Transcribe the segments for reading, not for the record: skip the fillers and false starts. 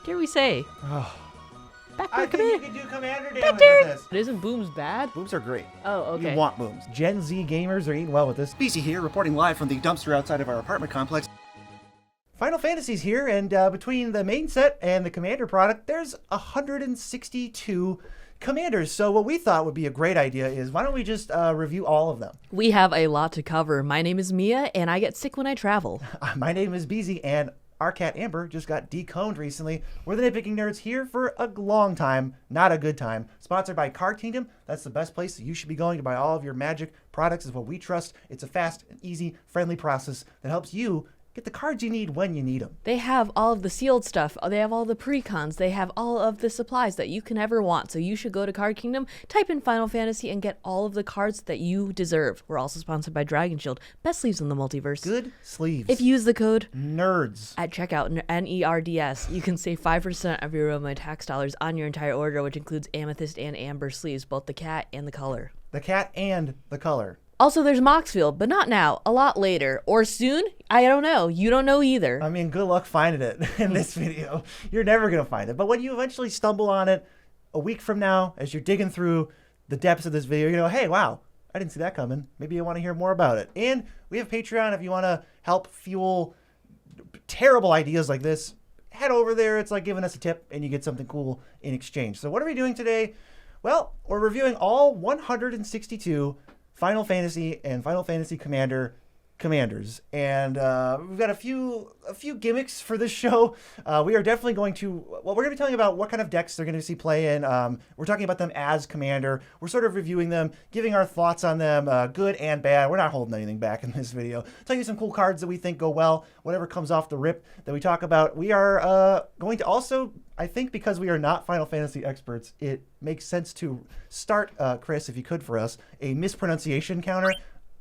dare we say? I think you can do commander damage with this. But isn't booms bad? Booms are great. Oh, okay. You want booms. Gen Z gamers are eating well with this. BC here, reporting live from the dumpster outside of our apartment complex. Final Fantasy's here, and between the main set and the commander product, there's 162 commanders. So what we thought would be a great idea is, why don't we just review all of them? We have a lot to cover. My name is Mia, and I get sick when I travel. My name is BZ, and our cat Amber just got deconed recently. We're the Nitpicking Nerds here for a long time, not a good time. Sponsored by Card Kingdom. That's the best place that you should be going to buy all of your Magic products, is what we trust. It's a fast, easy, friendly process that helps you get the cards you need when you need them. They have all of the sealed stuff. They have all the precons. They have all of the supplies that you can ever want. So you should go to Card Kingdom, type in Final Fantasy, and get all of the cards that you deserve. We're also sponsored by Dragon Shield. Best sleeves in the multiverse. Good sleeves. If you use the code NERDS at checkout, NERDS, you can save 5% of your Roma tax dollars on your entire order, which includes amethyst and amber sleeves, both the cat and the color. The cat and the color. Also, there's Moxfield, but not now. A lot later. Or soon? I don't know. You don't know either. I mean, good luck finding it in this video. You're never going to find it. But when you eventually stumble on it a week from now, as you're digging through the depths of this video, you go, hey, wow, I didn't see that coming. Maybe I want to hear more about it. And we have Patreon if you want to help fuel terrible ideas like this. Head over there. It's like giving us a tip, and you get something cool in exchange. So what are we doing today? Well, we're reviewing all 162 Final Fantasy and Final Fantasy commanders, and we've got a few gimmicks for this show. We are definitely going to, well, we're going to be telling about what kind of decks they're going to see play in. We're talking about them as commander. We're sort of reviewing them, giving our thoughts on them, good and bad. We're not holding anything back in this video. Tell you some cool cards that we think go well, whatever comes off the rip that we talk about. We are going to also, I think, because we are not Final Fantasy experts, it makes sense to start, Chris, if you could for us, a mispronunciation counter.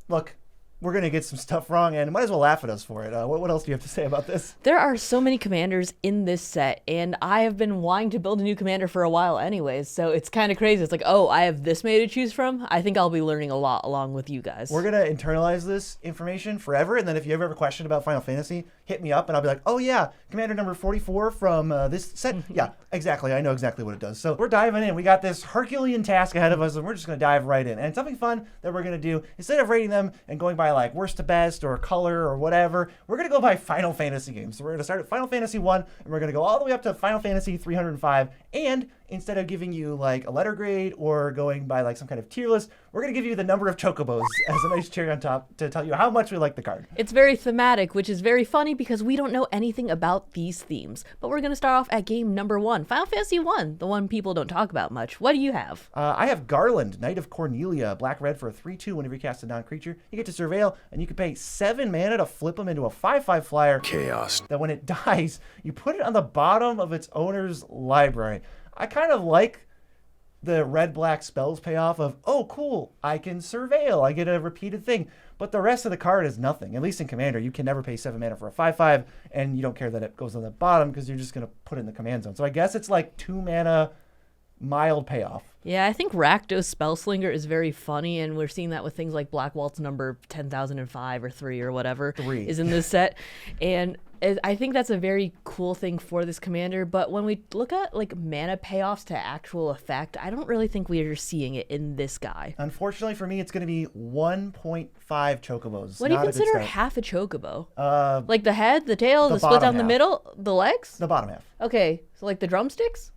Look, we're going to get some stuff wrong, and might as well laugh at us for it. What else do you have to say about this? There are so many commanders in this set, and I have been wanting to build a new commander for a while anyways, so it's kind of crazy. It's like, oh, I have this many to choose from? I think I'll be learning a lot along with you guys. We're going to internalize this information forever, and then if you ever have a question about Final Fantasy, hit me up, and I'll be like, oh yeah, commander number 44 from this set? Yeah, exactly. I know exactly what it does. So we're diving in. We got this Herculean task ahead of us, and we're just going to dive right in. And something fun that we're going to do, instead of rating them and going by like worst to best or color or whatever, we're going to go by Final Fantasy games. So we're going to start at Final Fantasy 1, and we're going to go all the way up to Final Fantasy 305, and instead of giving you like a letter grade or going by like some kind of tier list, we're going to give you the number of chocobos as a nice cherry on top to tell you how much we like the card. It's very thematic, which is very funny because we don't know anything about these themes. But we're going to start off at game number 1, Final Fantasy 1, the one people don't talk about much. What do you have? I have Garland, Knight of Cornelia, black-red for a 3/2. Whenever you cast a non-creature, you get to Surveil, and you can pay 7 mana to flip them into a 5/5 flyer. Chaos. That when it dies, you put it on the bottom of its owner's library. I kind of like the red-black spells payoff of, oh, cool, I can Surveil. I get a repeated thing. But the rest of the card is nothing. At least in Commander, you can never pay 7 mana for a 5/5, and you don't care that it goes on the bottom because you're just going to put it in the command zone. So I guess it's like 2 mana mild payoff. Yeah, I think Rakdos Spellslinger is very funny, and we're seeing that with things like Black Waltz number 10,005 or 3 or whatever 3 is in this set. And I think that's a very cool thing for this commander, but when we look at like mana payoffs to actual effect, I don't really think we are seeing it in this guy. Unfortunately for me, it's going to be 1.5 chocobos. What do you consider half a chocobo? Like the head, the tail, the split down the middle, the legs? The bottom half. Okay, so like the drumsticks?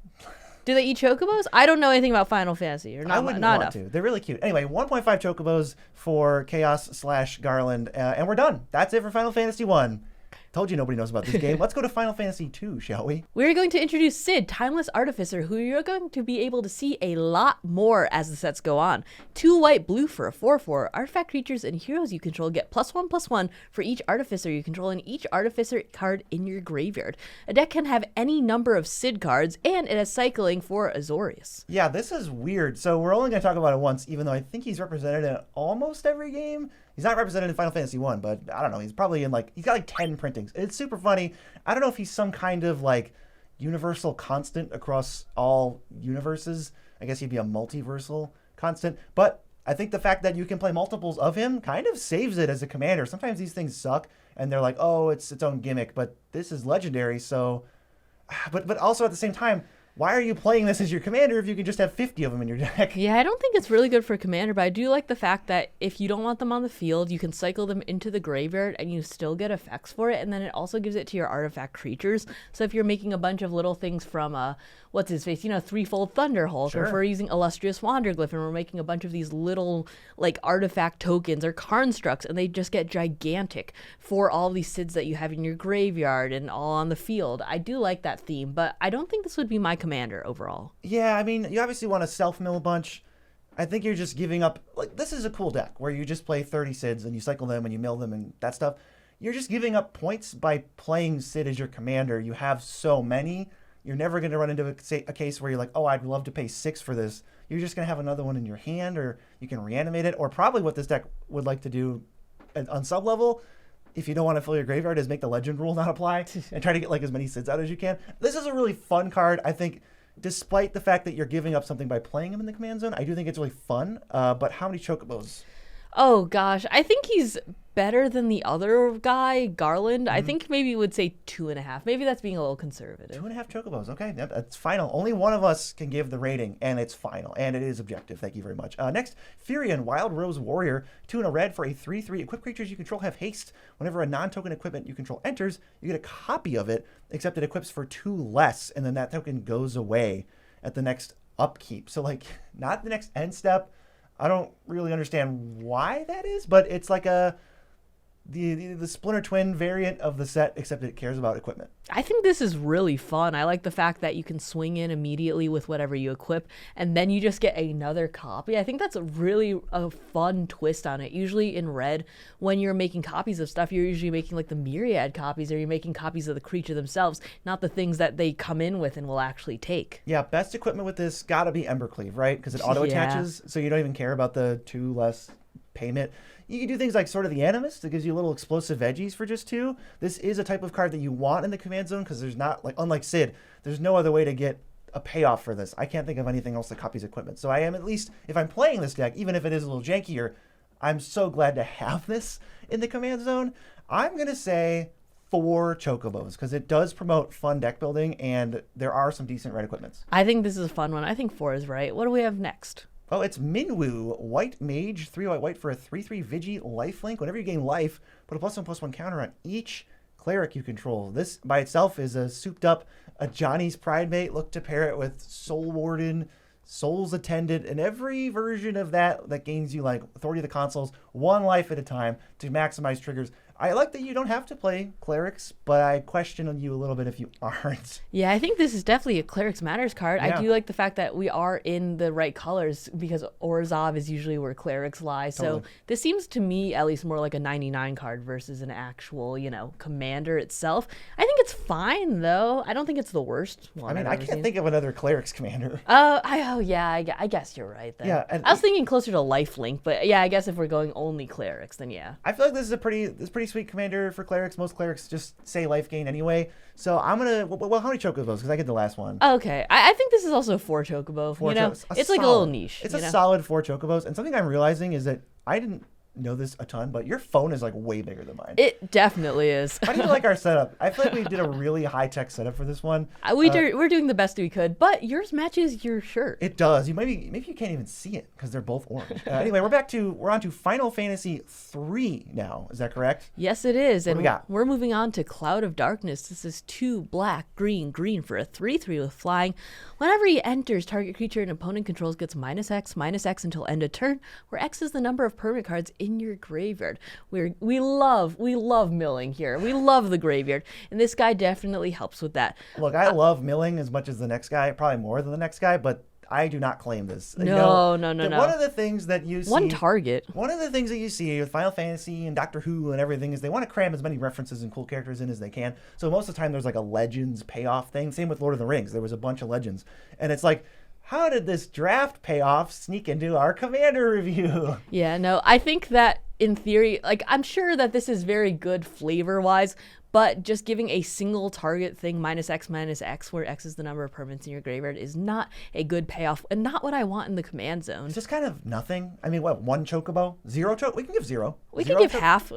Do they eat chocobos? I don't know anything about Final Fantasy. Or not, I wouldn't not want enough. to. They're really cute. Anyway, 1.5 chocobos for Chaos/Garland, and we're done. That's it for Final Fantasy 1. Told you nobody knows about this game. Let's go to Final Fantasy 2, shall we? We're going to introduce Cid, Timeless Artificer, who you're going to be able to see a lot more as the sets go on. 2 white, blue for a 4/4. Artifact creatures and heroes you control get +1/+1 for each Artificer you control and each Artificer card in your graveyard. A deck can have any number of Cid cards, and it has cycling for Azorius. Yeah, this is weird. So we're only going to talk about it once, even though I think he's represented in almost every game. He's not represented in Final Fantasy 1, but I don't know. He's probably in he's got like 10 printings. It's super funny. I don't know if he's some kind of like universal constant across all universes. I guess he'd be a multiversal constant. But I think the fact that you can play multiples of him kind of saves it as a commander. Sometimes these things suck and they're like, oh, it's its own gimmick. But this is legendary, so But also at the same time, why are you playing this as your commander if you can just have 50 of them in your deck? Yeah, I don't think it's really good for commander, but I do like the fact that if you don't want them on the field, you can cycle them into the graveyard and you still get effects for it, and then it also gives it to your artifact creatures. So if you're making a bunch of little things from what's his face, Threefold Thunderhulk, or if we're using Illustrious Wanderglyph and we're making a bunch of these little like artifact tokens or constructs, and they just get gigantic for all these Sids that you have in your graveyard and all on the field. I do like that theme, but I don't think this would be my commander overall. Yeah, I mean, you obviously want to self-mill a bunch. I think you're just giving up. Like, this is a cool deck where you just play 30 Sids and you cycle them and you mill them and that stuff. You're just giving up points by playing Sid as your commander. You have so many. You're never going to run into a case where you're like, oh, I'd love to pay 6 for this. You're just going to have another one in your hand, or you can reanimate it. Or probably what this deck would like to do on sub-level, if you don't want to fill your graveyard, is make the legend rule not apply and try to get like as many Sids out as you can. This is a really fun card. I think despite the fact that you're giving up something by playing him in the command zone, I do think it's really fun. But how many Chocobos? Oh gosh, I think he's better than the other guy, Garland. I think maybe would say 2.5. Maybe that's being a little conservative. 2.5 Chocobos. Okay, yep, that's final. Only one of us can give the rating, and it's final, and it is objective. Thank you very much. Next, Furion, Wild Rose Warrior, 2 and a red for a 3/3. Equipped creatures you control have haste. Whenever a non-token equipment you control enters, you get a copy of it, except it equips for 2 less, and then that token goes away at the next upkeep. So, like, not the next end step. I don't really understand why that is, but it's like the Splinter Twin variant of the set, except it cares about equipment. I think this is really fun. I like the fact that you can swing in immediately with whatever you equip, and then you just get another copy. I think that's a fun twist on it. Usually in red, when you're making copies of stuff, you're usually making like the myriad copies, or you're making copies of the creature themselves, not the things that they come in with and will actually take. Yeah, best equipment with this gotta be Embercleave, right? Because it auto attaches, so you don't even care about the 2 less payment. You can do things like Sword of the Animist that gives you little explosive veggies for just 2. This is a type of card that you want in the command zone because there's not, like, unlike Sid, there's no other way to get a payoff for this. I can't think of anything else that copies equipment. So I am, at least, if I'm playing this deck, even if it is a little jankier, I'm so glad to have this in the command zone. I'm going to say 4 Chocobos because it does promote fun deck building and there are some decent red equipments. I think this is a fun one. I think 4 is right. What do we have next? Oh, it's Minwu, White Mage, 3 white for a 3/3 Vigi lifelink. Whenever you gain life, put a +1/+1 counter on each cleric you control. This by itself is a souped up, a Johnny's Pride Mate. Look to pair it with Soul Warden, Soul's Attendant, and every version of that gains you like Authority of the Consoles, 1 life at a time to maximize triggers. I like that you don't have to play clerics, but I question on you a little bit if you aren't. Yeah, I think this is definitely a Clerics Matters card. Yeah. I do like the fact that we are in the right colors because Orzhov is usually where clerics lie. Totally. So this seems to me at least more like a 99 card versus an actual, commander itself. I think it's fine though. I don't think it's the worst one. I mean, I've I ever can't seen. think of another clerics commander. I guess you're right then. Yeah, and I was thinking closer to lifelink, but yeah, I guess if we're going only clerics, then yeah. I feel like this is a pretty sweet commander for clerics. Most clerics just say life gain anyway. So I'm gonna. Well, how many Chocobos? Because I get the last one. Okay, I think this is also 4 Chocobo. It's like a little niche. It's a solid 4 Chocobos. And something I'm realizing is that I didn't know this a ton, but your phone is like way bigger than mine. It definitely is. How do you like our setup? I feel like we did a really high-tech setup for this one. We're doing the best we could, but yours matches your shirt. It does. Maybe you can't even see it because they're both orange. Anyway, we're on to Final Fantasy 3 now. Is that correct? Yes, it is. What do we got? We're moving on to Cloud of Darkness. This is 2 black, green for a 3/3 with flying. Whenever he enters, target creature an opponent controls gets -X until end of turn, where X is the number of permanent cards in your graveyard. We love milling here. We love the graveyard, and this guy definitely helps with that. Look, I love milling as much as the next guy, probably more than the next guy, but I do not claim this. No. One of the things that you see... One target. One of the things that you see with Final Fantasy and Doctor Who and everything is they want to cram as many references and cool characters in as they can. So most of the time there's like a Legends payoff thing. Same with Lord of the Rings. There was a bunch of Legends. And it's like, how did this draft payoff sneak into our Commander review? Yeah, no, I think that in theory, like, I'm sure that this is very good flavor-wise, but just giving a single target thing -X, where X is the number of permanents in your graveyard, is not a good payoff and not what I want in the command zone. It's just kind of nothing. I mean, what, 1 Chocobo? 0 Chocobo? We can give 0. We Zero can give Chocobo? half.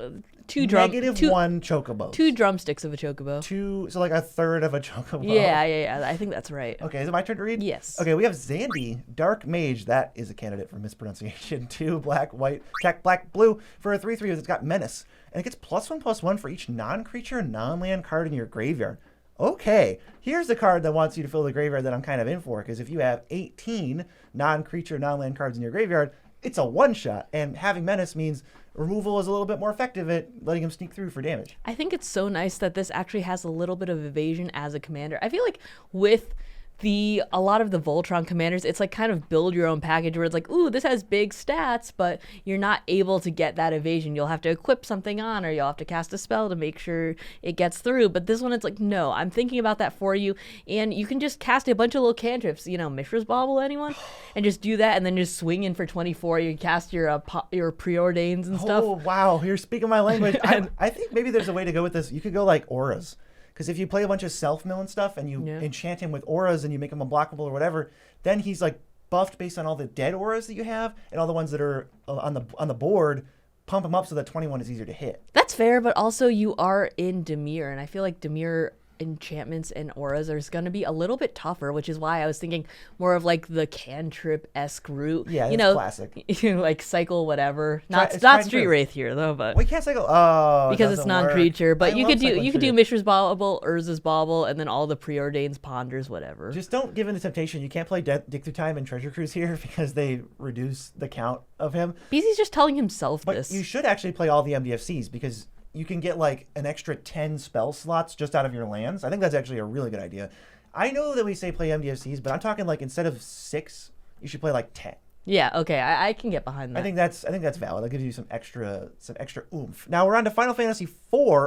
-1 chocobos. 2 drumsticks of a chocobo. So like a third of a chocobo. Yeah. I think that's right. Okay, is it my turn to read? Yes. Okay, we have Zandy, Dark Mage. That is a candidate for mispronunciation. 2 black, white, check, black, blue for a 3/3. It's got Menace. And it gets +1/+1 for each non-creature, non-land card in your graveyard. Okay, here's the card that wants you to fill the graveyard that I'm kind of in for. Because if you have 18 non-creature, non-land cards in your graveyard, it's a one-shot. And having Menace means removal is a little bit more effective at letting him sneak through for damage. I think it's so nice that this actually has a little bit of evasion as a commander. I feel like with a lot of the Voltron commanders, it's like kind of build your own package where it's like, ooh, this has big stats, but you're not able to get that evasion. You'll have to equip something on, or you'll have to cast a spell to make sure it gets through. But this one, it's like, no, I'm thinking about that for you, and you can just cast a bunch of little cantrips, Mishra's Bauble, anyone? And just do that, and then just swing in for 24. You cast your preordains and stuff. Oh, wow, you're speaking my language. I think maybe there's a way to go with this. You could go like auras. Because if you play a bunch of self-mill and stuff and you enchant him with auras and you make him unblockable or whatever, then he's like buffed based on all the dead auras that you have and all the ones that are on the board. Pump him up so that 21 is easier to hit. That's fair, but also you are in Dimir, and I feel like Dimir enchantments and auras are going to be a little bit tougher, which is why I was thinking more of like the cantrip-esque route. Yeah, that's classic. Like cycle whatever. Not Street Street Wraith here though, but we can't cycle. Because it's non-creature. But you could do Mishra's Bauble, Urza's Bauble, and then all the preordains, ponders, whatever. Just don't give in the temptation. You can't play Dig Through Time and Treasure Cruise here because they reduce the count of him. BZ's just telling himself but this. You should actually play all the MDFCs because you can get like an extra 10 spell slots just out of your lands. I think that's actually a really good idea. I know that we say play MDFCs, but I'm talking like instead of 6, you should play like 10. Yeah, okay, I can get behind that. I think that's valid. That gives you some extra oomph. Now we're on to Final Fantasy IV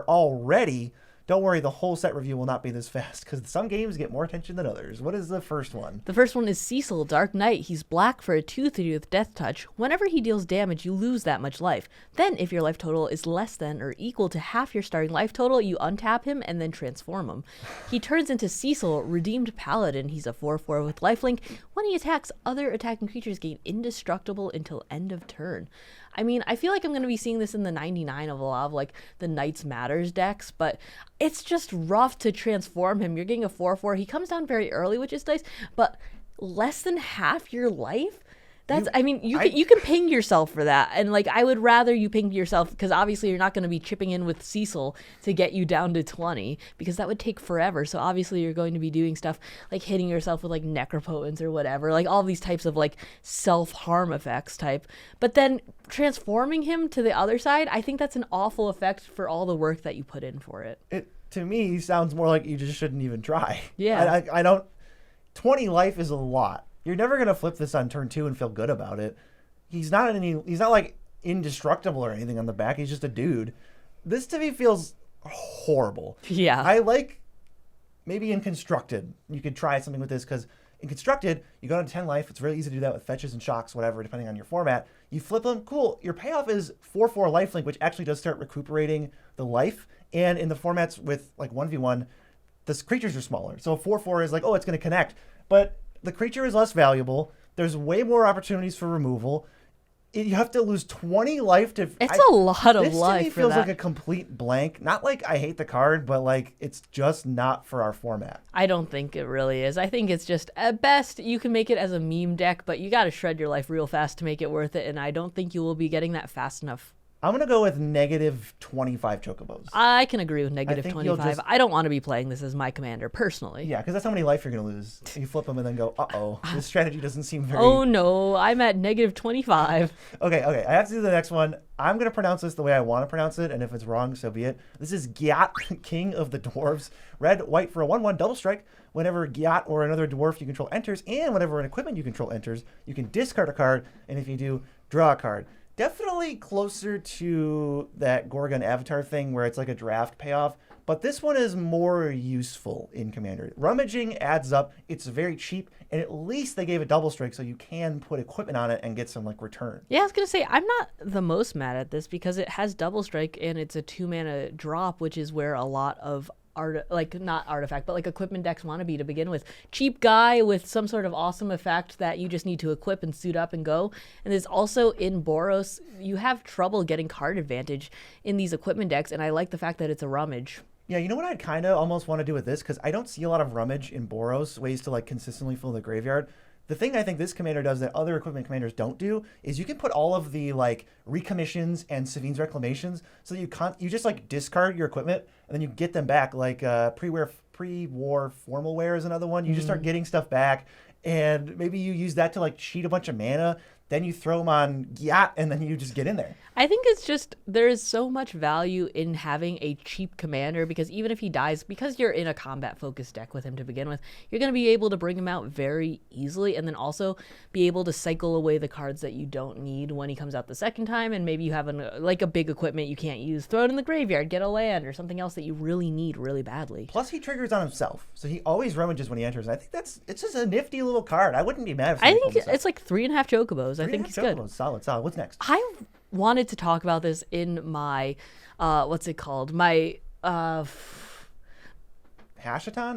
already. Don't worry, the whole set review will not be this fast because some games get more attention than others. What is the first one? The first one is Cecil, Dark Knight. He's black for a 2/3 with Death Touch. Whenever he deals damage, you lose that much life. Then, if your life total is less than or equal to half your starting life total, you untap him and then transform him. He turns into Cecil, Redeemed Paladin. He's a 4/4 with lifelink. When he attacks, other attacking creatures gain indestructible until end of turn. I mean, I feel like I'm going to be seeing this in the 99 of a lot of like the Knights Matters decks, but it's just rough to transform him. You're getting a 4/4. He comes down very early, which is nice, but less than half your life? You can ping yourself for that. And like, I would rather you ping yourself because obviously you're not going to be chipping in with Cecil to get you down to 20 because that would take forever. So obviously you're going to be doing stuff like hitting yourself with like necropotence or whatever, like all these types of like self-harm effects type. But then transforming him to the other side, I think that's an awful effect for all the work that you put in for it. It to me sounds more like you just shouldn't even try. Yeah. I don't. 20 life is a lot. You're never gonna flip this on turn 2 and feel good about it. He's not like indestructible or anything on the back. He's just a dude. This to me feels horrible. Yeah. I like maybe in Constructed you could try something with this because in Constructed you go to 10 life. It's really easy to do that with fetches and shocks, whatever, depending on your format. You flip them, cool. Your payoff is 4/4 lifelink, which actually does start recuperating the life. And in the formats with like 1v1, the creatures are smaller. So 4/4 is like, oh, it's gonna connect, but the creature is less valuable. There's way more opportunities for removal. You have to lose 20 life to... It's a lot of life for that. This to me feels like a complete blank. Not like I hate the card, but like it's just not for our format. I don't think it really is. I think it's just, at best, you can make it as a meme deck, but you got to shred your life real fast to make it worth it, and I don't think you will be getting that fast enough. I'm going to go with -25 chocobos. I can agree with -25. I don't want to be playing this as my commander, personally. Yeah, because that's how many life you're going to lose. You flip them and then go, uh-oh, this strategy doesn't seem very... Oh, no, I'm at -25. Okay, I have to do the next one. I'm going to pronounce this the way I want to pronounce it, and if it's wrong, so be it. This is Gyat, King of the Dwarves. Red, white for a 1/1 double strike. Whenever Gyat or another dwarf you control enters, and whenever an equipment you control enters, you can discard a card, and if you do, draw a card. Definitely closer to that Gorgon Avatar thing where it's like a draft payoff, but this one is more useful in Commander. Rummaging adds up, it's very cheap, and at least they gave it double strike so you can put equipment on it and get some like return. Yeah, I was going to say, I'm not the most mad at this because it has double strike and it's a 2-mana drop, which is where a lot of not artifact, but like equipment decks want to be to begin with. Cheap guy with some sort of awesome effect that you just need to equip and suit up and go. And there's also in Boros, you have trouble getting card advantage in these equipment decks, and I like the fact that it's a rummage. Yeah, you know what I'd kind of almost want to do with this? Because I don't see a lot of rummage in Boros, ways to like consistently fill the graveyard. The thing I think this commander does that other equipment commanders don't do is you can put all of the like recommissions and Savine's reclamations so that you just like discard your equipment and then you get them back. Like pre-war formal wear is another one. You just start getting stuff back, and maybe you use that to like cheat a bunch of mana. Then you throw them on Gyat, and then you just get in there. I think it's just there is so much value in having a cheap commander, because even if he dies, because you're in a combat-focused deck with him to begin with, you're going to be able to bring him out very easily, and then also be able to cycle away the cards that you don't need when he comes out the second time, and maybe you have like a big equipment you can't use. Throw it in the graveyard, get a land, or something else that you really need really badly. Plus, he triggers on himself, so he always rummages when he enters. And I think it's just a nifty little card. I wouldn't be mad if somebody pulled this it's like 3.5 chocobos. I think he's good. Solid. What's next? I wanted to talk about this in my, what's it called? My, Hashathon?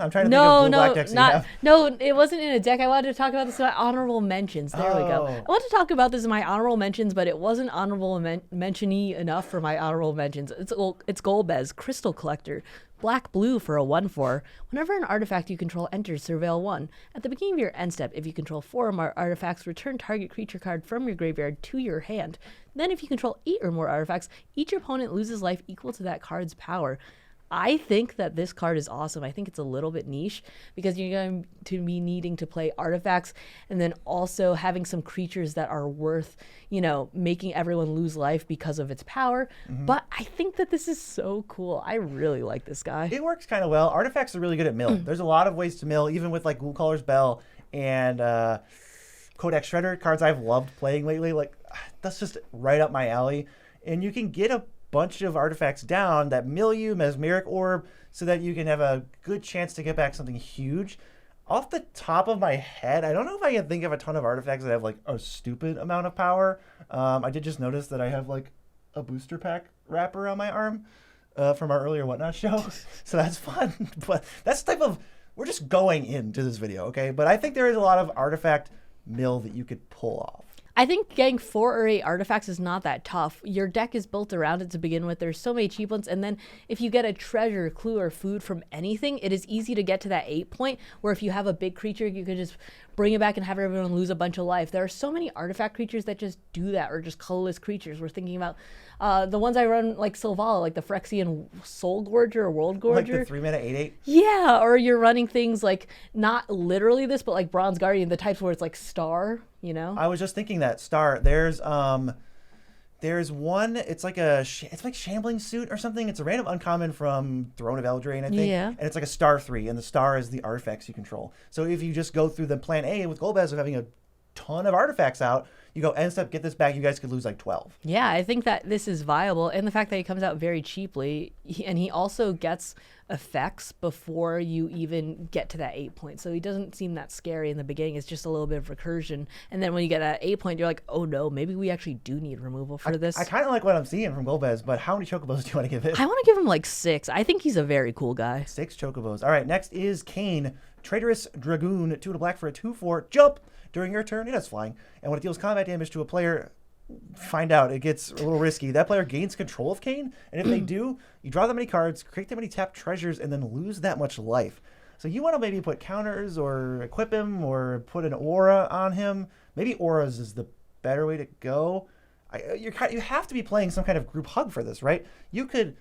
I'm trying to think of blue black decks you have. No, it wasn't in a deck. I wanted to talk about this in my honorable mentions. There we go. I wanted to talk about this in my honorable mentions, but it wasn't honorable mention-y enough for my honorable mentions. It's Golbez, Crystal Collector. Black-blue for a 1/4. Whenever an artifact you control enters Surveil 1, at the beginning of your end step, if you control 4 or more artifacts, return target creature card from your graveyard to your hand. Then if you control 8 or more artifacts, each opponent loses life equal to that card's power. I think that this card is awesome. I think it's a little bit niche because you're going to be needing to play artifacts and then also having some creatures that are worth, making everyone lose life because of its power. But I think that this is so cool. I really like this guy. It works kind of well. Artifacts are really good at mill. There's a lot of ways to mill, even with like Ghoulcaller's Bell and Codex Shredder, cards I've loved playing lately. Like, that's just right up my alley. And you can get a bunch of artifacts down that mill you, Mesmeric Orb, so that you can have a good chance to get back something huge. Off the top of my head, I don't know if I can think of a ton of artifacts that have like a stupid amount of power. I did just notice that I have like a booster pack wrapper on my arm from our earlier Whatnot show, so that's fun. But that's the type of, we're just going into this video, okay? But I think there is a lot of artifact mill that you could pull off. I think getting 4 or 8 artifacts is not that tough. Your deck is built around it to begin with. There's so many cheap ones. And then if you get a treasure, clue, or food from anything, it is easy to get to that 8 point, where if you have a big creature, you could just bring it back and have everyone lose a bunch of life. There are so many artifact creatures that just do that, or just colorless creatures. We're thinking about the ones I run, like Sylvala, like the Phyrexian Soul Gorger or World Gorger. Like the 3-mana 8/8? Yeah, or you're running things like, not literally this, but like Bronze Guardian, the types where it's like star, I was just thinking that star. There's one. It's like Shambling Suit or something. It's a random uncommon from Throne of Eldraine, I think. Yeah. And it's like a star 3, and the star is the artifacts you control. So if you just go through the plan A with Golbez of having a ton of artifacts out, you go end step, get this back. You guys could lose like 12. Yeah, I think that this is viable, and the fact that he comes out very cheaply, and he also gets effects before you even get to that 8 point. So he doesn't seem that scary in the beginning. It's just a little bit of recursion, and then when you get at 8 point, you're like, oh no, maybe we actually do need removal for this. I kind of like what I'm seeing from Golbez, but how many chocobos do you want to give it? I want to give him like 6. I think he's a very cool guy. 6 chocobos. All right, next is Kane, Traitorous Dragoon, 2 black for a 2/4 jump. During your turn, it has flying, and when it deals combat damage to a player, find out, it gets a little risky. That player gains control of Kane, and if they do, you draw that many cards, create that many tapped treasures, and then lose that much life. So you want to maybe put counters or equip him or put an aura on him. Maybe auras is the better way to go. You have to be playing some kind of group hug for this, right? You could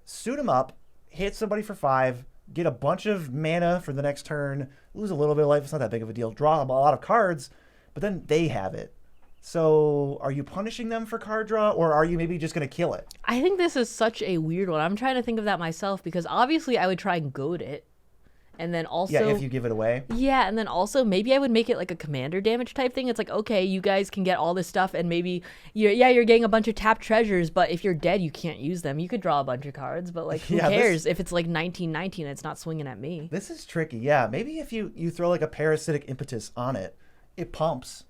suit him up, hit somebody for 5, get a bunch of mana for the next turn, lose a little bit of life. It's not that big of a deal. Draw a lot of cards, but then they have it. So are you punishing them for card draw, or are you maybe just going to kill it? I think this is such a weird one. I'm trying to think of that myself, because obviously I would try and goad it. And then also... Yeah, if you give it away. Yeah, and then also maybe I would make it like a commander damage type thing. It's like, okay, you guys can get all this stuff, and maybe you're getting a bunch of tapped treasures, but if you're dead, you can't use them. You could draw a bunch of cards, but like, who cares if it's like 1919 and it's not swinging at me? This is tricky, yeah. Maybe if you throw like a parasitic impetus on it, it pumps,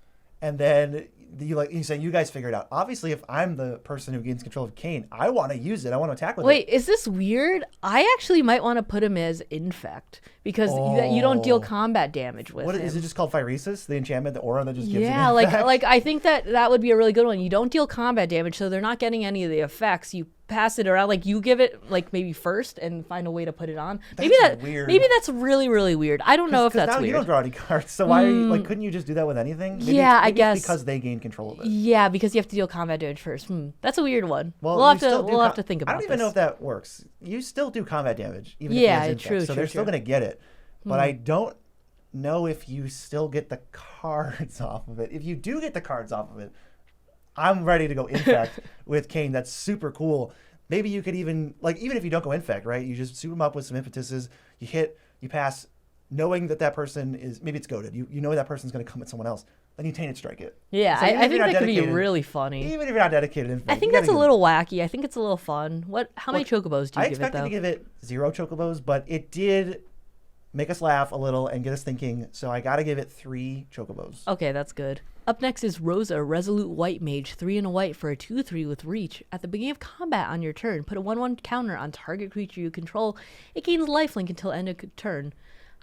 and then you say you guys figure it out. Obviously, if I'm the person who gains control of Kane, I want to use it. I want to attack with it. Wait, is this weird? I actually might want to put him as infect because you don't deal combat damage with What him. is it just called Phyresis? The enchantment, the aura that just gives Yeah, you infect? like I think that would be a really good one. You don't deal combat damage, so they're not getting any of the effects. You pass it around, like you give it like maybe first and find a way to put it on. That's weird. Maybe that's really, really weird. I don't know if that's now weird. You don't draw any cards, so why are you like? Couldn't you just do that with anything? Maybe Yeah, maybe I guess it's because they gain control of it. Yeah, because you have to deal combat damage first. That's a weird one. Well, we'll have to think about. I don't even know if that works. You still do combat damage, even yeah, if it's true. So they're still gonna get it, but I don't know if you still get the cards off of it. If you do get the cards off of it, I'm ready to go infect with Kane. That's super cool. Maybe you could even if you don't go infect, right? You just suit him up with some impetuses. You hit, you pass, knowing that person is maybe it's goaded. You know that person's going to come at someone else. Then you tainted strike it. Yeah, So I think that could be really funny. Even if you're not dedicated infect, I think that's a little wacky. I think it's a little fun. How many chocobos do you give it though? I expected to give it 0 chocobos, but it did make us laugh a little and get us thinking. So I got to give it 3 chocobos. Okay, that's good. Up next is Rosa, Resolute White Mage, 3 and a white for a 2/3 with reach. At the beginning of combat on your turn, put a 1/1 counter on target creature you control. It gains lifelink until end of turn.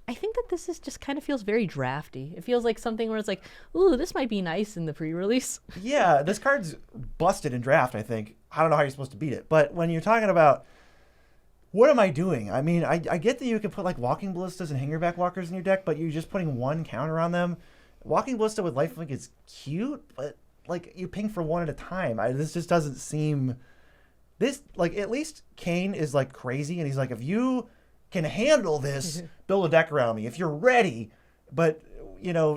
I think that this is just kind of feels very drafty. It feels like something where it's like, ooh, this might be nice in the pre-release. Yeah, this card's busted in draft, I think. I don't know how you're supposed to beat it. But when you're talking about what am I doing? I mean, I get that you can put like Walking Ballistas and Hangerback Walkers in your deck, but you're just putting 1 counter on them. Walking Ballista with lifelink is cute, but like you ping for 1 at a time. This just doesn't seem... This, like, at least Kane is like crazy, and he's like, if you can handle this, build a deck around me if you're ready. But,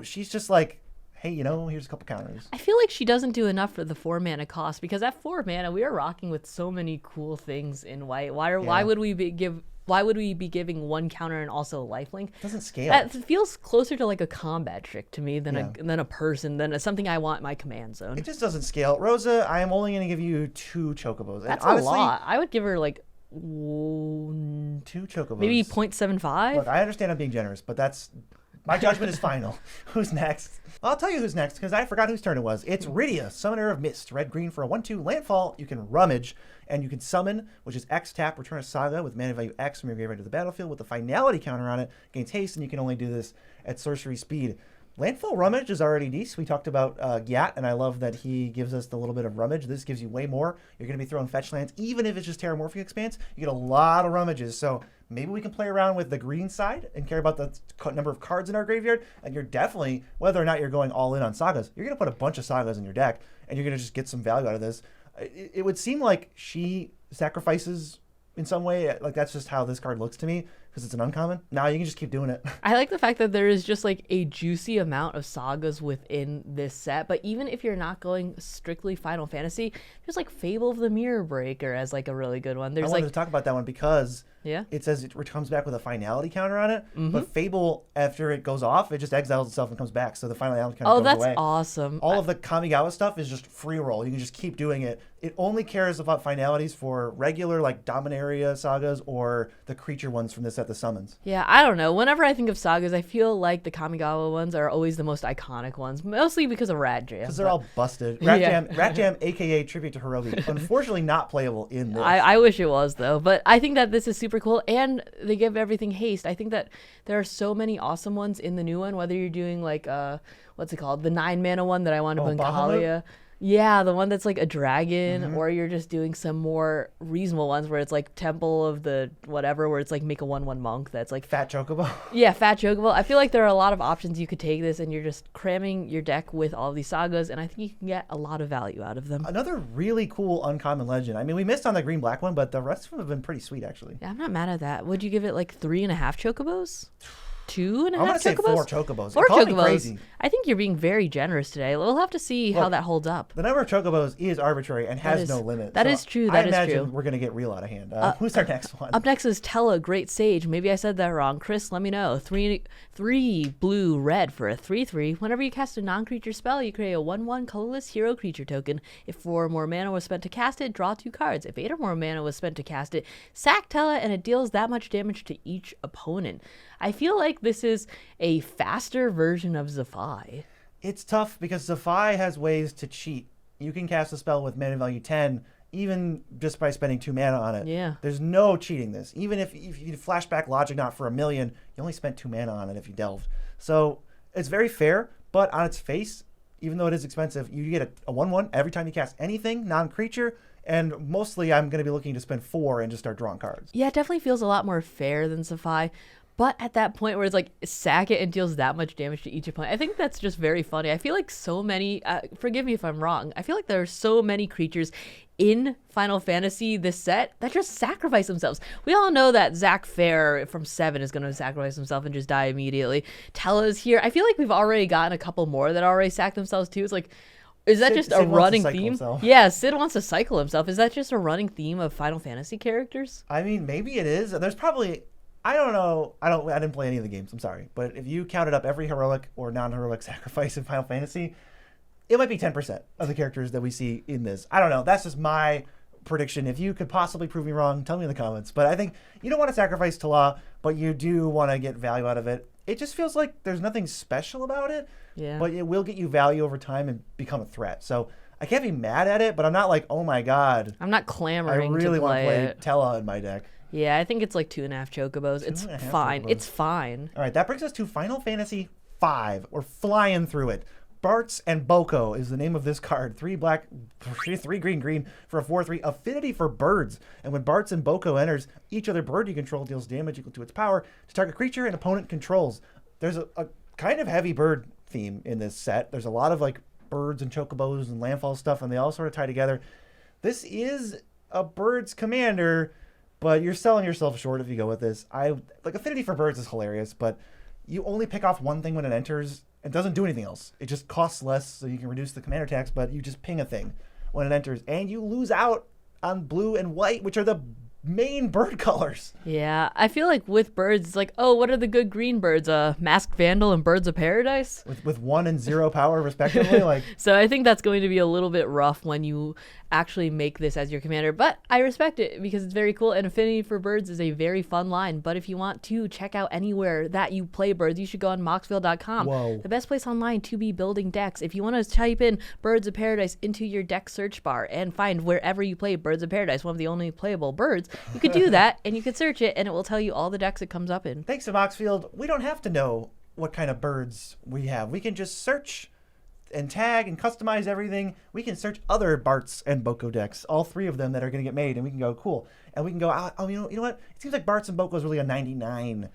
she's just like, hey, here's a couple counters. I feel like she doesn't do enough for the 4 mana cost, because at 4 mana we are rocking with so many cool things in white. Why would we be giving 1 counter and also lifelink? It doesn't scale. That feels closer to like a combat trick to me than a person, than something I want in my command zone. It just doesn't scale. Rosa, I am only going to give you 2 chocobos. That's honestly, a lot. I would give her like 2 chocobos. maybe 0.75. Look, I understand I'm being generous, but my judgment is final. Who's next? I'll tell you who's next, because I forgot whose turn it was. It's Rydia, Summoner of Mist. Red-green for a 1/2 landfall. You can rummage, and you can summon, which is X tap, return a saga with mana value X from your graveyard to the battlefield with a finality counter on it. Gains haste, and you can only do this at sorcery speed. Landfall rummage is already decent. We talked about Gyat, and I love that he gives us the little bit of rummage. This gives you way more. You're going to be throwing fetch lands. Even if it's just Terramorphic Expanse, you get a lot of rummages. So maybe we can play around with the green side and care about the number of cards in our graveyard. And you're definitely, whether or not you're going all in on sagas, you're going to put a bunch of sagas in your deck, and you're going to just get some value out of this. It would seem like she sacrifices in some way. Like, that's just how this card looks to me, because it's an uncommon. Now you can just keep doing it. I like the fact that there is just like a juicy amount of sagas within this set. But even if you're not going strictly Final Fantasy, there's like Fable of the Mirror Breaker as like a really good one. There's I wanted to talk about that one because it says it comes back with a finality counter on it. But Fable, after it goes off, it just exiles itself and comes back. So the finality counter goes away. That's awesome. All of the Kamigawa stuff is just free roll. You can just keep doing it. It only cares about finalities for regular like Dominaria sagas or the creature ones from this set, the summons. Yeah, I don't know. Whenever I think of sagas, I feel like the Kamigawa ones are always the most iconic ones, mostly because of Rat Jam. Because they're all busted. Rat Jam, aka Tribute to Hirobi. Unfortunately, not playable in this. I wish it was, though. But I think that this is super cool, and they give everything haste. I think that there are so many awesome ones in the new one, whether you're doing like, what's it called? The 9 mana one that I wanted to put in Kalia. Yeah, the one that's like a dragon, or you're just doing some more reasonable ones where it's like Temple of the whatever, where it's like make a 1/1 monk that's like Fat Chocobo. Yeah, Fat Chocobo. I feel like there are a lot of options you could take this, and you're just cramming your deck with all these sagas, and I think you can get a lot of value out of them. Another really cool uncommon legend. I mean, we missed on the green-black one, but the rest of them have been pretty sweet, actually. Yeah, I'm not mad at that. Would you give it like 3.5 chocobos? 2.5 I'm gonna say chocobos? 4 chocobos. 4 Call me chocobos. crazy. I think you're being very generous today. We'll have to see how that holds up. The number of chocobos is arbitrary and has no limit. That is true. That is I imagine true. we're gonna get real out of hand. Who's our next one? Up next is Tella, Great Sage. Maybe I said that wrong. Chris, let me know. 3 blue, red for a 3/3. Whenever you cast a non-creature spell, you create a 1/1 colorless hero creature token. If 4 or more mana was spent to cast it, draw 2 cards. If 8 or more mana was spent to cast it, sack Tella, and it deals that much damage to each opponent. I feel like this is a faster version of Zafai. It's tough because Safai has ways to cheat. You can cast a spell with mana value 10, even just by spending 2 mana on it. Yeah. There's no cheating this. Even if you flashback Logic Knot for 1,000,000, you only spent 2 mana on it if you delved. So it's very fair, but on its face, even though it is expensive, you get a 1/1 every time you cast anything, non-creature, and mostly I'm going to be looking to spend 4 and just start drawing cards. Yeah, it definitely feels a lot more fair than Safai. But at that point where it's like, sack it and deals that much damage to each opponent, I think that's just very funny. I feel like so many, forgive me if I'm wrong, I feel like there are so many creatures in Final Fantasy, this set, that just sacrifice themselves. We all know that Zac Fair from 7 is going to sacrifice himself and just die immediately. Tella is here. I feel like we've already gotten a couple more that already sacked themselves too. It's like, is that just a Sid wants to running cycle theme? himself. Yeah, Sid wants to cycle himself. Is that just a running theme of Final Fantasy characters? I mean, maybe it is. There's probably... I don't know. I didn't play any of the games. I'm sorry. But if you counted up every heroic or non-heroic sacrifice in Final Fantasy, it might be 10% of the characters that we see in this. I don't know. That's just my prediction. If you could possibly prove me wrong, tell me in the comments. But I think you don't want to sacrifice Tala, but you do want to get value out of it. It just feels like there's nothing special about it. Yeah. But it will get you value over time and become a threat. So I can't be mad at it, but I'm not like, oh my god. I'm not I clamoring really to want to play play it. Tela in my deck. Yeah, I think it's like 2.5 chocobos. It's 2.5 fine. chocobos. It's fine. All right, that brings us to Final Fantasy V. We're flying through it. Bartz and Boko is the name of this card. 3 black, 3 green for a 4/3 affinity for birds. And when Bartz and Boko enters, each other bird you control deals damage equal to its power to target creature an opponent controls. There's a kind of heavy bird theme in this set. There's a lot of like birds and chocobos and landfall stuff, and they all sort of tie together. This is a bird's commander, but you're selling yourself short if you go with this. Like affinity for birds is hilarious, but you only pick off one thing when it enters. It doesn't do anything else. It just costs less, so you can reduce the commander tax, but you just ping a thing when it enters, and you lose out on blue and white, which are the main bird colors. Yeah, I feel like with birds, it's like, oh, what are the good green birds? Masked Vandal and Birds of Paradise? With 1 and 0 power, respectively. Like, So I think that's going to be a little bit rough when you actually make this as your commander, but I respect it because it's very cool, and Affinity for Birds is a very fun line. But if you want to check out anywhere that you play birds, you should go on moxville.com. Whoa. The best place online to be building decks. If you want to type in Birds of Paradise into your deck search bar and find wherever you play Birds of Paradise, one of the only playable birds, you could do that, and you could search it, and it will tell you all the decks it comes up in. thanks to Moxfield, we don't have to know what kind of birds we have. We can just search and tag and customize everything. We can search other Bartz and Boko decks, all 3 of them that are going to get made, and we can go, cool. And we can go, oh, you know what? It seems like Bartz and Boko is really a 99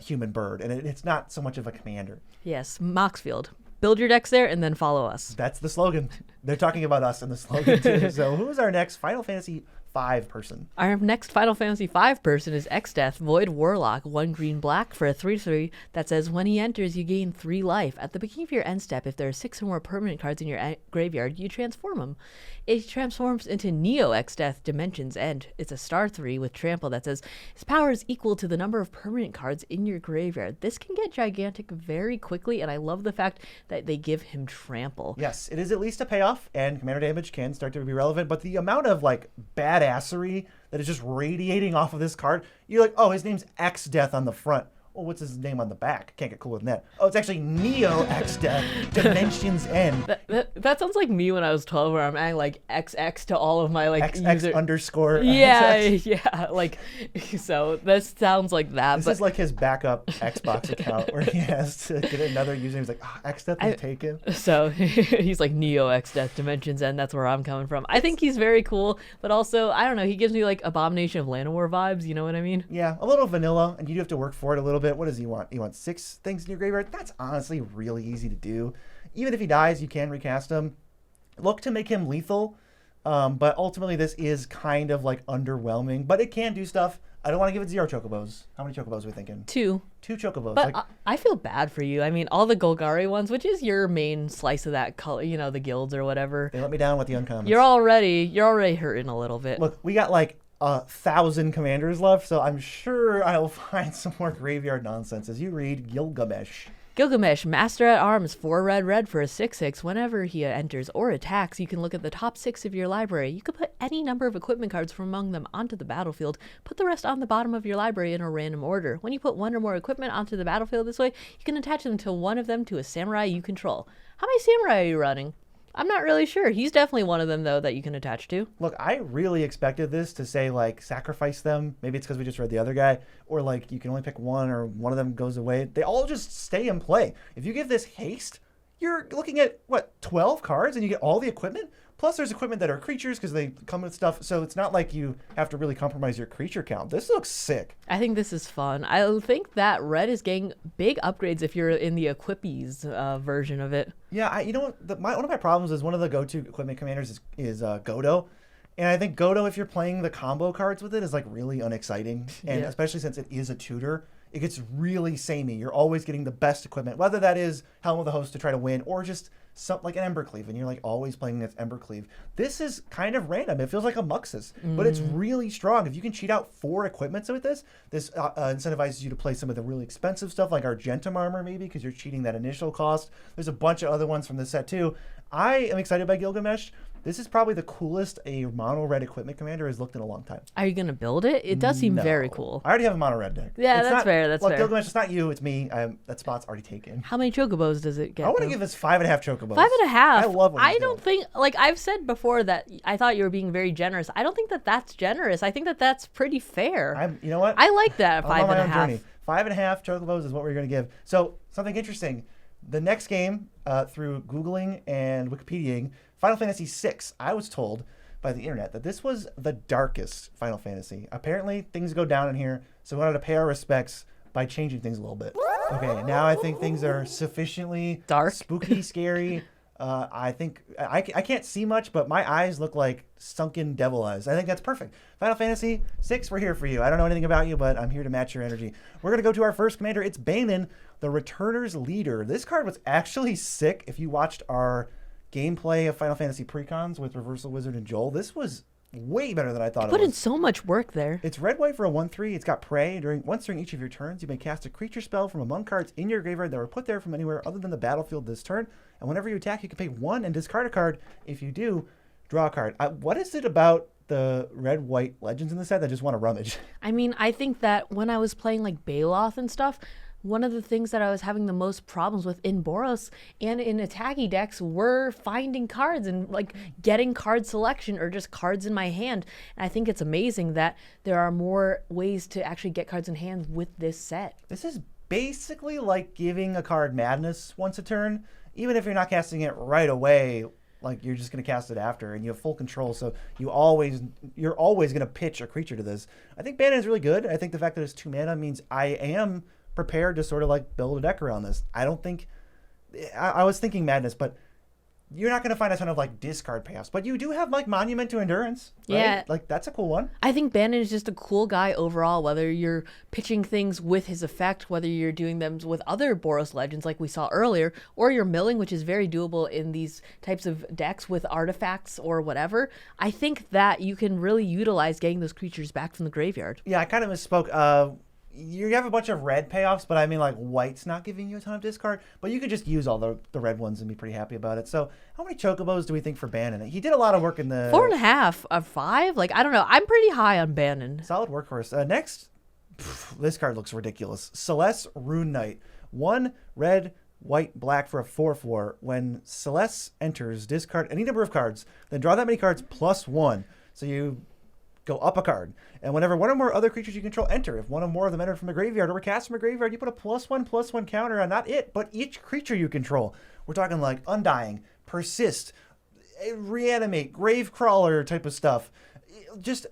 human bird, and it's not so much of a commander. Yes, Moxfield. Build your decks there and then follow us. That's the slogan. They're talking about us in the slogan, too. So who's our next Final Fantasy V person? Our next Final Fantasy V person is Exdeath, Void Warlock, 1 green black for a 3/3 that says when he enters, you gain 3 life. At the beginning of your end step, if there are 6 or more permanent cards in your graveyard, you transform them. It transforms into Neo Exdeath Dimensions End. It's a star 3 with trample that says his power is equal to the number of permanent cards in your graveyard. This can get gigantic very quickly, and I love the fact that they give him trample. Yes, it is at least a payoff, and commander damage can start to be relevant, but the amount of like badassery that is just radiating off of this card, you're like, oh, his name's Exdeath on the front. Well, what's his name on the back? Can't get cooler than that. Oh, it's actually Neo Exdeath Dimensions End. That sounds like me when I was 12, where I'm adding like XX to all of my like XX underscore. Yeah, XX. yeah, like, so this sounds like that. This but is like his backup Xbox account where he has to get another username. He's like, Exdeath is taken. So he's like Neo X Death Dimensions End. That's where I'm coming from. I think he's very cool, but also, I don't know, he gives me like Abomination of Llanowar vibes, you know what I mean? Yeah, a little vanilla, and you do have to work for it a little bit. What does he want? You want 6 things in your graveyard? That's honestly really easy to do. Even if he dies, you can recast him. Look to make him lethal, but ultimately this is kind of like underwhelming, but it can do stuff. I don't want to give it 0 chocobos. How many chocobos are we thinking? 2. 2 chocobos. But Like, I feel bad for you. I mean, all the Golgari ones, which is your main slice of that color, you know, the guilds or whatever. they let me down with the uncommons. You're already hurting a little bit. Look, we got like 1,000 commanders left, so I'm sure I'll find some more graveyard nonsense as you read Gilgamesh. Gilgamesh, Master at Arms, 4 red for a 6/6. Whenever he enters or attacks, you can look at the top 6 of your library. You can put any number of equipment cards from among them onto the battlefield. Put the rest on the bottom of your library in a random order. When you put one or more equipment onto the battlefield this way, you can attach them to one of them to a samurai you control. How many samurai are you running? I'm not really sure. He's definitely one of them, though, that you can attach to. Look, I really expected this to say, like, sacrifice them. Maybe it's because we just read the other guy. Or, like, you can only pick one or one of them goes away. They all just stay in play. If you give this haste, you're looking at, 12 cards and you get all the equipment? Plus, there's equipment that are creatures because they come with stuff. So it's not like you have to really compromise your creature count. This looks sick. I think this is fun. I think that red is getting big upgrades if you're in the Equipies version of it. Yeah, you know what? One of my problems is one of the go-to equipment commanders is Godo. And I think Godo, if you're playing the combo cards with it, is like really unexciting. And especially since it is a tutor, it gets really samey. You're always getting the best equipment, whether that is Helm of the Host to try to win or just something like an Embercleave, and you're like always playing against Embercleave. This is kind of random. It feels like a Muxus, but it's really strong. If you can cheat out 4 equipments with this incentivizes you to play some of the really expensive stuff like Argentum Armor maybe because you're cheating that initial cost. There's a bunch of other ones from this set too. I am excited by Gilgamesh. This is probably the coolest a mono red equipment commander has looked in a long time. Are you going to build it? It does seem very cool. I already have a mono red deck. Yeah, that's fair. That's fair. Gilgamesh, it's not you, it's me. That spot's already taken. How many chocobos does it get? I want to give this 5.5 chocobos. 5.5. I love what I don't think, like I've said before, that I thought you were being very generous. I don't think that that's generous. I think that that's pretty fair. You know what? I like that. I'm on my own 5.5. journey. 5.5 chocobos is what we're going to give. So something interesting. The next game, through Googling and Wikipediaing, Final Fantasy VI, I was told by the internet that this was the darkest Final Fantasy. Apparently, things go down in here, so we wanted to pay our respects by changing things a little bit. Okay, now I think things are sufficiently dark, spooky, scary. I think I can't see much, but my eyes look like sunken devil eyes. I think that's perfect. Final Fantasy VI, we're here for you. I don't know anything about you, but I'm here to match your energy. We're going to go to our first commander. It's Banon, the Returner's Leader. This card was actually sick. If you watched our gameplay of Final Fantasy Precons with Reversal Wizard and Joel, this was way better than I thought it was. Put in so much work there. It's red-white for a 1/3. It's got Prey. Once during each of your turns, you may cast a creature spell from among cards in your graveyard that were put there from anywhere other than the battlefield this turn. And whenever you attack, you can pay 1 and discard a card. If you do, draw a card. What is it about the red-white legends in the set that I just want to rummage? I mean, I think that when I was playing like Baloth and stuff, one of the things that I was having the most problems with in Boros and in attacky decks were finding cards and like getting card selection or just cards in my hand. And I think it's amazing that there are more ways to actually get cards in hand with this set. This is basically like giving a card madness once a turn, even if you're not casting it right away. Like you're just going to cast it after, and you have full control, so you're always going to pitch a creature to this. I think Banon is really good. I think the fact that it's 2 mana means I am prepared to sort of like build a deck around this. I don't think I was thinking madness, but you're not going to find a ton of like discard payoffs, but you do have like Monument to Endurance, right? Yeah, like that's a cool one. I think Banon is just a cool guy overall, whether you're pitching things with his effect, whether you're doing them with other Boros legends like we saw earlier, or you're milling, which is very doable in these types of decks with artifacts or whatever. I think that you can really utilize getting those creatures back from the graveyard. Yeah, I kind of misspoke. You have a bunch of red payoffs, but I mean like white's not giving you a ton of discard, but you could just use all the red ones and be pretty happy about it. So how many chocobos do we think for Banon? He did a lot of work in the 4.5 of 5. Like, I don't know. I'm pretty high on Banon. Solid workhorse. Next, this card looks ridiculous. Celeste Rune Knight. 1 red, white, black for a 4/4. When Celeste enters, discard any number of cards, then draw that many cards plus 1. So you go up a card. And whenever one or more other creatures you control enter, if one or more of them enter from the graveyard or were cast from a graveyard, you put a +1/+1 counter on not it, but each creature you control. We're talking like Undying, Persist, Reanimate, Gravecrawler type of stuff. It just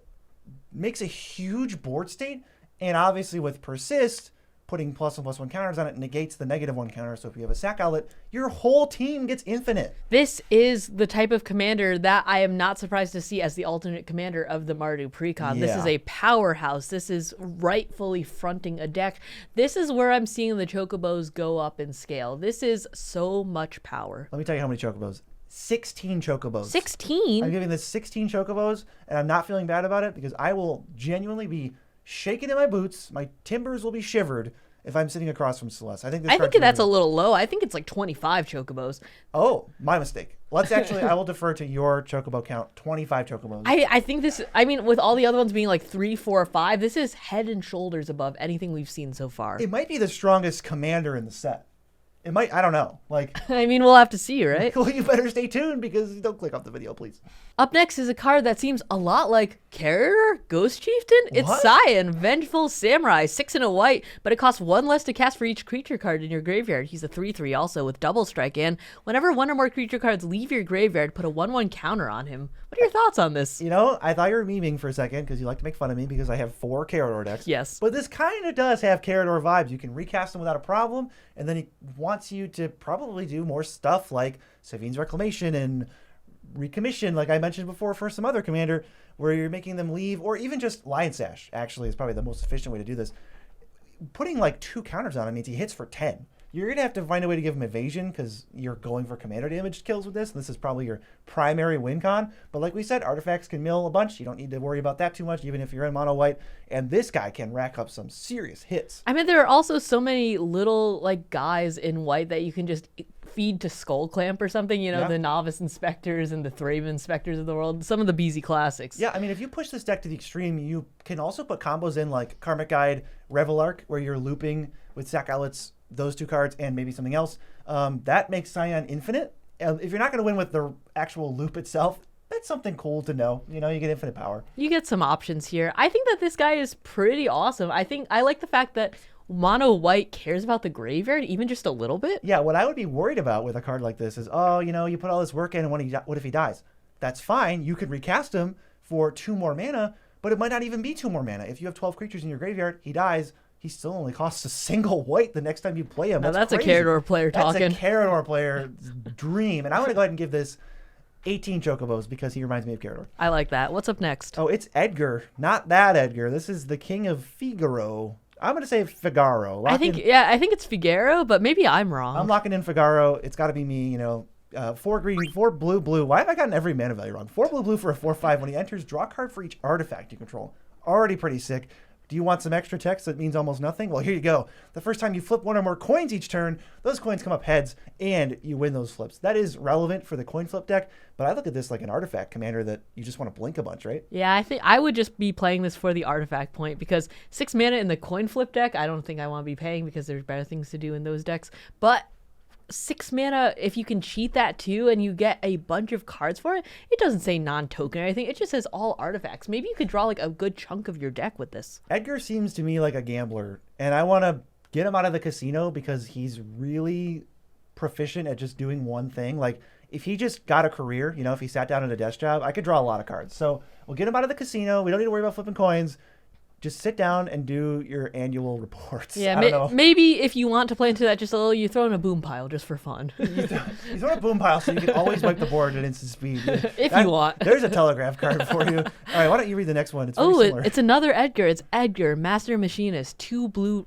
makes a huge board state. And obviously with Persist, putting +1/+1 counters on it negates the -1 counter. So if you have a sack outlet, your whole team gets infinite. This is the type of commander that I am not surprised to see as the alternate commander of the Mardu Precon. Yeah. This is a powerhouse. This is rightfully fronting a deck. This is where I'm seeing the chocobos go up in scale. This is so much power. Let me tell you how many chocobos. 16 chocobos. 16? I'm giving this 16 chocobos, and I'm not feeling bad about it because I will genuinely be shaking in my boots. My timbers will be shivered if I'm sitting across from Celeste. I think I think that's a little low. I think it's like 25 chocobos. Oh, my mistake. Let's actually, I will defer to your chocobo count. 25 chocobos. I think this, I mean, with all the other ones being like 3, 4, 5, this is head and shoulders above anything we've seen so far. It might be the strongest commander in the set. It might, I don't know. Like, I mean, we'll have to see, right? well, you better stay tuned because don't click off the video, please. Up next is a card that seems a lot like Carrier Ghost Chieftain. It's What? Cyan, Vengeful Samurai, 6 and a white, but it costs 1 less to cast for each creature card in your graveyard. He's a 3/3 also with double strike, and whenever one or more creature cards leave your graveyard, put a 1/1 counter on him. What are your thoughts on this? You know, I thought you were memeing for a second because you like to make fun of me because I have 4 Carrador decks. Yes. But this kind of does have Carrador vibes. You can recast them without a problem, and then he wants you to probably do more stuff like Savine's Reclamation and recommission, like I mentioned before, for some other commander, where you're making them leave, or even just Lion Sash, actually, is probably the most efficient way to do this. Putting like 2 counters on him means he hits for 10. You're going to have to find a way to give him evasion because you're going for commander damage kills with this. And this is probably your primary win con. But like we said, artifacts can mill a bunch. You don't need to worry about that too much, even if you're in mono white. And this guy can rack up some serious hits. I mean, there are also so many little like guys in white that you can just feed to Skull Clamp or something, you know, Yeah. the Novice Inspectors and the Thraben Inspectors of the world, some of the BZ classics. Yeah, I mean, if you push this deck to the extreme, you can also put combos in like Karmic Guide, Revel Arc, where you're looping with Sack Outlets, those 2 cards, and maybe something else. That makes Cyan infinite. If you're not going to win with the actual loop itself, that's something cool to know. You know, you get infinite power. You get some options here. I think that this guy is pretty awesome. I like the fact that mono white cares about the graveyard even just a little bit. Yeah, what I would be worried about with a card like this is, oh, you know, you put all this work in, and what if he dies? That's fine. You could recast him for 2 more mana, but it might not even be 2 more mana. If you have 12 creatures in your graveyard, he dies. He still only costs a single white the next time you play him. Now that's crazy. a Carrador player talking. That's a Carrador player's dream. And I'm going to go ahead and give this 18 chocobos because he reminds me of Carrador. I like that. What's up next? Oh, it's Edgar. Not that Edgar. This is the King of Figaro. I'm going to say Figaro. I think it's Figaro, but maybe I'm wrong. I'm locking in Figaro. It's got to be me, you know. 4 green, 4 blue, blue. Why have I gotten every mana value wrong? 4 blue, blue for a 4/5. When he enters, draw a card for each artifact you control. Already pretty sick. Do you want some extra text that means almost nothing? Well, here you go. The first time you flip 1 or more coins each turn, those coins come up heads, and you win those flips. That is relevant for the coin flip deck, but I look at this like an artifact commander that you just want to blink a bunch, right? Yeah, I think I would just be playing this for the artifact point because 6 mana in the coin flip deck, I don't think I want to be paying because there's better things to do in those decks. But 6 mana, if you can cheat that too and you get a bunch of cards for it, it doesn't say non-token or anything. It just says all artifacts. Maybe you could draw like a good chunk of your deck with this. Edgar seems to me like a gambler, and I want to get him out of the casino because he's really proficient at just doing one thing. Like, if he just got a career, you know, if he sat down at a desk job, I could draw a lot of cards. So we'll get him out of the casino. We don't need to worry about flipping coins. Just sit down and do your annual reports. Yeah, maybe if you want to play into that just a little, you throw in a boom pile just for fun. You throw a boom pile so you can always wipe the board at instant speed. If you want. There's a telegraph card for you. All right, why don't you read the next one? It's very similar. It's another Edgar. It's Edgar, Master Machinist, 2 blue,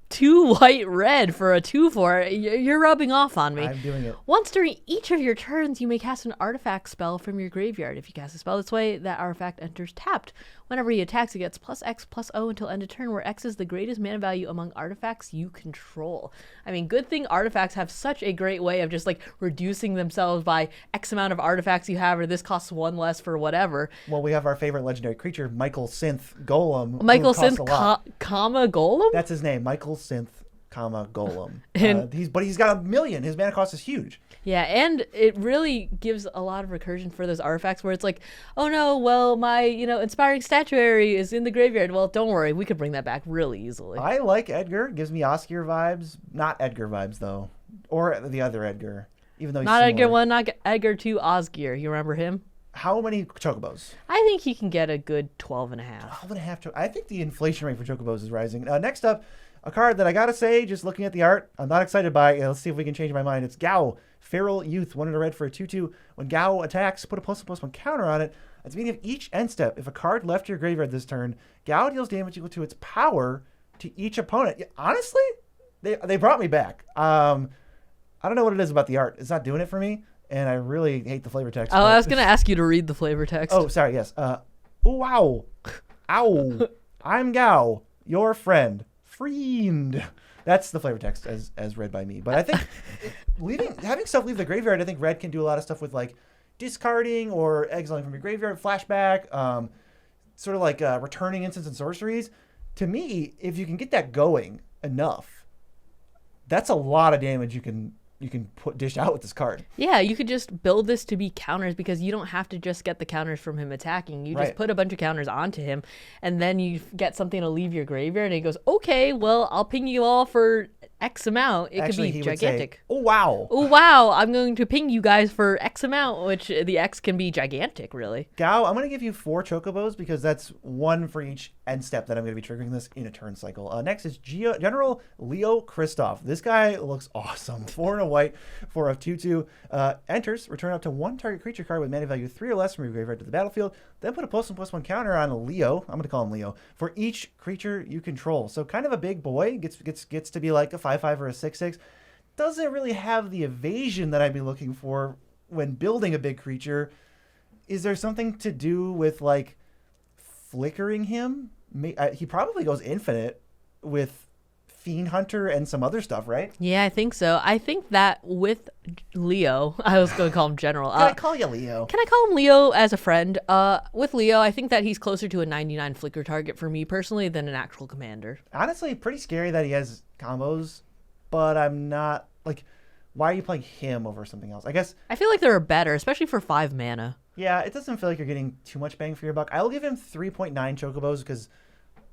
2 white, red for a 2/4. You're rubbing off on me. I'm doing it. Once during each of your turns, you may cast an artifact spell from your graveyard. If you cast a spell this way, that artifact enters tapped. Whenever he attacks, it gets +X/+O until end of turn, where X is the greatest mana value among artifacts you control. I mean, good thing artifacts have such a great way of just like reducing themselves by X amount of artifacts you have, or this costs 1 less for whatever. Well, we have our favorite legendary creature, Michael Synth Golem. Michael who costs Synth, a lot. comma Golem? That's his name, Michael Synth, Golem. And- He's got 1 million. His mana cost is huge. Yeah, and it really gives a lot of recursion for those artifacts where it's like, oh no, well, my, inspiring statuary is in the graveyard. Well, don't worry, we could bring that back really easily. I like Edgar. Gives me Oscar vibes. Not Edgar vibes, though. Or the other Edgar, even though he's Not similar. Edgar 1, not Edgar 2, Osgear. You remember him? How many chocobos? I think he can get a good 12.5. 12.5. I think the inflation rate for chocobos is rising. Next up, a card that I gotta say, just looking at the art, I'm not excited by. Let's see if we can change my mind. It's Gao, Feral Youth, 1 and a red for a 2/2. When Gao attacks, put a +1/+1 counter on it. At the beginning of each end step, if a card left your graveyard this turn, Gao deals damage equal to its power to each opponent. Yeah, honestly, they brought me back. I don't know what it is about the art. It's not doing it for me, and I really hate the flavor text. Oh, I was going to ask you to read the flavor text. Oh, sorry, yes. Wow. Ow. I'm Gao, your friend. Friend. That's the flavor text as read by me. But I think having stuff leave the graveyard, I think red can do a lot of stuff with like discarding or exiling from your graveyard, flashback, sort of like returning instants and sorceries. To me, if you can get that going enough, that's a lot of damage you can dish out with this card. Yeah, you could just build this to be counters because you don't have to just get the counters from him attacking. You just put a bunch of counters onto him, and then you get something to leave your graveyard, and he goes, okay, well, I'll ping you all for X amount. It Actually, could he be would say, gigantic. oh, wow. Oh, wow, I'm going to ping you guys for X amount, which the X can be gigantic, really. Gao, I'm going to give you 4 chocobos because that's 1 for each end step that I'm going to be triggering this in a turn cycle. Next is General Leo Christoph. This guy looks awesome. 4 and a white for a 2/2. Enters, return up to 1 target creature card with mana value 3 or less from your graveyard to the battlefield. Then put a +1/+1 counter on Leo. I'm going to call him Leo for each creature you control. So kind of a big boy. Gets to be like a 5/5 or a 6/6. Doesn't really have the evasion that I'd be looking for when building a big creature. Is there something to do with like flickering him? He probably goes infinite with Fiend Hunter and some other stuff, right? Yeah, I think so. I think that with Leo, I was going to call him General. Can I call you Leo? Can I call him Leo as a friend? With Leo, I think that he's closer to a 99 flicker target for me personally than an actual commander. Honestly, pretty scary that he has combos, but I'm not like, why are you playing him over something else? I guess I feel like there are better, especially for 5 mana. Yeah, it doesn't feel like you're getting too much bang for your buck. I'll give him 3.9 chocobos because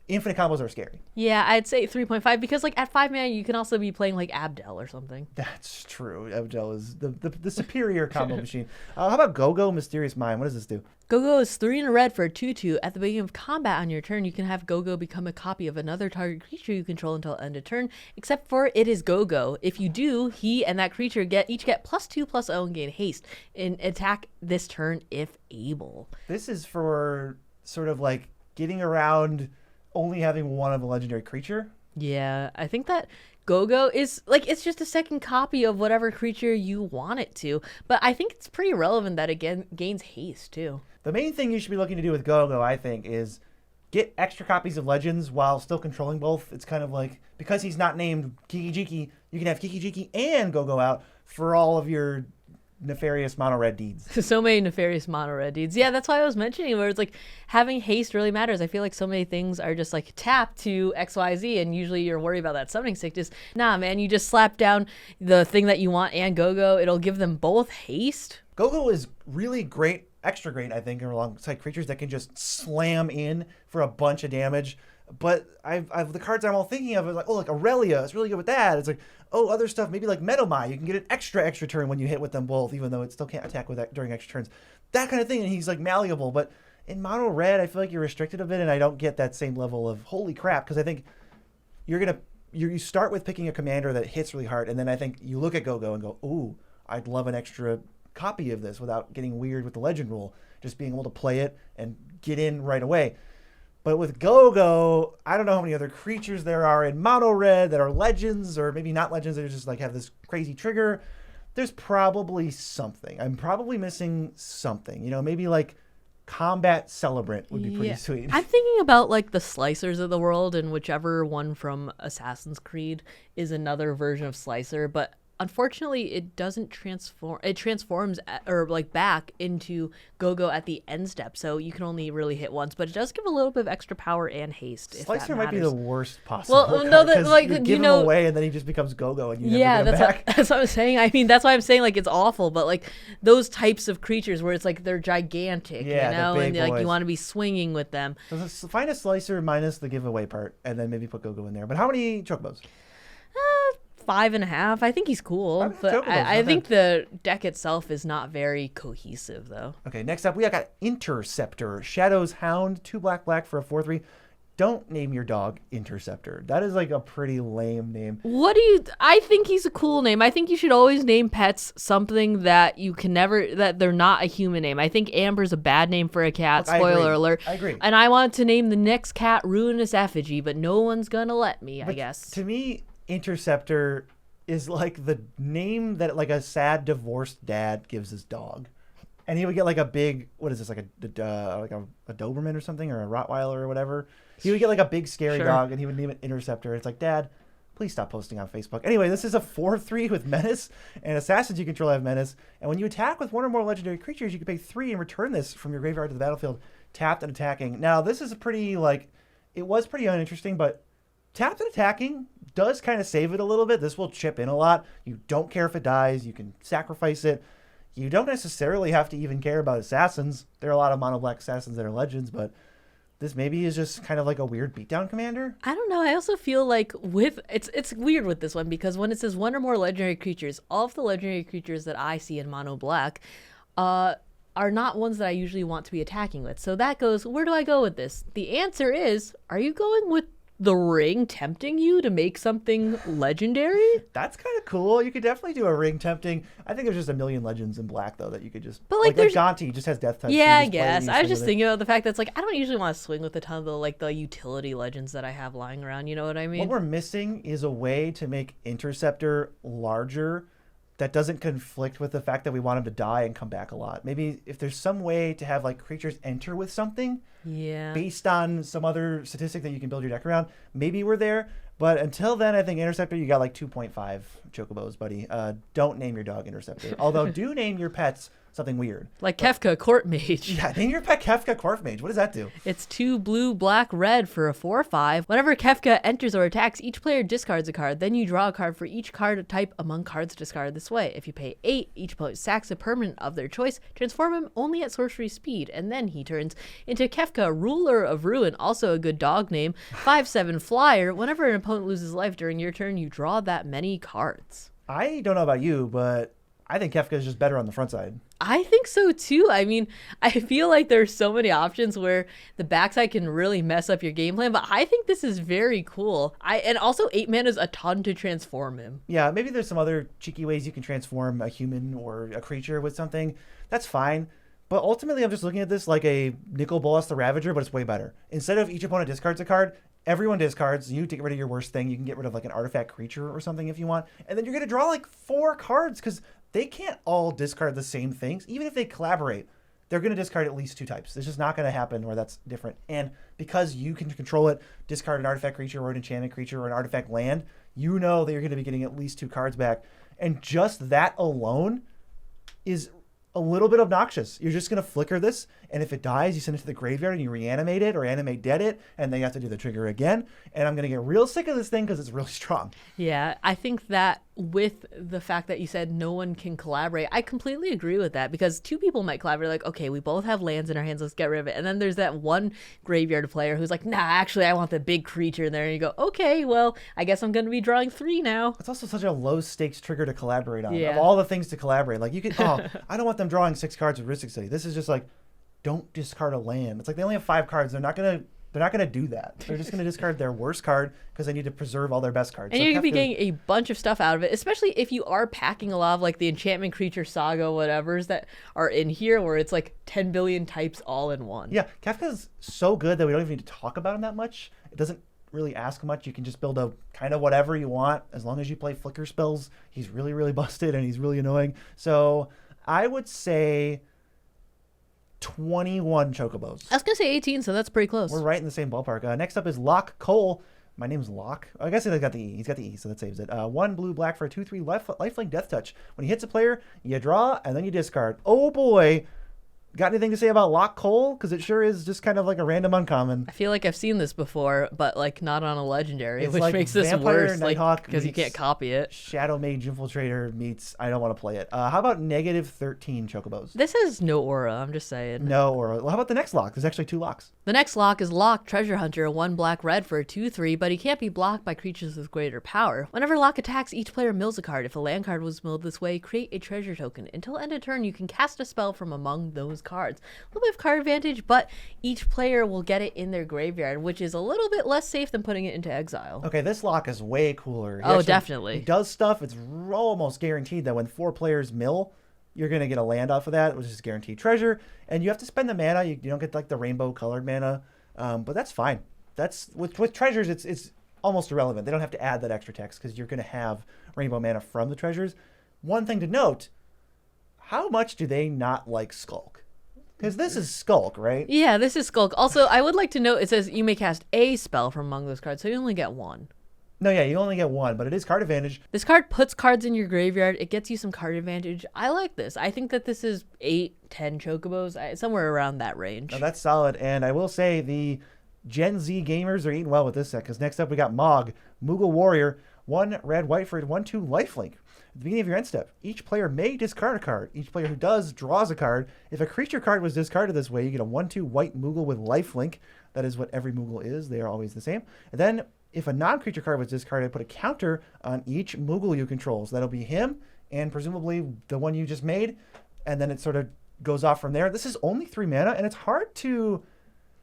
infinite combos are scary. Yeah, I'd say 3.5 because like at 5 mana you can also be playing like Abdel or something. That's true. Abdel is the superior combo machine. How about Go-Go Mysterious Mind? What does this do? Go-Go is 3 in a red for a 2/2. At the beginning of combat on your turn, you can have Go-Go become a copy of another target creature you control until end of turn, except for it is Go-Go. If you do, he and that creature each get +2/+0 and gain haste and attack this turn if able. This is for sort of like getting around only having one of a legendary creature. Yeah, I think that Go-Go is like, it's just a second copy of whatever creature you want it to, but I think it's pretty relevant that it gains haste too. The main thing you should be looking to do with Go-Go, I think, is get extra copies of Legends while still controlling both. It's kind of like, because he's not named Kiki-Jiki, you can have Kiki-Jiki and Go-Go out for all of your nefarious mono red deeds. So many nefarious mono red deeds. Yeah, that's why I was mentioning where it's like having haste really matters. I feel like so many things are just like tap to XYZ, and usually you're worried about that summoning sickness. Nah, man, you just slap down the thing that you want and Go-Go. It'll give them both haste. Go-Go is really great, extra great, I think, alongside creatures that can just slam in for a bunch of damage. But I've the cards I'm all thinking of is like, oh, like Aurelia, it's really good with that. It's like, oh, other stuff, maybe like Metalmai, you can get an extra turn when you hit with them both, even though it still can't attack with that during extra turns. That kind of thing, and he's like malleable. But in mono red, I feel like you're restricted a bit, and I don't get that same level of holy crap, because I think you start with picking a commander that hits really hard, and then I think you look at Go-Go and go, ooh, I'd love an extra copy of this without getting weird with the legend rule, just being able to play it and get in right away. But with Go-Go, I don't know how many other creatures there are in mono red that are legends, or maybe not legends, that just like have this crazy trigger. There's probably something. I'm probably missing something. You know, maybe like Combat Celebrant would be pretty sweet. I'm thinking about like the Slicers of the world, and whichever one from Assassin's Creed is another version of Slicer, but unfortunately, it doesn't transform. It transforms back into Go-Go at the end step, so you can only really hit once. But it does give a little bit of extra power and haste. Slicer might be the worst possible. Well, no, that like you give him away, and then he just becomes Go-Go, and you never get him back. That's what I'm saying. I mean, that's why I'm saying like it's awful. But like those types of creatures where it's like they're gigantic, you know, and like you want to be swinging with them. So find a Slicer minus the giveaway part, and then maybe put Go-Go in there. But how many chocobos? 5.5. I think he's cool, but I think the deck itself is not very cohesive, though. Okay, next up we got Interceptor, Shadow's Hound, 2 black for a 4/3. Don't name your dog Interceptor. That is like a pretty lame name. I think he's a cool name. I think you should always name pets something that you can never, that they're not a human name. I think Amber's a bad name for a cat. Look, Spoiler alert. I agree. And I wanted to name the next cat Ruinous Effigy, but no one's gonna let me, I guess. To me, Interceptor is like the name that like a sad divorced dad gives his dog, and he would get like a big, what is this, like a Doberman or something, or a Rottweiler or whatever. He would get like a big scary dog, and he would name it Interceptor. It's like, Dad, Please stop posting on Facebook. Anyway, this is a 4/3 with Menace, and assassins you control have Menace. And when you attack with one or more legendary creatures, you can pay 3 and return this from your graveyard to the battlefield, tapped and attacking. Now, this is a pretty, it was pretty uninteresting, but tapped and attacking does kind of save it a little bit. This will chip in a lot. You don't care if it dies. You can sacrifice it. You don't necessarily have to even care about assassins. There are a lot of mono black assassins that are legends, but this maybe is just kind of like a weird beatdown commander. I don't know. I also feel like it's weird with this one because when it says one or more legendary creatures, all of the legendary creatures that I see in mono black are not ones that I usually want to be attacking with. So that goes, where do I go with this? The answer is, are you going with the ring tempting you to make something legendary? That's kind of cool. You could definitely do a ring tempting. I think there's just a million legends in black though that you could just. But like Gonti just has death touch. Yeah, I guess. I was just thinking about the fact that's I don't usually want to swing with a ton of the utility legends that I have lying around. You know what I mean? What we're missing is a way to make Interceptor larger that doesn't conflict with the fact that we want him to die and come back a lot. Maybe if there's some way to have creatures enter with something. Yeah. Based on some other statistic that you can build your deck around, maybe we're there. But until then, I think Interceptor, you got 2.5 chocobos, buddy. Don't name your dog Interceptor. Although, do name your pets something weird. Like Kefka, Court Mage. Yeah, name your pet Kefka, Court Mage. What does that do? It's 2 blue, black, red for a 4/5. Whenever Kefka enters or attacks, each player discards a card. Then you draw a card for each card type among cards discarded this way. If you pay 8, each opponent sacks a permanent of their choice, transform him only at sorcery speed, and then he turns into Kefka, Ruler of Ruin, also a good dog name, 5/7 flyer. Whenever an opponent loses life during your turn, you draw that many cards. I don't know about you, but I think Kefka is just better on the front side. I think so too. I mean, I feel like there's so many options where the backside can really mess up your game plan, but I think this is very cool. And also 8 mana is a ton to transform him. Yeah, maybe there's some other cheeky ways you can transform a human or a creature with something. That's fine. But ultimately, I'm just looking at this like a Nicol Bolas the Ravager, but it's way better. Instead of each opponent discards a card, everyone discards. You get rid of your worst thing. You can get rid of an artifact creature or something if you want. And then you're going to draw 4 cards because they can't all discard the same things. Even if they collaborate, they're going to discard at least 2 types. It's just not going to happen where that's different. And because you can control it, discard an artifact creature or an enchantment creature or an artifact land, you know that you're going to be getting at least 2 cards back. And just that alone is a little bit obnoxious. You're just going to flicker this, and if it dies, you send it to the graveyard and you reanimate it or animate dead it, and then you have to do the trigger again. And I'm going to get real sick of this thing because it's really strong. Yeah, I think that with the fact that you said no one can collaborate, I completely agree with that because 2 people might collaborate okay, we both have lands in our hands, let's get rid of it. And then there's that one graveyard player who's like, nah, actually, I want the big creature in there. And you go, okay, well, I guess I'm going to be drawing 3 now. It's also such a low stakes trigger to collaborate on. Yeah. Of all the things to collaborate, you could, I don't want them drawing 6 cards with Rhystic City. This is just don't discard a land. It's they only have 5 cards. They're not gonna do that. They're just gonna discard their worst card because they need to preserve all their best cards. And you're gonna be getting a bunch of stuff out of it, especially if you are packing a lot of the enchantment creature saga whatevers that are in here, where it's 10 billion types all in one. Yeah, Kefka's so good that we don't even need to talk about him that much. It doesn't really ask much. You can just build a kind of whatever you want as long as you play flicker spells. He's really, really busted and he's really annoying. So I would say 21 chocobos. I was gonna say 18, so that's pretty close. We're right in the same ballpark. Next up is Lock Cole. My name's Locke. I guess he's got the E. He's got the E, so that saves it. 1 blue black for a 2/3 lifelink death touch. When he hits a player, you draw and then you discard. Oh boy. Got anything to say about Lock Cole? Because it sure is just kind of a random uncommon. I feel like I've seen this before, but not on a legendary, It's which makes this Vampire worse Nighthawk because you can't copy it. Shadow Mage Infiltrator meets I don't want to play it. How about -13 chocobos? This has no aura, I'm just saying. No aura. Well, how about the next lock? There's actually 2 locks. The next lock is Lock Treasure Hunter, 1 black red for a 2/3, but he can't be blocked by creatures with greater power. Whenever Lock attacks, each player mills a card. If a land card was milled this way, create a treasure token. Until end of turn, you can cast a spell from among those cards. A little bit of card advantage, but each player will get it in their graveyard, which is a little bit less safe than putting it into exile. Okay, this lock is way cooler. Definitely. He does stuff. It's almost guaranteed that when 4 players mill, you're going to get a land off of that, which is guaranteed treasure. And you have to spend the mana. You don't get the rainbow colored mana. But that's fine. That's with treasures, it's almost irrelevant. They don't have to add that extra text because you're going to have rainbow mana from the treasures. One thing to note, how much do they not like Skulk? Because this is Skulk, right? Yeah, this is Skulk. Also, I would like to note, it says you may cast a spell from among those cards, so you only get 1. No, yeah, you only get one, but it is card advantage. This card puts cards in your graveyard. It gets you some card advantage. I like this. I think that this is 8, 10 chocobos, somewhere around that range. Now, that's solid. And I will say the Gen Z gamers are eating well with this set, because next up we got Mog, Moogle Warrior, 1 red, white for 1/2 lifelink. At the beginning of your end step, each player may discard a card. Each player who does draws a card. If a creature card was discarded this way, you get a 1/2 white Moogle with lifelink. That is what every Moogle is. They are always the same. And then if a non-creature card was discarded, put a counter on each Moogle you control. So that'll be him and presumably the one you just made. And then it sort of goes off from there. This is only 3 mana, and it's hard to...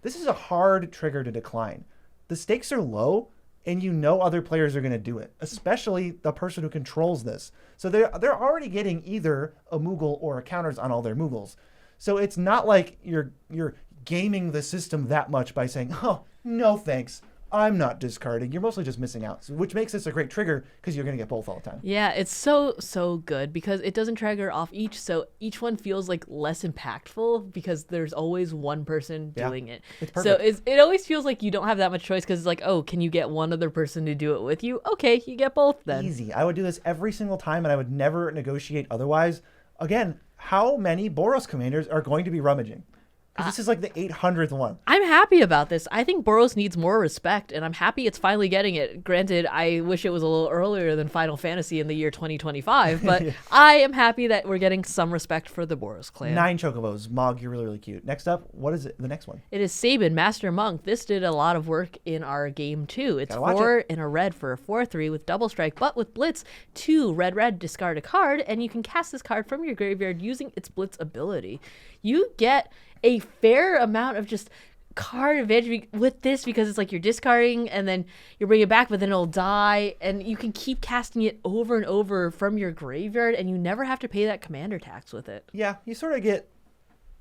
This is a hard trigger to decline. The stakes are low, and you know other players are going to do it, especially the person who controls this. So they're already getting either a Moogle or a counters on all their Moogles. So it's not like you're gaming the system that much by saying, oh, no thanks, I'm not discarding. You're mostly just missing out, which makes this a great trigger because you're going to get both all the time. Yeah, it's so good because it doesn't trigger off each, so each one feels like less impactful because there's always one person doing it. It's perfect. So it always feels like you don't have that much choice because it's like, oh, can you get one other person to do it with you? Okay, you get both then. Easy. I would do this every single time, and I would never negotiate otherwise. Again, how many Boros commanders are going to be rummaging? Because this is like the 800th one. I'm happy about this. I think Boros needs more respect, and I'm happy it's finally getting it. Granted, I wish it was a little earlier than Final Fantasy in the year 2025, but I am happy that we're getting some respect for the Boros clan. 9 chocobos. Mog, you're really, really cute. Next up, what is it? The next one? It is Sabin, Master Monk. This did a lot of work in our game, too. It's 4 and a red for a 4/3 with double strike, but with Blitz, 2 red, discard a card, and you can cast this card from your graveyard using its Blitz ability. You get a fair amount of just card advantage with this because it's like you're discarding and then you bring it back, but then it'll die, and you can keep casting it over and over from your graveyard, and you never have to pay that commander tax with it. Yeah, you sort of get...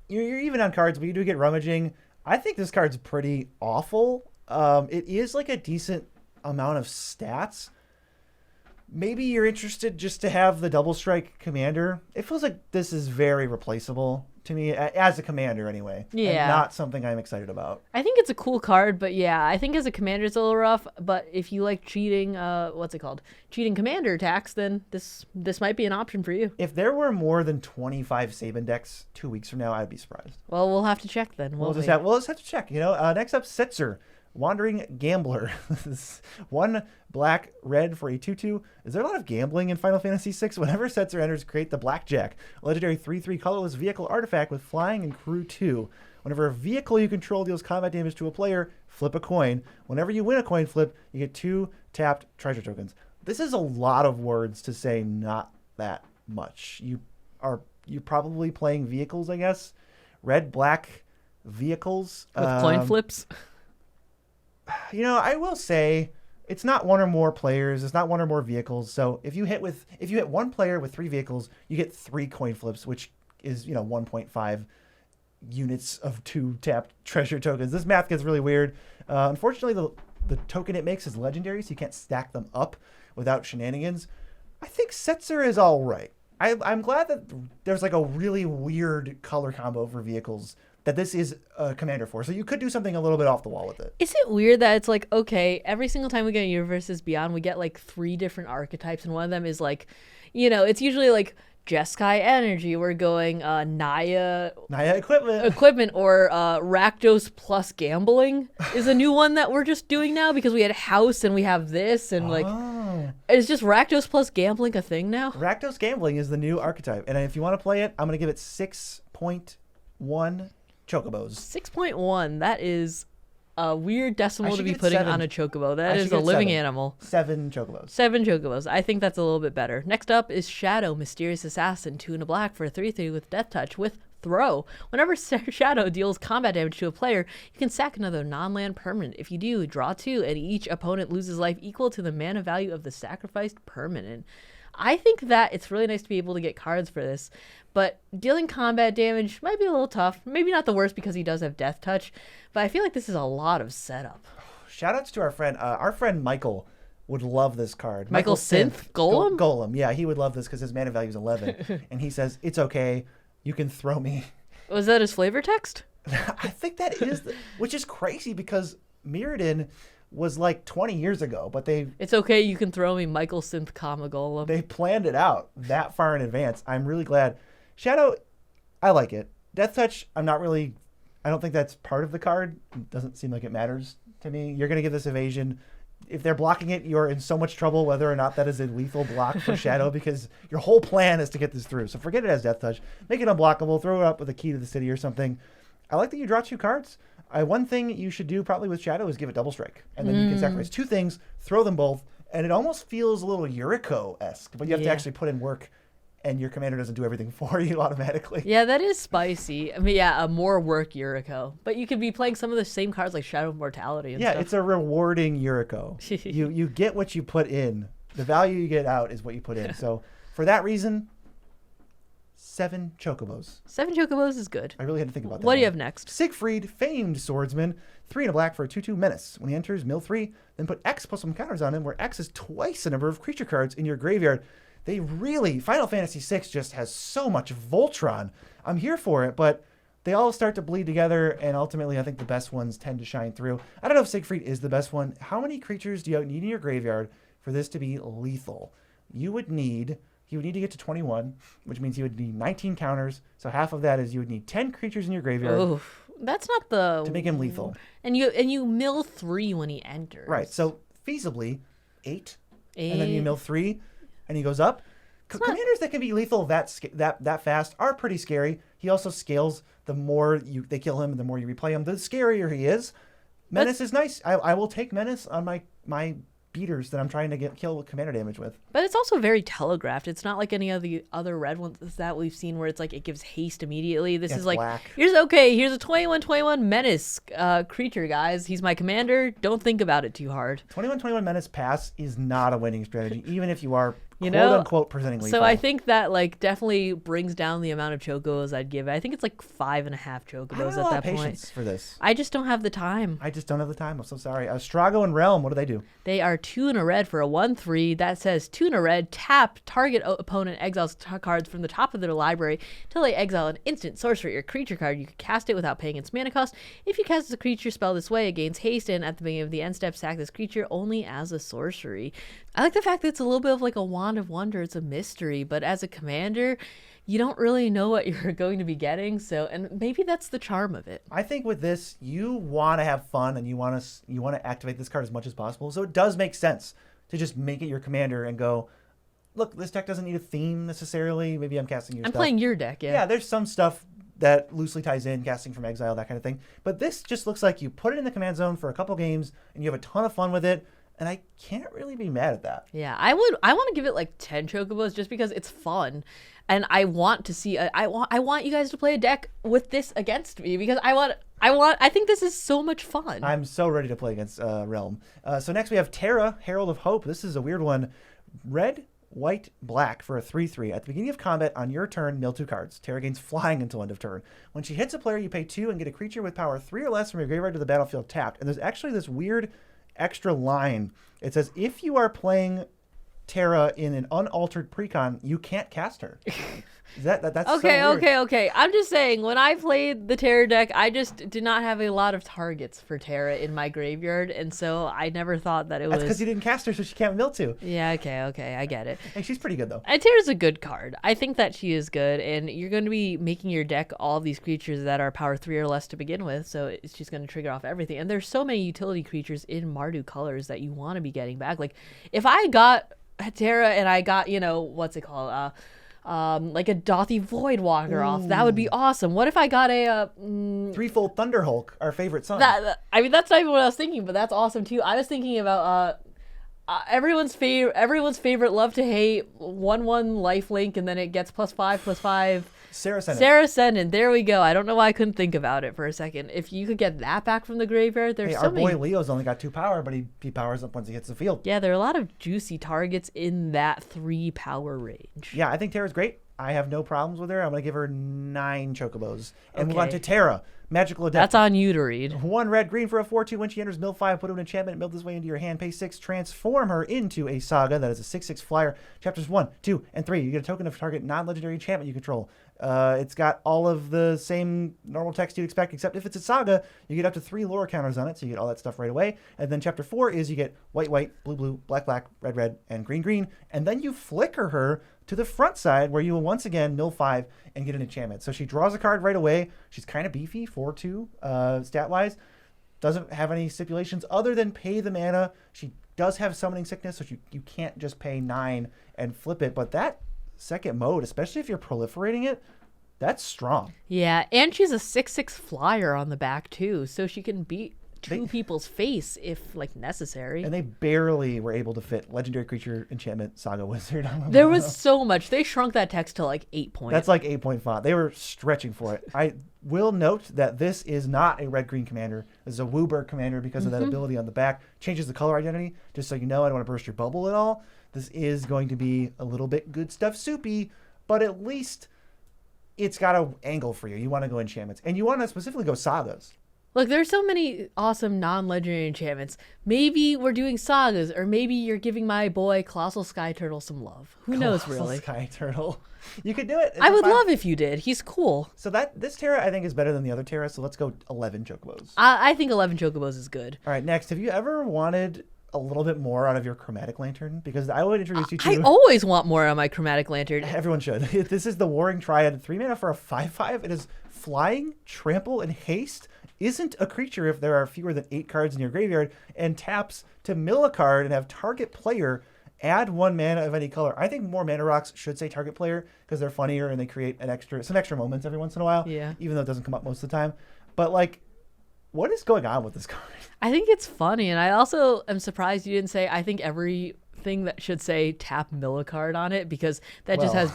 You're even on cards, but you do get rummaging. I think this card's pretty awful. It is like a decent amount of stats. Maybe you're interested just to have the double strike commander. It feels like this is very replaceable to me as a commander anyway. Yeah. And not something I'm excited about. I think it's a cool card, but yeah, I think as a commander it's a little rough, but if you like cheating, what's it called? Cheating commander attacks, then this might be an option for you. If there were more than 25 Sabin decks 2 weeks from now, I'd be surprised. Well, we'll have to check then. We'll just have to check, you know. Next up, Setzer. Wandering Gambler. 1 black, red for a 2/2. Is there a lot of gambling in Final Fantasy VI? Whenever Setzer enters, create the Blackjack. A legendary 3/3 colorless vehicle artifact with flying and crew 2. Whenever a vehicle you control deals combat damage to a player, flip a coin. Whenever you win a coin flip, you get 2 tapped treasure tokens. This is a lot of words to say not that much. You're probably playing vehicles, I guess. Red, black vehicles. With coin flips? You know, I will say it's not one or more players. It's not one or more vehicles. So if you hit one player with 3 vehicles, you get 3 coin flips, which is, 1.5 units of 2 tapped treasure tokens. This math gets really weird. Unfortunately, the token it makes is legendary, so you can't stack them up without shenanigans. I think Setzer is all right. I'm glad that there's like a really weird color combo for vehicles that this is a commander for. So you could do something a little bit off the wall with it. Is it weird that it's like, okay, every single time we get Universes Beyond, we get like 3 different archetypes, and one of them is like, it's usually like Jeskai Energy. We're going Naya Equipment, or Rakdos plus Gambling is a new one that we're just doing now because we had House and we have this, and is just Rakdos plus Gambling a thing now? Rakdos Gambling is the new archetype, and if you want to play it, I'm going to give it 6.1 chocobos. 6.1. That is a weird decimal to be putting on a chocobo. That is a living animal. 7 chocobos. 7 chocobos. I think that's a little bit better. Next up is Shadow, Mysterious Assassin, 2 and a black for a 3/3 with Death Touch with Throw. Whenever Shadow deals combat damage to a player, you can sack another non-land permanent. If you do, draw 2, and each opponent loses life equal to the mana value of the sacrificed permanent. I think that it's really nice to be able to get cards for this, but dealing combat damage might be a little tough. Maybe not the worst because he does have Death Touch, but I feel like this is a lot of setup. Shoutouts to our friend Michael would love this card. Michael Synth? Golem? Golem, yeah, he would love this because his mana value is 11, and he says, it's okay, you can throw me. Was that his flavor text? I think that is, which is crazy because Mirrodin was like 20 years ago, but It's okay. You can throw me Michael Synth Golem. they planned it out that far in advance. I'm really glad. Shadow, I like it. Death Touch, I don't think that's part of the card. It doesn't seem like it matters to me. You're going to give this evasion. If they're blocking it, you're in so much trouble whether or not that is a lethal block for Shadow because your whole plan is to get this through. So forget it as Death Touch. Make it unblockable. Throw it up with a Key to the City or something. I like that you draw 2 cards. One thing you should do probably with Shadow is give it double strike. And then you can sacrifice 2 things, throw them both, and it almost feels a little Yuriko-esque. But you have to actually put in work, and your commander doesn't do everything for you automatically. Yeah, that is spicy. I mean, yeah, a more work Yuriko. But you could be playing some of the same cards like Shadow of Mortality and stuff. Yeah, it's a rewarding Yuriko. You get what you put in. The value you get out is what you put in. So for that reason, 7 Chocobos. 7 Chocobos is good. I really had to think about that. What do you have next? Siegfried, famed swordsman, 3 and a black for a 2/2 menace. When he enters, mill 3, then put X plus some counters on him, where X is twice the number of creature cards in your graveyard. Final Fantasy VI just has so much Voltron. I'm here for it, but they all start to bleed together, and ultimately I think the best ones tend to shine through. I don't know if Siegfried is the best one. How many creatures do you need in your graveyard for this to be lethal? He would need to get to 21, which means he would need 19 counters. So half of that is you would need 10 creatures in your graveyard. Oof. That's not the... To make him lethal. And you mill 3 when he enters. Right, so feasibly 8. And then you mill 3, and he goes up. Commanders that can be lethal that fast are pretty scary. He also scales. The more they kill him, the more you replay him, the scarier he is. Menace is nice. I will take Menace on my beaters that I'm trying to kill with commander damage with. But it's also very telegraphed. It's not like any of the other red ones that we've seen where it's like it gives haste immediately. This is like, black. here's a 21/21 Menace creature, guys. He's my commander. Don't think about it too hard. 21/21 Menace pass is not a winning strategy, even if you are quote unquote presenting lethal. So I think that like definitely brings down the amount of chocobos I'd give it. I think it's like 5.5 chocobos at that point. Patience for this. I just don't have the time. I'm so sorry. Strago and Realm, what do they do? They are 2 and a red for a 1/3. That says 2 and a red, tap, target opponent exiles cards from the top of their library till they exile an instant sorcery or creature card. You can cast it without paying its mana cost. If you cast a creature spell this way, it gains haste, and at the beginning of the end step, sack this creature only as a sorcery. I like the fact that it's a little bit of like a wand of wonder. It's a mystery, but as a commander, you don't really know what you're going to be getting. So, and maybe that's the charm of it. I think with this, you want to have fun and you want to activate this card as much as possible. So it does make sense to just make it your commander and go, look, this deck doesn't need a theme necessarily. Maybe I'm casting your stuff. I'm playing your deck, yeah. Yeah, there's some stuff that loosely ties in, casting from exile, that kind of thing. But this just looks like you put it in the command zone for a couple games and you have a ton of fun with it. And I can't really be mad at that. Yeah, I want to give it like 10 chocobos just because it's fun. And I want to see I want you guys to play a deck with this against me because I think this is so much fun. I'm so ready to play against Realm. So next we have Terra, Herald of Hope. This is a weird one. Red, white, black for a 3/3. At the beginning of combat on your turn, mill 2 cards. Terra gains flying until end of turn. When she hits a player, you pay 2 and get a creature with power 3 or less from your graveyard to the battlefield tapped. And there's actually this weird extra line. It says if you are playing Terra in an unaltered precon, you can't cast her. That's okay, so weird. okay. I'm just saying, when I played the Terra deck, I just did not have a lot of targets for Terra in my graveyard, and so I never thought that it was... That's because you didn't cast her, so she can't mill 2. Yeah, okay, I get it. Hey, she's pretty good, though. And Terra's a good card. I think that she is good, and you're going to be making your deck all of these creatures that are power 3 or less to begin with, so it's just going to trigger off everything. And there's so many utility creatures in Mardu colors that you want to be getting back. Like, if I got Terra and I got, what's it called? Like a Dothy Voidwalker off. That would be awesome. What if I got a Threefold Thunderhulk, our favorite son. I mean, that's not even what I was thinking, but that's awesome too. I was thinking about everyone's favorite love to hate 1/1 lifelink, and then it gets +5/+5. Saracen. There we go. I don't know why I couldn't think about it for a second. If you could get that back from the graveyard, there's so many. Our boy Leo's only got 2 power, but he powers up once he hits the field. Yeah, there are a lot of juicy targets in that 3 power range. Yeah, I think Terra's great. I have no problems with her. I'm going to give her 9 chocobos. And move on Okay. to Terra, Magical Adept. That's on you to read. 1 red, green for a 4/2. When she enters mill 5, put an enchantment, mill this way into your hand, pay 6, transform her into a saga. That is a 6/6 flyer. Chapters 1, 2, and 3. You get a token of target non-legendary enchantment you control. It's got all of the same normal text you'd expect, except if it's a saga, you get up to 3 lore counters on it, so you get all that stuff right away. And then chapter 4 is you get white, white, blue, blue, black, black, red, red, and green, green. And then you flicker her to the front side where you will once again mill 5 and get an enchantment. So she draws a card right away. She's kind of beefy, 4/2 stat-wise. Doesn't have any stipulations other than pay the mana. She does have summoning sickness, so you can't just pay 9 and flip it. But that second mode, especially if you're proliferating it, that's strong. Yeah, and she's a 6/6 flyer on the back too, so she can beat two people's face if like necessary. And they barely were able to fit legendary creature, enchantment, saga, wizard on the There was so much. They shrunk that text to like 8 points. That's like 8-point font. They were stretching for it. I will note that this is not a red-green commander. This is a Wooburg commander because of that ability on the back. Changes the color identity. Just so you know, I don't want to burst your bubble at all. This is going to be a little bit good stuff soupy, but at least it's got an angle for you. You want to go enchantments. And you want to specifically go sagas. Look, there's so many awesome non-legendary enchantments. Maybe we're doing sagas, or maybe you're giving my boy Colossal Sky Turtle some love. Who knows, Colossal really? Sky Turtle. You could do it. It's I would fun. love if you did. He's cool. So this Terra, I think, is better than the other Terra. So let's go 11 chocobos. I think 11 chocobos is good. All right, next. Have you ever wanted a little bit more out of your chromatic lantern? Because I would introduce you to... I always want more on my chromatic lantern. Everyone should. This is the Warring Triad. 3 mana for a 5/5. It is flying, trample, and haste. Isn't a creature if there are fewer than 8 cards in your graveyard, and taps to mill a card and have target player add 1 mana of any color. I think more mana rocks should say target player because they're funnier and they create some extra moments every once in a while. Yeah. Even though it doesn't come up most of the time. But like, what is going on with this card? I think it's funny, and I also am surprised you didn't say I think everything that should say tap mill a card on it, because that just has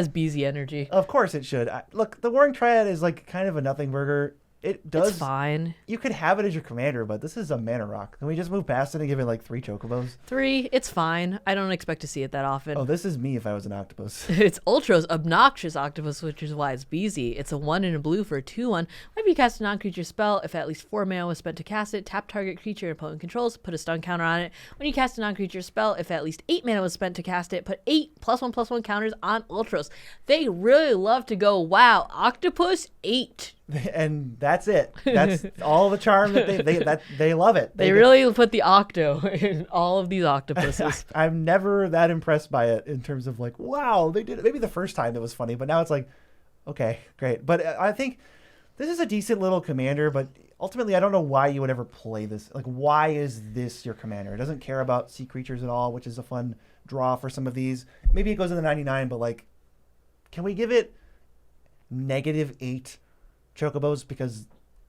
BZ energy. Of course it should. Look, the Warring Triad is like kind of a nothing burger. It does. It's fine. You could have it as your commander, but this is a mana rock. Can we just move past it and give it like 3 chocobos? 3, it's fine. I don't expect to see it that often. Oh, this is me if I was an octopus. It's Ultra's Obnoxious Octopus, which is why it's BZ. It's a 1 and a blue for a 2/1. Whenever you cast a non-creature spell, if at least 4 mana was spent to cast it, tap target creature and opponent controls, put a stun counter on it. When you cast a non-creature spell, if at least 8 mana was spent to cast it, put 8 +1/+1 counters on Ultras. They really love to go, wow, Octopus 8. And that's it. That's all the charm that they love it. They really put the Octo in all of these octopuses. I'm never that impressed by it in terms of like, wow, they did it. Maybe the first time it was funny, but now it's like, okay, great. But I think this is a decent little commander, but ultimately I don't know why you would ever play this. Like, why is this your commander? It doesn't care about sea creatures at all, which is a fun draw for some of these. Maybe it goes in the 99, but like, can we give it -8 chocobos because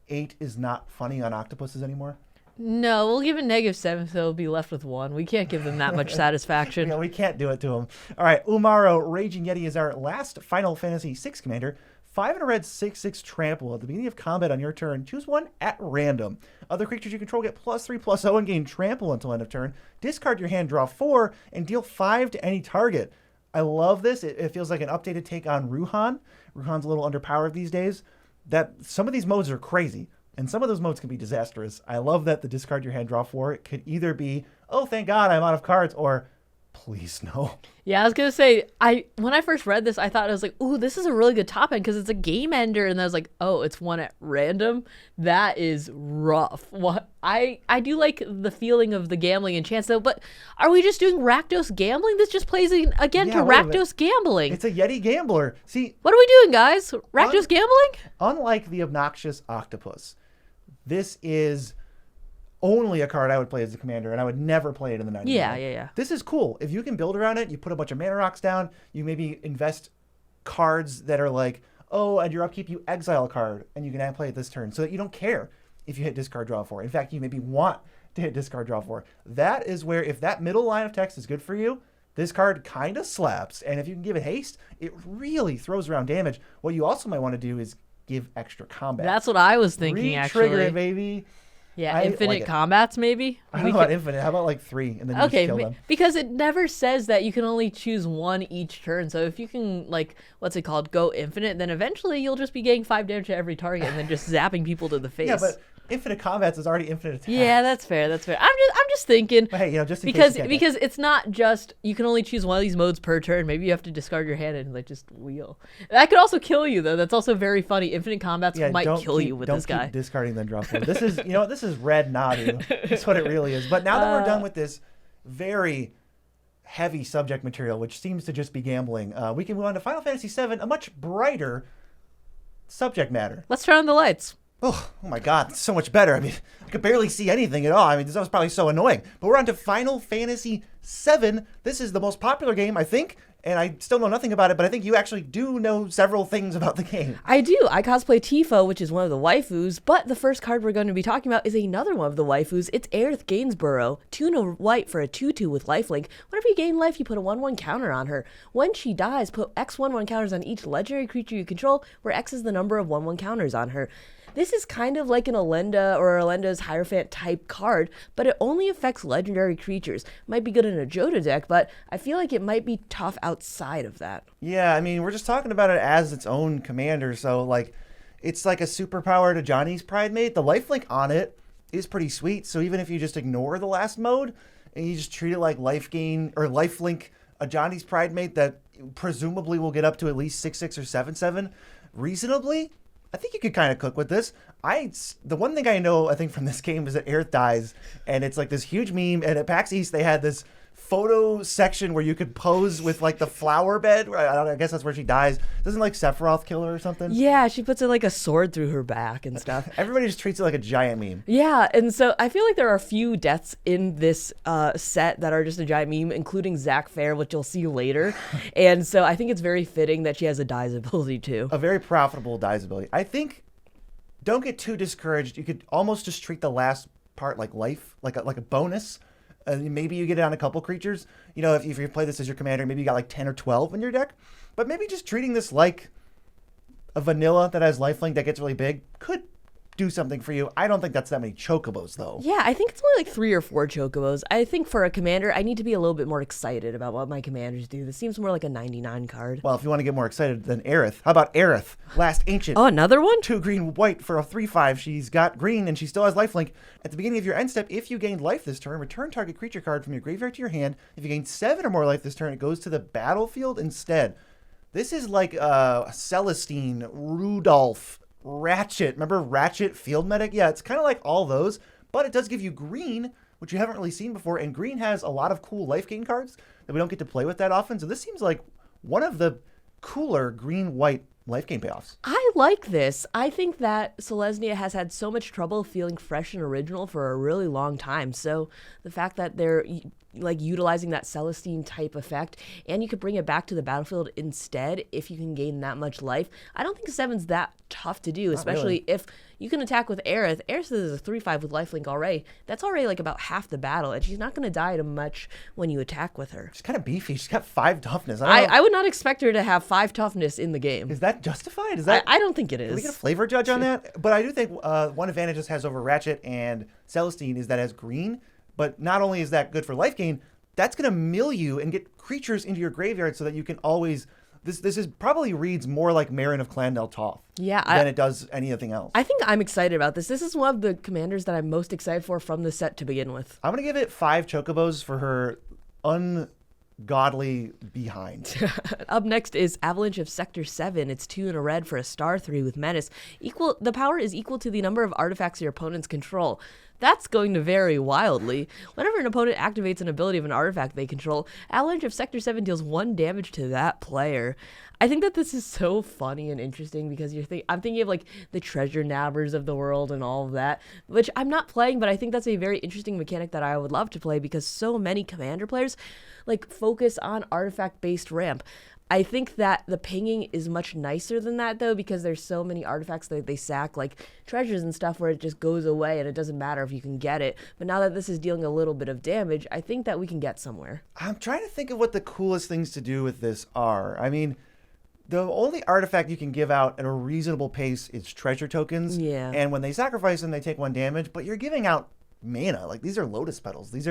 8 is not funny on octopuses anymore? No, we'll give it -7, so it'll be left with 1. We can't give them that much satisfaction. We can't do it to them. All right, Umaro Raging Yeti is our last Final Fantasy VI commander. 5 and a red, 6/6 trample. At the beginning of combat on your turn, choose 1 at random. Other creatures you control get +3/+0 and gain trample until end of turn. Discard your hand, draw 4, and deal 5 to any target. I love this. It feels like an updated take on Ruhan. Ruhan's a little underpowered these days. That some of these modes are crazy, and some of those modes can be disastrous. I love that the discard your hand, draw 4. It could either be, oh, thank God, I'm out of cards, or please no. Yeah, I was gonna say, when I first read this, I thought it was like, ooh, this is a really good top end because it's a game ender, and I was like, oh, it's 1 at random. That is rough. What I do like the feeling of the gambling and chance though, but are we just doing Rakdos gambling? This just plays again to wait a minute. Rakdos gambling. It's a Yeti gambler. See, What are we doing, guys? Rakdos gambling? unlike the Obnoxious Octopus, this is only a card I would play as a commander, and I would never play it in the 99. Yeah. This is cool. If you can build around it, you put a bunch of mana rocks down, you maybe invest cards that are like, oh, and your upkeep, you exile a card, and you can play it this turn, so that you don't care if you hit discard draw 4. In fact, you maybe want to hit discard draw 4. That is where, if that middle line of text is good for you, this card kind of slaps, and if you can give it haste, it really throws around damage. What you also might want to do is give extra combat. That's what I was thinking, Re-trigger actually. it, baby. Yeah, I infinite like it. combats maybe. I don't know about infinite. How about like 3 and then you Okay, just kill them? because it never says that you can only choose one each turn. So if you can, like, what's it called, go infinite, then eventually you'll just be getting 5 damage to every target and then just zapping people to the face. Yeah, but infinite combats is already infinite attacks. Yeah, that's fair. That's fair. I'm just thinking. But hey, just in because case you can't because it's not just you can only choose one of these modes per turn. Maybe you have to discard your hand and like just wheel. That could also kill you though. That's also very funny. Infinite combats might kill you with this guy. Don't keep discarding then drop food. This is this is red Nadu. That's what it really is. But now that we're done with this very heavy subject material, which seems to just be gambling, we can move on to Final Fantasy VII, a much brighter subject matter. Let's turn on the lights. Oh my God, it's so much better. I mean, I could barely see anything at all. I mean, this was probably so annoying. But we're on to Final Fantasy VII. This is the most popular game, I think, and I still know nothing about it, but I think you actually do know several things about the game. I do. I cosplay Tifa, which is one of the waifus, but the first card we're going to be talking about is another one of the waifus. It's Aerith Gainsborough. 2 and a white for a 2/2 with lifelink. Whenever you gain life, you put a 1/1 counter on her. When she dies, put X 1/1 counters on each legendary creature you control, where X is the number of 1/1 counters on her. This is kind of like an Elenda or Elenda's Hierophant type card, but it only affects legendary creatures. Might be good in a Joda deck, but I feel like it might be tough outside of that. Yeah, I mean, we're just talking about it as its own commander, so like it's like a superpower to Johnny's Pridemate. The lifelink on it is pretty sweet, so even if you just ignore the last mode and you just treat it like life gain or lifelink a Johnny's Pridemate that presumably will get up to at least 6/6 or 7/7 reasonably, I think you could kind of cook with this. The one thing I know, I think, from this game is that Aerith dies, and it's like this huge meme. And at PAX East, they had this photo section where you could pose with like the flower bed. I guess that's where she dies. Doesn't like Sephiroth kill her or something? Yeah, she puts it like a sword through her back and stuff. Everybody just treats it like a giant meme. Yeah, and so I feel like there are a few deaths in this set that are just a giant meme, including Zack Fair, which you'll see later. And so I think it's very fitting that she has a dies ability too. A very profitable dies ability. I think, don't get too discouraged. You could almost just treat the last part like life, like a bonus. Maybe you get it on a couple creatures. If you play this as your commander, maybe you got like 10 or 12 in your deck. But maybe just treating this like a vanilla that has lifelink that gets really big could do something for you. I don't think that's that many chocobos, though. Yeah, I think it's only like 3 or 4 chocobos. I think for a commander, I need to be a little bit more excited about what my commanders do. This seems more like a 99 card. Well, if you want to get more excited than Aerith, how about Aerith, Last Ancient? Oh, another one? 2 green, white for a 3/5. She's got green and she still has lifelink. At the beginning of your end step, if you gained life this turn, return target creature card from your graveyard to your hand. If you gain 7 or more life this turn, it goes to the battlefield instead. This is like Celestine, Rudolph, Ratchet. Remember Ratchet Field Medic? Yeah, it's kind of like all those, but it does give you green, which you haven't really seen before, and green has a lot of cool life gain cards that we don't get to play with that often, so this seems like one of the cooler green-white life gain payoffs. I like this. I think that Selesnya has had so much trouble feeling fresh and original for a really long time, so the fact that they're like utilizing that Celestine type effect, and you could bring it back to the battlefield instead if you can gain that much life. I don't think 7's that tough to do, especially if you can attack with Aerith. Aerith is a 3/5 with lifelink already. That's already like about half the battle, and she's not going to die to much when you attack with her. She's kind of beefy. She's got 5 toughness. I would not expect her to have 5 toughness in the game. Is that justified? Is that? I don't think it is. Can we get a flavor judge on that? But I do think one advantage this has over Ratchet and Celestine is that it has green. But not only is that good for life gain, that's going to mill you and get creatures into your graveyard so that you can always... This is probably reads more like Marin of Clandel Toth than it does anything else. I think I'm excited about this. This is one of the commanders that I'm most excited for from the set to begin with. I'm going to give it 5 chocobos for her ungodly behind. Up next is Avalanche of Sector 7. It's 2 and a red for a star 3 with Menace. The power is equal to the number of artifacts your opponents control. That's going to vary wildly. Whenever an opponent activates an ability of an artifact they control, Avalanche of Sector 7 deals 1 damage to that player. I think that this is so funny and interesting because I'm thinking of like the treasure nabbers of the world and all of that, which I'm not playing, but I think that's a very interesting mechanic that I would love to play because so many commander players like focus on artifact-based ramp. I think that the pinging is much nicer than that, though, because there's so many artifacts that they sack, like treasures and stuff, where it just goes away and it doesn't matter if you can get it. But now that this is dealing a little bit of damage, I think that we can get somewhere. I'm trying to think of what the coolest things to do with this are. I mean, The only artifact you can give out at a reasonable pace is treasure tokens. Yeah. And when they sacrifice them, they take 1 damage, but you're giving out mana. Like, these are lotus petals. These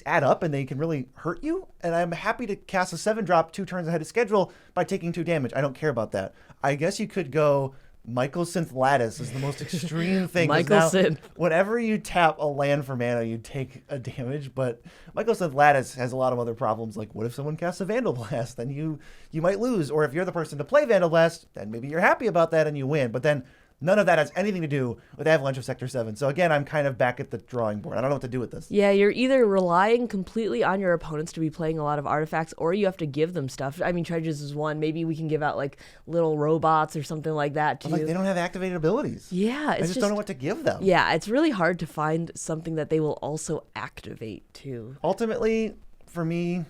add up and they can really hurt you. And I'm happy to cast a 7-drop 2 turns ahead of schedule by taking 2 damage. I don't care about that. I guess you could go Mycosynth Lattice is the most extreme thing. Mycosynth. Whenever you tap a land for mana, you take a damage. But Mycosynth Lattice has a lot of other problems. Like, what if someone casts a Vandal Blast? Then you might lose. Or if you're the person to play Vandal Blast, then maybe you're happy about that and you win. But then none of that has anything to do with Avalanche of Sector 7. So again, I'm kind of back at the drawing board. I don't know what to do with this. Yeah, you're either relying completely on your opponents to be playing a lot of artifacts, or you have to give them stuff. I mean, treasures is one. Maybe we can give out like little robots or something like that too. But, like, they don't have activated abilities. Yeah, I just don't know what to give them. Yeah, it's really hard to find something that they will also activate too. Ultimately, for me,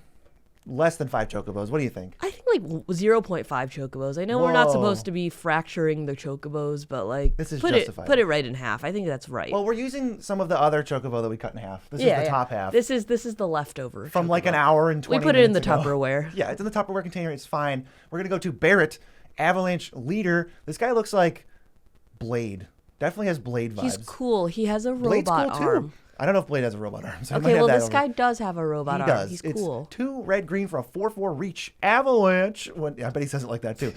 less than 5 chocobos. What do you think? I think like 0.5 chocobos. I know we're not Whoa. supposed to be fracturing the chocobos, but like This is put justified. it right in half. I think that's right. Well, we're using some of the other chocobo that we cut in half. This is the top half. This is the leftover From like chocobo. an hour and 20 We put it in the minutes ago. Tupperware. Yeah, it's in the Tupperware container. It's fine. We're going to go to Barrett, Avalanche leader. This guy looks like Blade. Definitely has Blade vibes. He's cool. He has a Blade's robot cool arm. too. I don't know if Blade has a robot arm. So I might Okay, have well that this over. guy does have a robot He arm. does. He's It's cool. 2 red green for a 4/4 reach. Avalanche. Yeah, I bet he says it like that too.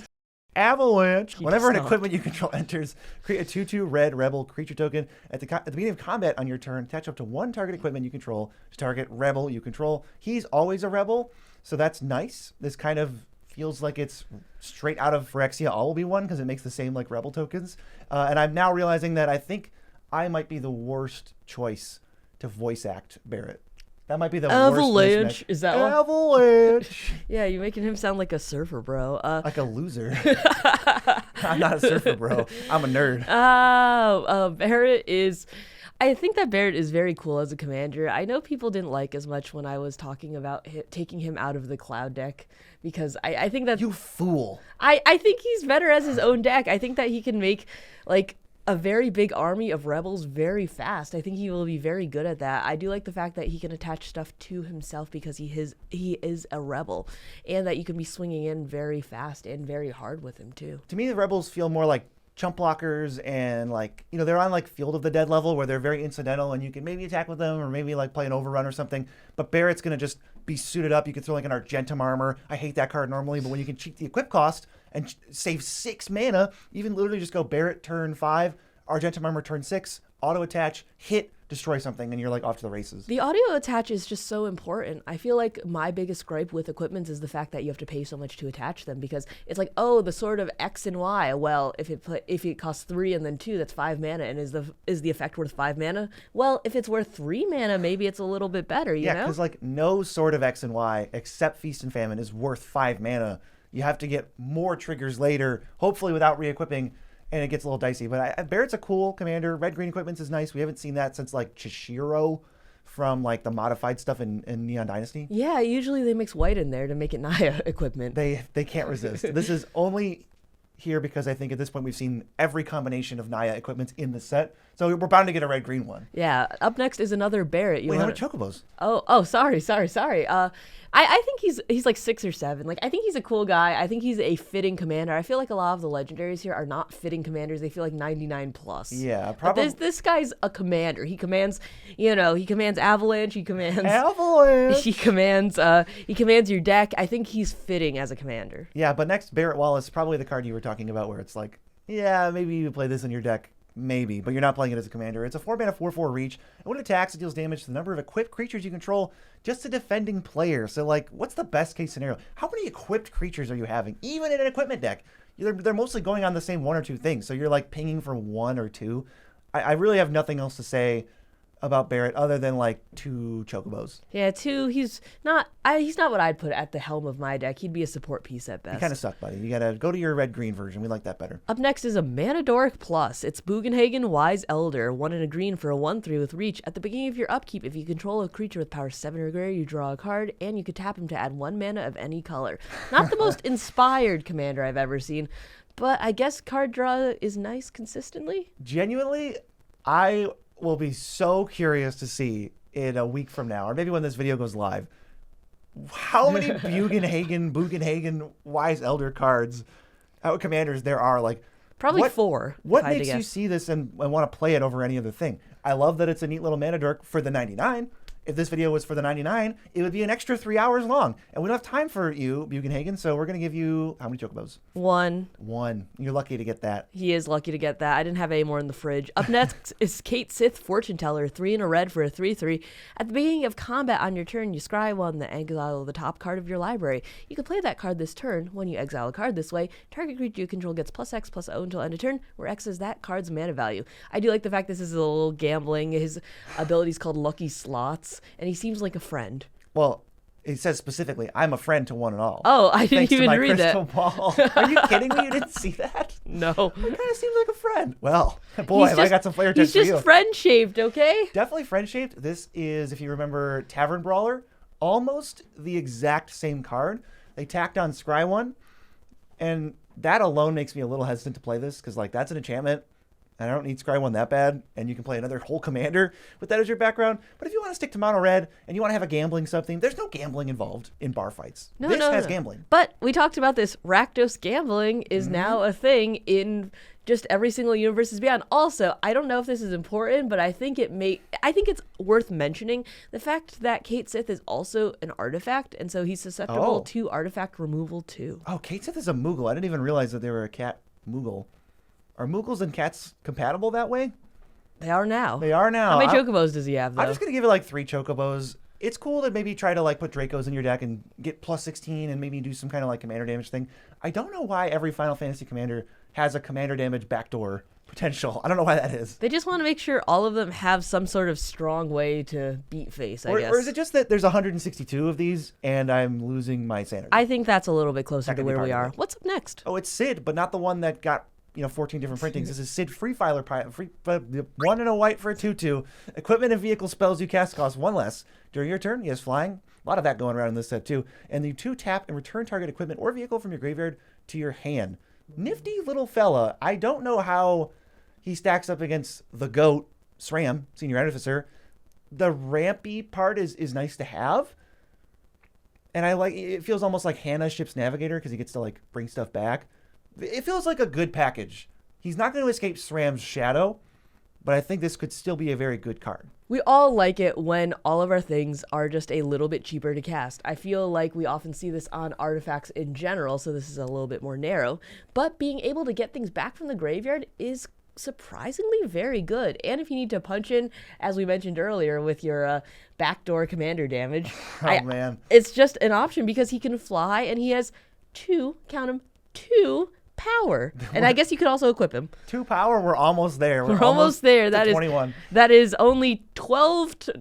Avalanche. He Whenever an does not. equipment you control enters, create a 2/2 red rebel creature token. At the beginning of combat on your turn, attach up to 1 target equipment you control to target rebel you control. He's always a rebel, so that's nice. This kind of feels like it's straight out of Phyrexia All will be one because it makes the same like rebel tokens. And I'm now realizing that I think I might be the worst choice to voice act Barrett. That might be the Avalanche. worst. Is that one? Avalanche. Yeah, you're making him sound like a surfer, bro. Like a loser. I'm not a surfer, bro. I'm a nerd. Barrett is... I think that Barrett is very cool as a commander. I know people didn't like as much when I was talking about taking him out of the cloud deck because I think that... You fool. I think he's better as his own deck. I think that he can make like a very big army of rebels very fast. I think he will be very good at that. I do like the fact that he can attach stuff to himself because he is a rebel, and that you can be swinging in very fast and very hard with him too. To me, the rebels feel more like chump blockers and like, you know, they're on like Field of the Dead level where they're very incidental and you can maybe attack with them or maybe like play an overrun or something. But Barrett's going to just be suited up. You could throw like an Argentum armor. I hate that card normally, but when you can cheat the equip cost and save 6 mana, you can literally just go Barrett turn 5, Argentum armor turn 6, auto attach, hit, destroy something, and you're like off to the races. The audio attach is just so important. I feel like my biggest gripe with equipments is the fact that you have to pay so much to attach them because it's like, oh, the sword of X and Y. Well, if it costs 3 and then 2, that's 5 mana, and is the effect worth 5 mana? Well, if it's worth 3 mana, maybe it's a little bit better. You know? Yeah, because like no sword of X and Y except Feast and Famine is worth 5 mana. You have to get more triggers later, hopefully without re-equipping. And it gets a little dicey. But Barrett's a cool commander. Red-green equipment is nice. We haven't seen that since, like, Chishiro from, like, the modified stuff in Neon Dynasty. Yeah, usually they mix white in there to make it Naya equipment. They can't resist. This is only here because I think at this point we've seen every combination of Naya equipments in the set. So we're bound to get a red-green one. Yeah, up next is another Barrett. Wait, how many chocobos? Oh, sorry. I think he's like 6 or 7. Like, I think he's a cool guy. I think he's a fitting commander. I feel like a lot of the legendaries here are not fitting commanders. They feel like 99 plus. Yeah, probably. But this guy's a commander. He commands, he commands Avalanche. He commands Avalanche. He commands your deck. I think he's fitting as a commander. Yeah, but next Barrett Wallace, probably the card you were talking about where it's like, yeah, maybe you play this in your deck. Maybe, but you're not playing it as a commander. It's a 4-mana 4/4 reach. And when it attacks, it deals damage to the number of equipped creatures you control, just a defending player. So, like, what's the best case scenario? How many equipped creatures are you having, even in an equipment deck? They're mostly going on the same 1 or 2 things. So you're like pinging for 1 or 2. I really have nothing else to say about Barrett other than like 2 chocobos. Yeah, 2. He's not what I'd put at the helm of my deck. He'd be a support piece at best. You kind of suck, buddy. You gotta go to your red-green version. We like that better. Up next is a Manadoric Plus. It's Bugenhagen Wise Elder, 1 and a green for a 1/3 with reach. At the beginning of your upkeep, if you control a creature with power 7 or greater, you draw a card, and you could tap him to add 1 mana of any color. Not the most inspired commander I've ever seen, but I guess card draw is nice consistently. Genuinely, I will be so curious to see in a week from now, or maybe when this video goes live, how many Bugenhagen Wise Elder cards, how commanders there are. Like, Probably 4. What if I had to makes you guess. see this and want to play it over any other thing? I love that it's a neat little mana dork for the 99. If this video was for the 99, it would be an extra 3 hours long. And we don't have time for you, Bugenhagen, so we're going to give you, how many chocobos? 1. 1. You're lucky to get that. He is lucky to get that. I didn't have any more in the fridge. Up next is Kate Sith, Fortune Teller, 3 and a red for a 3/3. At the beginning of combat on your turn, you scry 1, then exile the top card of your library. You can play that card this turn. When you exile a card this way, target creature you control gets +X/+O until end of turn, where X is that card's mana value. I do like the fact this is a little gambling. His ability's called Lucky Slots, and he seems like a friend. Well, it says specifically, I'm a friend to one and all. Oh, I didn't Thanks to even my read crystal that. ball. Are you kidding me? You didn't see that? No. It kind of seems like a friend. Well, boy, have I got some flavor He's tests for you. just friend-shaped, okay? Definitely friend-shaped. This is, if you remember Tavern Brawler, almost the exact same card. They tacked on Scry 1, and that alone makes me a little hesitant to play this, because like that's an enchantment, and I don't need Scry 1 that bad, and you can play another whole commander with that as your background. But if you want to stick to mono red, and you want to have a gambling something, there's no gambling involved in bar fights. This has gambling. But we talked about this. Rakdos gambling is now a thing in just every single Universes Beyond. Also, I don't know if this is important, but I think it's worth mentioning the fact that Kate Sith is also an artifact, and so he's susceptible to artifact removal too. Oh, Kate Sith is a Moogle. I didn't even realize that they were a cat Moogle. Are Moogles and cats compatible that way? They are now. They are now. How many chocobos does he have, though? I'm just going to give it like 3 chocobos. It's cool to maybe try to like put Dracos in your deck and get +16 and maybe do some kind of like commander damage thing. I don't know why every Final Fantasy commander has a commander damage backdoor potential. I don't know why that is. They just want to make sure all of them have some sort of strong way to beat face, I guess. Or is it just that there's 162 of these and I'm losing my sanity? I think that's a little bit closer That to could be where we part are. of it. What's up next? Oh, it's Sid, but not the one that got 14 different printings. This is Sid Free Filer, 1 and a white for a 2/2. Equipment and vehicle spells you cast cost 1 less. During your turn, he has flying. A lot of that going around in this set too. And you 2 tap and return target equipment or vehicle from your graveyard to your hand. Nifty little fella. I don't know how he stacks up against the GOAT, SRAM, Senior Artificer. The rampy part is nice to have. And I like it. Feels almost like Hannah Ship's Navigator because he gets to like bring stuff back. It feels like a good package. He's not going to escape SRAM's shadow, but I think this could still be a very good card. We all like it when all of our things are just a little bit cheaper to cast. I feel like we often see this on artifacts in general, so this is a little bit more narrow. But being able to get things back from the graveyard is surprisingly very good. And if you need to punch in, as we mentioned earlier, with your backdoor commander damage, Man. it's just an option because he can fly and he has 2, count 'em, 2 power. And I guess you could also equip him. 2 power, we're almost there. We're almost there. That is 21. That is only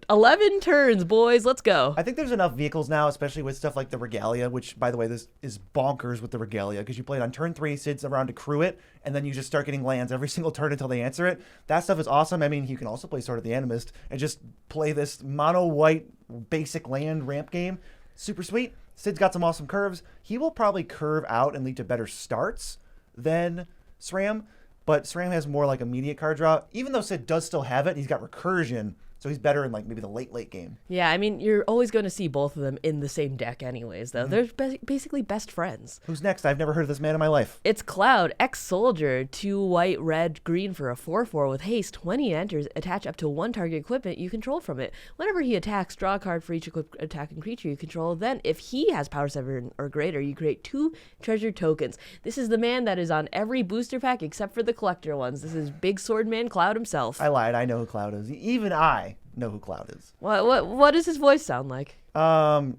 11 turns, boys. Let's go. I think there's enough vehicles now, especially with stuff like the Regalia, which, by the way, this is bonkers with the Regalia, because you play it on turn 3, Sid's around to crew it, and then you just start getting lands every single turn until they answer it. That stuff is awesome. I mean, you can also play Sword of the Animist and just play this mono-white basic land ramp game. Super sweet. Sid's got some awesome curves. He will probably curve out and lead to better starts than SRAM, but SRAM has more like immediate card draw. Even though Sid does still have it, he's got recursion, so he's better in like maybe the late game. Yeah, I mean, you're always going to see both of them in the same deck anyways, though. They're basically best friends. Who's next? I've never heard of this man in my life. It's Cloud, ex-soldier, 2 white, red, green for a 4/4 with haste. When he enters, attach up to 1 target equipment you control from it. Whenever he attacks, draw a card for each attacking creature you control. Then, if he has power 7 or greater, you create 2 treasure tokens. This is the man that is on every booster pack except for the collector ones. This is Big Sword Man Cloud himself. I lied. I know who Cloud is. Even I know who Cloud is. What does his voice sound like?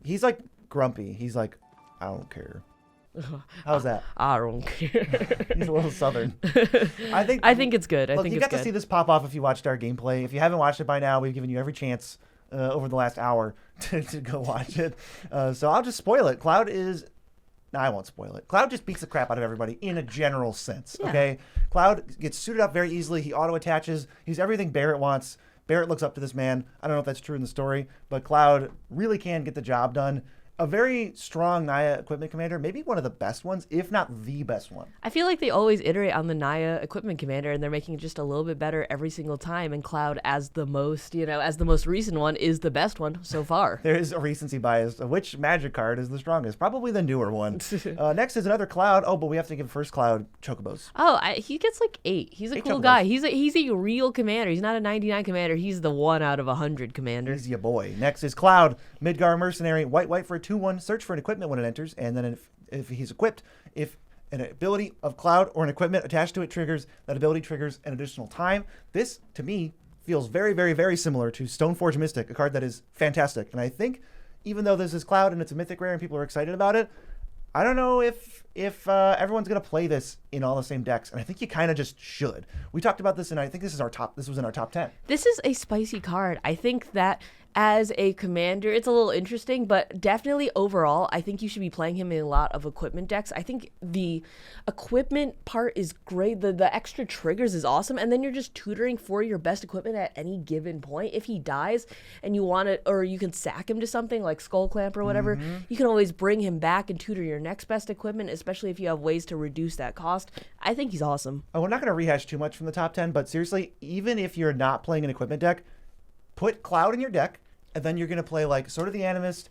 He's like grumpy. He's like, I don't care. How's that? I don't care. He's a little southern. I think it's good. I think you it's got good. to see this pop off if you watched our gameplay. If you haven't watched it by now, we've given you every chance over the last hour to go watch it. So I'll just spoil it. Cloud is... No, I won't spoil it. Cloud just beats the crap out of everybody in a general sense, okay? Cloud gets suited up very easily. He auto-attaches. He's everything Barrett wants. Barrett looks up to this man. I don't know if that's true in the story, but Cloud really can get the job done. A very strong Naya equipment commander, maybe one of the best ones, if not the best one. I feel like they always iterate on the Naya equipment commander, and they're making it just a little bit better every single time. And Cloud, as the most, as the most recent one, is the best one so far. There is a recency bias of which Magic card is the strongest. Probably the newer one. Next is another Cloud. Oh, but we have to give first Cloud Chocobos. Oh, he gets like 8. He's a cool Chocobos. guy. He's a real commander. He's not a 99 commander. He's the 1 out of 100 commander. He's your boy. Next is Cloud, Midgar Mercenary, white for a 2/1. Search for an equipment when it enters, and then if he's equipped, if an ability of Cloud or an equipment attached to it triggers, that ability triggers an additional time. This, to me, feels very, very, very similar to Stoneforge Mystic, a card that is fantastic. And I think, even though this is Cloud and it's a mythic rare and people are excited about it, I don't know if everyone's gonna play this in all the same decks, and I think you kind of just should. We talked about this, and I think this was in our top 10. This is a spicy card. I think that as a commander, it's a little interesting, but definitely overall, I think you should be playing him in a lot of equipment decks. I think the equipment part is great. The extra triggers is awesome, and then you're just tutoring for your best equipment at any given point. If he dies and you want it, or you can sack him to something like Skull Clamp or whatever, you can always bring him back and tutor your next best equipment, especially if you have ways to reduce that cost. I think he's awesome. Oh, we're not going to rehash too much from the top 10, but seriously, even if you're not playing an equipment deck, put Cloud in your deck, and then you're going to play like Sword of the Animist,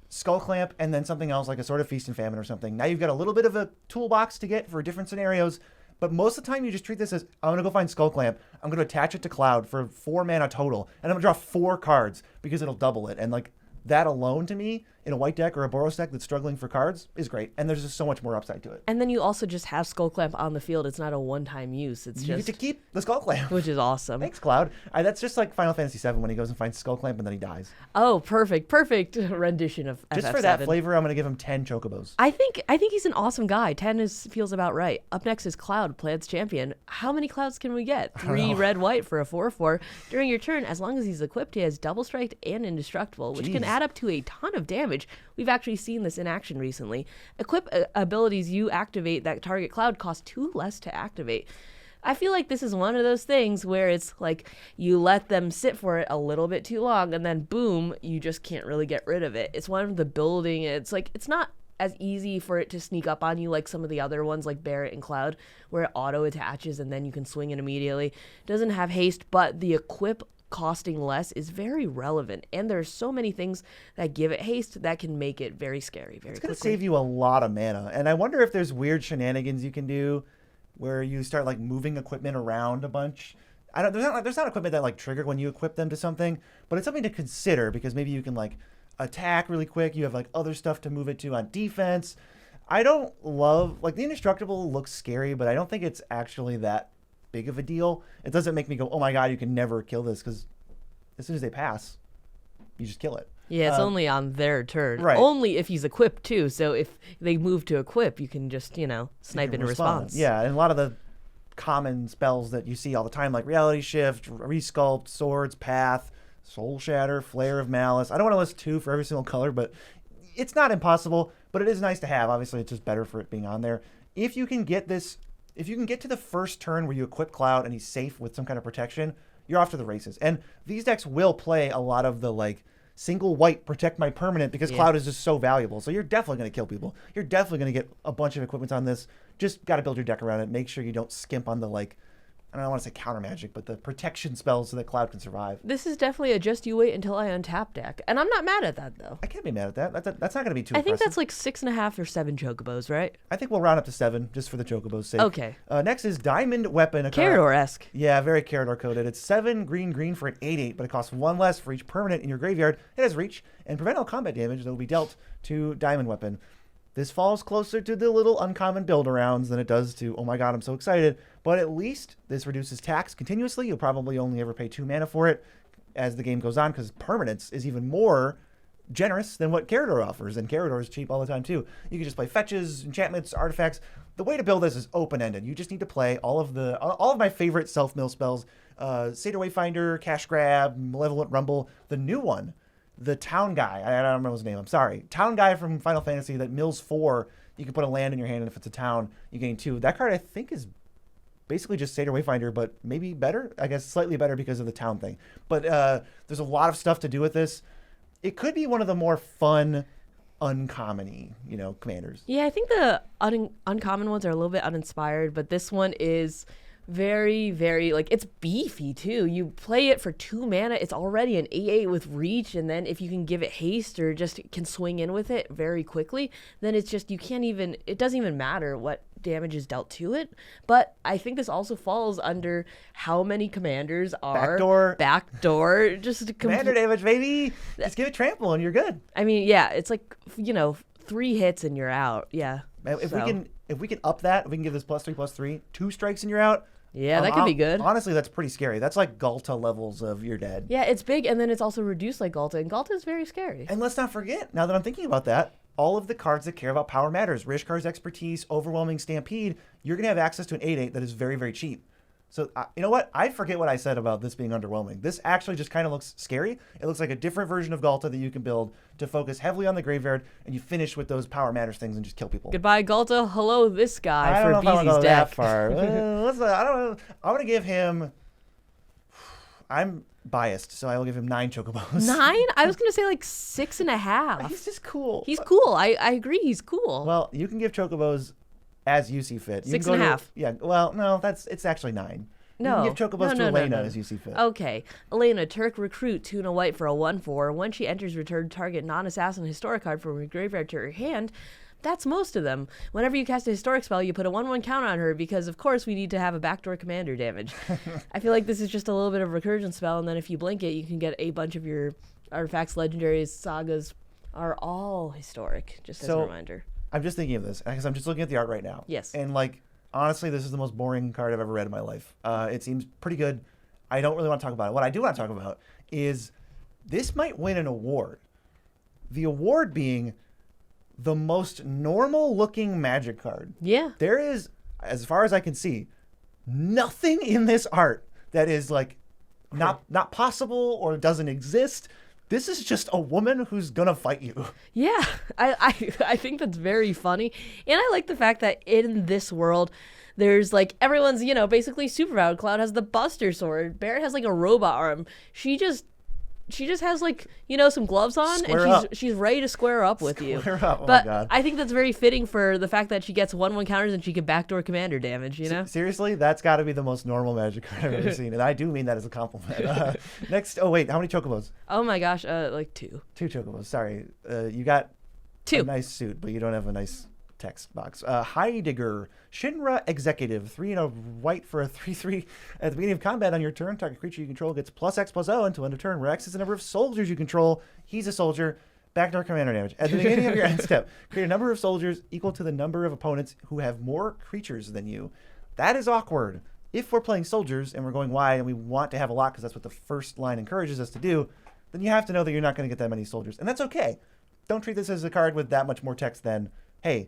Skull Clamp, and then something else like a Sword of Feast and Famine or something. Now you've got a little bit of a toolbox to get for different scenarios, but most of the time you just treat this as, I'm going to go find Skull Clamp, I'm going to attach it to Cloud for 4 mana total, and I'm going to draw 4 cards because it'll double it. And like that alone to me, in a white deck or a Boros deck that's struggling for cards, is great. And there's just so much more upside to it. And then you also just have Skull Clamp on the field. It's not a one-time use. It's You just get to keep the Skull Clamp. which is awesome. Thanks, Cloud. That's just like Final Fantasy VII when he goes and finds Skull Clamp and then he dies. Oh, perfect rendition of Just FF7. for that flavor, I'm going to give him 10 Chocobos. I think he's an awesome guy. 10 feels about right. Up next is Cloud, Planet's champion. How many Clouds can we get? 3 red-white for a 4/4. During your turn, as long as he's equipped, he has Double Strike and Indestructible, which can Jeez. add up to a ton of damage. We've actually seen this in action recently. Equip abilities you activate that target Cloud cost 2 less to activate. I feel like this is one of those things where it's like you let them sit for it a little bit too long, and then boom, you just can't really get rid of it. It's one of the building. It's like it's not as easy for it to sneak up on you like some of the other ones like Barret and Cloud, where it auto attaches and then you can swing it immediately. It doesn't have haste, but the equip costing less is very relevant, and there's so many things that give it haste that can make it very scary very It's going quickly. to save you a lot of mana. And I wonder if there's weird shenanigans you can do where you start like moving equipment around a bunch. There's not equipment that like trigger when you equip them to something, but it's something to consider because maybe you can like attack really quick. You have like other stuff to move it to on defense. I don't love, like, the Indestructible looks scary, but I don't think it's actually that big of a deal. It doesn't make me go, oh my god, you can never kill this, because as soon as they pass, you just kill it. Yeah, it's only on their turn. right. Only if he's equipped too. So if they move to equip, you can just, snipe into response. Yeah, and a lot of the common spells that you see all the time, like Reality Shift, Resculpt, Swords, Path, Soul Shatter, Flare of Malice. I don't want to list 2 for every single color, but it's not impossible, but it is nice to have. Obviously, it's just better for it being on there. If you can get to the first turn where you equip Cloud and he's safe with some kind of protection, you're off to the races. And these decks will play a lot of the, like, single white protect my permanent because Cloud is just so valuable. So you're definitely going to kill people. You're definitely going to get a bunch of equipment on this. Just got to build your deck around it. Make sure you don't skimp on the, like, I don't want to say counter magic, but the protection spells so that Cloud can survive. This is definitely a just you wait until I untap deck. And I'm not mad at that, though. I can't be mad at that. That's not going to be too I think impressive. that's like 6.5 or 7 chocobos, right? I think we'll round up to 7 just for the Chocobo's sake. Okay. Next is Diamond Weapon. A card- Carador-esque. Yeah, very Carador coded. It's 7 green for an 8/8, but it costs 1 less for each permanent in your graveyard. It has reach and prevent all combat damage that will be dealt to Diamond Weapon. This falls closer to the little uncommon build-arounds than it does to, oh my god, I'm so excited. But at least this reduces tax continuously. You'll probably only ever pay 2 mana for it as the game goes on, because permanence is even more generous than what Carador offers, and Carador is cheap all the time too. You can just play fetches, enchantments, artifacts. The way to build this is open-ended. You just need to play all of my favorite self-mill spells, Satyr Wayfinder, Cash Grab, Malevolent Rumble, the new one, the Town Guy. I don't remember his name. I'm sorry. Town Guy from Final Fantasy that mills 4. You can put a land in your hand, and if it's a town, you gain 2. That card I think is basically just Satyr Wayfinder, but maybe better. I guess slightly better because of the town thing. But there's a lot of stuff to do with this. It could be one of the more fun uncommon-y, commanders. Yeah, I think the uncommon ones are a little bit uninspired, but this one is very, very, it's beefy too. You play it for 2 mana, it's already an 8/8 with reach, and then if you can give it haste or just can swing in with it very quickly, then it's just, it doesn't even matter what damage is dealt to it. But I think this also falls under how many commanders are backdoor just Commander damage, baby. Just give it trample and you're good. I mean, yeah, it's 3 hits and you're out. Yeah. If we can up that, if we can give this +3/+3, 2 strikes and you're out. Yeah, that could be good. Honestly, that's pretty scary. That's like Galta levels of you're dead. Yeah, it's big, and then it's also reduced like Galta, and Galta is very scary. And let's not forget, now that I'm thinking about that, all of the cards that care about power matters. Rishkar's Expertise, Overwhelming Stampede, you're going to have access to an 8/8 that is very, very cheap. So, you know what? I forget what I said about this being underwhelming. This actually just kind of looks scary. It looks like a different version of Galta that you can build to focus heavily on the graveyard, and you finish with those power matters things and just kill people. Goodbye, Galta. Hello, this guy for I don't know if I Beezy's go deck. that far. I don't know. I'm going to give him... I'm biased, so I will give him 9 chocobos. 9? I was going to say 6.5. He's just cool. He's cool. I agree. He's cool. Well, you can give chocobos as you see fit. You 6.5. Yeah, well, no, it's actually 9. No. You can give chocobos to Elena as you see fit. Okay. Elena, Turk recruit, 2 and a white for a 1/4. When she enters, return target non-assassin historic card from your graveyard to her hand. That's most of them. Whenever you cast a historic spell, you put a 1/1 count on her because, of course, we need to have a backdoor commander damage. I feel like this is just a little bit of a recursion spell, and then if you blink it, you can get a bunch of your artifacts, legendaries, sagas are all historic, just as a reminder. I'm just thinking of this because I'm just looking at the art right now. Yes. And honestly, this is the most boring card I've ever read in my life. It seems pretty good. I don't really want to talk about it. What I do want to talk about is this might win an award. The award being the most normal looking Magic card. Yeah. There is, as far as I can see, nothing in this art that is not possible or doesn't exist. This is just a woman who's gonna fight you. Yeah, I think that's very funny. And I like the fact that in this world, there's everyone's, basically superpowered. Cloud has the Buster Sword. Barrett has a robot arm. She just has some gloves on, and she's ready to square up with you. Up. Oh but my God. I think that's very fitting for the fact that she gets 1/1 counters and she can backdoor commander damage. Seriously, that's got to be the most normal Magic card I've ever seen, and I do mean that as a compliment. Next, oh wait, how many chocobos? Oh my gosh, 2. 2 chocobos. Sorry, you got 2. A nice suit, but you don't have a nice text box. Heidegger, Shinra Executive, 3 and a white for a 3/3. At the beginning of combat on your turn, target creature you control gets +X/+O until end of turn, where X is the number of soldiers you control. He's a soldier. Backdoor commander damage. At the beginning of your end step, create a number of soldiers equal to the number of opponents who have more creatures than you. That is awkward. If we're playing soldiers and we're going wide and we want to have a lot because that's what the first line encourages us to do, then you have to know that you're not going to get that many soldiers. And that's okay. Don't treat this as a card with that much more text than, hey,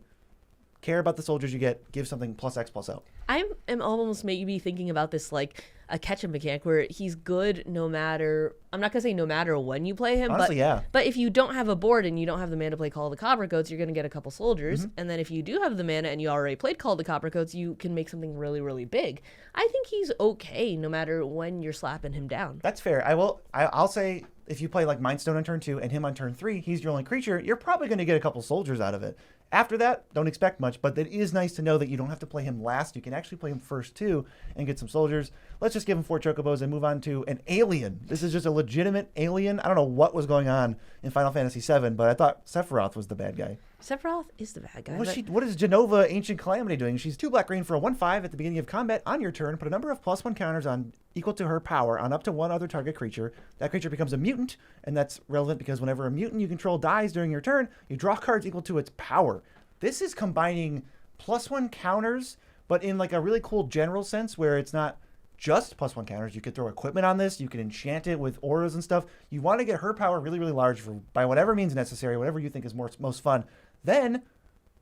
care about the soldiers you get, give something +X/+O. I am almost maybe thinking about this like a catch-up mechanic where he's good no matter, I'm not going to say no matter when you play him, Honestly, but if you don't have a board and you don't have the mana to play Call of the Coppercoats, you're going to get a couple soldiers. And then if you do have the mana and you already played Call of the Coppercoats, you can make something really, really big. I think he's okay no matter when you're slapping him down. That's fair. I'll say if you play like Mindstone on turn 2 and him on turn 3, he's your only creature, you're probably going to get a couple soldiers out of it. After that, don't expect much, but it is nice to know that you don't have to play him last. You can actually play him first too and get some soldiers. Let's just give him 4 chocobos and move on to an alien. This is just a legitimate alien. I don't know what was going on in Final Fantasy VII, but I thought Sephiroth was the bad guy. Sephiroth is the bad guy. What is Genova Ancient Calamity doing? She's 2 black-green for a 1/5 at the beginning of combat. On your turn, put a number of +1 counters on equal to her power on up to one other target creature. That creature becomes a mutant, and that's relevant because whenever a mutant you control dies during your turn, you draw cards equal to its power. This is combining +1 counters, but in like a really cool general sense where it's not just +1 counters. You could throw equipment on this. You can enchant it with auras and stuff. You want to get her power really, really large by whatever means necessary, whatever you think is most fun. Then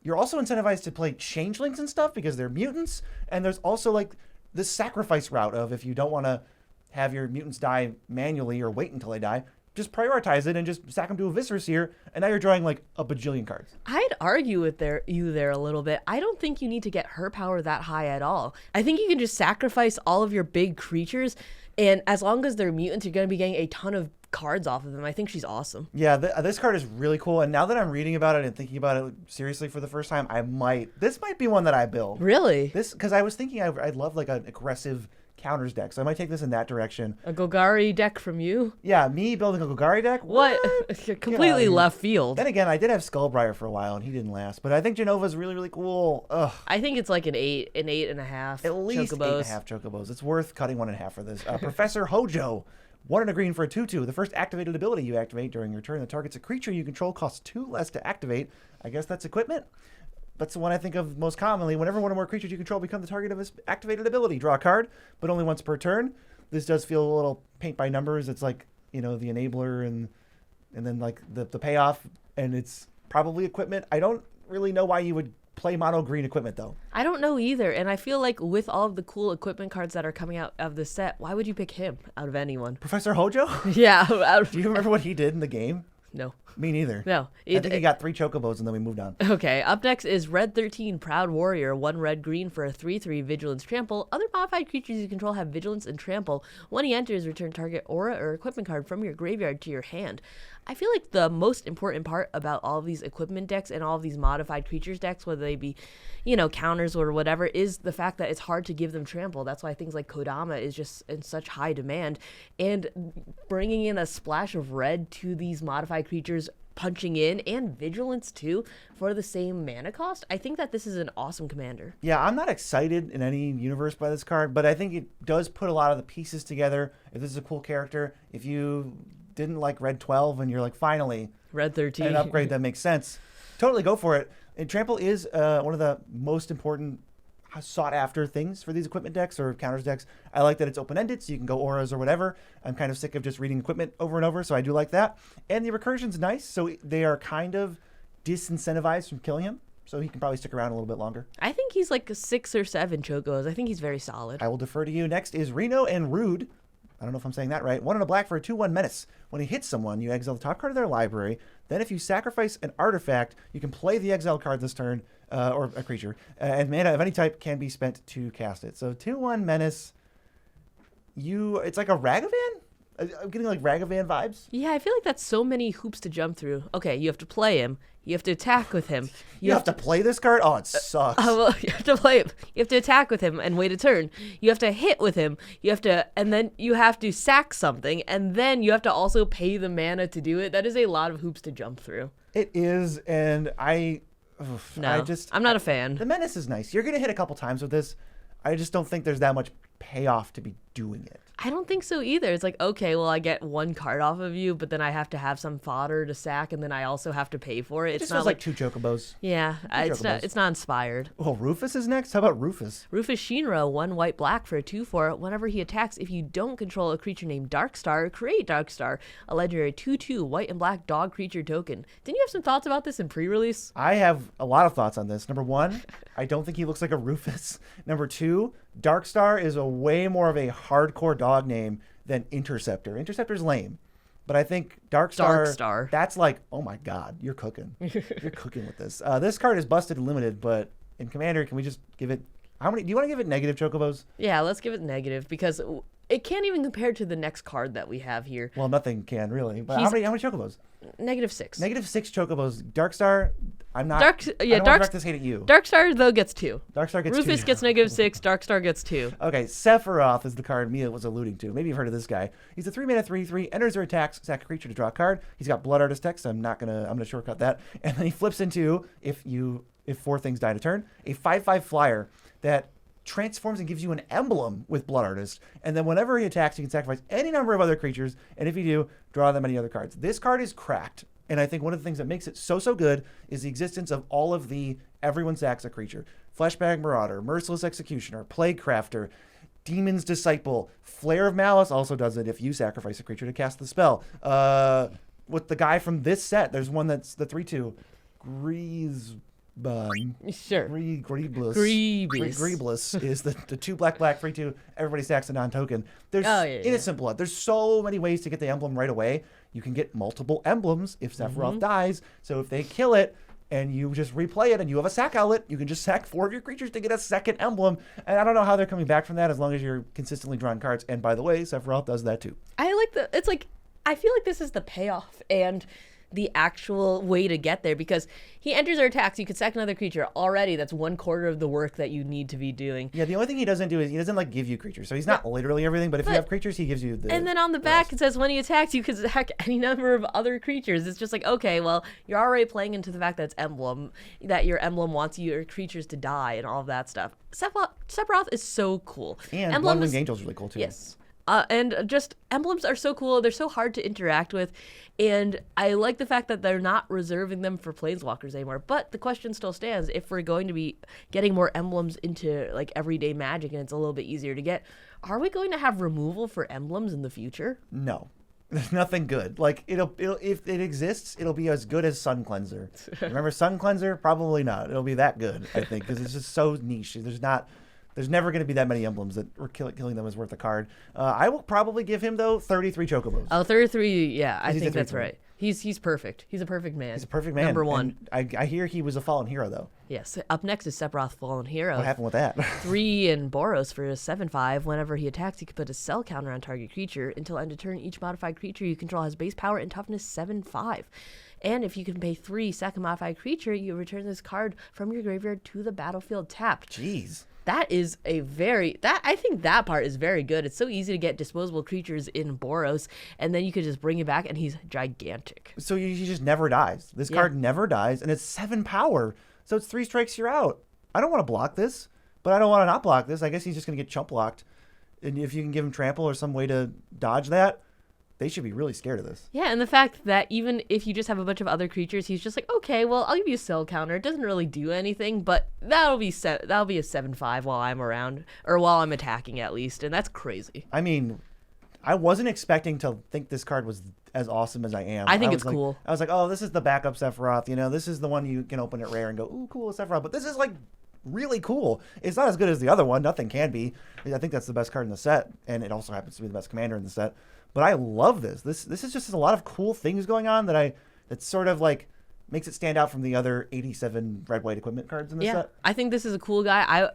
you're also incentivized to play changelings and stuff because they're mutants. And there's also like the sacrifice route of if you don't want to have your mutants die manually or wait until they die, just prioritize it and just sack them to a Viscera Seer, and now you're drawing like a bajillion cards. I'd argue with you there a little bit. I don't think you need to get her power that high at all. I think you can just sacrifice all of your big creatures, and as long as they're mutants, you're going to be getting a ton of cards off of them. I think she's awesome. Yeah, this card is really cool. And now that I'm reading about it and thinking about it seriously for the first time, this might be one that I build. Really? Because I was thinking I'd love like an aggressive counters deck. So I might take this in that direction. A Golgari deck from you? Yeah, me building a Golgari deck? What? Completely left field. Then again, I did have Skullbriar for a while, and he didn't last. But I think Genova's really, really cool. Ugh. I think it's like an 8.5. At least chocobos. 8.5 chocobos. It's worth cutting 1.5 for this. Professor Hojo. 1 and a green for a 2/2. The first activated ability you activate during your turn that targets a creature you control costs 2 less to activate. I guess that's equipment. That's the one I think of most commonly. Whenever one or more creatures you control become the target of his activated ability, draw a card, but only once per turn. This does feel a little paint by numbers. It's like, the enabler and then like the payoff, and it's probably equipment. I don't really know why you would play mono green equipment though. I don't know either, and I feel like with all of the cool equipment cards that are coming out of the set, why would you pick him out of anyone? Professor Hojo? Yeah. Do you remember what he did in the game? No. Me neither. No. I think he got 3 chocobos and then we moved on. Okay, up next is Red 13, Proud Warrior, 1 red green for a 3/3 Vigilance Trample. Other modified creatures you control have Vigilance and Trample. When he enters, return target aura or equipment card from your graveyard to your hand. I feel like the most important part about all of these equipment decks and all of these modified creatures decks, whether they be, counters or whatever, is the fact that it's hard to give them trample. That's why things like Kodama is just in such high demand. And bringing in a splash of red to these modified creatures, punching in, and vigilance too for the same mana cost, I think that this is an awesome commander. Yeah, I'm not excited in any universe by this card, but I think it does put a lot of the pieces together. If this is a cool character, if you didn't like Red 12 and you're like, finally, Red 13, an upgrade that makes sense, totally go for it. And trample is one of the most important sought after things for these equipment decks or counters decks. I like that it's open-ended, so you can go auras or whatever. I'm kind of sick of just reading equipment over and over, so I do like that. And the recursion's nice, so they are kind of disincentivized from killing him, so he can probably stick around a little bit longer. I think he's like 6 or 7 chocos. I think he's very solid. I will defer to you. Next is Reno and Rude. I don't know if I'm saying that right. 1 and a black for a 2/1 menace. When he hits someone, you exile the top card of their library. Then if you sacrifice an artifact, you can play the exiled card this turn, or a creature. And mana of any type can be spent to cast it. So 2/1 menace. It's like a Ragavan? I'm getting like Ragavan vibes. Yeah, I feel like that's so many hoops to jump through. Okay, you have to play him. You have to attack with him. You have to play this card? Oh, it sucks. Well, you have to play him. You have to attack with him and wait a turn. You have to hit with him. And then you have to sack something, and then you have to also pay the mana to do it. That is a lot of hoops to jump through. It is, and I'm not a fan. The menace is nice. You're going to hit a couple times with this. I just don't think there's that much payoff to be doing it. I don't think so either. It's like, okay, well, I get 1 card off of you, but then I have to have some fodder to sack, and then I also have to pay for it. It just feels like 2 chocobos. Yeah, it's not inspired. Oh, Rufus is next? How about Rufus? Rufus Shinra, 1 white black for a 2/4. Whenever he attacks, if you don't control a creature named Darkstar, create Darkstar, a legendary 2/2 white and black dog creature token. Didn't you have some thoughts about this in pre-release? I have a lot of thoughts on this. Number 1, I don't think he looks like a Rufus. Number 2, Darkstar is a way more of a hardcore dog name than Interceptor. Interceptor's lame. But I think Darkstar, that's like, oh my God, you're cooking. You're cooking with this. This card is busted and limited, but in Commander, can we just give it, how many, do you want to give it negative chocobos? Yeah, let's give it negative, because it can't even compare to the next card that we have here. Well, nothing can really. But how many chocobos? -6. -6 chocobos. Darkstar, I don't want to direct this hate at you. Darkstar, though, gets 2. Darkstar gets Rufus 2. gets -6. Darkstar gets 2. Okay, Sephiroth is the card Mia was alluding to. Maybe you've heard of this guy. He's a 3-mana 3/3, enters or attacks, sack a creature to draw a card. He's got Blood Artist text, so I'm gonna shortcut that. And then he flips into, if 4 things die in a turn, a 5/5 flyer that transforms and gives you an emblem with Blood Artist. And then whenever he attacks, you can sacrifice any number of other creatures. And if you do, draw them any other cards. This card is cracked. And I think one of the things that makes it so good is the existence of all of the everyone sacks a creature. Fleshbag Marauder, Merciless Executioner, Plague Crafter, Demon's Disciple, Flare of Malice also does it if you sacrifice a creature to cast the spell. With the guy from this set, there's one that's the 3/2. Sure. Greebliss is the 2 black 3/2. Everybody stacks a non-token. There's Innocent Blood. There's so many ways to get the emblem right away. You can get multiple emblems if Sephiroth dies. So if they kill it and you just replay it and you have a sack outlet, you can just sack 4 of your creatures to get a second emblem. And I don't know how they're coming back from that as long as you're consistently drawing cards. And by the way, Sephiroth does that too. I I feel like this is the payoff and the actual way to get there, because he enters or attacks, you could sack another creature. Already, that's 1/4 of the work that you need to be doing. Yeah, the only thing he doesn't do is he doesn't like give you creatures. So he's not literally everything, but if you have creatures, he gives you the. And then on the back, it says when he attacks, you can attack any number of other creatures. It's just like, okay, well, you're already playing into the fact that it's emblem, that your emblem wants your creatures to die and all of that stuff. Sephiroth is so cool. And One-Winged Angel's really cool too. Yes. And just emblems are so cool. They're so hard to interact with. And I like the fact that they're not reserving them for planeswalkers anymore. But the question still stands, if we're going to be getting more emblems into like everyday Magic and it's a little bit easier to get, are we going to have removal for emblems in the future? No. There's nothing good. Like it'll if it exists, it'll be as good as Sun Cleanser. Remember Sun Cleanser? Probably not. It'll be that good, I think, because it's just so niche. There's never going to be that many emblems that killing them is worth a card. I will probably give him, though, 33 Chocobos. Oh, 33, yeah, I He's think a that's 3/3. right. He's perfect. He's a perfect man. He's a perfect man. Number one. And I hear he was a fallen hero, though. Yes. Up next is Sephiroth Fallen Hero. What happened with that? 3 and Boros for a 7/5. Whenever he attacks, he can put a cell counter on target creature. Until end of turn, each modified creature you control has base power and toughness 7/5. And if you can pay 3 sack a modified creature, you return this card from your graveyard to the battlefield tapped. Jeez. That is I think that part is very good. It's so easy to get disposable creatures in Boros, and then you could just bring it back, and he's gigantic. So he just never dies. This card never dies, and it's 7 power. So it's 3 strikes, you're out. I don't want to block this, but I don't want to not block this. I guess he's just going to get chump blocked. And if you can give him trample or some way to dodge that, they should be really scared of this. Yeah, and the fact that even if you just have a bunch of other creatures, he's just like, okay, well, I'll give you a cell counter. It doesn't really do anything, but that'll be a 7/5 while I'm around, or while I'm attacking at least, and that's crazy. I mean, I wasn't expecting to think this card was as awesome as I am. I think it's like, cool. I was like, oh, this is the backup Sephiroth. You know, this is the one you can open at rare and go, ooh, cool, Sephiroth. But this is like really cool. It's not as good as the other one. Nothing can be. I think that's the best card in the set, and it also happens to be the best commander in the set. But I love this. This is just a lot of cool things going on that sort of like makes it stand out from the other 87 red-white equipment cards in the set. I think this is a cool guy.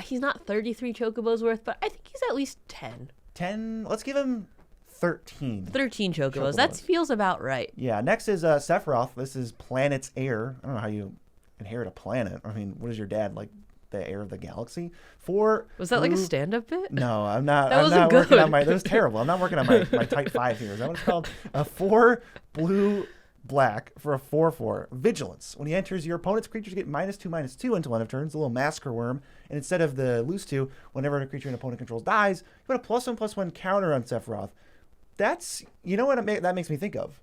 He's not 33 Chocobos worth, but I think he's at least 10. 10. Let's give him 13. 13 Chocobos. That feels about right. Yeah. Next is Sephiroth. This is Planet's heir. I don't know how you inherit a planet. I mean, what is your dad, like the heir of the galaxy? Was that like a stand-up bit? No, I'm not. That I'm wasn't not good. working on my. That was terrible. I'm not working on my type 5 here. Is that what it's called? 4 blue black for a 4/4 vigilance. When he enters, your opponent's creatures get -2/-2 until end of turn. It's a little massacre worm. And instead of the lose 2, whenever a creature an opponent controls dies, you put a +1/+1 counter on Sephiroth. That's, you know what that makes me think of?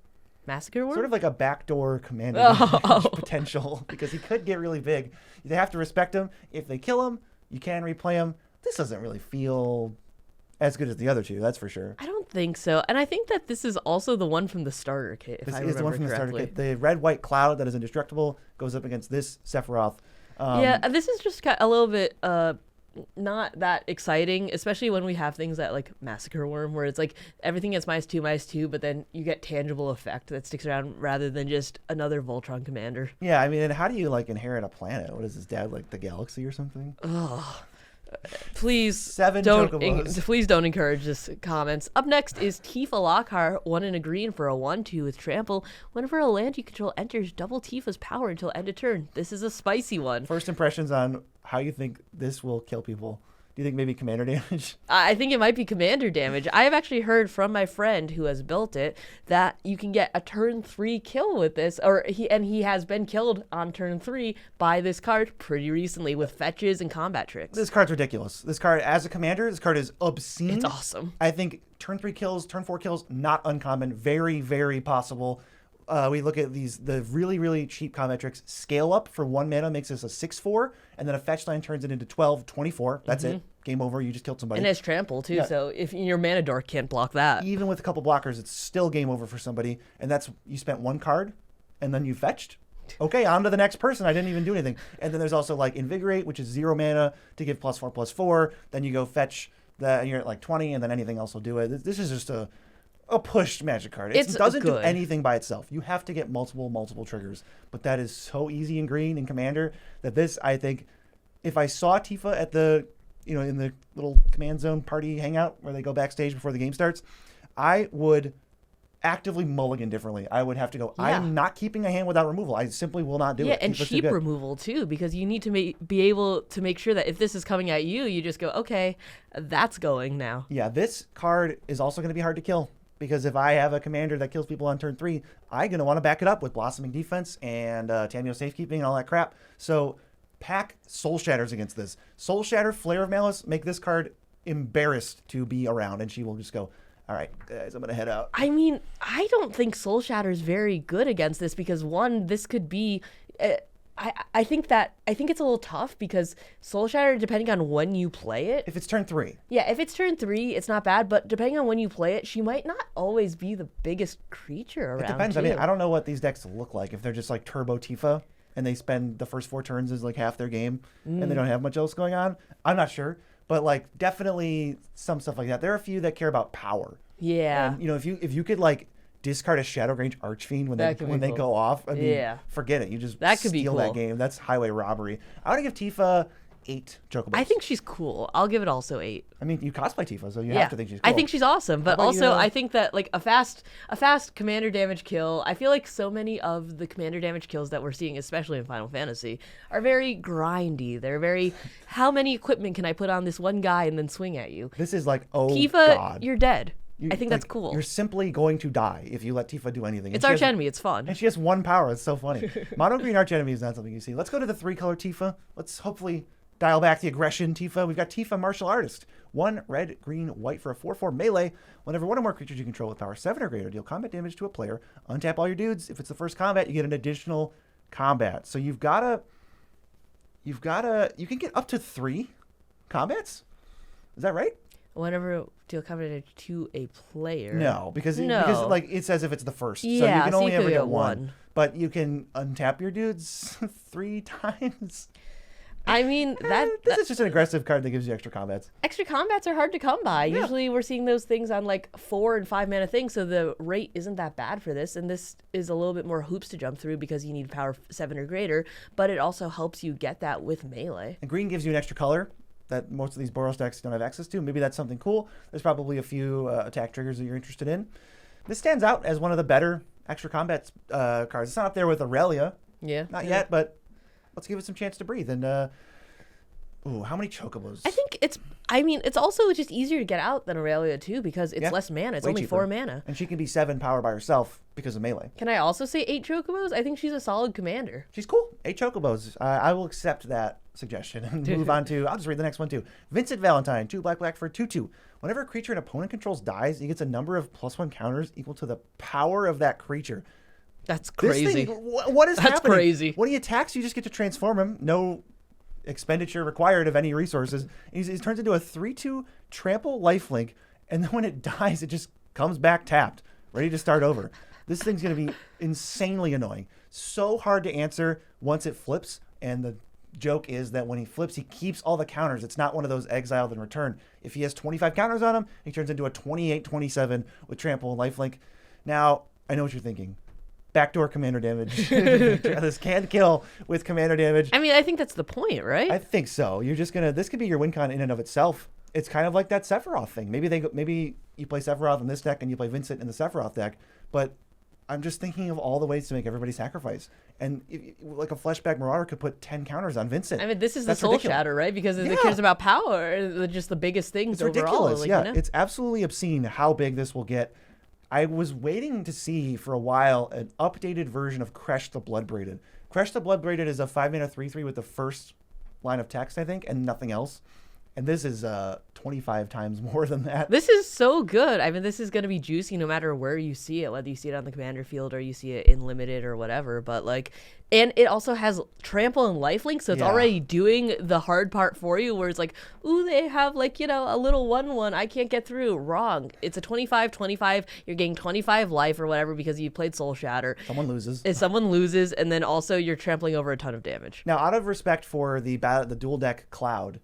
Massacre worm? Sort of like a backdoor commander potential, because he could get really big. They have to respect him. If they kill him, you can replay him. This doesn't really feel as good as the other two, that's for sure. I don't think so. And I think that this is also the one from the starter kit, if I remember This is the one from correctly. the starter kit. The red-white cloud that is indestructible goes up against this Sephiroth. Yeah, this is just a little bit not that exciting, especially when we have things that like Massacre Worm, where it's like everything gets -2/-2, but then you get tangible effect that sticks around rather than just another Voltron commander. Yeah, I mean, and how do you like inherit a planet? What is his dad, like the galaxy or something? Please 7 don't Chocobos. please don't encourage this comments. Up next is Tifa Lockhart, 1 and a green for a 1/2 with trample. Whenever a land you control enters, double Tifa's power until end of turn. This is a spicy one. First impressions on how you think this will kill people. Do you think maybe commander damage? I think it might be commander damage. I have actually heard from my friend who has built it that you can get a turn 3 kill with this, he has been killed on turn 3 by this card pretty recently with fetches and combat tricks. This card's ridiculous. This card, as a commander, this card is obscene. It's awesome. I think turn 3 kills, turn 4 kills, not uncommon. Very, very possible. We look at the really, really cheap combat tricks. Scale up for 1 mana makes this a 6/4, and then a fetch line turns it into 12/24. That's it. Game over. You just killed somebody. And it's trample too, Yeah. so if your mana dork can't block that. Even with a couple blockers, it's still game over for somebody. And that's, you spent 1 card, and then you fetched. Okay, on to the next person. I didn't even do anything. And then there's also like Invigorate, which is 0 mana to give +4/+4. Then you go fetch that, and you're at like 20, and then anything else will do it. This is just a pushed Magic card. It doesn't do good. anything by itself. You have to get multiple triggers. But that is so easy in green and Commander that this, I think, if I saw Tifa at the, in the little command zone party hangout where they go backstage before the game starts, I would actively mulligan differently. I would have to go, Yeah. I'm not keeping a hand without removal. I simply will not do it. And Tifa's too cheap good. removal too, because you need to be able to make sure that if this is coming at you, you just go, okay, that's going now. Yeah, this card is also going to be hard to kill because if I have a commander that kills people on turn 3, I'm going to want to back it up with Blossoming Defense and Tameo Safekeeping and all that crap. So pack Soul Shatters against this. Soul Shatter, Flare of Malice, make this card embarrassed to be around, and she will just go, all right, guys, I'm going to head out. I mean, I don't think Soul Shatter is very good against this because one, this could be. I think it's a little tough because Soul Shatter, depending on when you play it. If it's turn 3. Yeah, if it's turn 3, it's not bad, but depending on when you play it, she might not always be the biggest creature around. It depends. Too. I mean, I don't know what these decks look like. If they're just like Turbo Tifa and they spend the first 4 turns as like half their game and they don't have much else going on, I'm not sure. But like definitely some stuff like that. There are a few that care about power. Yeah. And, you know, if you could like discard a Shadowgrange Archfiend when they cool. go off, I mean, Yeah. forget it. You just That could be steal cool. that game. That's highway robbery. I want to give Tifa 8 Chocobos. I think she's cool. I'll give it also 8. I mean, you cosplay Tifa, so you Yeah, have to think she's cool. I think she's awesome, but about also you? I think that like a fast commander damage kill. I feel like so many of the commander damage kills that we're seeing, especially in Final Fantasy, are very grindy. They're very, how many equipment can I put on this one guy and then swing at you? This is like, oh Tifa, God. you're dead. I think like, that's cool. You're simply going to die if you let Tifa do anything. It's And she arch has- enemy. It's fun. And she has 1 power. It's so funny. Mono green arch enemy is not something you see. Let's go to the 3-color Tifa. Let's hopefully dial back the aggression Tifa. We've got Tifa Martial Artist. 1 red, green, white for a 4/4 melee. Whenever one or more creatures you control with power 7 or greater deal combat damage to a player, untap all your dudes. If it's the first combat, you get an additional combat. So you can get up to 3 combats. Is that right? Whenever deal combat damage to a player. No, because No. like it says if it's the first, so you Yeah, can so only you ever could get get 1. one. But you can untap your dudes 3 times. I mean This is just an aggressive card that gives you extra combats. extra combats are hard to come by. Yeah. Usually we're seeing those things on like 4 and 5 mana things, so the rate isn't that bad for this. And this is a little bit more hoops to jump through because you need power 7 or greater, but it also helps you get that with melee. And green gives you an extra color that most of these Boros decks don't have access to. Maybe that's something cool. There's probably a few attack triggers that you're interested in. This stands out as one of the better extra combat cards. It's not up there with Aurelia. Yeah. Not yet, but let's give it some chance to breathe. And, how many Chocobos? I think it's also just easier to get out than Aurelia too because it's Yeah, less mana. It's way only cheaper. 4 mana. And she can be 7 power by herself because of melee. Can I also say 8 Chocobos? I think she's a solid commander. She's cool. 8 Chocobos. I will accept that suggestion and move on to, I'll just read the next one too. Vincent Valentine, 2 black for 2/2. Whenever a creature an opponent controls dies, he gets a number of +1 counters equal to the power of that creature. That's This crazy. thing, what is That's happening? crazy. When he attacks, you just get to transform him. No expenditure required of any resources. He turns into a 3/2 trample lifelink, and then when it dies, it just comes back tapped, ready to start over. This thing's going to be insanely annoying. So hard to answer once it flips, and the joke is that when he flips, he keeps all the counters. It's not one of those exiled in return. If he has 25 counters on him, he turns into a 28/27 with trample and lifelink. Now, I know what you're thinking. Backdoor commander damage. This can kill with commander damage. I mean, I think that's the point, right? I think so. You're just gonna. This could be your win con in and of itself. It's kind of like that Sephiroth thing. Maybe you play Sephiroth in this deck and you play Vincent in the Sephiroth deck. But I'm just thinking of all the ways to make everybody sacrifice. And like a Fleshback Marauder could put 10 counters on Vincent. I mean, this is That's the Soul ridiculous. Shatter, right? Because it Yeah. cares about power, just the biggest things It's overall. ridiculous. Like, Yeah, you know? it's absolutely obscene how big this will get. I was waiting to see for a while an updated version of Kresh the Bloodbraided. Kresh the Bloodbraided is a 5-mana 3/3 with the first line of text, I think, and nothing else. And this is 25 times more than that. This is so good. I mean, this is going to be juicy no matter where you see it, whether you see it on the commander field or you see it in limited or whatever. But like, and it also has trample and lifelink, so it's Yeah. already doing the hard part for you. Where it's like, ooh, they have like a little 1/1 I can't get through. Wrong. It's a 25/25. You're getting 25 life or whatever because you played Soul Shatter. Someone loses. If someone loses, and then also you're trampling over a ton of damage. Now, out of respect for the dual deck Cloud,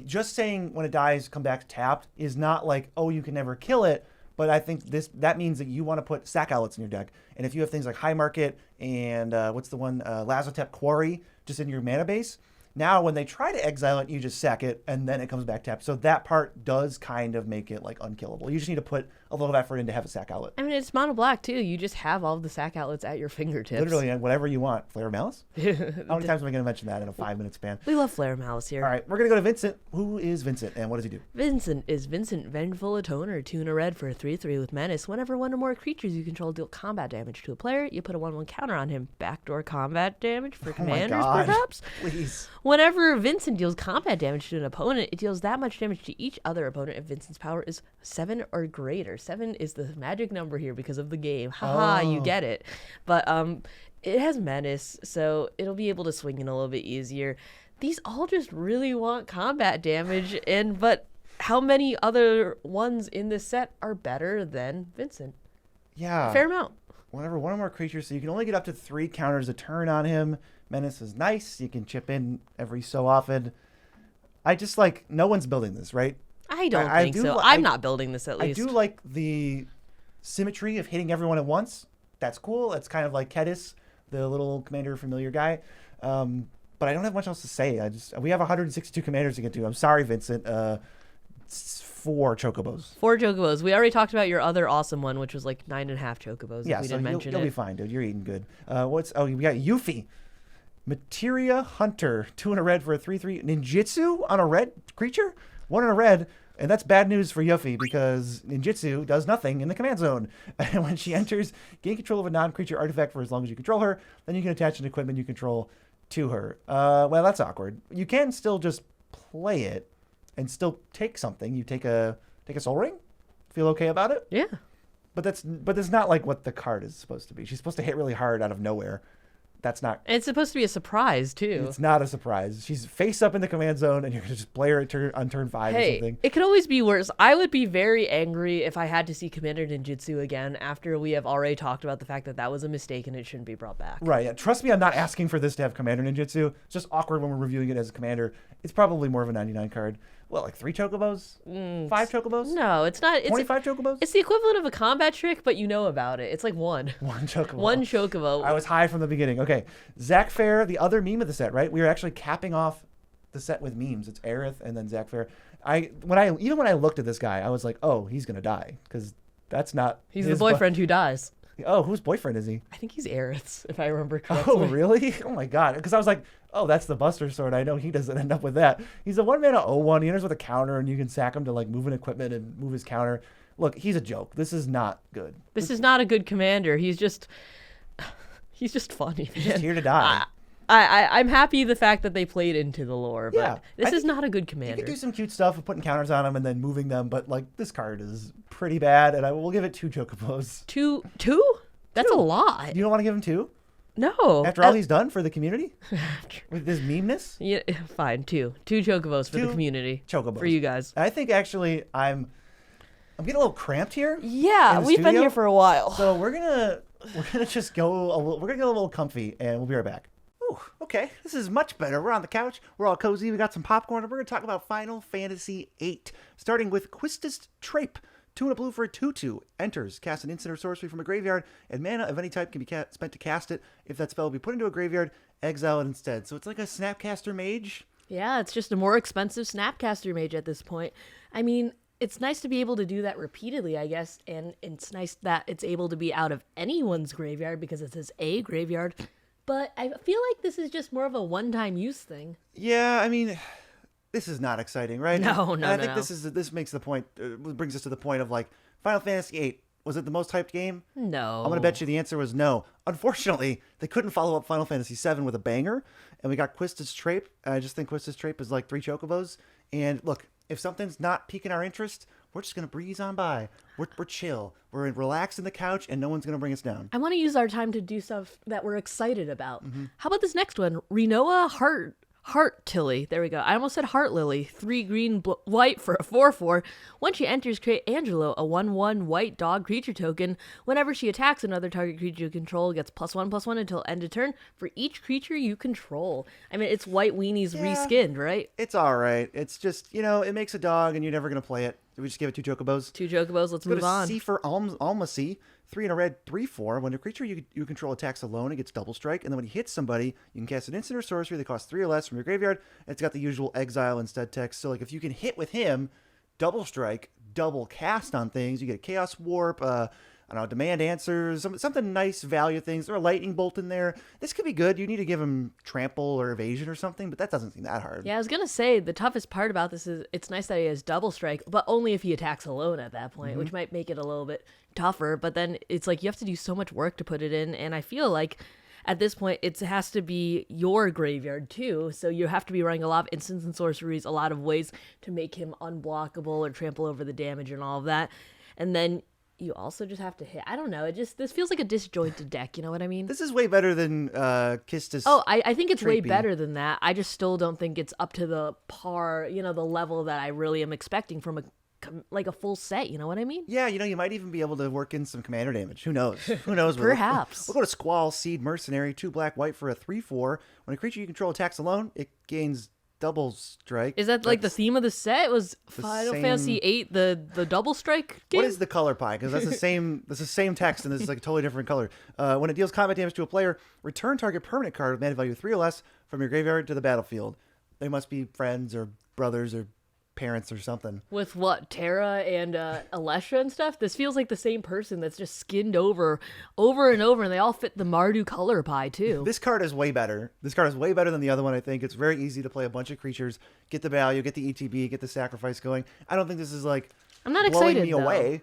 just saying when it dies, come back tapped is not like, oh, you can never kill it. But I think that means that you want to put sack outlets in your deck. And if you have things like High Market and what's the one, Lazotep Quarry just in your mana base, now when they try to exile it, you just sack it and then it comes back tapped. So that part does kind of make it like unkillable. You just need to put a little effort in to have a sack outlet. I mean, it's mono black too. You just have all of the sack outlets at your fingertips. Literally, whatever you want. Flare Malice? How many times am I going to mention that in a 5-minute span? We love Flare Malice here. All right, we're going to go to Vincent. Who is Vincent, and what does he do? Vincent is Vincent Vengeful Atoner, 2 and a red for a 3/3 with Menace. Whenever one or more creatures you control deal combat damage to a player, you put a 1/1 counter on him. Backdoor combat damage for commanders, God. perhaps? Please. Whenever Vincent deals combat damage to an opponent, it deals that much damage to each other opponent if Vincent's power is 7 or greater. 7 is the magic number here because of the game. Haha, you get it. But it has Menace, so it'll be able to swing in a little bit easier. These all just really want combat damage, but how many other ones in this set are better than Vincent? Yeah. Fair amount. Whenever one or more creatures, so you can only get up to 3 counters a turn on him. Menace is nice. You can chip in every so often. I just no one's building this, right? I don't think so. I'm not building this at least. I do like the symmetry of hitting everyone at once. That's cool. It's kind of like Kedis, the little commander familiar guy. But I don't have much else to say. We have 162 commanders to get to. I'm sorry, Vincent. 4 chocobos. 4 chocobos. We already talked about your other awesome one, which was 9.5 chocobos. Yeah, we so didn't mention you'll be fine, dude. You're eating good. We got Yuffie. Materia Hunter, 2 and a red for a 3/3. Ninjutsu on a red creature? 1 and a red. And that's bad news for Yuffie because Ninjutsu does nothing in the command zone. And when she enters, gain control of a non-creature artifact for as long as you control her. Then you can attach an equipment you control to her. Well, that's awkward. You can still just play it and still take something. You take a soul ring? Feel okay about it? Yeah. But that's not what the card is supposed to be. She's supposed to hit really hard out of nowhere. That's not. And it's supposed to be a surprise too. It's not a surprise. She's face up in the command zone, and you're gonna just play her on turn 5 or something. It could always be worse. I would be very angry if I had to see Commander Ninjutsu again after we have already talked about the fact that was a mistake and it shouldn't be brought back. Right. Yeah. Trust me, I'm not asking for this to have Commander Ninjutsu. It's just awkward when we're reviewing it as a commander. It's probably more of a 99 card. Well, 3 chocobos? 5 chocobos? No, it's not. 25 chocobos? It's the equivalent of a combat trick, but you know about it. It's 1. 1 chocobo. 1 chocobo. I was high from the beginning. Okay. Zach Fair, the other meme of the set, right? We were actually capping off the set with memes. It's Aerith and then Zach Fair. Even when I looked at this guy, I was like, oh, he's going to die. Because that's not. He's the boyfriend who dies. Oh, whose boyfriend is he? I think he's Aerith's, if I remember correctly. Oh, really? Oh, my God. Because I was like, oh, that's the Buster Sword. I know he doesn't end up with that. He's a 1-mana 0/1. He enters with a counter, and you can sack him to move an equipment and move his counter. Look, he's a joke. This is not good. This is not a good commander. He's just funny. He's just here to die. I'm happy the fact that they played into the lore, but this is not a good commander. You could do some cute stuff with putting counters on him and then moving them, but this card is pretty bad, and we'll give it 2 chocobos. 2? That's a lot. You don't want to give him 2? No. After all he's done for the community? With this memeness? Yeah, fine. 2 chocobos for the community. Chocobos. For you guys. I think actually I'm getting a little cramped here. Yeah, we've been here for a while. So we're gonna just go we're gonna get a little comfy, and we'll be right back. Ooh, okay, this is much better. We're on the couch. We're all cozy. We got some popcorn, and we're gonna talk about Final Fantasy VIII, starting with Quistis Trape. 2 and a blue for a 2/2. Enters. Cast an instant or sorcery from a graveyard, and mana of any type can be spent to cast it. If that spell will be put into a graveyard, exile it instead. So it's like a Snapcaster Mage. Yeah, it's just a more expensive Snapcaster Mage at this point. I mean, it's nice to be able to do that repeatedly, I guess, and it's nice that it's able to be out of anyone's graveyard because it says a graveyard. But I feel like this is just more of a one-time use thing. Yeah, I mean, this is not exciting, right? No. I think this makes the point. Brings us to the point of Final Fantasy VIII. Was it the most hyped game? No. I'm gonna bet you the answer was no. Unfortunately, they couldn't follow up Final Fantasy VII with a banger, and we got Quistis Trape. I just think Quistis Trape is 3 chocobos. And look, if something's not piquing our interest, we're just gonna breeze on by. We're chill. We're relaxed in the couch, and no one's gonna bring us down. I want to use our time to do stuff that we're excited about. How about this next one? Renoa Heart Tilly. There we go. I almost said Heart Lily. 3 green white for a 4/4. When she enters, create Angelo, a 1/1 white dog creature token. Whenever she attacks another target creature you control, gets +1/+1 until end of turn for each creature you control. I mean, it's White Weenies reskinned, right? It's all right. It's just, it makes a dog, and you're never gonna play it. We just give it 2 chocobos. 2 chocobos. Let's move on. C for Almacy. 3 and a red, 3/4. When a creature you control attacks alone, it gets double strike. And then when he hits somebody, you can cast an instant or sorcery that costs 3 or less from your graveyard. And it's got the usual exile instead text. So if you can hit with him, double strike, double cast on things. You get Chaos Warp, I don't know, Demand Answers, something nice value things. There's a Lightning Bolt in there. This could be good. You need to give him Trample or Evasion or something, but that doesn't seem that hard. Yeah, I was going to say the toughest part about this is it's nice that he has Double Strike, but only if he attacks alone at that point, which might make it a little bit tougher. But then it's like you have to do so much work to put it in, and I feel like at this point, it has to be your graveyard too. So you have to be running a lot of instants and sorceries, a lot of ways to make him unblockable or trample over the damage and all of that. And then you also just have to hit. I don't know. This feels like a disjointed deck. You know what I mean? This is way better than Kistis. Oh, I think it's way Treepy. better than that. I just still don't think it's up to the par, the level that I really am expecting from a full set. You know what I mean? Yeah, you might even be able to work in some commander damage. Who knows? Who knows? Perhaps. We'll go to Squall, Seed Mercenary, 2 black, white for a 3/4. When a creature you control attacks alone, it gains double strike. Is that like the theme of the set? It was Final Fantasy VIII, the double strike game? What is the color pie? Because that's the same. That's the same text, and this is like a totally different color. When it deals combat damage to a player, return target permanent card with mana value 3 or less from your graveyard to the battlefield. They must be friends or brothers or parents or something. With what, Terra and Alesha and stuff? This feels like the same person that's just skinned over and over, and they all fit the Mardu color pie too. This card is way better. This card is way better than the other one, I think. It's very easy to play a bunch of creatures, get the value, get the ETB, get the sacrifice going. I don't think this is like I'm not blowing excited me though. away.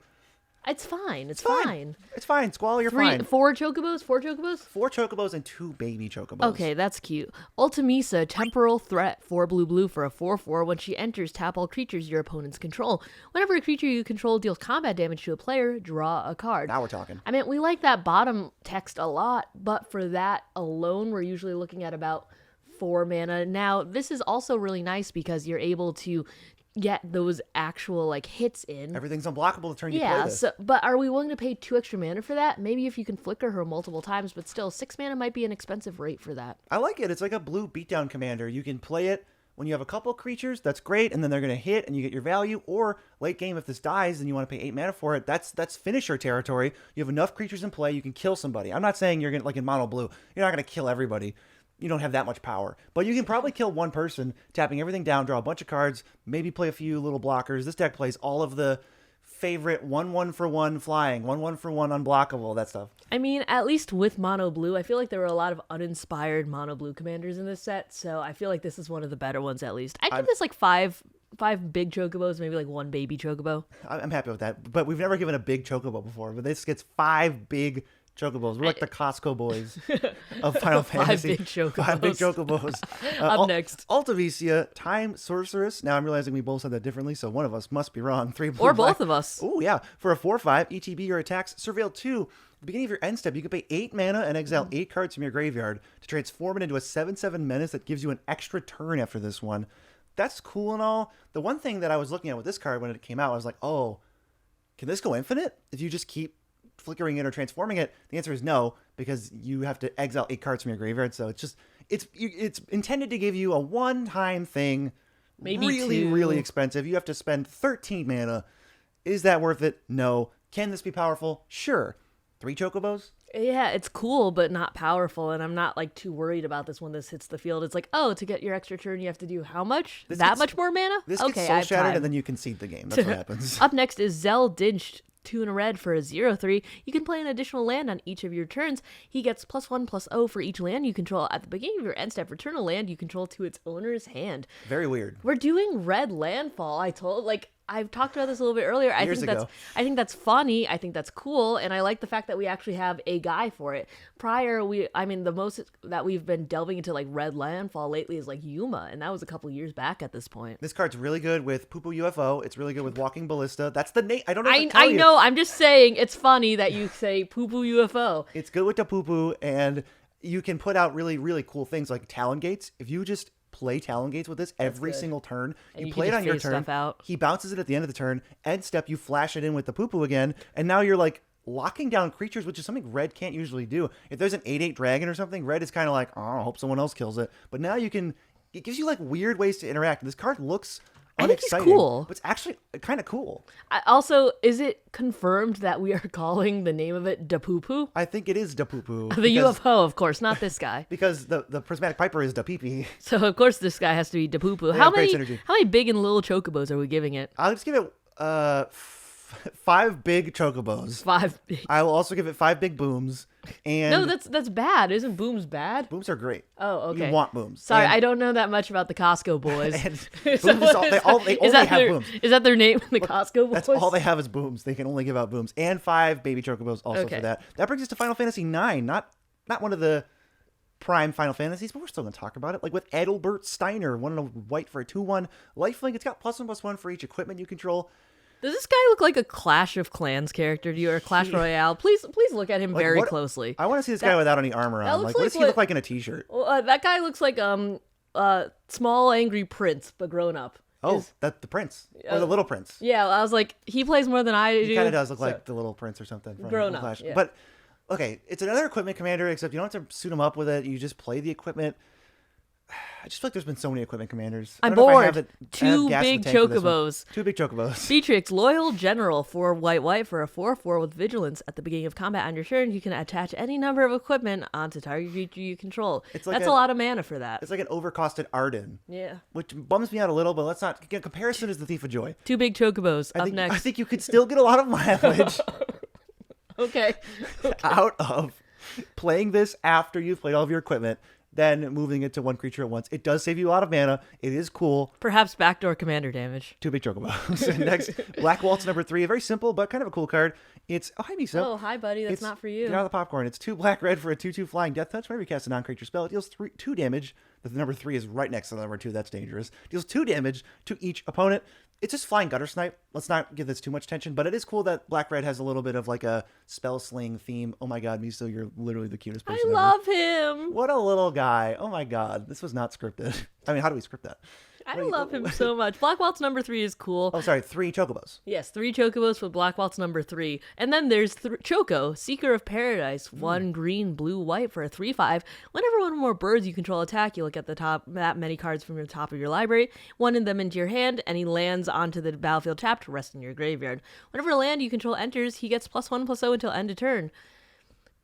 It's fine. It's fine. It's fine. Squall, you're fine. 4 chocobos? 4 chocobos? 4 chocobos and 2 baby chocobos. Okay, that's cute. Ultimisa, Temporal Threat, 4 blue for a 4/4. When she enters, tap all creatures your opponents control. Whenever a creature you control deals combat damage to a player, draw a card. Now we're talking. I mean, we like that bottom text a lot, but for that alone, we're usually looking at about 4 mana. Now, this is also really nice because you're able to get those actual hits in. Everything's unblockable the turn you play this. So, but are we willing to pay 2 extra mana for that? Maybe if you can flicker her multiple times, but still 6 mana might be an expensive rate for that. I like it. It's like a blue beatdown commander. You can play it when you have a couple creatures. That's great, and then they're going to hit, and you get your value. Or late game, if this dies, and you want to pay 8 mana for it, that's finisher territory. You have enough creatures in play, you can kill somebody. I'm not saying you're going to, like in mono blue, you're not going to kill everybody. You don't have that much power. But you can probably kill one person, tapping everything down, draw a bunch of cards, maybe play a few little blockers. This deck plays all of the favorite 1/1 for 1 flying, 1/1 for 1 unblockable, that stuff. I mean, at least with mono blue, I feel like there were a lot of uninspired mono blue commanders in this set, so I feel like this is one of the better ones at least. I give this like five big chocobos, maybe like 1 baby chocobo. I'm happy with that. But we've never given a big chocobo before, but this gets 5 big chocobos. We're like the Costco boys of Final Fantasy. 5 big chocobos. 5 big chocobos. Up next. Ultimecia, Time Sorceress. Now I'm realizing we both said that differently, so one of us must be wrong. 3 blue, Or both 5. of us. Oh, yeah. For a 4/5, ETB your attacks, Surveil 2. At the beginning of your end step, you can pay 8 mana and exile 8 cards from your graveyard to transform it into a 7/7 menace that gives you an extra turn after this one. That's cool and all. The one thing that I was looking at with this card when it came out, I was like, oh, can this go infinite? If you just keep flickering it or transforming it, the answer is no, because you have to exile 8 cards from your graveyard. So it's intended to give you a one-time thing. Maybe really 2. really expensive. You have to spend 13 mana. Is that worth it? No. Can this be powerful? Sure. 3 chocobos? Yeah, it's cool, but not powerful, and I'm not too worried about this when this hits the field. It's like, oh, to get your extra turn, you have to do how much? Much more mana? This okay, gets I soul have shattered time. and then you concede the game. That's what happens. Up next is Zell Dinched, 2 and a red for a 0/3. You can play an additional land on each of your turns. He gets +1/+0 for each land you control. At the beginning of your end step, return a land you control to its owner's hand. Very weird. We're doing red landfall. I've talked about this a little bit earlier. I think that's funny. I think that's cool, and I like the fact that we actually have a guy for it. The most that we've been delving into red landfall lately is Yuma, and that was a couple years back at this point. This card's really good with Poo Poo UFO. It's really good with Walking Ballista. That's the name. I don't know. I know. I'm just saying it's funny that you say poo poo UFO. It's good with the Poo Poo, and you can put out really, really cool things like Talon Gates. If you just play Talon Gates with this every single turn, And you play it can on your phase turn. stuff out. He bounces it at the end of the turn. End step, you flash it in with the Poo Poo again, and now you're locking down creatures, which is something red can't usually do. If there's an 8/8 dragon or something, red is kind of like, oh, I hope someone else kills it. But now it gives you weird ways to interact. This card looks I think unexciting, it's cool. but it's actually kind of cool. Also, is it confirmed that we are calling the name of it Da Poo Poo? I think it is Da Poo Poo. The UFO, of course, not this guy. Because the Prismatic Piper is Da Pee Pee. So of course this guy has to be Da Poo Poo. They How have great many synergy. how many big and little chocobos are we giving it? I'll just give it 5 big chocobos. 5 big. I will also give it 5 big booms. And No, that's bad. Isn't Booms bad? booms are great. Oh, okay. You want booms. Sorry, And- I don't know that much about the Costco boys. and Is booms that is what- they is only that have their- booms. Is that their name, the Costco boys? That's all they have is booms. They can only give out booms. And 5 baby chocobos also Okay. for that. That brings us to Final Fantasy IX. Not one of the prime Final Fantasies, but we're still going to talk about it. Like with Adelbert Steiner, 1 and a white for a 2/1 lifelink. It's got +1/+1 for each equipment you control. Does this guy look like a Clash of Clans character to you, or Clash Royale? Please look at him Like, very what- closely. I want to see this guy without any armor on. looks Like, what like does he look what- like in a t-shirt? Well, that guy looks like small angry prince, but grown up. Oh, Is- that's the prince. Or the little prince. Yeah, I was like, he plays more than I do. He kind of does look so- like the little prince or something. From Grown up, Clash. yeah. But, okay, it's another equipment commander, except you don't have to suit him up with it. You just play the equipment. I just feel like there's been so many equipment commanders. I I'm don't know if I have bored. it- I have 2 gas in big the tank for this one. chocobos. 2 big chocobos. Beatrix, loyal general, 4 white for a 4/4 with vigilance. At the beginning of combat on your turn, you can attach any number of equipment onto target creature you control. It's like That's a- a lot of mana for that. It's like an overcosted Arden. Yeah. Which bums me out a little, but let's not. Comparison is the thief of joy. 2 big chocobos up I next. think you could still get a lot of mileage Okay. out of playing this after you've played all of your equipment, then moving it to 1 creature at once. It does save you a lot of mana. It is cool. Perhaps backdoor commander damage. 2 big chocobos. And next, Black Waltz number 3. A very simple, but kind of a cool card. It's, oh, hi, Misa. Oh, hi, buddy. That's It's- not for you. Get out of the popcorn. It's 2 black-red for a 2/2 flying death touch. Whenever you cast a non-creature spell, it deals 2 damage. The number 3 is right next to the number 2. That's dangerous. Deals 2 damage to each opponent. It's just flying gutter snipe. Let's not give this too much attention, but it is cool that black-red has a little bit of like a spell sling theme. Oh my god, Miso, you're literally the cutest person I ever. love him. What a little guy. Oh my god. This was not scripted. I mean, how do we script that? I love him so much. Black Waltz number 3 is cool. Oh, sorry. 3 chocobos. Yes, 3 chocobos for Black Waltz number 3. And then there's Choco, Seeker of Paradise. 1 green, blue, white for a 3/5. Whenever one or more birds you control attack, you look at the top that many cards from your top of your library, one in them into your hand, and he lands onto the battlefield tapped to rest in your graveyard. Whenever a land you control enters, he gets +1/+0 until end of turn.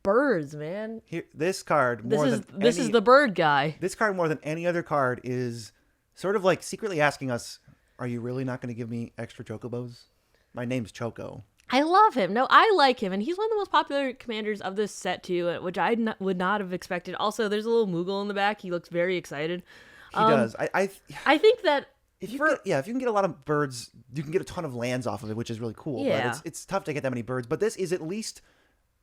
Birds, man. Here, this card This more is than this any, is the bird guy. This card more than any other card is sort of like secretly asking us, are you really not going to give me extra chocobos? My name's Choco. I love him. No, I like him, and he's one of the most popular commanders of this set too, which I would not have expected. Also, there's a little Moogle in the back. He looks very excited. He does. I think that If you if you can get a lot of birds, you can get a ton of lands off of it, which is really cool. Yeah. But it's tough to get that many birds. But this is at least,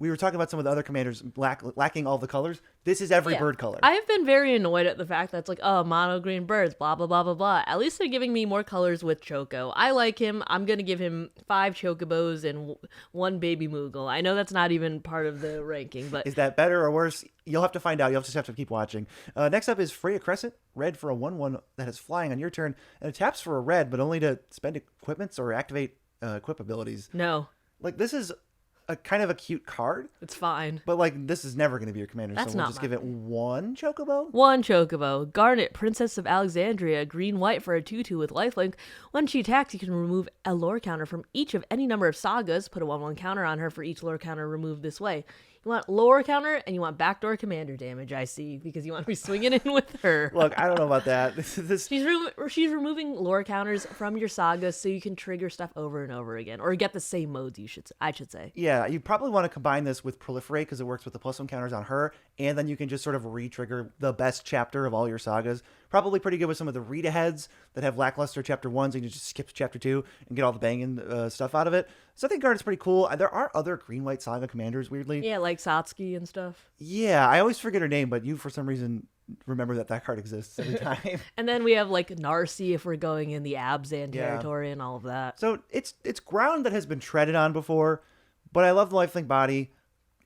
we were talking about some of the other commanders lacking all the colors. This is every bird color. I've been very annoyed at the fact that it's like, oh, mono green birds, blah, blah, blah, blah, blah. At least they're giving me more colors with Choco. I like him. I'm going to give him 5 chocobos and 1 baby Moogle. I know that's not even part of the ranking, but Is that better or worse? You'll have to find out. You'll just have to keep watching. Next up is Freya Crescent, red for a 1/1 that is flying on your turn, and it taps for a red, but only to spend equipments or activate equip abilities. no, Like, this is a kind of a cute card, it's fine. but like this is never going to be your commander. That's so we'll not just my give it 1 chocobo. 1 chocobo. Garnet, Princess of Alexandria, green-white for a 2/2 with lifelink. When she attacks, you can remove a lore counter from each of any number of sagas. Put a 1/1 counter on her for each lore counter removed this way. You want lore counter and you want backdoor commander damage, I see, because you want to be swinging in with her. Look, I don't know about that. This She's removing lore counters from your sagas so you can trigger stuff over and over again, or get the same modes. I should say. Yeah, you probably want to combine this with Proliferate because it works with the +1 counters on her, and then you can just sort of re-trigger the best chapter of all your sagas. Probably pretty good with some of the read-aheads that have lackluster chapter 1s, and you just skip to chapter 2 and get all the banging stuff out of it. So I think Guard is pretty cool. There are other green-white saga commanders, weirdly. Yeah, like Satsuki and stuff. Yeah, I always forget her name, but you, for some reason, remember that card exists every time. And then we have like Narcy if we're going in the Abzan Yeah. territory and all of that. So it's ground that has been treaded on before, but I love the lifelink body.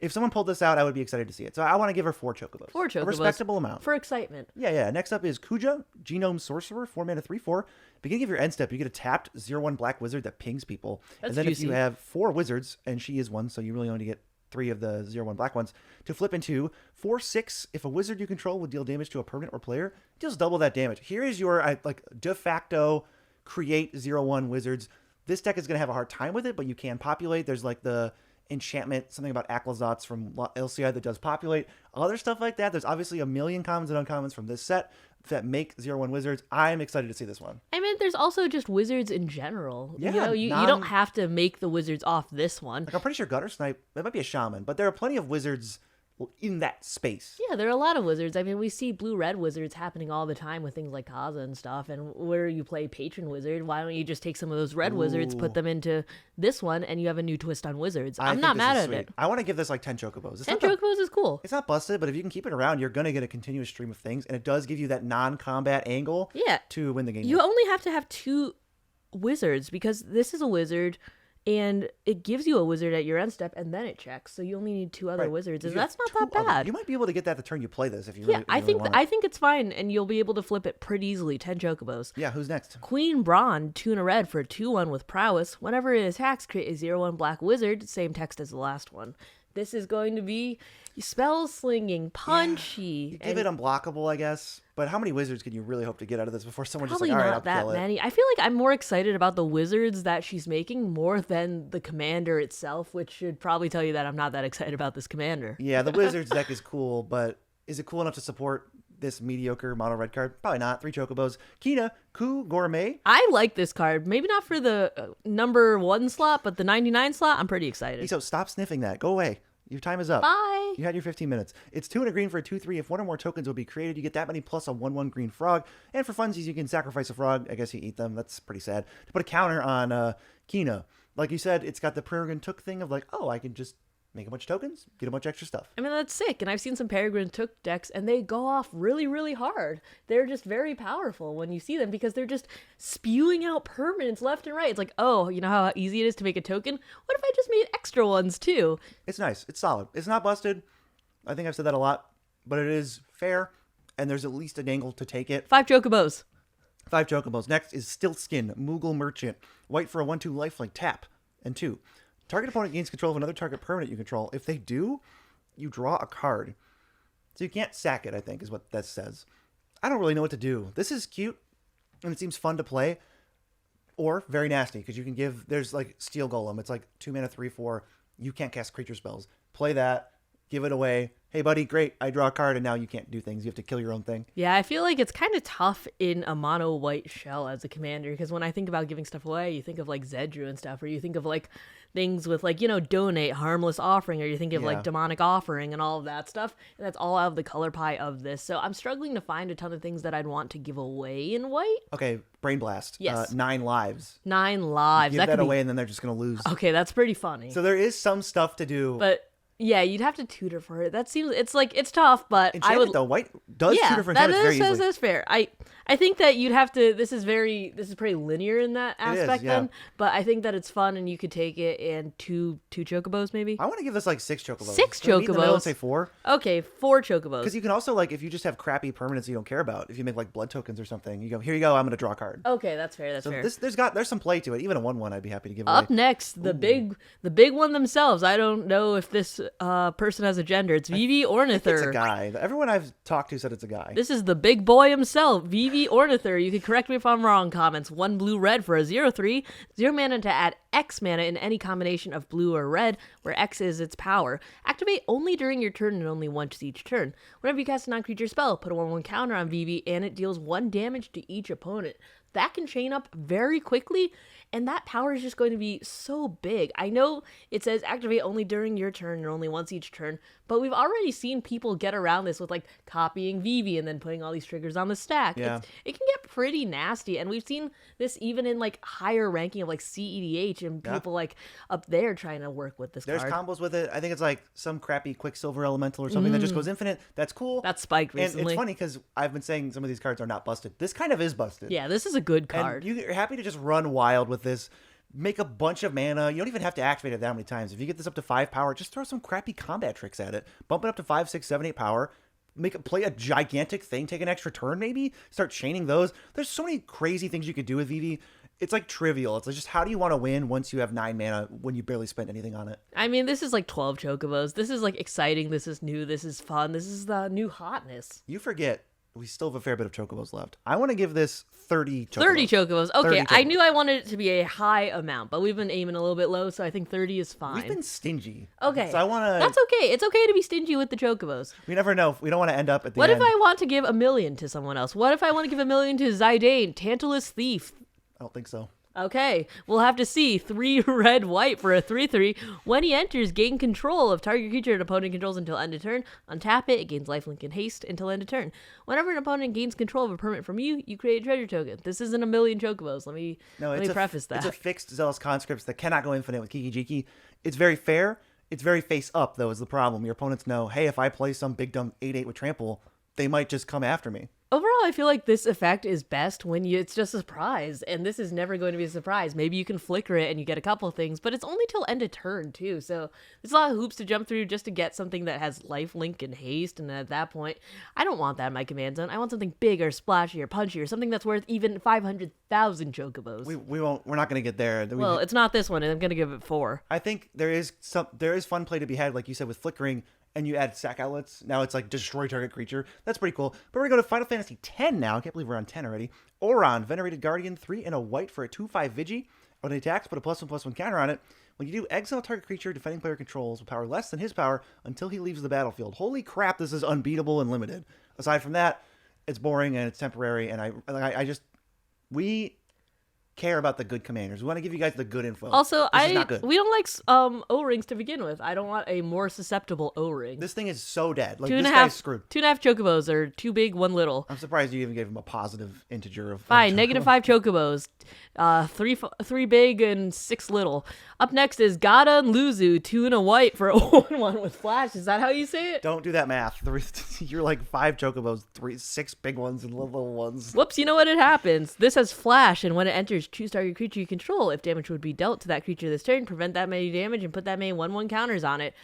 If someone pulled this out, I would be excited to see it. So I want to give her 4 chocobos. 4 chocobos. A respectable amount. For excitement. Yeah. Next up is Kuja, Genome Sorcerer, 4 mana, 3/4. Beginning of your end step, you get a tapped 0/1 black wizard that pings people. That's and then if juicy. you have 4 wizards, and she is 1, so you really only get 3 of the 0/1 black ones, to flip into 4/6. If a wizard you control would deal damage to a permanent or player, it deals double that damage. Here is your like de facto create 0/1 wizards. This deck is going to have a hard time with it, but you can populate. There's like the enchantment, something about Aclazotz from LCI that does populate. Other stuff like that. There's obviously a million commons and uncommons from this set that make 0/1 wizards. I'm excited to see this one. I mean, there's also just wizards in general. Yeah, you know, you don't have to make the wizards off this one. Like, I'm pretty sure Gutter Snipe, that might be a shaman, but there are plenty of wizards in that space. Yeah, there are a lot of wizards. I mean, we see blue-red wizards happening all the time with things like Kaza and stuff. And where you play Patron Wizard, why don't you just take some of those red wizards, put them into this one, and you have a new twist on wizards? I'm not mad at it. I want to give this like 10 chocobos. 10 chocobos is cool. It's not busted, but if you can keep it around, you're going to get a continuous stream of things. And it does give you that non-combat angle to win the game. You only have to have 2 wizards because this is a wizard. And it gives you a wizard at your end step, and then it checks. So you only need 2 other wizards, and that's not that bad. You might be able to get that the turn you play this if you yeah, really, I think want I think it's fine, and you'll be able to flip it pretty easily. 10 chocobos. Yeah, who's next? Queen Braun, 2 and a red for a 2/1 with prowess. Whenever it attacks, create a 0/1 black wizard. Same text as the last one. This is going to be spell slinging, punchy. You give it unblockable, I guess. But how many wizards can you really hope to get out of this before someone Probably just like, all right, not I'll that kill it? many. I feel like I'm more excited about the wizards that she's making more than the commander itself, which should probably tell you that I'm not that excited about this commander. Yeah, the wizards deck is cool, but is it cool enough to support this mediocre mono red card? Probably not. 3 chocobos. Kina, Ku, Gourmet. I like this card. Maybe not for the number 1 slot, but the 99 slot, I'm pretty excited. So stop sniffing that. Go away. Your time is up. Bye. You had your 15 minutes. It's 2 and a green for a 2/3. If 1 or more tokens will be created, you get that many plus a 1/1 green frog. And for funsies, you can sacrifice a frog. I guess you eat them. That's pretty sad. To put a counter on Kina. Like you said, it's got the Peregrine Took thing of like, oh, I can just make a bunch of tokens, get a bunch of extra stuff. I mean, that's sick. And I've seen some Peregrine Took decks, and they go off really, really hard. They're just very powerful when you see them because they're just spewing out permanents left and right. It's like, oh, you know how easy it is to make a token? What if I just made extra ones too? It's nice. It's solid. It's not busted. I think I've said that a lot, but it is fair, and there's at least an angle to take it. 5 chocobos. 5 chocobos. Next is Stiltskin, Moogle Merchant. White for a 1/2 lifelink, tap. And 2. Target opponent gains control of another target permanent you control. If they do, you draw a card. So you can't sack it, I think, is what that says. I don't really know what to do. This is cute, and it seems fun to play. Or very nasty, because you can give... There's like Steel Golem. It's like 2 mana, 3/4. You can't cast creature spells. Play that. Give it away. Hey, buddy, great. I draw a card, and now you can't do things. You have to kill your own thing. Yeah, I feel like it's kind of tough in a mono white shell as a commander, because when I think about giving stuff away, you think of like Zedru and stuff, or you think of like things with like, you know, donate, harmless offering, or you think of like demonic offering and all of that stuff. And that's all out of the color pie of this. So I'm struggling to find a ton of things that I'd want to give away in white. Okay, Brain Blast. Yes. 9 lives. 9 lives. Give that away, and then they're just going to lose. Okay, that's pretty funny. So there is some stuff to do. But yeah, you'd have to tutor for it. That seems, it's like, it's tough, but Enchantment, I would... though, white does tutor for enchantments very easily. That's fair. I think that you'd have to, this is pretty linear in that aspect then, but I think that it's fun and you could take it and two chocobos maybe. I want to give this like 6 chocobos. 6 Can I meet in the middle and chocobos. say 4? Okay, 4 chocobos. Because you can also, like, if you just have crappy permanents you don't care about, if you make like blood tokens or something, you go, here you go, I'm going to draw a card. Okay, that's fair, that's fair. There's some play to it. Even a 1/1 I'd be happy to give Up away. next, the big one themselves. I don't know if this person has a gender. It's Vivi Ornither. It's a guy. Everyone I've talked to said it's a guy. This is the big boy himself, Vivi Ornither. You can correct me if I'm wrong. Comments 1 blue-red for a 0/3. 0 mana to add X mana in any combination of blue or red, where X is its power. Activate only during your turn and only once each turn. Whenever you cast a non-creature spell, put a 1/1 counter on Vivi, and it deals 1 damage to each opponent. That can chain up very quickly, and that power is just going to be so big. I know it says activate only during your turn and only once each turn, but we've already seen people get around this with like copying Vivi and then putting all these triggers on the stack. Yeah. It can get pretty nasty, and we've seen this even in like higher ranking of like CEDH and people like up there trying to work with this There's card. combos with it. I think it's like some crappy Quicksilver Elemental or something that just goes infinite. That's cool. That's spiked And recently. it's funny because I've been saying some of these cards are not busted. This kind of is busted. Yeah, this is a good card. And you're happy to just run wild with this. Make a bunch of mana. You don't even have to activate it that many times. If you get this up to 5 power, just throw some crappy combat tricks at it. Bump it up to 5, 6, 7, 8 power. Play a gigantic thing. Take an extra turn maybe. Start chaining those. There's so many crazy things you could do with Vivi. It's like trivial. It's like just how do you want to win once you have 9 mana when you barely spent anything on it? I mean, this is like 12 chocobos. This is like exciting. This is new. This is fun. This is the new hotness. You forget we still have a fair bit of chocobos left. I want to give this 30 chocobos. 30 chocobos. Okay, 30 I chocobos. knew I wanted it to be a high amount, but we've been aiming a little bit low, so I think 30 is fine. We've been stingy. Okay. So I want to... That's okay. It's okay to be stingy with the chocobos. We never know. We don't want to end up at the What end. if I want to give $1 million to someone else? What if I want to give $1 million to Zidane, Tantalus Thief? I don't think so. Okay, we'll have to see. 3 red white for a 3/3. When he enters, gain control of target creature an opponent controls until end of turn. Untap it gains lifelink and haste until end of turn. Whenever an opponent gains control of a permanent from you, you create a treasure token. This isn't $1 million chocobos. Let me preface that. It's a fixed Zealous Conscripts that cannot go infinite with Kiki Jiki. It's very fair. It's very face up, though, is the problem. Your opponents know, hey, if I play some big dumb 8/8 with trample, they might just come after me. Overall, I feel like this effect is best when it's just a surprise, and this is never going to be a surprise. Maybe you can flicker it and you get a couple of things, but it's only till end of turn, too, so there's a lot of hoops to jump through just to get something that has lifelink and haste, and at that point, I don't want that in my command zone. I want something bigger, splashy, or punchy, or something that's worth even 500,000 chocobos. We're not going to get there. Well, it's not this one, and I'm going to give it 4. I think there is fun play to be had, like you said, with flickering, and you add sack outlets. Now it's like destroy target creature. That's pretty cool. But we're going to go to Final Fantasy X now. I can't believe we're on 10 already. Oron, Venerated Guardian, 3 and a white for a 2/5 Vigi. When it attacks, put a +1/+1 counter on it. When you do, exile target creature defending player controls with power less than his power until he leaves the battlefield. Holy crap, this is unbeatable and limited. Aside from that, it's boring and it's temporary, and we care about the good commanders. We want to give you guys the good info. Also, This is not good. we don't like O-rings to begin with. I don't want a more susceptible O-ring. This thing is so dead. Like, 2.5 this guy's screwed. 2.5 chocobos are 2 big, 1 little. I'm surprised you even gave him a positive integer of... Fine, -5 chocobos. 3 big and 6 little. Up next is Gata and Luzu, 2 and a white for a 1/1 with flash. Is that how you say it? Don't do that math. You're like 5 chocobos, 6 big ones and little ones. Whoops, you know what? It happens. This has flash, and when it enters, choose target creature you control. If damage would be dealt to that creature this turn, prevent that many damage and put that many 1/1 counters on it.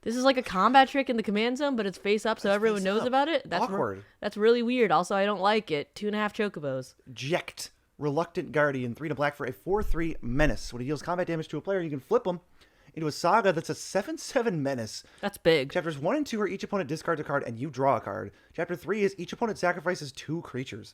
This is like a combat trick in the command zone, but it's face up, so everyone knows about it. That's awkward. That's really weird. Also, I don't like it. 2.5 chocobos. Jekt, Reluctant Guardian, 3 to black for a 4/3 menace. When it deals combat damage to a player, you can flip them into a saga that's a 7/7 menace. That's big. Chapters 1 and 2 are each opponent discards a card and you draw a card. Chapter 3 is each opponent sacrifices 2 creatures.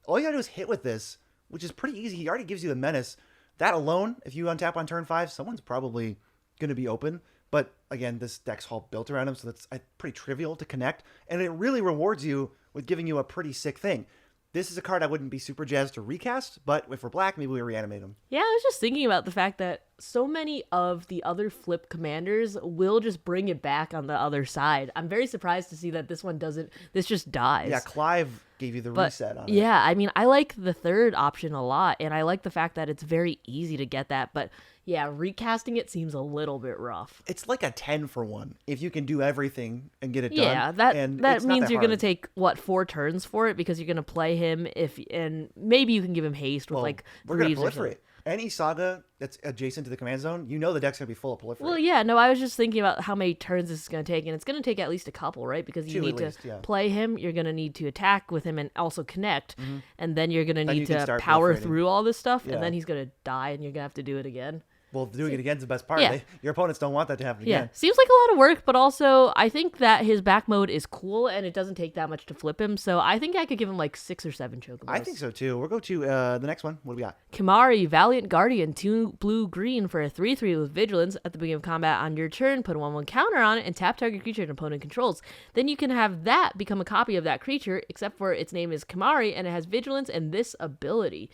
All you gotta do is hit with this, which is pretty easy. He already gives you the menace. That alone, if you untap on turn 5, someone's probably gonna be open. But again, this deck's all built around him, so that's pretty trivial to connect. And it really rewards you with giving you a pretty sick thing. This is a card I wouldn't be super jazzed to recast, but if we're black, maybe we reanimate him. Yeah, I was just thinking about the fact that so many of the other flip commanders will just bring it back on the other side. I'm very surprised to see that this one doesn't. This just dies. Yeah, Clive gave you the reset on it. Yeah, I mean, I like the third option a lot, and I like the fact that it's very easy to get that, but yeah, recasting it seems a little bit rough. It's like a 10 for 1 if you can do everything and get it done. Yeah, that it's not means you're hard. going to take 4 turns for it because you're going to play him and maybe you can give him haste with like we're going to Reeves or something. proliferate. Any saga that's adjacent to the command zone, you know the deck's going to be full of proliferate. Well, yeah, no, I was just thinking about how many turns this is going to take, and it's going to take at least a couple, right? Because you 2 need at least, yeah. play him, you're going to need to attack with him and also connect, and then you're going to Then need you can to start power proliferating. through all this stuff, Yeah. and then he's going to die, and you're going to have to do it again. Well, doing it again is the best part. Yeah. Your opponents don't want that to happen Yeah, again. seems like a lot of work, but also I think that his back mode is cool, and it doesn't take that much to flip him, so I think I could give him like 6 or 7 chocobos. I think so too. We'll go to the next one. What do we got? Kimari, Valiant Guardian, 2 blue-green for a 3/3 with Vigilance. At the beginning of combat on your turn, put a 1/1 counter on it and tap target creature an opponent controls. Then you can have that become a copy of that creature, except for its name is Kimari, and it has Vigilance and this ability.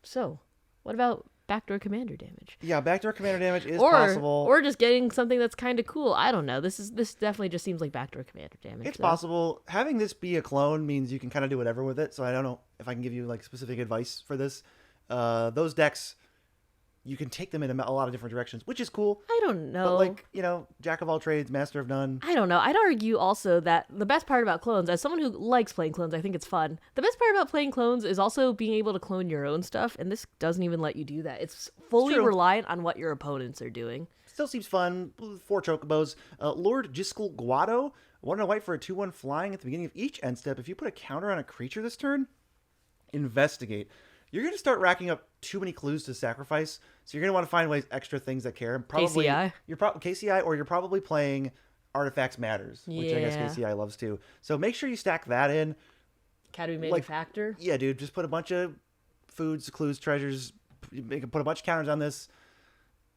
So, what about backdoor commander damage? Yeah, backdoor commander damage is possible. Or just getting something that's kind of cool. I don't know. This definitely just seems like backdoor commander damage. It's though. possible. Having this be a clone means you can kind of do whatever with it. So I don't know if I can give you like specific advice for this. Those decks, you can take them in a lot of different directions, which is cool. I don't know. But like, jack of all trades, master of none. I don't know. I'd argue also that the best part about clones, as someone who likes playing clones, I think it's fun. The best part about playing clones is also being able to clone your own stuff, and this doesn't even let you do that. It's fully true. reliant on what your opponents are doing. Still seems fun. 4 chocobos. Lord Jiskel Guado, 1 and a white for a 2/1 flying at the beginning of each end step. If you put a counter on a creature this turn, investigate. You're going to start racking up too many clues to sacrifice, so you're going to want to find extra things that care. Probably KCI? KCI, or you're probably playing Artifacts Matters, which I guess Yeah. KCI loves too. So make sure you stack that in. Academy Manufactor? Yeah, dude, just put a bunch of foods, clues, treasures, put a bunch of counters on this,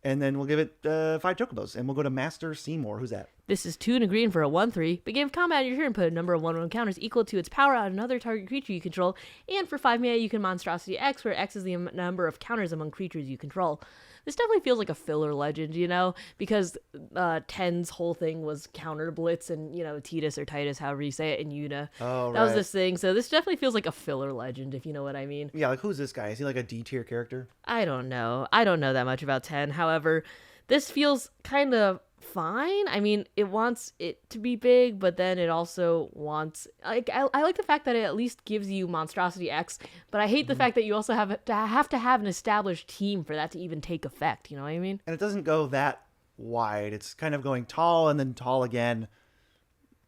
and then we'll give it 5 chocobos, and we'll go to Master Seymour. Who's that? This is 2 and a green for a 1/3. Begin combat your turn, put a number of 1/1 counters equal to its power on another target creature you control, and for 5 mana you can Monstrosity X, where X is the number of counters among creatures you control. This definitely feels like a filler legend, you know, because 10's whole thing was counter blitz, and, you know, Titus or Titus, however you say it, in Una. Oh, that was right. this thing. So this definitely feels like a filler legend, if you know what I mean. Yeah, like who's this guy? Is he like a D tier character? I don't know. I don't know that much about 10. However, this feels kind of fine. I mean, it wants it to be big, but then it also wants... I like the fact that it at least gives you Monstrosity X, but I hate the fact that you also have to have an established team for that to even take effect. You know what I mean? And it doesn't go that wide. It's kind of going tall and then tall again.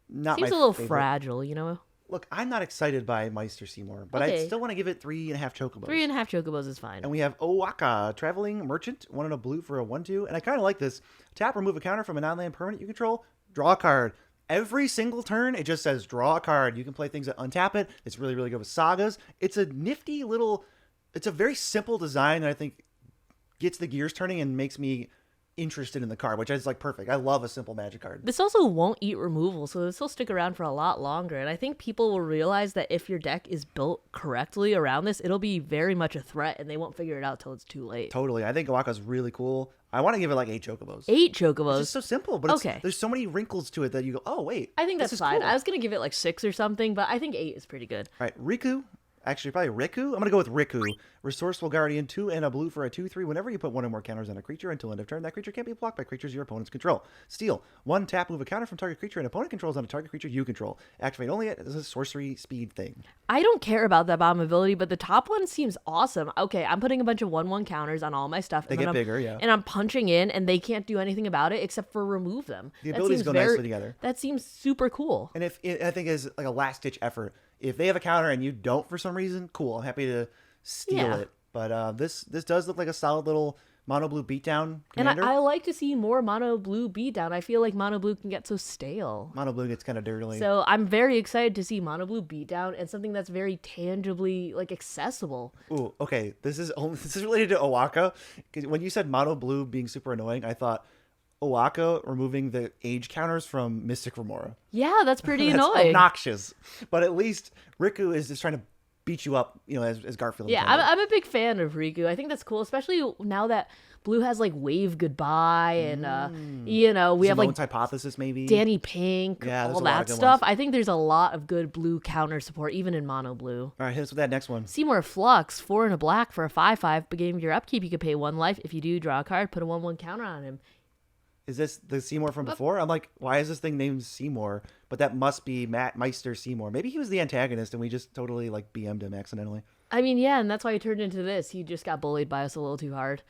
Not Seems my a little favorite. fragile, you know? Look, I'm not excited by Meister Seymour, but I Okay. still want to give it 3.5 chocobos. 3.5 chocobos is fine. And we have Owaka, Traveling Merchant, 1 and a blue for a 1/2. And I kind of like this. Tap, remove a counter from a non-land permanent you control, draw a card. Every single turn, it just says draw a card. You can play things that untap it. It's really, really good with sagas. It's a nifty little... It's a very simple design that I think gets the gears turning and makes me interested in the card, which is like perfect. I love a simple magic card. This also won't eat removal, so this will stick around for a lot longer. And I think people will realize that if your deck is built correctly around this, it'll be very much a threat, and they won't figure it out till it's too late. Totally. I think Owaka's really cool. I want to give it like 8 chocobos. 8 chocobos. It's just so simple, but Okay. there's so many wrinkles to it that you go, oh, wait. I think this that's is fine. cool. I was going to give it like 6 or something, but I think 8 is pretty good. All right, Riku. Actually, probably Riku. I'm going to go with Riku. Resourceful Guardian, 2 and a blue for a 2/3. Whenever you put 1 or more counters on a creature until end of turn, that creature can't be blocked by creatures your opponents control. Steal. 1 tap, move a counter from target creature and opponent controls on a target creature you control. Activate only as a sorcery speed thing. I don't care about that bomb ability, but the top one seems awesome. Okay, I'm putting a bunch of 1/1 counters on all my stuff. They and then get I'm, bigger, yeah. And I'm punching in, and they can't do anything about it except for remove them. The That abilities seems go very- nicely together. That seems super cool. And I think as like a last-ditch effort, if they have a counter and you don't for some reason, cool. I'm happy to steal Yeah. it. But this does look like a solid little mono blue beatdown And commander. I like to see more mono blue beatdown. I feel like mono blue can get so stale. Mono blue gets kind of dirty. So I'm very excited to see mono blue beatdown and something that's very tangibly like accessible. Ooh, okay. This is related to Owaka. 'Cause when you said mono blue being super annoying, I thought Owaka removing the age counters from Mystic Remora. Yeah, that's pretty That's annoying. obnoxious. But at least Riku is just trying to beat you up, as Garfield. Yeah, intended. I'm a big fan of Riku. I think that's cool, especially now that Blue has like Wave Goodbye and we have like Simone's hypothesis, maybe. Danny Pink, Yeah, there's all a lot that of good stuff. ones. I think there's a lot of good blue counter support, even in mono blue. All right, hit us with that next one. Seymour Flux, 4 and a black for a 5/5. Beginning of your upkeep, you can pay 1 life. If you do, draw a card, put a 1/1 counter on him. Is this the Seymour from before? I'm like, why is this thing named Seymour? But that must be Meister Seymour. Maybe he was the antagonist and we just totally like BM'd him accidentally. I mean, yeah, and that's why he turned into this. He just got bullied by us a little too hard.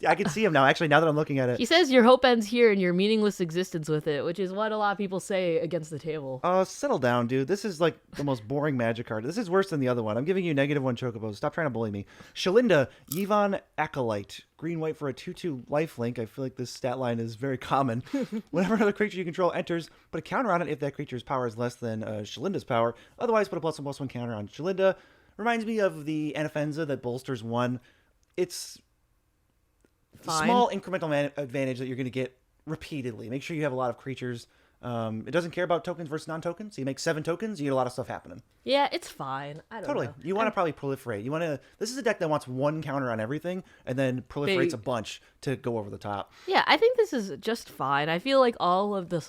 I can see him now, actually, now that I'm looking at He it. says your hope ends here and your meaningless existence with it, which is what a lot of people say against the table. Settle down, dude. This is like the most boring magic card. This is worse than the other one. I'm giving you -1 chocobos. Stop trying to bully me. Shalinda, Yvonne Acolyte. Green-white for a 2/2 lifelink. I feel like this stat line is very common. Whenever another creature you control enters, put a counter on it if that creature's power is less than Shalinda's power. Otherwise, put a +1/+1 counter on Shalinda. Reminds me of the Anafenza that bolsters 1. It's a Fine. small incremental advantage that you're going to get repeatedly. Make sure you have a lot of creatures. It doesn't care about tokens versus non-tokens. So you make 7 tokens, you get a lot of stuff happening. Yeah, it's fine. I don't Totally. know. You want to probably proliferate. You want to. This is a deck that wants 1 counter on everything and then proliferates Big. a bunch to go over the top. Yeah, I think this is just fine. I feel like all of the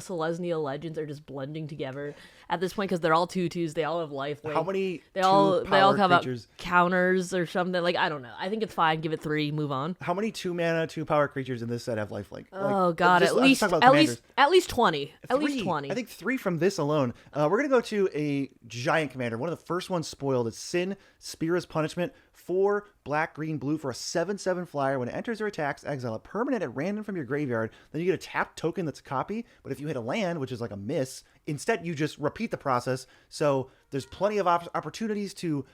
Selesnya legends are just blending together at this point because they're all 2/2s. They all have life. How many They all come creatures? out counters or something. Like I don't know. I think it's fine. Give it 3. Move on. How many 2-mana, 2-power creatures in this set have lifelink? Oh God, just- at I'm just least talking about at commanders. least at least 20. At 3. least 20. I think 3 from this alone. We're going to go to a giant commander. One of the first ones spoiled. It's Sin, Spira's Punishment. 4 black, green, blue for a 7/7 flyer. When it enters or attacks, exile a permanent at random from your graveyard. Then you get a tapped token that's a copy. But if you hit a land, which is like a miss, instead you just repeat the process. So there's plenty of opportunities to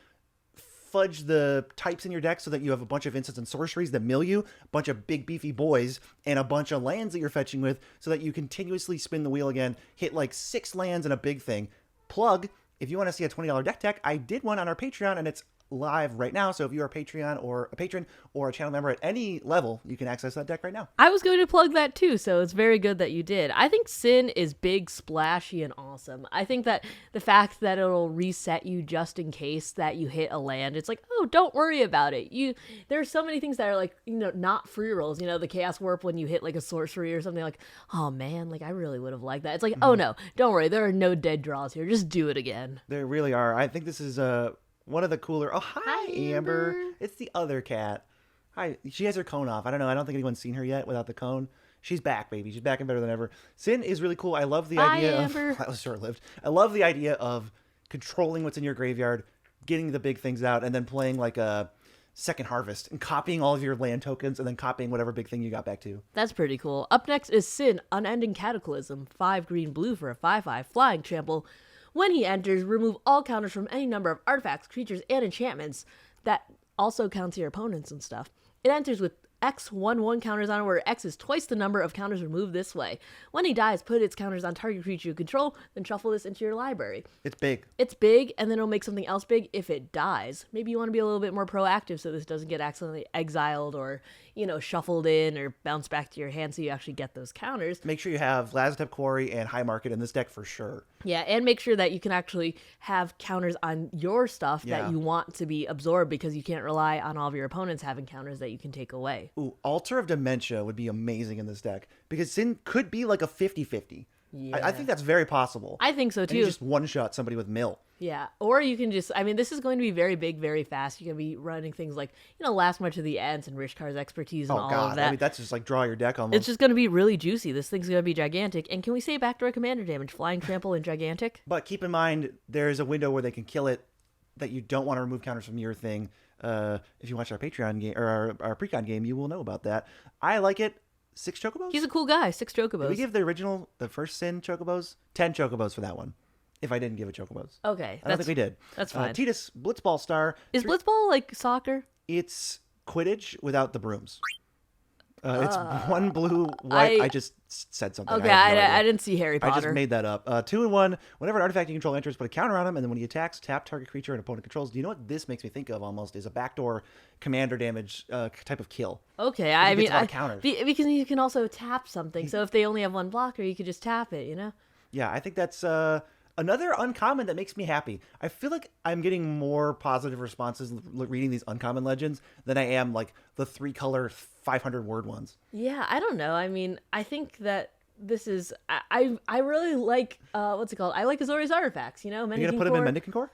fudge the types in your deck so that you have a bunch of instants and sorceries that mill you, a bunch of big beefy boys, and a bunch of lands that you're fetching with so that you continuously spin the wheel again, hit like 6 lands and a big thing. Plug, if you want to see a $20 deck tech, I did one on our Patreon, and it's live right now. So if you're a patron or a channel member at any level, you can access that deck right now. I was going to plug that too, so it's very good that you did. I think Sin is big, splashy, and awesome. I think that the fact that it'll reset you just in case that you hit a land, it's like, oh, don't worry about it. There's so many things that are like, not free rolls. The Chaos Warp when you hit like a sorcery or something, like, oh man, like I really would have liked that. It's like, oh no, don't worry, there are no dead draws here. Just do it again. There really are. I think this is one of the cooler. Oh, hi, Amber. It's the other cat. Hi. She has her cone off. I don't know. I don't think anyone's seen her yet without the cone. She's back, baby. She's back and better than ever. Sin is really cool. I love the idea of... That was short-lived. I love the idea of controlling what's in your graveyard, getting the big things out, and then playing like a second harvest and copying all of your land tokens and then copying whatever big thing you got back to. That's pretty cool. Up next is Sin, Unending Cataclysm. 5 green blue for a 5/5 flying trample. When he enters, remove all counters from any number of artifacts, creatures, and enchantments. That also counts your opponents and stuff. It enters with X 1/1 counters on it, where X is twice the number of counters removed this way. When he dies, put its counters on target creature you control, then shuffle this into your library. It's big. It's big, and then it'll make something else big if it dies. Maybe you want to be a little bit more proactive so this doesn't get accidentally exiled or, shuffled in or bounced back to your hand so you actually get those counters. Make sure you have Lazotep Quarry and High Market in this deck for sure. Yeah, and make sure that you can actually have counters on your stuff that you want to be absorbed, because you can't rely on all of your opponents having counters that you can take away. Ooh, Altar of Dementia would be amazing in this deck, because Sin could be like a 50-50. Yeah. I think that's very possible. I think so too. And you just one-shot somebody with mill. Yeah, or you can just, this is going to be very big, very fast. You're going to be running things like, Last March of the Ents and Rishkar's Expertise and all of that. I mean, that's just like draw your deck almost. It's just going to be really juicy. This thing's going to be gigantic. And can we say backdoor commander damage, flying trample, and gigantic? But keep in mind, there's a window where they can kill it that you don't want to remove counters from your thing. If you watch our Patreon game, or our Precon game, you will know about that. I like it. 6 chocobos? He's a cool guy. 6 chocobos. Did we give the first Sin chocobos? 10 chocobos for that one. If I didn't give it chocobos. Okay. I don't think we did. That's fine. Titus, Blitzball Star. Is Blitzball like soccer? It's Quidditch without the brooms. It's 1 blue, white. I just said something. Okay, I didn't see Harry Potter. I just made that up. 2-1. Whenever an artifact you control enters, put a counter on him, and then when he attacks, tap target creature and opponent controls. Do you know what this makes me think of almost? Is a backdoor commander damage type of kill. Okay, I mean, counters. Because you can also tap something. So if they only have 1 blocker, you could just tap it, Yeah, I think that's another uncommon that makes me happy. I feel like I'm getting more positive responses reading these uncommon legends than I am like the 3-color 500-word ones. Yeah, I don't know. I mean, I think that this is... I really like... what's it called? I like Azorius Artifacts, Are you going to put him in Mendicant Core?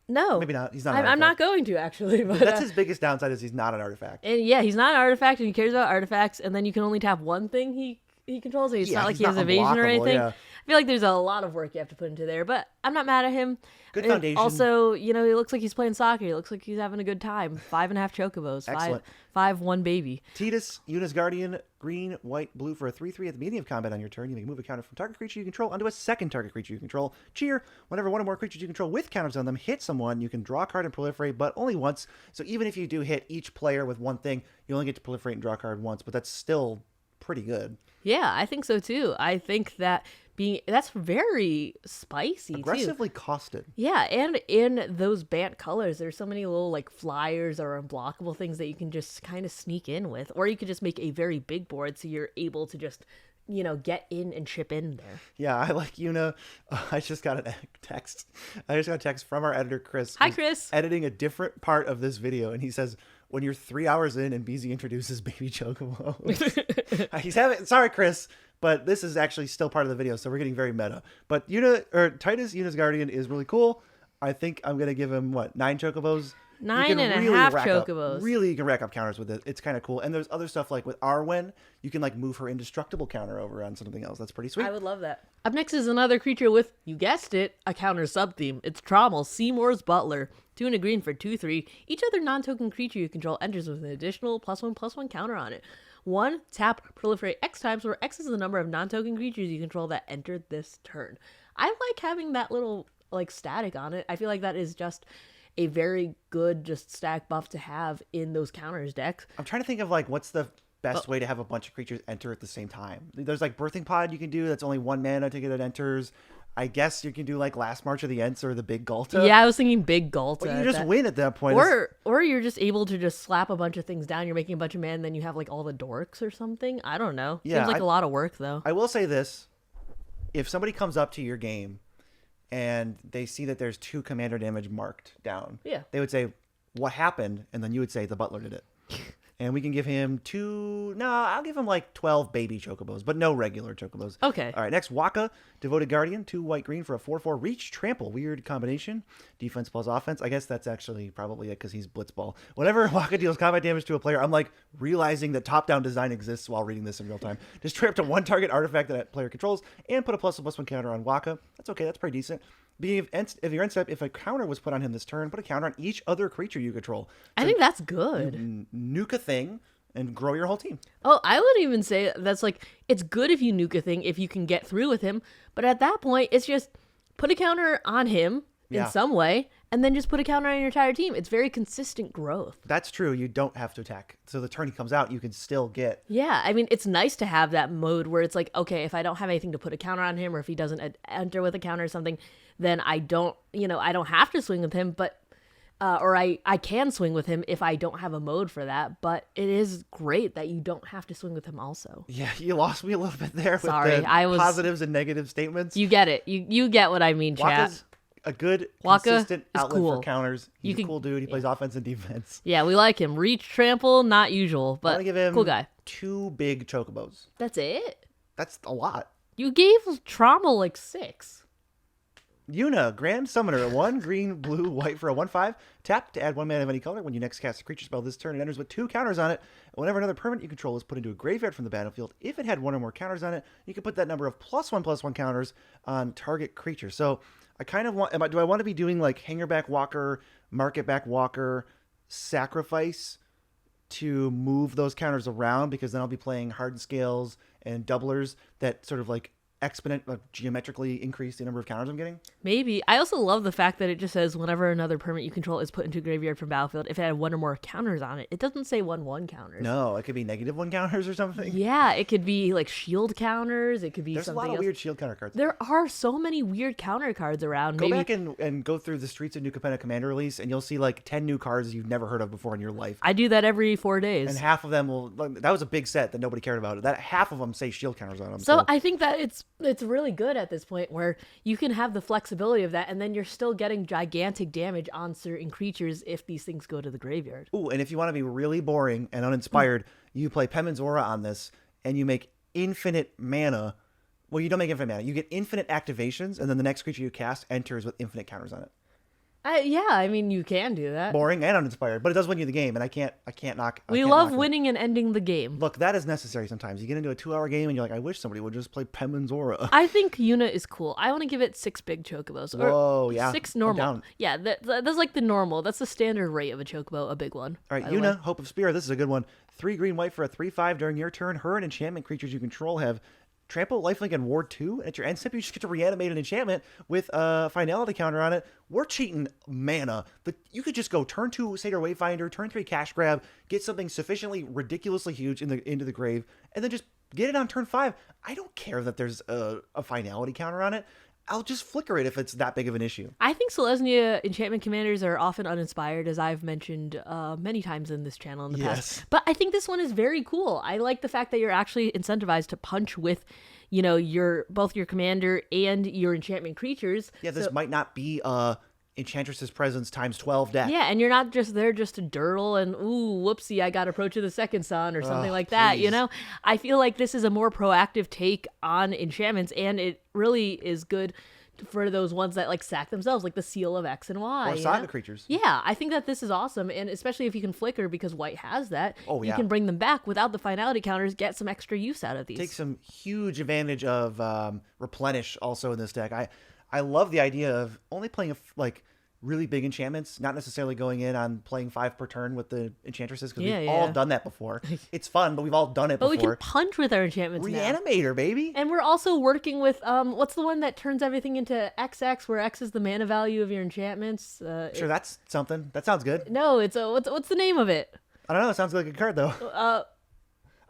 No. Maybe not. He's not. I'm not going to, actually. But that's his biggest downside, is he's not an artifact. And yeah, he's not an artifact, and he cares about artifacts, and then you can only tap one thing he controls. It's not like he has evasion or anything. Yeah. I feel like there's a lot of work you have to put into there, but I'm not mad at him. Good foundation. Also, he looks like he's playing soccer. He looks like he's having a good time. 5.5 chocobos. Excellent. 5/1 baby. Titus, Yuna's Guardian, green, white, blue for a 3/3 at the beginning of combat on your turn. You may move a counter from target creature you control onto a second target creature you control. Cheer. Whenever one or more creatures you control with counters on them hit someone, you can draw a card and proliferate, but only once. So even if you do hit each player with one thing, you only get to proliferate and draw a card once, but that's still pretty good. Yeah, I think so too. I think that that's very spicy, aggressively costed. Yeah, and in those Bant colors, there's so many little like flyers or unblockable things that you can just kind of sneak in with, or you could just make a very big board so you're able to just get in and chip in there. Yeah, I like Yuna. I just got a text. From our editor, Chris. Hi, Chris. Editing a different part of this video, and he says, when you're 3 hours in and BZ introduces baby Chocobo. Sorry, Chris, but this is actually still part of the video, so we're getting very meta. But Titus, Yuna's Guardian, is really cool. I think I'm going to give him, 9 Chocobos? 9.5 chocobos. Really, you can rack up counters with it. It's kind of cool. And there's other stuff like with Arwen, you can move her indestructible counter over on something else. That's pretty sweet. I would love that. Up next is another creature with, you guessed it, a counter sub-theme. It's Trommel, Seymour's Butler. 2 and a green for 2/3. Each other non-token creature you control enters with an additional +1/+1 counter on it. 1, tap, proliferate X times, where X is the number of non-token creatures you control that entered this turn. I like having that little static on it. I feel like that is just a very good stack buff to have in those counters decks. I'm trying to think of what's the best way to have a bunch of creatures enter at the same time. There's Birthing Pod you can do that's only 1 mana to get it enters. I guess you can do like Last March of the Ents or the Big Galta. Yeah, I was thinking Big Galta. But you just win at that point. Or you're just able to just slap a bunch of things down. You're making a bunch of mana, and then you have like all the dorks or something. I don't know. Yeah, Seems like a lot of work though. I will say this: if somebody comes up to your game and they see that there's 2 commander damage marked down, Yeah. they would say, "What happened?" And then you would say, "The butler did it." And we can give him 2. No, I'll give him like 12 baby chocobos, but no regular chocobos. Okay. All right, next, Waka, Devoted Guardian, 2 white green for a 4/4 reach, trample. Weird combination. Defense plus offense. I guess that's actually probably it because he's blitzball. Whenever Waka deals combat damage to a player, I'm like realizing that top-down design exists while reading this in real time. Just trap to 1 target artifact that that player controls and put a +1/+1 counter on Waka. That's okay. That's pretty decent. If you're end step, if a counter was put on him this turn, put a counter on each other creature you control. I think that's good. Nuke a thing and grow your whole team. Oh, I would even say that's like, it's good if you nuke a thing if you can get through with him. But at that point, it's just put a counter on him in some way, and then just put a counter on your entire team. It's very consistent growth. That's true. You don't have to attack. So the turn he comes out, you can still get. Yeah, I mean, it's nice to have that mode where it's like, okay, if I don't have anything to put a counter on him, or if he doesn't enter with a counter or something, then I don't have to swing with him, but or I can swing with him if I don't have a mode for that. But it is great that you don't have to swing with him also. Yeah, you lost me a little bit there. Sorry, with the positives and negative statements. You get it. You get what I mean, chat. Waka's a good, Waka consistent is outlet cool. for counters. He's a cool dude. He plays offense and defense. Yeah, we like him. Reach, trample, not usual, I but want to give him cool guy. 2 big chocobos. That's it? That's a lot. You gave Trommel like 6. Yuna, Grand Summoner, 1 green, blue, white for a 1/5. Tap to add 1 mana of any color. When you next cast a creature spell this turn, it enters with 2 counters on it. Whenever another permanent you control is put into a graveyard from the battlefield, if it had 1 or more counters on it, you can put that number of +1/+1 counters on target creature. So I kind of want, do I want to be doing like Hangerback Walker, Market Back Walker, Sacrifice to move those counters around? Because then I'll be playing hardened scales and doublers that sort of like geometrically increase the number of counters I'm getting. Maybe. I also love the fact that it just says whenever another permanent you control is put into a graveyard from battlefield, if it had 1 or more counters on it. It doesn't say 1/1 counters. No, it could be -1 counters or something. Yeah, it could be like shield counters. It could be There's a something lot of else. weird shield counter cards. There are so many weird counter cards around. Go back and go through the Streets of New Capenna Commander release, and you'll see like 10 new cards you've never heard of before in your life. I do that every 4 days. And half of them will. That was a big set that nobody cared about. That half of them say shield counters on them. So I think that it's really good at this point where you can have the flexibility of that, and then you're still getting gigantic damage on certain creatures if these things go to the graveyard. Ooh, and if you want to be really boring and uninspired, you play Penman's Aura on this, and you make infinite mana. Well, you don't make infinite mana. You get infinite activations, and then the next creature you cast enters with infinite counters on it. Yeah, I mean, you can do that. Boring and uninspired, but it does win you the game, and I can't knock. We love winning and ending the game. Look, that is necessary sometimes. You get into a 2-hour game, and you're like, I wish somebody would just play Penman's Aura. I think Yuna is cool. I want to give it 6 big chocobos. Whoa, yeah. 6 normal. Yeah, that's like the normal. That's the standard rate of a chocobo, a big one. All right, Yuna, Hope of Spear. This is a good one. 3 green, white for a 3/5 during your turn. Her and enchantment creatures you control have Trample, Lifelink, and Ward 2. At your end step, you just get to reanimate an enchantment with a finality counter on it. We're cheating mana. But you could just go turn 2 Satyr Wayfinder, turn 3 Cash Grab, get something sufficiently ridiculously huge into the grave, and then just get it on turn 5. I don't care that there's a finality counter on it. I'll just flicker it if it's that big of an issue. I think Selesnya enchantment commanders are often uninspired, as I've mentioned many times in this channel in the past. But I think this one is very cool. I like the fact that you're actually incentivized to punch with, both your commander and your enchantment creatures. Yeah, this might not be Enchantress's Presence times 12 deck. Yeah, and you're not just there just to dirtle and, ooh, whoopsie, I got Approach of the Second Sun or something like that, please. I feel like this is a more proactive take on enchantments, and it really is good for those ones that, like, sack themselves, like the Seal of X and Y. Or Saga creatures. Yeah, I think that this is awesome, and especially if you can flicker, because White has that, Oh, you yeah. can bring them back without the finality counters, get some extra use out of these. Take some huge advantage of Replenish also in this deck. I love the idea of only playing really big enchantments, not necessarily going in on playing 5 per turn with the enchantresses, because we've all done that before. It's fun, but we've all done it but before. we can punch with our enchantments now. Reanimator, baby. And we're also working with what's the one that turns everything into XX, where X is the mana value of your enchantments? Sure, that's something. That sounds good. No, it's what's the name of it? I don't know. It sounds like a card though.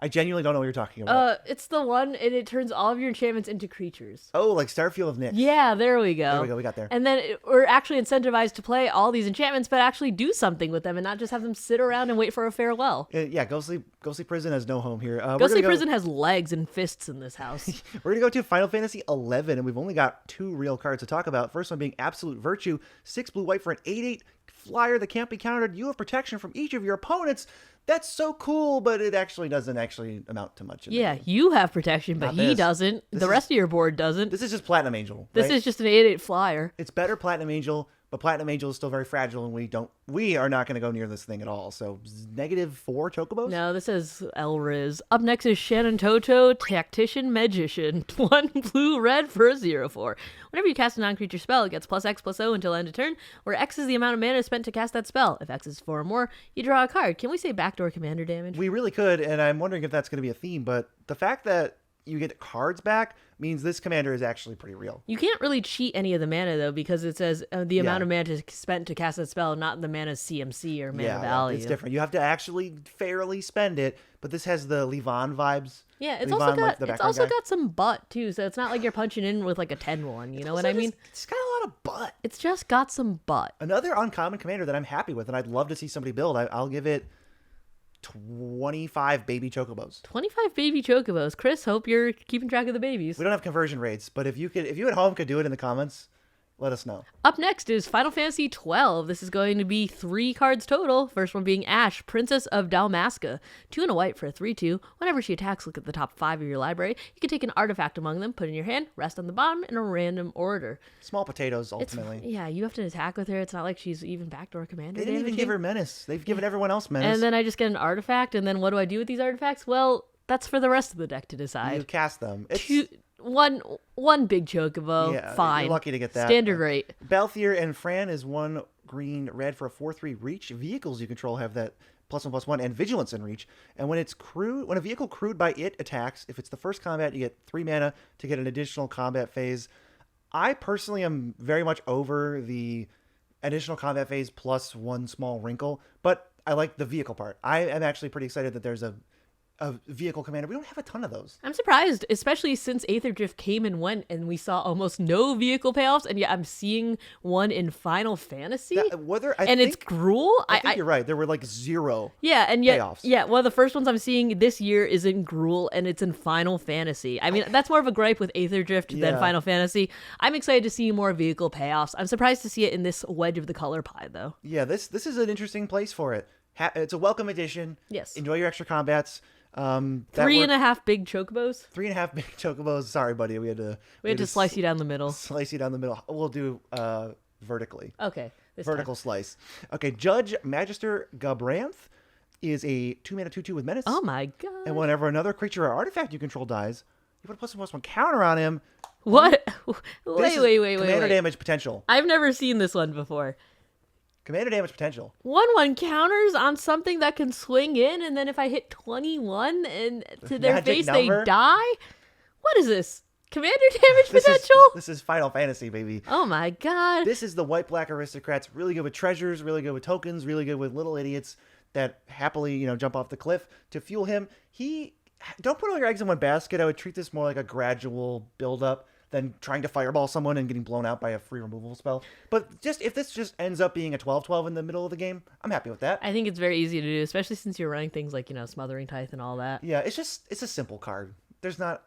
I genuinely don't know what you're talking about. It's the one, and it turns all of your enchantments into creatures. Oh, like Starfield of Nyx. Yeah, there we go. There we go. We got there. And then we're actually incentivized to play all these enchantments, but actually do something with them and not just have them sit around and wait for a farewell. Yeah, Ghostly Prison has no home here. Ghostly Prison has legs and fists in this house. We're going to go to Final Fantasy 11, and we've only got 2 real cards to talk about. First one being Absolute Virtue, 6 blue-white for an 8/8 flyer that can't be countered. You have protection from each of your opponents. That's so cool, but it actually doesn't amount to much. Yeah, you have protection, but he doesn't. The rest of your board doesn't. This is just Platinum Angel. This is just an 8/8 flyer. It's better Platinum Angel, but Platinum Angel is still very fragile, and we are not going to go near this thing at all. So -4 chocobos? No, this is Elriz. Up next is Shannon Toto, Tactician Magician. 1 blue-red for a 0/4. Whenever you cast a non-creature spell, it gets +X/+O until end of turn, where X is the amount of mana spent to cast that spell. If X is 4 or more, you draw a card. Can we say backdoor commander damage? We really could, and I'm wondering if that's going to be a theme, but the fact that you get cards back means this commander is actually pretty real. You can't really cheat any of the mana, though, because it says the amount of mana spent to cast that spell, not the mana's CMC or mana value. It's different. You have to actually fairly spend it, but this has the Levon vibes. Yeah, it's Levon, also got some butt, too, so it's not like you're punching in with like a 10-1, you know what I mean? It's got a lot of butt. It's just got some butt. Another uncommon commander that I'm happy with, and I'd love to see somebody build. I'll give it 25 baby chocobos. 25 baby chocobos. Chris, hope you're keeping track of the babies. We don't have conversion rates, but if you at home could do it in the comments, let us know. Up next is Final Fantasy 12. This is going to be 3 cards total. First one being Ash, Princess of Dalmasca. 2 and a white for a 3/2. Whenever she attacks, look at the top 5 of your library. You can take an artifact among them, put in your hand, rest on the bottom in a random order. Small potatoes, ultimately. Yeah, you have to attack with her. It's not like she's even backdoor commander. They didn't even give her menace. They've given everyone else menace. And then I just get an artifact, and then what do I do with these artifacts? Well, that's for the rest of the deck to decide. You cast them. One big chocobo. Yeah, fine. You're lucky to get that. Standard rate. Balthier and Fran is 1 green-red for a 4/3 reach. Vehicles you control have that +1/+1 and vigilance in reach. And when a vehicle crewed by it attacks, if it's the first combat, you get 3 mana to get an additional combat phase. I personally am very much over the additional combat phase plus 1 small wrinkle, but I like the vehicle part. I am actually pretty excited that there's a vehicle commander. We don't have a ton of those. I'm surprised, especially since Aether Drift came and went and we saw almost no vehicle payoffs, and yet I'm seeing one in Final Fantasy. It's Gruul. I think you're right. There were like 0 yeah, and yet, payoffs. Yeah, one of the first ones I'm seeing this year is in Gruul, and it's in Final Fantasy. I mean, that's more of a gripe with Aether Drift than Final Fantasy. I'm excited to see more vehicle payoffs. I'm surprised to see it in this wedge of the color pie, though. Yeah, this is an interesting place for it. It's a welcome addition. Yes. Enjoy your extra combats. 3.5 big chocobos. 3.5 big chocobos. Sorry, buddy. We had to slice you down the middle. Slice you down the middle. We'll do vertically. Okay. Vertical slice. Okay. Judge Magister Gabranth is a 2-mana 2/2 with menace. Oh my god. And whenever another creature or artifact you control dies, you put a +1/+1 counter on him. What? Wait. Commander damage potential. I've never seen this one before. Commander damage potential. 1/1 counters on something that can swing in, and then if I hit 21 and to their face they die? What is this? Commander damage potential? This is Final Fantasy, baby. Oh my god. This is the white-black aristocrats. Really good with treasures, really good with tokens, really good with little idiots that happily, jump off the cliff to fuel him. Don't put all your eggs in one basket. I would treat this more like a gradual build-up than trying to fireball someone and getting blown out by a free removal spell. But if this just ends up being a 12/12 in the middle of the game, I'm happy with that. I think it's very easy to do, especially since you're running things like, Smothering Tithe and all that. Yeah, it's a simple card. There's not,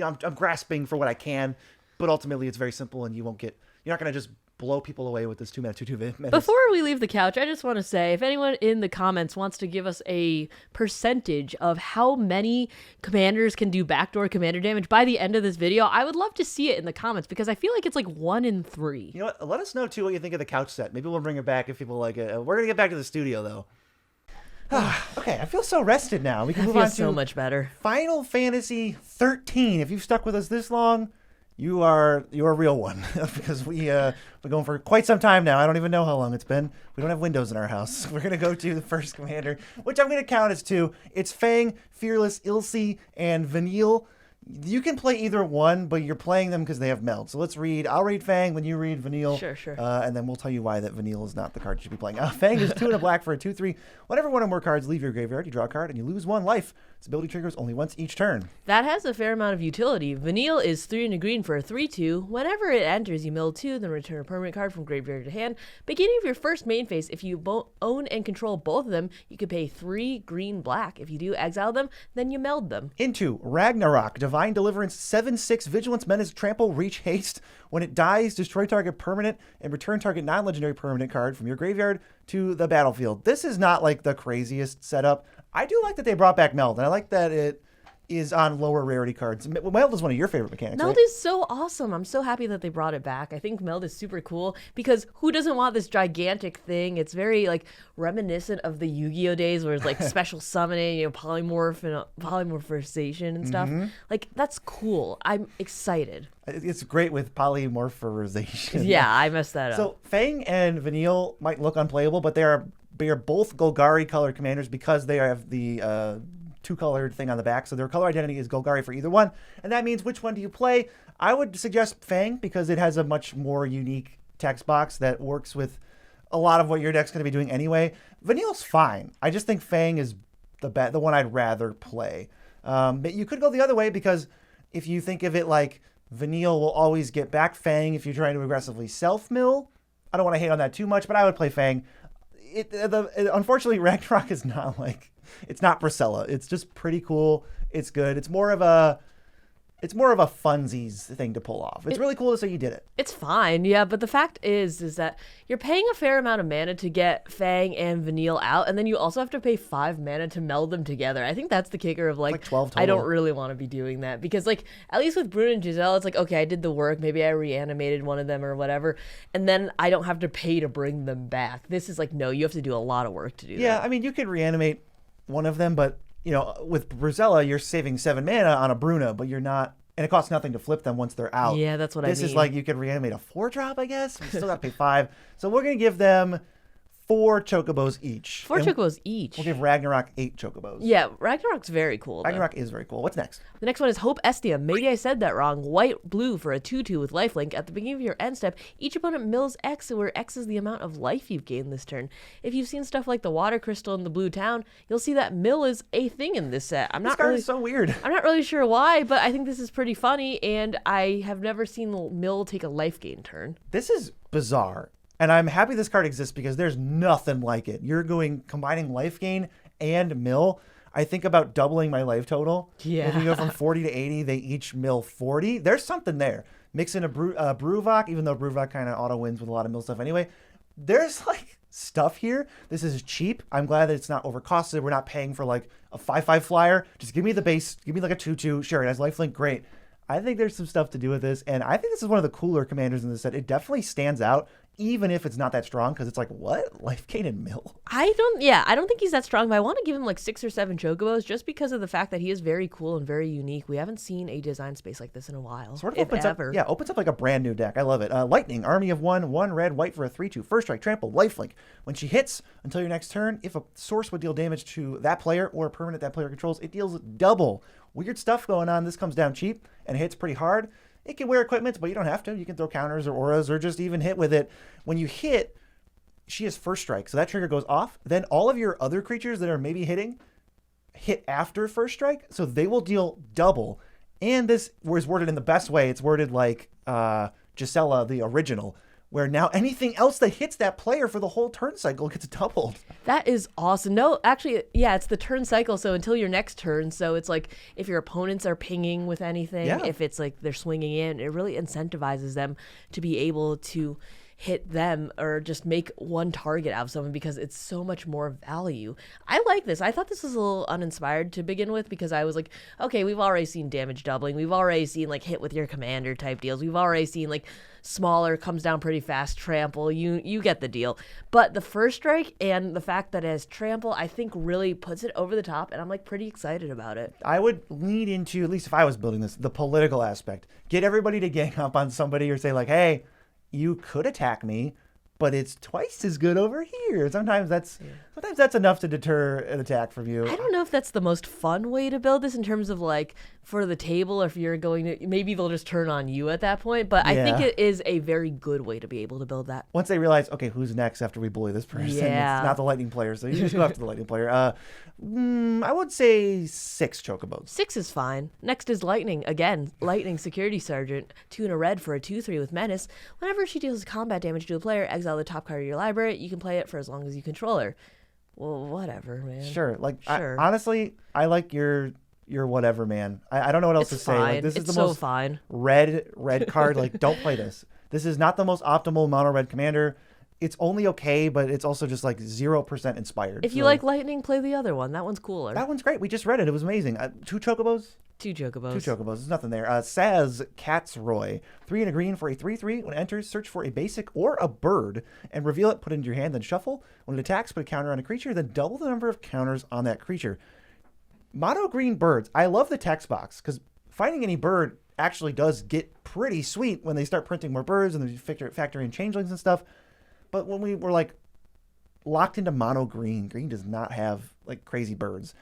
I'm grasping for what I can, but ultimately it's very simple and you're not going to just blow people away with this 2-mana 2/2 menace. Before we leave the couch, I just want to say, if anyone in the comments wants to give us a percentage of how many commanders can do backdoor commander damage by the end of this video, I would love to see it in the comments because I feel like it's like 1 in 3. You know what? Let us know too what you think of the couch set. Maybe we'll bring it back if people like it. We're gonna get back to the studio though. Okay, I feel so rested now. We can move on to so much better. Final Fantasy 13. If you've stuck with us this long, you're a real one because we're going for quite some time now. I don't even know how long it's been. We don't have windows in our house. We're gonna go to the first commander, which I'm gonna count as 2. It's Fang, Fearless, Ilse, and Vanille. You can play either one, but you're playing them because they have meld. So I'll read Fang when you read Vanille. Sure. And then we'll tell you why that Vanille is not the card you should be playing. Fang is 2 and a black for a 2/3. Whenever one or more cards leave your graveyard, you draw a card and you lose 1 life. Its ability triggers only once each turn. That has a fair amount of utility. Vanille is 3 and a green for a 3/2. Whenever it enters, you mill 2, then return a permanent card from graveyard to hand. Beginning of your first main phase, if you own and control both of them, you could pay 3 green black. If you do exile them, then you meld them. Into Ragnarok, Divine Deliverance, 7/6, Vigilance, Menace, Trample, Reach, Haste. When it dies, destroy target permanent and return target non-legendary permanent card from your graveyard to the battlefield. This is not like the craziest setup. I do like that they brought back Meld, and I like that it is on lower rarity cards. Meld is one of your favorite mechanics, Meld right? is so awesome. I'm so happy that they brought it back. I think Meld is super cool because who doesn't want this gigantic thing? It's very like reminiscent of the Yu-Gi-Oh days where it's like special summoning, polymorph and polymorphization and stuff. Like that's cool. I'm excited. It's great with polymorphization. Yeah, I messed that up. So Fang and Vanille might look unplayable, but they are both Golgari colored commanders because they have the 2-colored thing on the back. So their color identity is Golgari for either one. And that means which one do you play? I would suggest Fang because it has a much more unique text box that works with a lot of what your deck's going to be doing anyway. Vanille's fine. I just think Fang is the one I'd rather play. But you could go the other way because if you think of it like Vanille will always get back Fang if you're trying to aggressively self-mill. I don't want to hate on that too much, but I would play Fang. Unfortunately, Ragnarok is not like... It's not Priscilla. It's just pretty cool. It's good. It's more of a funsies thing to pull off. It's really cool to say you did it. It's fine, yeah, but the fact is that you're paying a fair amount of mana to get Fang and Vanille out, and then you also have to pay 5 mana to meld them together. I think that's the kicker of like 12 total. I don't really want to be doing that because like at least with Brune and Giselle, it's like okay, I did the work, maybe I reanimated one of them or whatever, and then I don't have to pay to bring them back. This is like no, you have to do a lot of work to do that. Yeah, I mean you could reanimate one of them, but with Brizella, you're saving 7 mana on a Bruna, but you're not, and it costs nothing to flip them once they're out. Yeah, that's what I mean. This is like you could reanimate a 4-drop, I guess. You still got to pay 5. So we're going to give them 4 chocobos each. 4 chocobos each. We'll give Ragnarok 8 chocobos. Yeah, Ragnarok's very cool. Ragnarok is very cool. What's next? The next one is Hope Estia. Maybe I said that wrong. White-blue for a 2/2 with lifelink. At the beginning of your end step, each opponent mills X, where X is the amount of life you've gained this turn. If you've seen stuff like the Water Crystal in the Blue Town, you'll see that mill is a thing in this set. This card is so weird. I'm not really sure why, but I think this is pretty funny, and I have never seen mill take a life gain turn. This is bizarre. And I'm happy this card exists because there's nothing like it. You're combining life gain and mill. I think about doubling my life total. Yeah. If you go from 40 to 80, they each mill 40. There's something there. Mix in a Bruvok, even though Bruvok kind of auto wins with a lot of mill stuff anyway. There's like stuff here. This is cheap. I'm glad that it's not overcosted. We're not paying for like a 5/5 flyer. Just give me the base. Give me like a 2/2. Sure, it has lifelink. Great. I think there's some stuff to do with this. And I think this is one of the cooler commanders in this set. It definitely stands out. Even if it's not that strong, because it's like, what? Life gain and mill? I don't think he's that strong, but I want to give him like 6 or 7 chocobos just because of the fact that he is very cool and very unique. We haven't seen a design space like this in a while. Sort of if opens ever. up, opens up like a brand new deck. I love it. Lightning, army of 1, 1 red, white for a 3/2. First strike, trample, lifelink. When she hits until your next turn, if a source would deal damage to that player or a permanent that player controls, it deals double. Weird stuff going on. This comes down cheap and hits pretty hard. It can wear equipment, but you don't have to. You can throw counters or auras or just even hit with it. When you hit, she has first strike. So that trigger goes off. Then all of your other creatures that are maybe hitting hit after first strike. So they will deal double. And this was worded in the best way. It's worded like Gisela, the original, where now anything else that hits that player for the whole turn cycle gets doubled. That is awesome. No, actually, yeah, it's the turn cycle. So until your next turn. So it's like if your opponents are pinging with anything, if it's like they're swinging in, it really incentivizes them to be able to hit them or just make one target out of someone because it's so much more value. I like this. I thought this was a little uninspired to begin with because I was like, okay, we've already seen damage doubling. We've already seen like hit with your commander type deals. We've already seen like smaller, comes down pretty fast, trample. You get the deal. But the first strike and the fact that it has trample, I think really puts it over the top, and I'm like pretty excited about it. I would lean into, at least if I was building this, the political aspect. Get everybody to gang up on somebody or say like, hey, you could attack me, but it's twice as good over here. Sometimes that's Sometimes that's enough to deter an attack from you. I don't know if that's the most fun way to build this in terms of like for the table, or if you're going to, maybe they'll just turn on you at that point. But I think Yeah. it is a very good way to be able to build that. Once they realize, okay, who's next after we bully this person? Yeah. It's not the lightning player, so you just go after the lightning player. I would say 6 chocobos. 6 is fine. Next is Lightning. Again, Lightning Security Sergeant. 2 and a red for a 2/3 with Menace. Whenever she deals combat damage to a player, exile the top card of your library. You can play it for as long as you control her. Well, whatever, man. Sure. Like, Sure. honestly, I like your whatever, man. I don't know what else It's to say. Like, fine. this is It's the so most fine. red card. Like, don't play this. This is not the most optimal mono red commander. It's only okay, but it's also just like 0% inspired. If you So like Lightning, play the other one. That one's cooler. that one's great. We just read it. It was amazing. 2 chocobos? 2 chocobos. 2 chocobos. There's nothing there. Saz Catsroy. 3 and a green for a 3/3. When it enters, search for a basic or a bird and reveal it, put it into your hand, then shuffle. When it attacks, put a counter on a creature, then double the number of counters on that creature. Mono green birds. I love the text box because finding any bird actually does get pretty sweet when they start printing more birds and they factor in changelings and stuff. But when we were like locked into mono green, green does not have like crazy birds.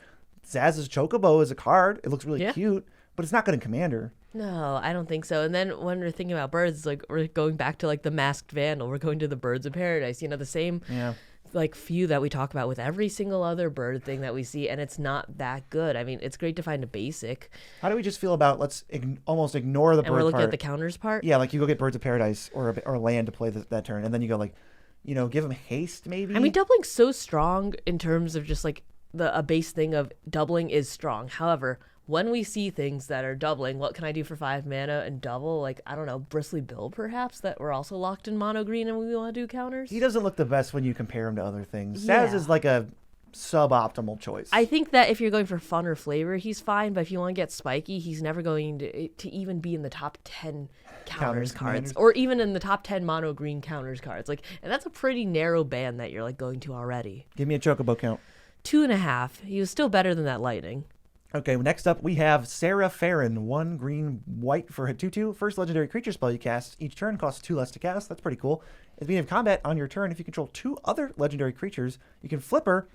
Zaz's Chocobo is a card. It looks really cute, but it's not good in Commander. No, I don't think so. And then when we're thinking about birds, it's like we're going back to like the Masked Vandal. We're going to the Birds of Paradise. You know, the same like few that we talk about with every single other bird thing that we see, and it's not that good. I mean, it's great to find a basic. How do we just feel about let's almost ignore the bird And we're looking part. at the counters part. Yeah, like you go get Birds of Paradise or land to play that turn, and then you go like, give them haste maybe. I mean, doubling's so strong in terms of just like a base thing of doubling is strong. However, when we see things that are doubling, what can I do for 5 mana and double? Like, I don't know, Bristly Bill perhaps, that we're also locked in mono green and we want to do counters? He doesn't look the best when you compare him to other things. Saz is like a suboptimal choice. I think that if you're going for fun or flavor, he's fine, but if you want to get spiky, he's never going to even be in the top 10 counters cards, commanders. or even in the top 10 mono green counters cards. Like, and that's a pretty narrow band that you're like going to already. Give me a Chocobo count. 2.5. He was still better than that Lightning. Okay, next up we have Sarah Farron, 1 green white for a 2/2. First legendary creature spell you cast each turn costs 2 less to cast. That's pretty cool. At the beginning of combat on your turn, if you control 2 other legendary creatures, you can flip her.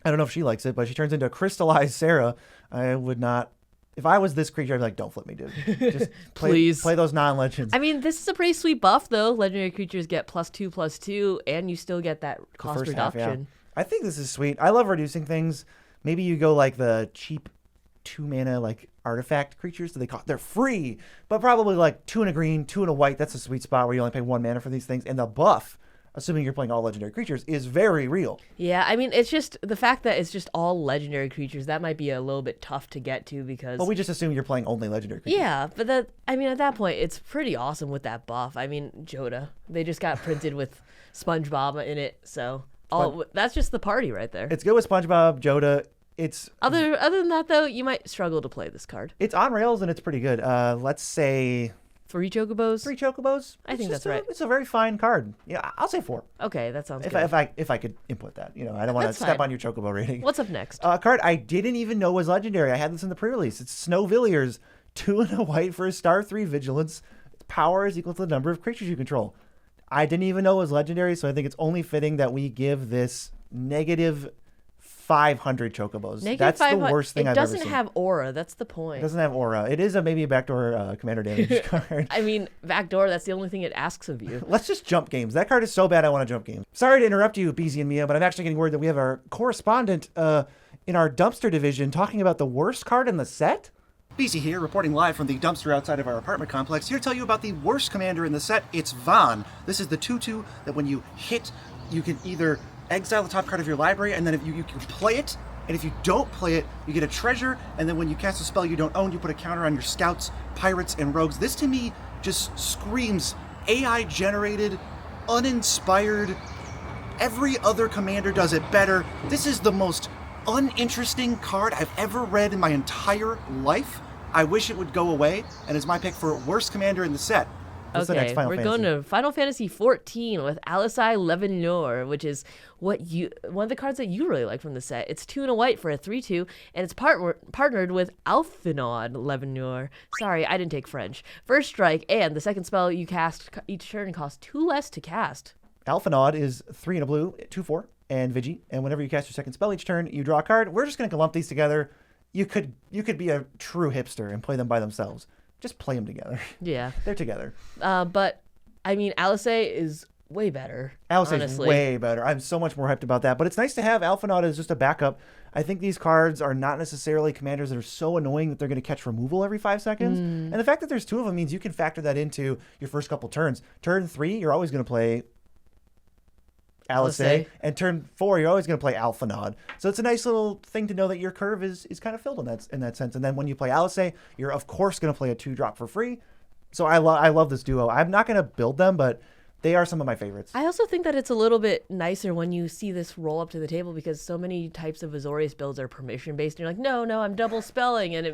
I don't know if she likes it, but she turns into a crystallized Sarah. I would not. If I was this creature, I'd be like, don't flip me, dude. Just Please. play those non-legends. I mean, this is a pretty sweet buff, though. Legendary creatures get +2/+2, and you still get that cost First half, reduction. yeah. I think this is sweet. I love reducing things. Maybe you go like the cheap 2 mana like artifact creatures. They're free, but probably like 2 and a green, 2 and a white. That's a sweet spot where you only pay 1 mana for these things. And the buff, assuming you're playing all legendary creatures, is very real. Yeah, I mean, it's just the fact that it's just all legendary creatures. That might be a little bit tough to get to because. But we just assume you're playing only legendary creatures. Yeah, but at that point, it's pretty awesome with that buff. I mean, Joda, they just got printed with SpongeBob in it, so that's just the party right there. It's good with SpongeBob, Joda. It's other than that, though, you might struggle to play this card. It's on rails and it's pretty good. Let's say 3 Chocobos. 3 Chocobos. I think that's right. It's a very fine card. Yeah, I'll say 4. Okay, that sounds good. If I could input that, I don't want to That's step fine. on your Chocobo rating. What's up next? A card I didn't even know was legendary. I had this in the pre-release. It's Snowvilliers, 2 and a white for a *3 vigilance. Its power is equal to the number of creatures you control. I didn't even know it was legendary, so I think it's only fitting that we give this negative 500 Chocobos. That's the worst thing I've ever seen. It doesn't have aura. That's the point. It doesn't have aura. It is maybe a backdoor commander damage card. I mean, backdoor, that's the only thing it asks of you. Let's just jump games. That card is so bad I want to jump games. Sorry to interrupt you, BZ and Mia, but I'm actually getting word that we have our correspondent in our dumpster division talking about the worst card in the set. BC here, reporting live from the dumpster outside of our apartment complex, here to tell you about the worst commander in the set. It's Vaughn. This is the 2/2 that when you hit, you can either exile the top card of your library, and then if you can play it, and if you don't play it, you get a treasure, and then when you cast a spell you don't own, you put a counter on your scouts, pirates, and rogues. This to me just screams AI-generated, uninspired. Every other commander does it better. This is the most uninteresting card I've ever read in my entire life. I wish it would go away, and is my pick for worst commander in the set. What's the next Okay, Final we're Fantasy? going to Final Fantasy 14 with Alisai Levenor, which is one of the cards that you really like from the set. It's 2 and a white for a 3/2, and it's partnered with Alphinaud Levenor. Sorry, I didn't take French. First strike, and the second spell you cast each turn costs 2 less to cast. Alphinaud is 3 and a blue, 2/4. and Vigi, and whenever you cast your second spell each turn, you draw a card. We're just going to lump these together. You could be a true hipster and play them by themselves. Just play them together. Yeah. They're together. But, I mean, Alice is way better. Alice is honestly. way better. I'm so much more hyped about that. But it's nice to have Alphanaut as just a backup. I think these cards are not necessarily commanders that are so annoying that they're going to catch removal every 5 seconds. And the fact that there's 2 of them means you can factor that into your first couple turns. Turn 3, you're always going to play Alice. And turn 4, you're always going to play Alphanaut. So it's a nice little thing to know that your curve is kind of filled in that sense. And then when you play Alice, you're of course going to play a 2-drop for free. So I love this duo. I'm not going to build them, but they are some of my favorites. I also think that it's a little bit nicer when you see this roll up to the table because so many types of Azorius builds are permission based. And you're like, no, I'm double spelling. And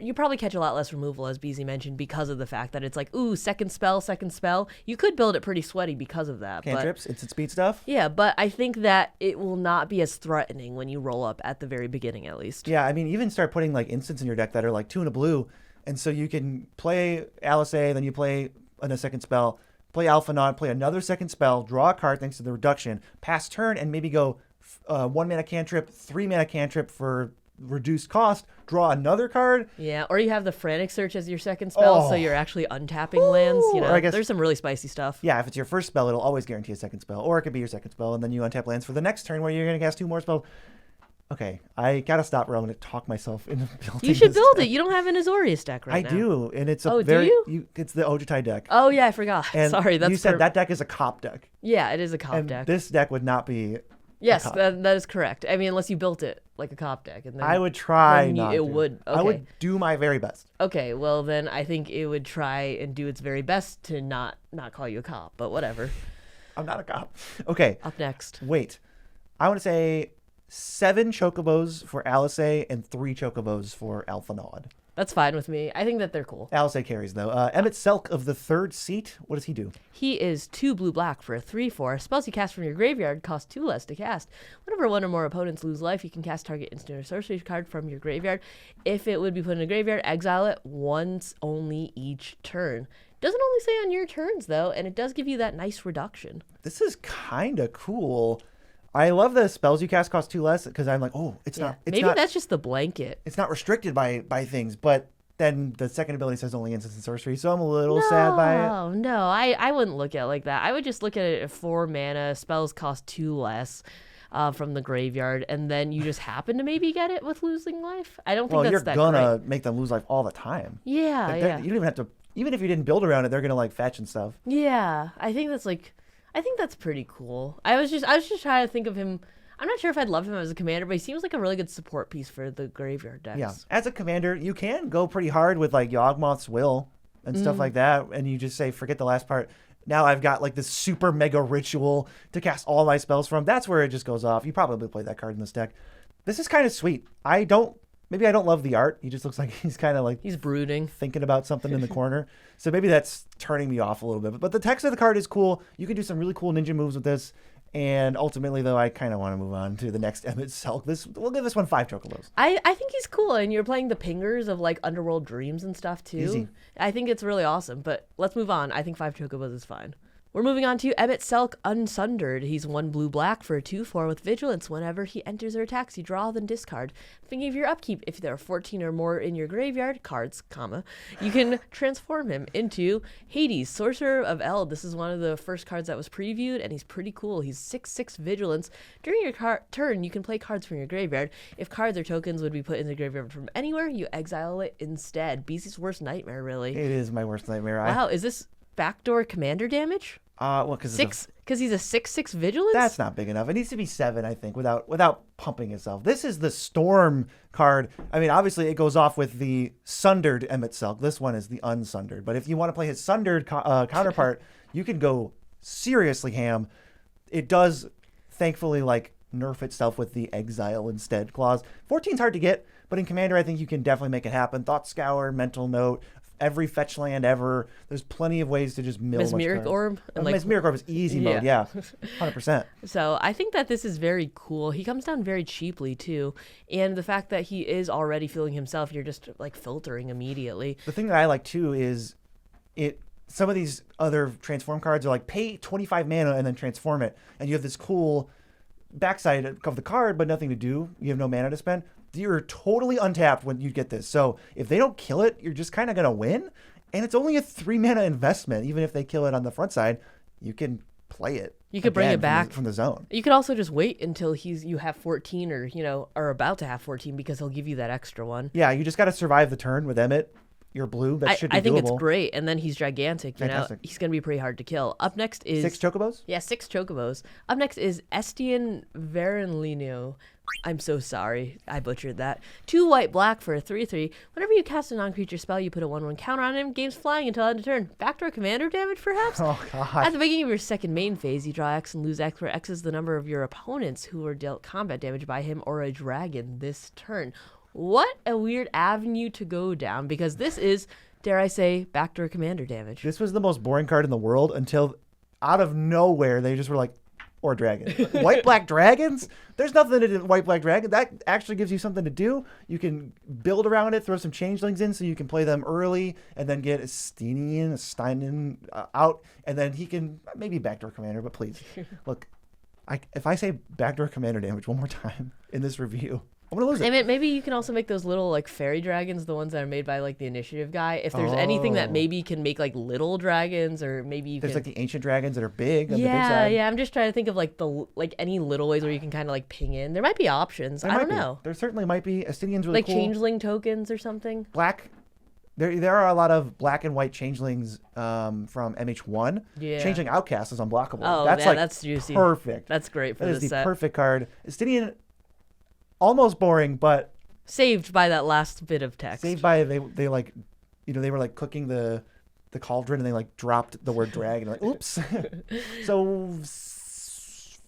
you probably catch a lot less removal, as BZ mentioned, because of the fact that it's like, ooh, second spell. You could build it pretty sweaty because of that. Cantrips, instant speed stuff. Yeah, but I think that it will not be as threatening when you roll up at the very beginning, at least. Yeah, I mean, even start putting like instants in your deck that are like 2 and a blue. And so you can play Alice, then you play a second spell, play Alphanaut, play another second spell, draw a card thanks to the reduction, pass turn, and maybe go 1 mana cantrip, 3 mana cantrip for reduced cost, draw another card. Yeah, or you have the Frantic Search as your second spell, so you're actually untapping lands. You know, I guess, there's some really spicy stuff. Yeah, if it's your first spell, it'll always guarantee a second spell, or it could be your second spell, and then you untap lands for the next turn where you're going to cast 2 more spells. Okay, I gotta stop or I'm gonna talk myself into building. You should this build deck. it. You don't have an Azorius deck right now. I do, and it's a Oh, very. do you? It's the Ojutai deck. Oh yeah, I forgot. And Sorry, that's you said that deck is a cop deck. Yeah, it is a cop And deck. this deck would not be. Yes, that is correct. I mean, unless you built it like a cop deck, and then I would try then not it to. would. Okay. I would do my very best. Okay, well then I think it would try and do its very best to not call you a cop, but whatever. I'm not a cop. Okay. Up next. Wait, I want to say 7 chocobos for Alice and 3 chocobos for Alphanaut. That's fine with me. I think that they're cool. Alice carries though. Emmett Selk of the 3rd seat. What does he do? He is 2 blue-black for a 3/4. Spells you cast from your graveyard cost 2 less to cast. Whenever 1 or more opponents lose life, you can cast target instant or sorcery card from your graveyard. If it would be put in a graveyard, exile it once only each turn. Doesn't only say on your turns though, and it does give you that nice reduction. This is kind of cool. I love the spells you cast cost 2 less because I'm like, oh, it's not. It's Maybe not, that's just the blanket. It's not restricted by things, but then the second ability says only instants and sorcery, so I'm a little sad by it. No, I wouldn't look at it like that. I would just look at it at 4 mana, spells cost 2 less from the graveyard, and then you just happen to maybe get it with losing life. I don't think Well, that's you're that gonna great. make them lose life all the time. Yeah, Like, yeah. you don't even have to. Even if you didn't build around it, they're gonna like fetch and stuff. Yeah, I think that's pretty cool. I was just trying to think of him. I'm not sure if I'd love him as a commander, but he seems like a really good support piece for the graveyard decks. Yeah, as a commander, you can go pretty hard with like Yawgmoth's Will and stuff like that, and you just say, forget the last part. Now I've got like this super mega ritual to cast all my spells from. That's where it just goes off. You probably play that card in this deck. This is kind of sweet. Maybe I don't love the art. He just looks like he's kind of like He's brooding. thinking about something in the corner. So maybe that's turning me off a little bit. But the text of the card is cool. You can do some really cool ninja moves with this. And ultimately, though, I kind of want to move on to the next Emmett Selk. We'll give this one 5 chocobos. I think he's cool, and you're playing the pingers of like Underworld Dreams and stuff too. Easy. I think it's really awesome. But let's move on. I think 5 chocobos is fine. We're moving on to Emmett Selk Unsundered. He's 1 blue-black for a 2/4 with Vigilance. Whenever he enters or attacks, you draw, then discard. Thinking of your upkeep, if there are 14 or more in your graveyard, cards, you can transform him into Hades, Sorcerer of Eld. This is one of the first cards that was previewed, and he's pretty cool. He's 6/6 Vigilance. During your turn, you can play cards from your graveyard. If cards or tokens would be put in the graveyard from anywhere, you exile it instead. BC's worst nightmare, really. It is my worst nightmare. Wow, is this backdoor commander damage? Well, because He's a 6/6 Vigilance? that's not big enough. It needs to be 7, I think, without pumping itself. This is the Storm card. I mean, obviously, it goes off with the Sundered Emmett Selk. This one is the Unsundered. But if you want to play his Sundered counterpart, you can go seriously ham. It does, thankfully, like nerf itself with the Exile instead clause. 14's hard to get, but in Commander, I think you can definitely make it happen. Thought Scour, Mental Note, every fetch land ever. There's plenty of ways to just mill Mesmeric Orb? And Mesmeric Orb is easy mode, yeah. 100%. So I think that this is very cool. He comes down very cheaply too, and the fact that he is already feeling himself, you're just like filtering immediately. The thing that I like too is some of these other transform cards are like pay 25 mana and then transform it, and you have this cool backside of the card, but nothing to do. You have no mana to spend. You're totally untapped when you get this. So if they don't kill it, you're just kind of going to win. And it's only a 3 mana investment. Even if they kill it on the front side, you can play it. You could bring it back from the zone. You could also just wait until you have 14 or, are about to have 14 because he'll give you that extra one. Yeah, you just got to survive the turn with Emmett. You're blue. That should be I think doable. it's great. And then he's gigantic. Fantastic. He's going to be pretty hard to kill. Up next is... 6 chocobos? Yeah, 6 chocobos. Up next is Estian Verenlino. I'm so sorry. I butchered that. 2 white, black for a 3/3. Whenever you cast a non-creature spell, you put a 1/1 counter on him. Game's flying until end of turn. Backdoor commander damage, perhaps? Oh, God. At the beginning of your second main phase, you draw X and lose X, where X is the number of your opponents who are dealt combat damage by him or a dragon this turn. What a weird avenue to go down, because this is, dare I say, backdoor commander damage. This was the most boring card in the world until out of nowhere they just were like, or dragon. White, black dragons? There's nothing to do with white, black dragon. That actually gives you something to do. You can build around it, throw some changelings in so you can play them early, and then get a Steinen out, and then he can maybe backdoor commander, but please. Look, if I say backdoor commander damage one more time in this review, I'm going to lose it. I mean, maybe you can also make those little fairy dragons, the ones that are made by the initiative guy. If there's anything that maybe can make little dragons, or maybe you There's can... the ancient dragons that are big on the big Yeah, side. yeah. I'm just trying to think of any little ways where you can kind of ping in. There might be options. I don't know. There certainly might be. Estinian's really cool. Changeling tokens or something. Black. There are a lot of black and white changelings from MH1. Yeah. Changeling Outcast is unblockable. Oh, that's juicy. Perfect. That's great for That this is the set. perfect card. Estinian, almost boring, but Saved by that last bit of text. saved by they they were cooking the cauldron and they dropped the word dragon. Oops. So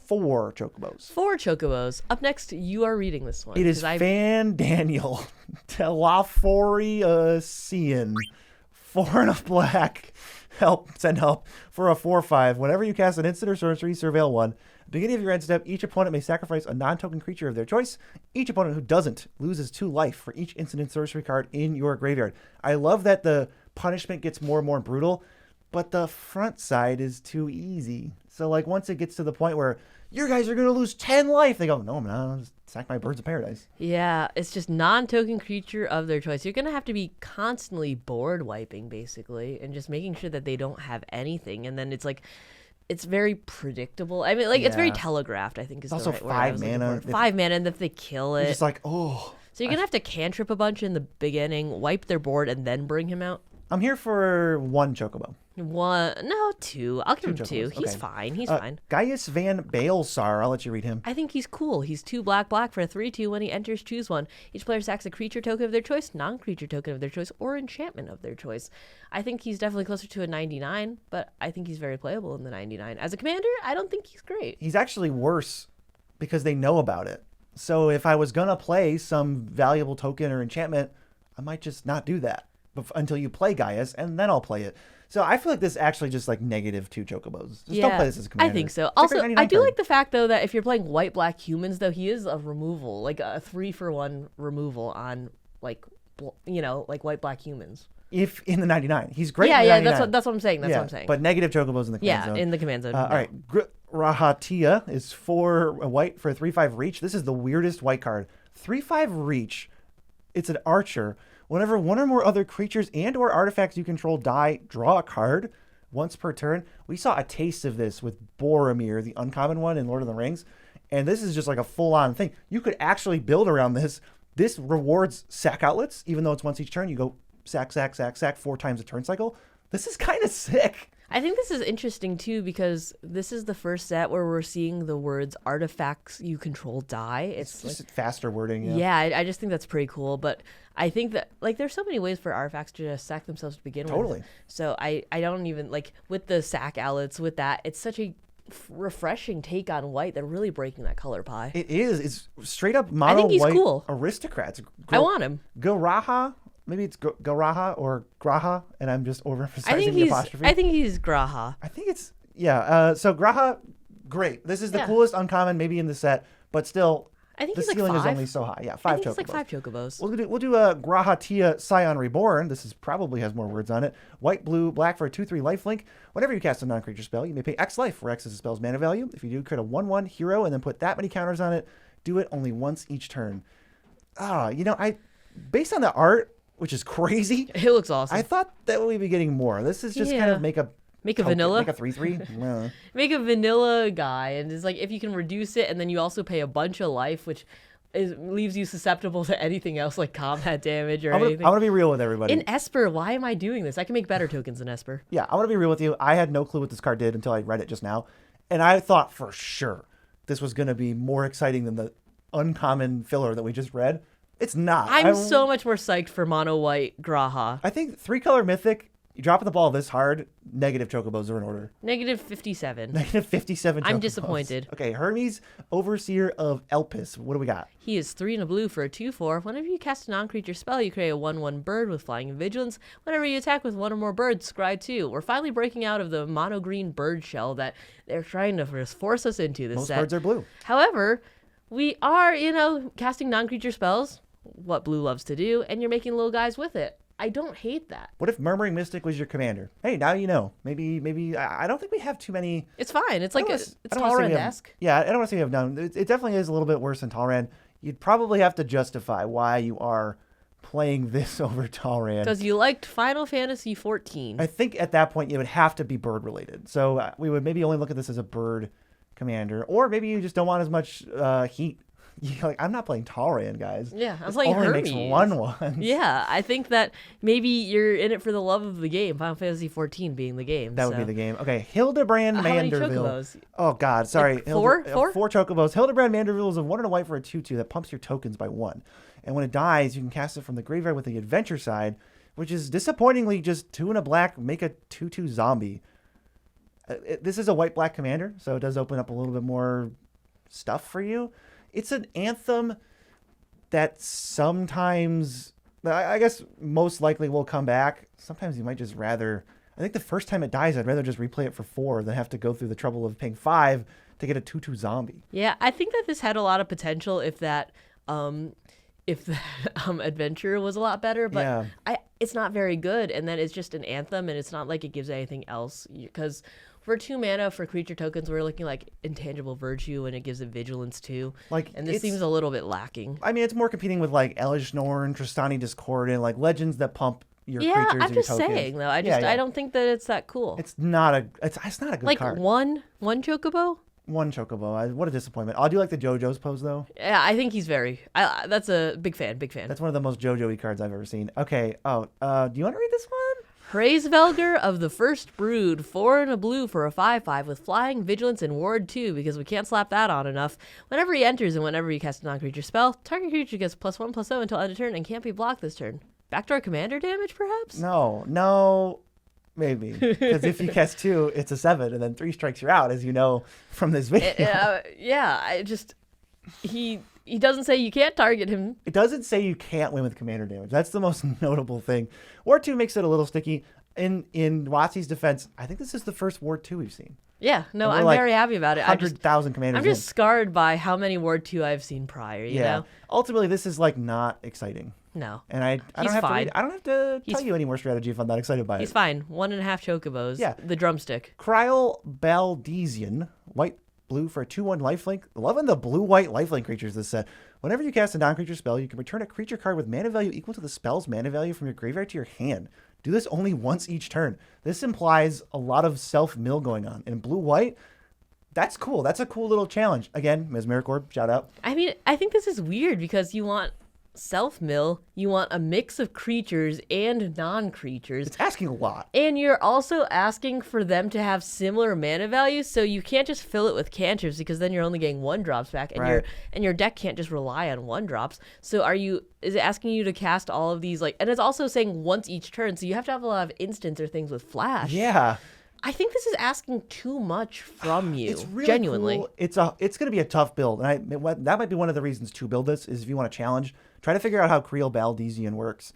4 chocobos. 4 chocobos. Up next, you are reading this one. It is Fan Daniel Telaforiacian. 4 and a black. Send help for a 4/5. Whenever you cast an instant or sorcery, surveil 1. Beginning of your end step, each opponent may sacrifice a non-token creature of their choice. Each opponent who doesn't loses 2 life for each instant and sorcery card in your graveyard. I love that the punishment gets more and more brutal, but the front side is too easy. So once it gets to the point where you guys are going to lose 10 life, they go, no, I'm not. I'll just sack my birds of paradise. Yeah, it's just non-token creature of their choice. You're going to have to be constantly board wiping, basically, and just making sure that they don't have anything. And then it's very predictable. I mean, it's very telegraphed, I think is It's the also right word I 5 was looking mana. for. 5 mana, and if they kill it... It's just oh. So you're going to have to cantrip a bunch in the beginning, wipe their board, and then bring him out? I'm here for 1 chocobo. 2. I'll give him 2. chocobos, He's okay. fine. He's fine. Gaius Van Baelsar. I'll let you read him. I think he's cool. He's 2 black for a 3/2. When he enters, choose 1. Each player sacks a creature token of their choice, non-creature token of their choice, or enchantment of their choice. I think he's definitely closer to a 99, but I think he's very playable in the 99. As a commander, I don't think he's great. He's actually worse because they know about it. So if I was going to play some valuable token or enchantment, I might just not do that until you play Gaius, and then I'll play it. So I feel like this actually just negative 2 chocobos. Just don't play this as a commander. I think so. It's a Also, great I 99 do card. like the fact, though, that if you're playing white-black humans, though, he is a removal, a 3-for-1 removal on, white-black humans. If in the 99. He's great Yeah, in the yeah, 99. that's what I'm saying. That's what I'm saying. But negative chocobos in the command zone. In the command zone. All right. Rahatia is 4 white for a 3/5 reach. This is the weirdest white card. 3/5 reach. It's an archer. Whenever one or more other creatures and or artifacts you control die, draw a card once per turn. We saw a taste of this with Boromir, the uncommon one in Lord of the Rings. And this is just a full-on thing. You could actually build around this. This rewards sack outlets, even though it's once each turn. You go sack, 4 times a turn cycle. This is kind of sick. I think this is interesting, too, because this is the first set where we're seeing the words artifacts you control die. It's just faster wording. Yeah, I just think that's pretty cool. But I think that, there's so many ways for artifacts to just sack themselves to begin with. Totally. So I don't even, with the sack outlets, with that, it's such a refreshing take on white. They're really breaking that color pie. It is. It's straight up mono I think he's white cool. aristocrats. I want him. Garaha. Maybe it's Garaha or Graha, and I'm just overemphasizing I think the apostrophe. I think he's Graha. I think it's, yeah. So Graha, great. This is the coolest uncommon maybe in the set, but still, I think the he's like ceiling is 5. only so high. Yeah, I 5 think chocobos. it's like 5 chocobos. We'll do a Grahatia Scion Reborn. This is probably has more words on it. White, blue, black for a 2/3 lifelink. Whenever you cast a non-creature spell, you may pay X life, where X is the spell's mana value. If you do, create a 1/1 hero and then put that many counters on it. Do it only once each turn. Based on the art, which is crazy, It looks awesome. I thought that we'd be getting more. This is just kind Yeah. of make a vanilla. make a 3/3. Yeah. Make a vanilla guy, and it's like if you can reduce it, and then you also pay a bunch of life, which leaves you susceptible to anything else like combat damage or I'm anything. gonna be real with everybody. In Esper, why am I doing this? I can make better tokens in Esper. Yeah, I'm gonna be real with you. I had no clue what this card did until I read it just now, and I thought for sure this was gonna be more exciting than the uncommon filler that we just read. It's not. I'm so much more psyched for mono white Graha. I think 3-color mythic. You dropping the ball this hard, negative chocobos are in order. Negative 57. Negative 57 chocobos. I'm disappointed. Okay, Hermes, Overseer of Elpis. What do we got? He is 3 and a blue for a 2/4. Whenever you cast a non-creature spell, you create a 1/1 bird with flying and vigilance. Whenever you attack with one or more birds, scry 2. We're finally breaking out of the mono green bird shell that they're trying to force us into this Most set. birds are blue. However, we are, casting non-creature spells, what blue loves to do, and you're making little guys with it. I don't hate that. What if Murmuring Mystic was your commander? Hey, now you know. Maybe I don't think we have too many. It's fine. It's like it's I don't wanna say we have- Talrand-esque. Yeah, I don't want to say we have none. It definitely is a little bit worse than Talrand. You'd probably have to justify why you are playing this over Talrand. Because you liked Final Fantasy 14. I think at that point it would have to be bird related. So we would maybe only look at this as a bird commander, or maybe you just don't want as much heat. You're like, I'm not playing Talrand, guys. Yeah, I was This playing only Hermes. makes 1/1. Yeah, I think that maybe you're in it for the love of the game. Final Fantasy 14 being the game. That would be the game. Okay, Hildebrand How many Manderville. chocobos? Oh God, sorry. Like four? Four chocobos. Hildebrand Manderville is a 1 and a white for a 2/2 that pumps your tokens by 1. And when it dies, you can cast it from the graveyard with the adventure side, which is disappointingly just 2 and a black, make a 2/2 zombie. This is a white-black commander, so it does open up a little bit more stuff for you. It's an anthem that sometimes, I guess most likely will come back. Sometimes you might just rather, I think the first time it dies, I'd rather just replay it for 4 than have to go through the trouble of paying 5 to get a 2/2 zombie. Yeah, I think that this had a lot of potential if that adventure was a lot better, but Yeah. it's not very good, and then it's just an anthem, and it's not like it gives anything else. Because for 2 mana for creature tokens, we're looking like Intangible Virtue, and it gives it vigilance too. And this seems a little bit lacking. I mean, it's more competing with like Elish Norn, Tristani Discordant, like legends that pump your creatures Yeah, and I'm your just tokens. saying though. I don't think that it's that cool. It's not a good like card. one chocobo. 1 chocobo. What a disappointment. I do like the JoJo's pose though. Yeah, I think he's that's a big fan. That's one of the most JoJo-y cards I've ever seen. Okay. Oh, do you want to read this one? Praise Velger of the First Brood, 4 and a blue for a 5/5 with flying, vigilance, and ward 2 because we can't slap that on enough. Whenever he enters and whenever you cast a non-creature spell, target creature gets +1/+0 until end of turn and can't be blocked this turn. Backdoor commander damage, perhaps? No, maybe. Because if you cast 2, it's a 7, and then 3 strikes you're out, as you know from this video. He doesn't say you can't target him. It doesn't say you can't win with commander damage. That's the most notable thing. Ward 2 makes it a little sticky. In WotC's defense, I think this is the first Ward 2 we've seen. Yeah, no, And we're I'm like very happy about it. 100,000 commanders I'm just scarred by how many Ward 2 I've seen prior, you know? Ultimately, this is like not exciting. No. And I don't He's have fine. to tell you any more strategy if I'm not excited by He's it. fine. 1.5 chocobos. Yeah. The drumstick. Cryol Baldesian, white, blue for a 2/1 lifelink. Loving the blue-white lifelink creatures this set. Whenever you cast a non-creature spell, you can return a creature card with mana value equal to the spell's mana value from your graveyard to your hand. Do this only once each turn. This implies a lot of self-mill going on. And blue-white, that's cool. That's a cool little challenge. Again, Mesmeric Orb, shout out. I mean, I think this is weird because you want self-mill, you want a mix of creatures and non-creatures. It's asking a lot. And you're also asking for them to have similar mana values, so you can't just fill it with cantrips because then you're only getting 1-drops back, and your deck can't just rely on 1-drops. So is it asking you to cast all of these and it's also saying once each turn, so you have to have a lot of instants or things with flash. Yeah. I think this is asking too much from you. It's really genuinely. cool. It's going to be a tough build, and that might be one of the reasons to build this is if you want to challenge, try to figure out how Cryol Baldesian works.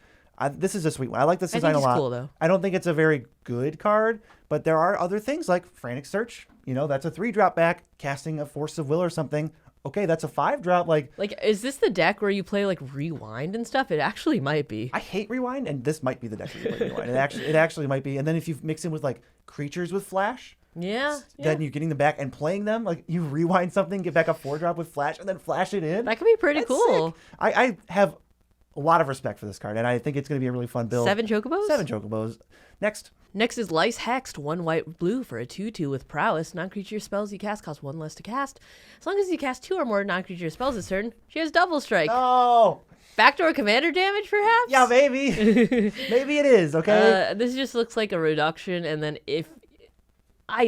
This is a sweet one. I like this design a lot. Cool, though. I don't think it's a very good card, but there are other things like Frantic Search. That's a 3-drop back, casting a Force of Will or something. okay, that's a 5-drop. Like, is this the deck where you play like Rewind and stuff? It actually might be. I hate Rewind, and this might be the deck where you play Rewind. It actually might be. And then if you mix in with like creatures with flash, then you're getting them back and playing them. Like you rewind something, get back a 4-drop with flash, and then flash it in. That could be pretty cool. Sick. I have a lot of respect for this card, and I think it's going to be a really fun build. 7 Chocobos? 7 Chocobos. Next is Lice Hexed, 1 white blue for a 2/2 with prowess. Non-creature spells you cast cost 1 less to cast. As long as you cast 2 or more non-creature spells this turn, she has double strike. Oh! Backdoor commander damage, perhaps? Yeah, maybe. Maybe it is, okay? This just looks like a reduction, and then if... I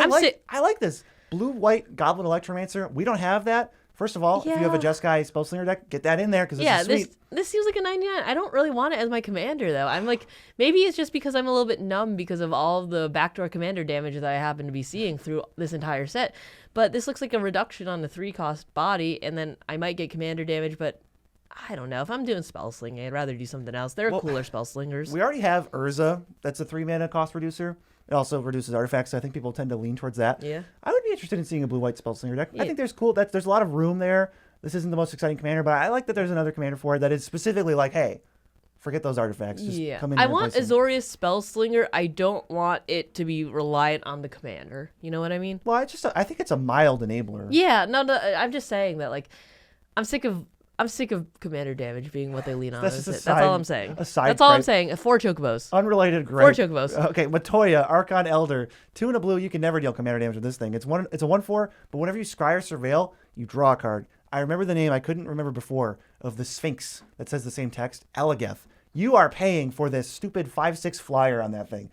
like this. Blue-white Goblin Electromancer. We don't have that. First of all, if you have a Jeskai Spellslinger deck, get that in there because this is sweet. This seems like a 99. I don't really want it as my commander, though. I'm like, maybe it's just because I'm a little bit numb because of all of the backdoor commander damage that I happen to be seeing through this entire set. But this looks like a reduction on the 3-cost body, and then I might get commander damage, but I don't know. If I'm doing Spellslinging, I'd rather do something else. There are cooler Spellslingers. We already have Urza. That's a 3-mana cost reducer. It also reduces artifacts, so I think people tend to lean towards that. Yeah. I would be interested in seeing a blue-white Spellslinger deck. Yeah. I think there's a lot of room there. This isn't the most exciting commander, but I like that there's another commander for it that is specifically like, hey, forget those artifacts. Just come in I and want replace them. Azorius Spellslinger. I don't want it to be reliant on the commander. You know what I mean? Well, I think it's a mild enabler. Yeah, no, I'm just saying that, like, I'm sick of commander damage being what they lean on. That's all I'm saying. That's all I'm saying. 4 Chocobos. Unrelated, great. 4 Chocobos. Okay, Matoya, Archon Elder. 2 and a blue, you can never deal commander damage with this thing. It's a 1/4, but whenever you scry or surveil, you draw a card. I remember the name I couldn't remember before of the Sphinx that says the same text, Elegeth. You are paying for this stupid 5/6 flyer on that thing.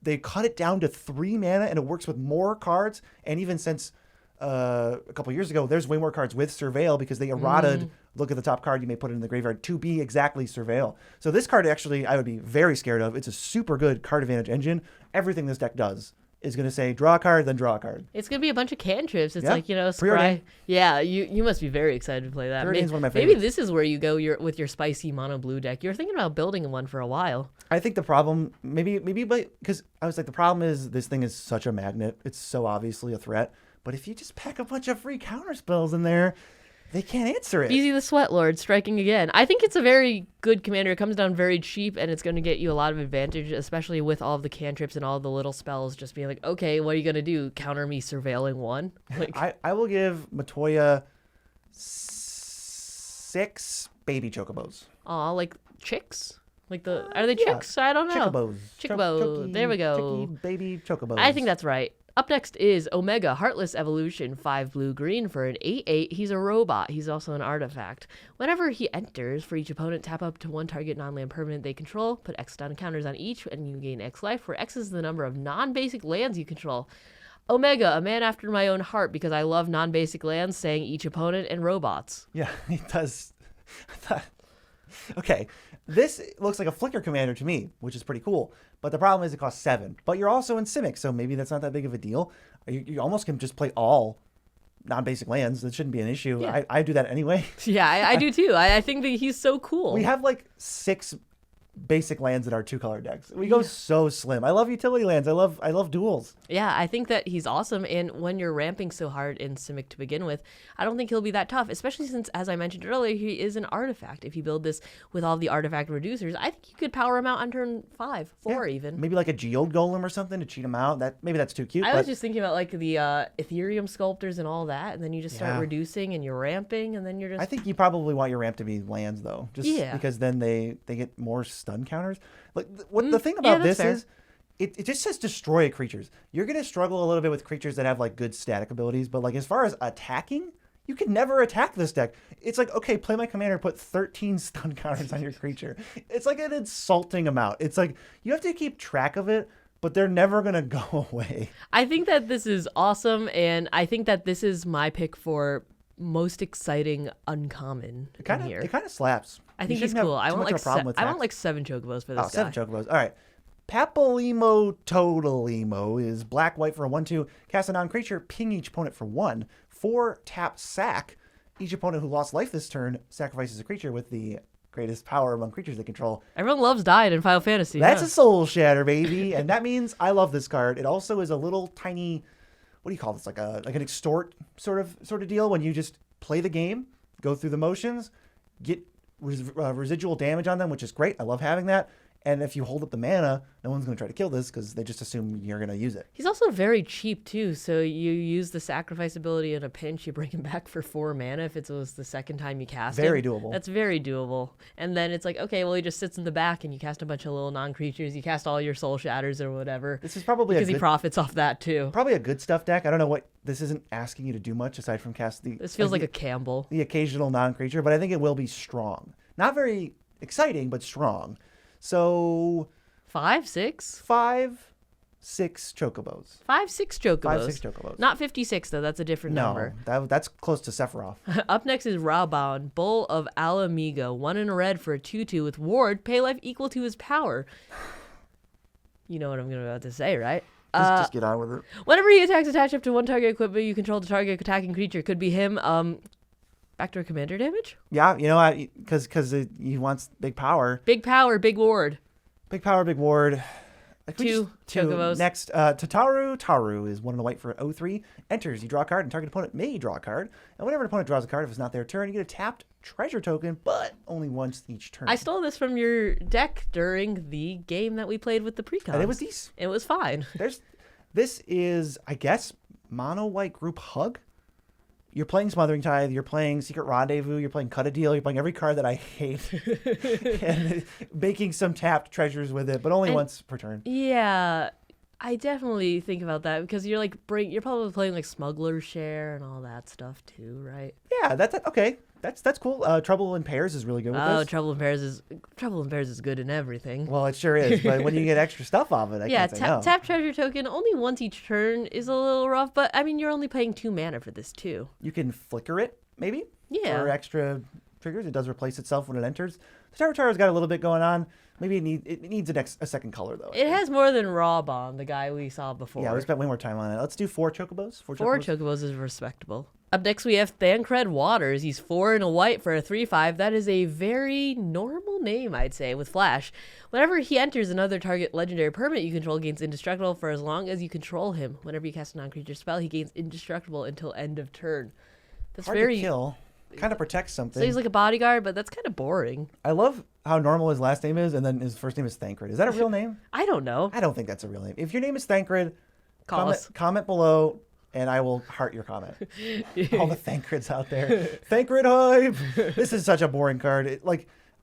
They cut it down to 3 mana, and it works with more cards. And even since a couple years ago, there's way more cards with Surveil because they errated. Look at the top card, you may put it in the graveyard to be exactly Surveil. So this card actually I would be very scared of. It's a super good card advantage engine. Everything this deck does is going to say draw a card, then draw a card. It's going to be a bunch of cantrips. It's like, scry. Yeah, you must be very excited to play that. Preordain's one of my favorites. Maybe this is where you go with your spicy mono blue deck. You were thinking about building one for a while. I think the problem, maybe because I was like, the problem is this thing is such a magnet. It's so obviously a threat. But if you just pack a bunch of free counter spells in there, they can't answer it. Easy the Sweat Lord striking again. I think it's a very good commander. It comes down very cheap, and it's going to get you a lot of advantage, especially with all of the cantrips and all the little spells. Just being like, okay, what are you going to do? Counter me surveilling 1? Like, I will give Matoya 6 baby chocobos. Aw, like chicks? Like are they chicks? I don't know. Chocobos. There we go. Baby chocobos. I think that's right. Up next is Omega Heartless Evolution, 5 blue-green for an 8/8. He's a robot. He's also an artifact. Whenever he enters, for each opponent, tap up to 1 target non-land permanent they control, put X down counters on each, and you gain X life, where X is the number of non-basic lands you control. Omega, a man after my own heart, because I love non-basic lands, saying each opponent and robots. Yeah, he does. Okay, this looks like a Flicker commander to me, which is pretty cool. But the problem is it costs 7. But you're also in Simic, so maybe that's not that big of a deal. You almost can just play all non-basic lands. That shouldn't be an issue. Yeah. I do that anyway. Yeah, I do too. I think that he's so cool. We have like 6 basic lands in our 2-color decks. We go so slim. I love utility lands. I love duels. Yeah, I think that he's awesome. And when you're ramping so hard in Simic to begin with, I don't think he'll be that tough, especially since, as I mentioned earlier, he is an artifact. If you build this with all the artifact reducers, I think you could power him out on turn 5, 4 even. Maybe like a Geode Golem or something to cheat him out. Maybe that's too cute. I was just thinking about like the Ethereum sculptors and all that, and then you just start reducing and you're ramping, and then you're just... I think you probably want your ramp to be lands, though. Just because then they get more stun counters. Like the thing about this is it just says destroy creatures. You're going to struggle a little bit with creatures that have like good static abilities, but like as far as attacking, you can never attack this deck. It's like, okay, play my commander, put 13 stun counters on your creature. It's like an insulting amount. It's like you have to keep track of it, but they're never going to go away. I think that this is awesome, and I think that this is my pick for most exciting uncommon here. It kind of slaps. I think he's cool. I want like 7 Chocobos for this guy. 7 Chocobos. All right. Papalimo Totalimo is black-white for a 1/2. Cast a non-creature, ping each opponent for 1. 4 tap sack. Each opponent who lost life this turn sacrifices a creature with the greatest power among creatures they control. Everyone loves dying in Final Fantasy. That's a soul shatter, baby. And that means I love this card. It also is a little tiny what do you call this? Like an extort sort of deal when you just play the game, go through the motions, get residual damage on them, which is great. I love having that. And if you hold up the mana, no one's going to try to kill this because they just assume you're going to use it. He's also very cheap, too. So you use the sacrifice ability in a pinch. You bring him back for 4 mana if it was the second time you cast him. Very doable. That's very doable. And then it's like, okay, well, he just sits in the back and you cast a bunch of little non-creatures. You cast all your soul shatters or whatever. This is probably because he profits off that, too. Probably a good stuff deck. I don't know what... This isn't asking you to do much aside from cast the... This feels like a Campbell. The occasional non-creature, but I think it will be strong. Not very exciting, but strong. So... 5, 6? 5, 6 chocobos. 5, 6 chocobos. 5, 6 chocobos. Not 56, though. That's a different number. No, that's close to Sephiroth. Up next is Raubon, Bull of Alamigo. 1 in a red for a 2/2 with ward. Pay life equal to his power. You know what I'm about to say, right? Just get on with it. Whenever he attacks, attach up to 1 target equipment you control the target attacking creature. Could be him. Backdoor commander damage? Yeah, you know, because he wants big power. Big power, big ward. Big power, big ward. Two chocobos. Next, Tataru. Taru is 1 in a white for 0/3. Enters, you draw a card, and target opponent may draw a card. And whenever an opponent draws a card, if it's not their turn, you get a tapped treasure token, but only once each turn. I stole this from your deck during the game that we played with the pre-con. And it was decent. It was fine. This is, I guess, mono white group hug. You're playing Smothering Tithe, you're playing Secret Rendezvous, you're playing Cut a Deal, you're playing every card that I hate, and making some tapped treasures with it, but only once per turn. Yeah, I definitely think about that because you're probably playing like Smuggler's Share and all that stuff too, right? Yeah, that's okay. That's cool. Trouble in Pairs is really good with this. Oh, Trouble in Pairs is good in everything. Well, it sure is, but when you get extra stuff off it, I can't say no. Tap treasure token only once each turn is a little rough, but I mean you're only paying 2 mana for this too. You can flicker it maybe. Yeah. For extra triggers, it does replace itself when it enters. The Tara's got a little bit going on. Maybe it needs a second color though. It has more than Raubon, the guy we saw before. Yeah, we spent way more time on it. Let's do 4 chocobos. 4 chocobos is respectable. Up next, we have Thancred Waters. He's 4 in a white for a 3/5. That is a very normal name, I'd say, with Flash. Whenever he enters another target legendary permanent you control gains indestructible for as long as you control him. Whenever you cast a non-creature spell, he gains indestructible until end of turn. That's hard very to kill. Kind of protects something. So he's like a bodyguard, but that's kind of boring. I love how normal his last name is, and then his first name is Thancred. Is that a real name? I don't know. I don't think that's a real name. If your name is Thancred, Call comment below, and I will heart your comment. All the Thancreds out there. Thancred hype! This is such a boring card.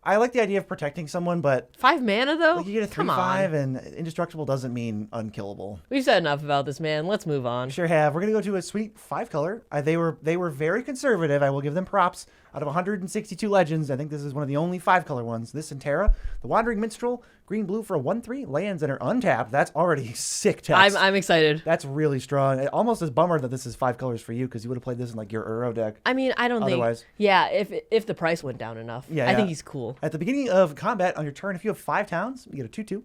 I like the idea of protecting someone, but 5 mana though? you get a 3/5, and indestructible doesn't mean unkillable. We've said enough about this man. Let's move on. Sure have. We're gonna go to a sweet 5 color. They were very conservative. I will give them props. Out of 162 legends, I think this is one of the only 5 color ones. This and Terra, the Wandering Minstrel, green blue for a 1/3, lands and are untapped. That's already sick text. I'm excited. That's really strong. It almost is bummer that this is 5 colors for you because you would have played this in like your Uro deck. I mean, I don't Otherwise. think. Yeah, if the price went down enough. Yeah, I think he's cool. At the beginning of combat on your turn, if you have 5 towns, you get a 2/2.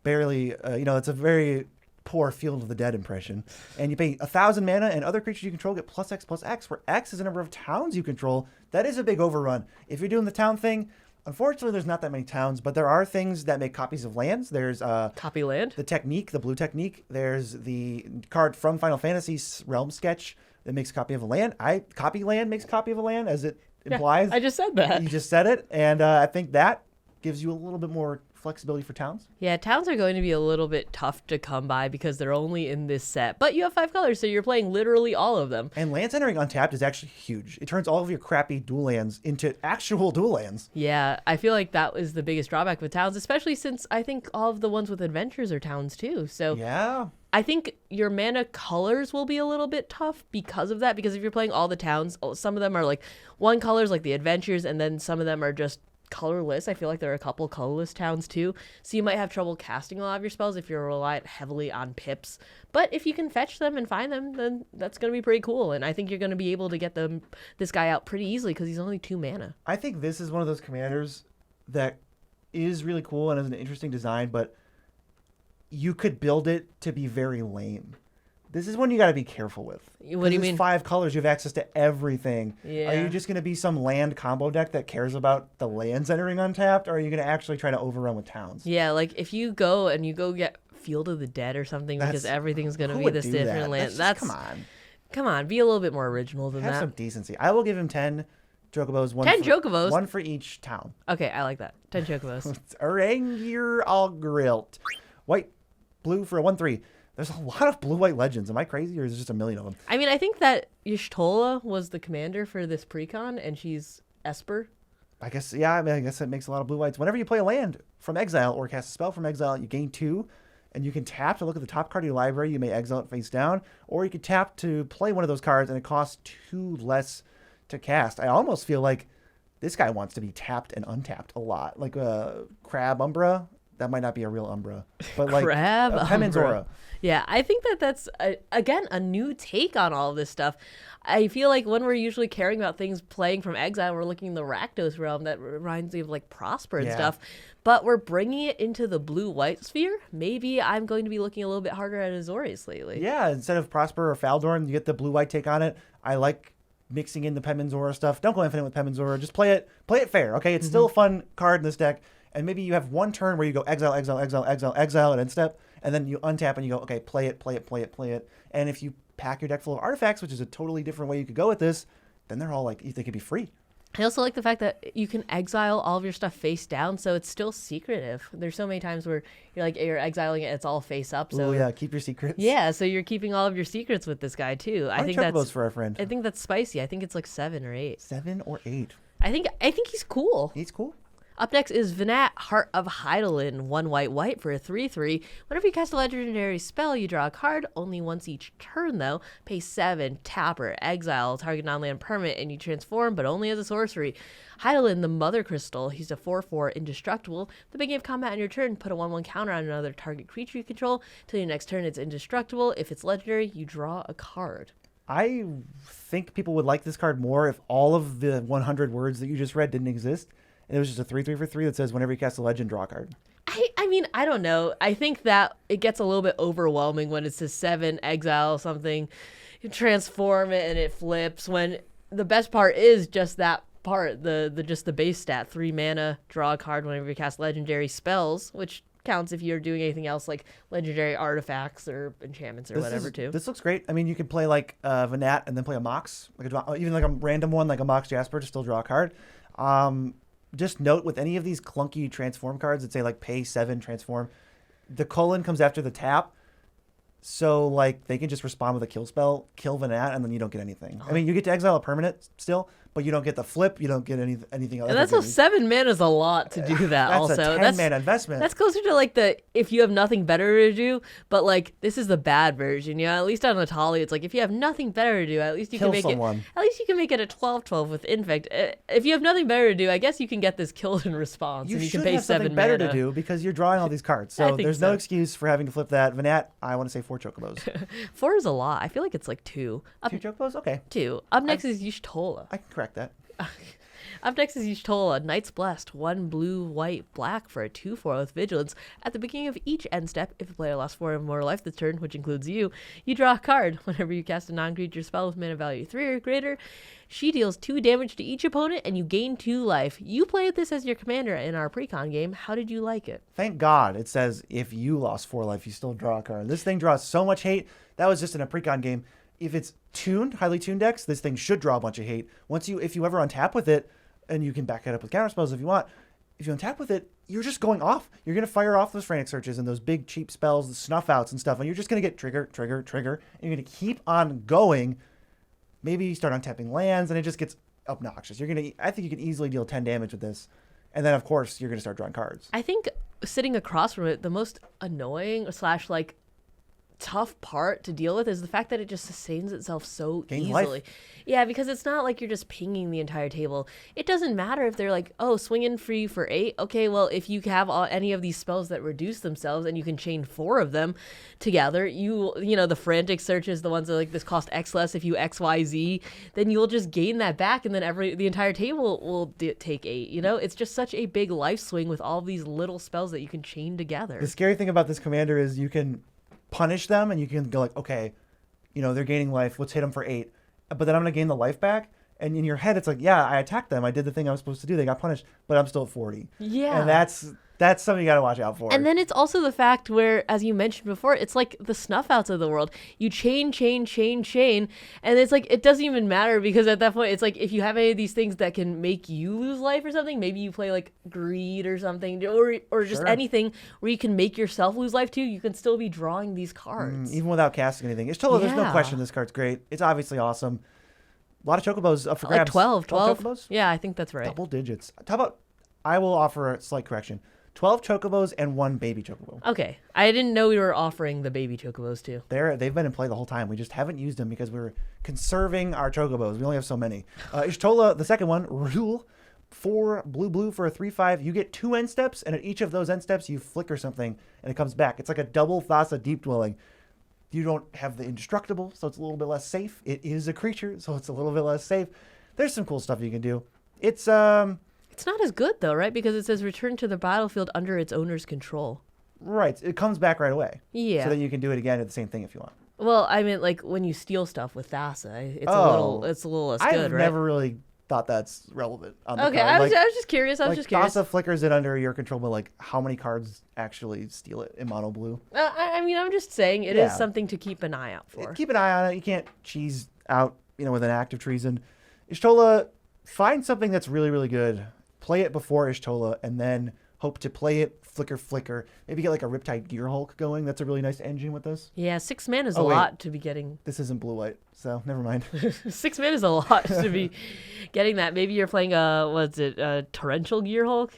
Barely, it's a very poor Field of the Dead impression. And you pay 1,000 mana, and other creatures you control get +X/+X, where X is the number of towns you control. That is a big overrun. If you're doing the town thing, unfortunately, there's not that many towns, but there are things that make copies of lands. There's Copy land? the technique, the blue technique. There's the card from Final Fantasy's Realm Sketch that makes a copy of a land. Copy land makes a copy of a land, as it implies. I just said that. You just said it, and I think that gives you a little bit more flexibility for towns. Yeah, towns are going to be a little bit tough to come by because they're only in this set. But you have 5 colors, so you're playing literally all of them. And lands entering untapped is actually huge. It turns all of your crappy dual lands into actual dual lands. Yeah, I feel like that was the biggest drawback with towns, especially since I think all of the ones with adventures are towns too. So yeah, I think your mana colors will be a little bit tough because of that. Because if you're playing all the towns, some of them are like 1 colors, like the adventures, and then some of them are just colorless. I feel like there are a couple colorless towns too, so you might have trouble casting a lot of your spells if you're reliant heavily on pips. But if you can fetch them and find them, then that's going to be pretty cool, and I think you're going to be able to get this guy out pretty easily because he's only 2 mana. I think this is one of those commanders that is really cool and is an interesting design, but you could build it to be very lame. This is one you got to be careful with. What do you mean? 5 colors, you have access to everything. Yeah. Are you just going to be some land combo deck that cares about the lands entering untapped, or are you going to actually try to overrun with towns? Yeah, like if you go get Field of the Dead or something because That's- everything's going to who be would this do that? different land. That's just- come on. Come on, be a little bit more original than Have that. some decency. I will give him 10 chocobos. 10 chocobos? One for each town. Okay, I like that. 10 chocobos. Orangier all grilled. White, blue for a 1-3. There's a lot of blue-white legends. Am I crazy or is there just a million of them? I mean, I think that Y'shtola was the commander for this precon, and she's Esper. I guess, yeah, I mean, I guess it makes a lot of blue-whites. Whenever you play a land from exile or cast a spell from exile, you gain 2. And you can tap to look at the top card of your library. You may exile it face down. Or you can tap to play one of those cards, and it costs 2 less to cast. I almost feel like this guy wants to be tapped and untapped a lot. Like a Crab Umbra. That might not be a real Umbra. But like Crab a Penman's Umbra. Aura. Yeah, I think that that's, again, a new take on all of this stuff. I feel like when we're usually caring about things playing from exile, we're looking in the Rakdos realm that reminds me of like Prosper and Yeah. stuff. But we're bringing it into the blue-white sphere. Maybe I'm going to be looking a little bit harder at Azorius lately. Yeah, instead of Prosper or Faldorn, you get the blue-white take on it. I like mixing in the Penman's Aura stuff. Don't go infinite with Penman's Aura. Just play it fair, okay? It's still a fun card in this deck. And maybe you have one turn where you go exile, exile, exile, exile, exile at end step, and then you untap and you go, okay, play it, play it, play it, play it. And if you pack your deck full of artifacts, which is a totally different way you could go with this, then they're all like, they could be free. I also like the fact that you can exile all of your stuff face down, so it's still secretive. There's so many times where you're exiling it, it's all face up. So Oh yeah, keep your secrets. yeah, so you're keeping all of your secrets with this guy too. I think that's for our friend. I think that's spicy. I think it's like 7 or 8. 7 or 8. I think he's cool. He's cool. Up next is Venat, Heart of Hydaelyn, 1 white for a 3/3. Whenever you cast a legendary spell, you draw a card, only once each turn though. Pay 7, tapper, exile, target non-land permanent, and you transform, but only as a sorcery. Hydaelyn, the Mother Crystal, he's a 4/4 indestructible. At the beginning of combat on your turn, put a 1/1 counter on another target creature you control. Till your next turn, it's indestructible. If it's legendary, you draw a card. I think people would like this card more if all of the 100 words that you just read didn't exist. And it was just a 3/3 for 3 that says whenever you cast a legend, draw a card. I mean, I don't know. I think that it gets a little bit overwhelming when it says 7, exile something, you transform it and it flips, when the best part is just that part, just the base stat, 3 mana, draw a card whenever you cast legendary spells, which counts if you're doing anything else like legendary artifacts or enchantments or whatever too. This looks great. I mean, you could play like Venat and then play a Mox, even like a random one like a Mox Jasper to still draw a card. Just note with any of these clunky transform cards that say like pay 7 transform, the colon comes after the tap. So like they can just respond with a kill spell, kill Venat, and then you don't get anything. I mean, you get to exile a permanent still, but you don't get the flip. You don't get anything else. And that's 7 mana is a lot to do that. That's also, a 10 mana investment. That's closer to like if you have nothing better to do, but like this is the bad version. You know, at least on Natali, it's like if you have nothing better to do, at least you Kill can make someone. it. At least you can make it a 12/12 with Infect. If you have nothing better to do, I guess you can get this killed in response. You and you should can pay have 7 something better mana. to do because you're drawing all these cards. I So think there's so. no excuse for having to flip that. Venat, I want to say 4 chocobos. 4 is a lot. I feel like it's like 2. 2 chocobos? Okay. 2. Up next is Y'shtola. I can correct that. Up next is Y'shtola, Knight's Blessed, 1 blue, white, black for a 2/4 with Vigilance. At the beginning of each end step, if the player lost 4 or more life this turn, which includes you draw a card. Whenever you cast a non-creature spell with mana value 3 or greater, she deals 2 damage to each opponent and you gain 2 life. You played this as your commander in our precon game. How did you like it? Thank God it says if you lost 4 life, you still draw a card. This thing draws so much hate. That was just in a precon game. If it's tuned, highly tuned decks, this thing should draw a bunch of hate. If you ever untap with it, and you can back it up with counter spells if you want. If you untap with it, you're just going off. You're going to fire off those frantic searches and those big cheap spells, the snuff outs and stuff, and you're just going to get trigger, trigger, trigger, and you're going to keep on going. Maybe you start untapping lands, and it just gets obnoxious. I think you can easily deal 10 damage with this, and then of course you're going to start drawing cards. I think sitting across from it, the most annoying / like tough part to deal with is the fact that it just sustains itself so Gains easily. life. Yeah, because it's not like you're just pinging the entire table. It doesn't matter if they're like, oh, swing in free for 8. Okay, well, if you have any of these spells that reduce themselves and you can chain 4 of them together, you know, the frantic searches, the ones that like this cost X less if you XYZ, then you'll just gain that back and then the entire table will take 8. You know, it's just such a big life swing with all these little spells that you can chain together. The scary thing about this commander is you can punish them and you can go like, okay, you know, they're gaining life, let's hit them for 8, but then I'm going to gain the life back, and in your head it's like, yeah, I attacked them, I did the thing I was supposed to do, they got punished, but I'm still at 40. Yeah. And that's That's something you got to watch out for. And then it's also the fact where, as you mentioned before, it's like the snuff outs of the world. You chain, and it's like it doesn't even matter because at that point, it's like if you have any of these things that can make you lose life or something, maybe you play like greed or something, or just anything where you can make yourself lose life too. You can still be drawing these cards, even without casting anything. There's no question this card's great. It's obviously awesome. A lot of chocobos up for grabs. Like 12 chocobos? Yeah, I think that's right. Double digits. How about, I will offer a slight correction. 12 chocobos and 1 baby chocobo. Okay. I didn't know we were offering the baby chocobos too. They've been in play the whole time. We just haven't used them because we're conserving our chocobos. We only have so many. Ishtola, the second one, Rule, 4 blue for a 3/5. You get 2 end steps, and at each of those end steps, you flicker something, and it comes back. It's like a double Thassa Deep Dwelling. You don't have the indestructible, so it's a little bit less safe. It is a creature, so it's a little bit less safe. There's some cool stuff you can do. It's not as good though, right? Because it says return to the battlefield under its owner's control. Right. It comes back right away. Yeah. So then you can do it again at the same thing if you want. Well, I mean, like when you steal stuff with Thassa, it's a little less good, right? I've never really thought that's relevant on the Okay, card. I was just curious. Thassa flickers it under your control, but like how many cards actually steal it in mono blue? I mean, I'm just saying it is something to keep an eye out for. Keep an eye on it. You can't cheese out, with an act of treason. Ishtola, find something that's really, really good. Play it before Ishtola, and then hope to play it flicker. Maybe get like a Riptide Gear Hulk going. That's a really nice engine with this. Yeah, 6 mana is a lot to be getting. This isn't blue-white, so never mind. 6 mana is a lot to be getting that. Maybe you're playing a Torrential Gear Hulk?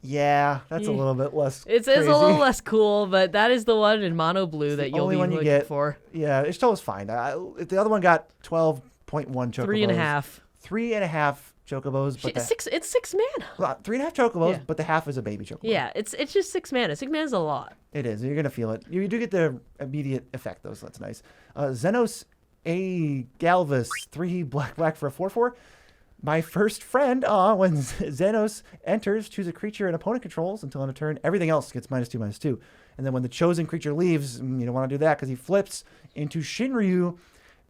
Yeah, that's a little bit less It's a little less cool, but that is the one in mono blue that you'll be looking for. Yeah, Ishtola's fine. The other one got 12.1 chocobos. 3.5. 3.5 chocobos, but it's 6 mana. 3.5 chocobos, but the half is a baby chocobo. Yeah, it's just 6 mana. 6 mana is a lot. It is. You're gonna feel it. You do get the immediate effect though, so that's nice. Xenos A Galvus, 3 black for a 4/4. My first friend. When Xenos enters, choose a creature an opponent controls until on a turn. Everything else gets -2/-2. And then when the chosen creature leaves, you don't want to do that because he flips into Shinryu,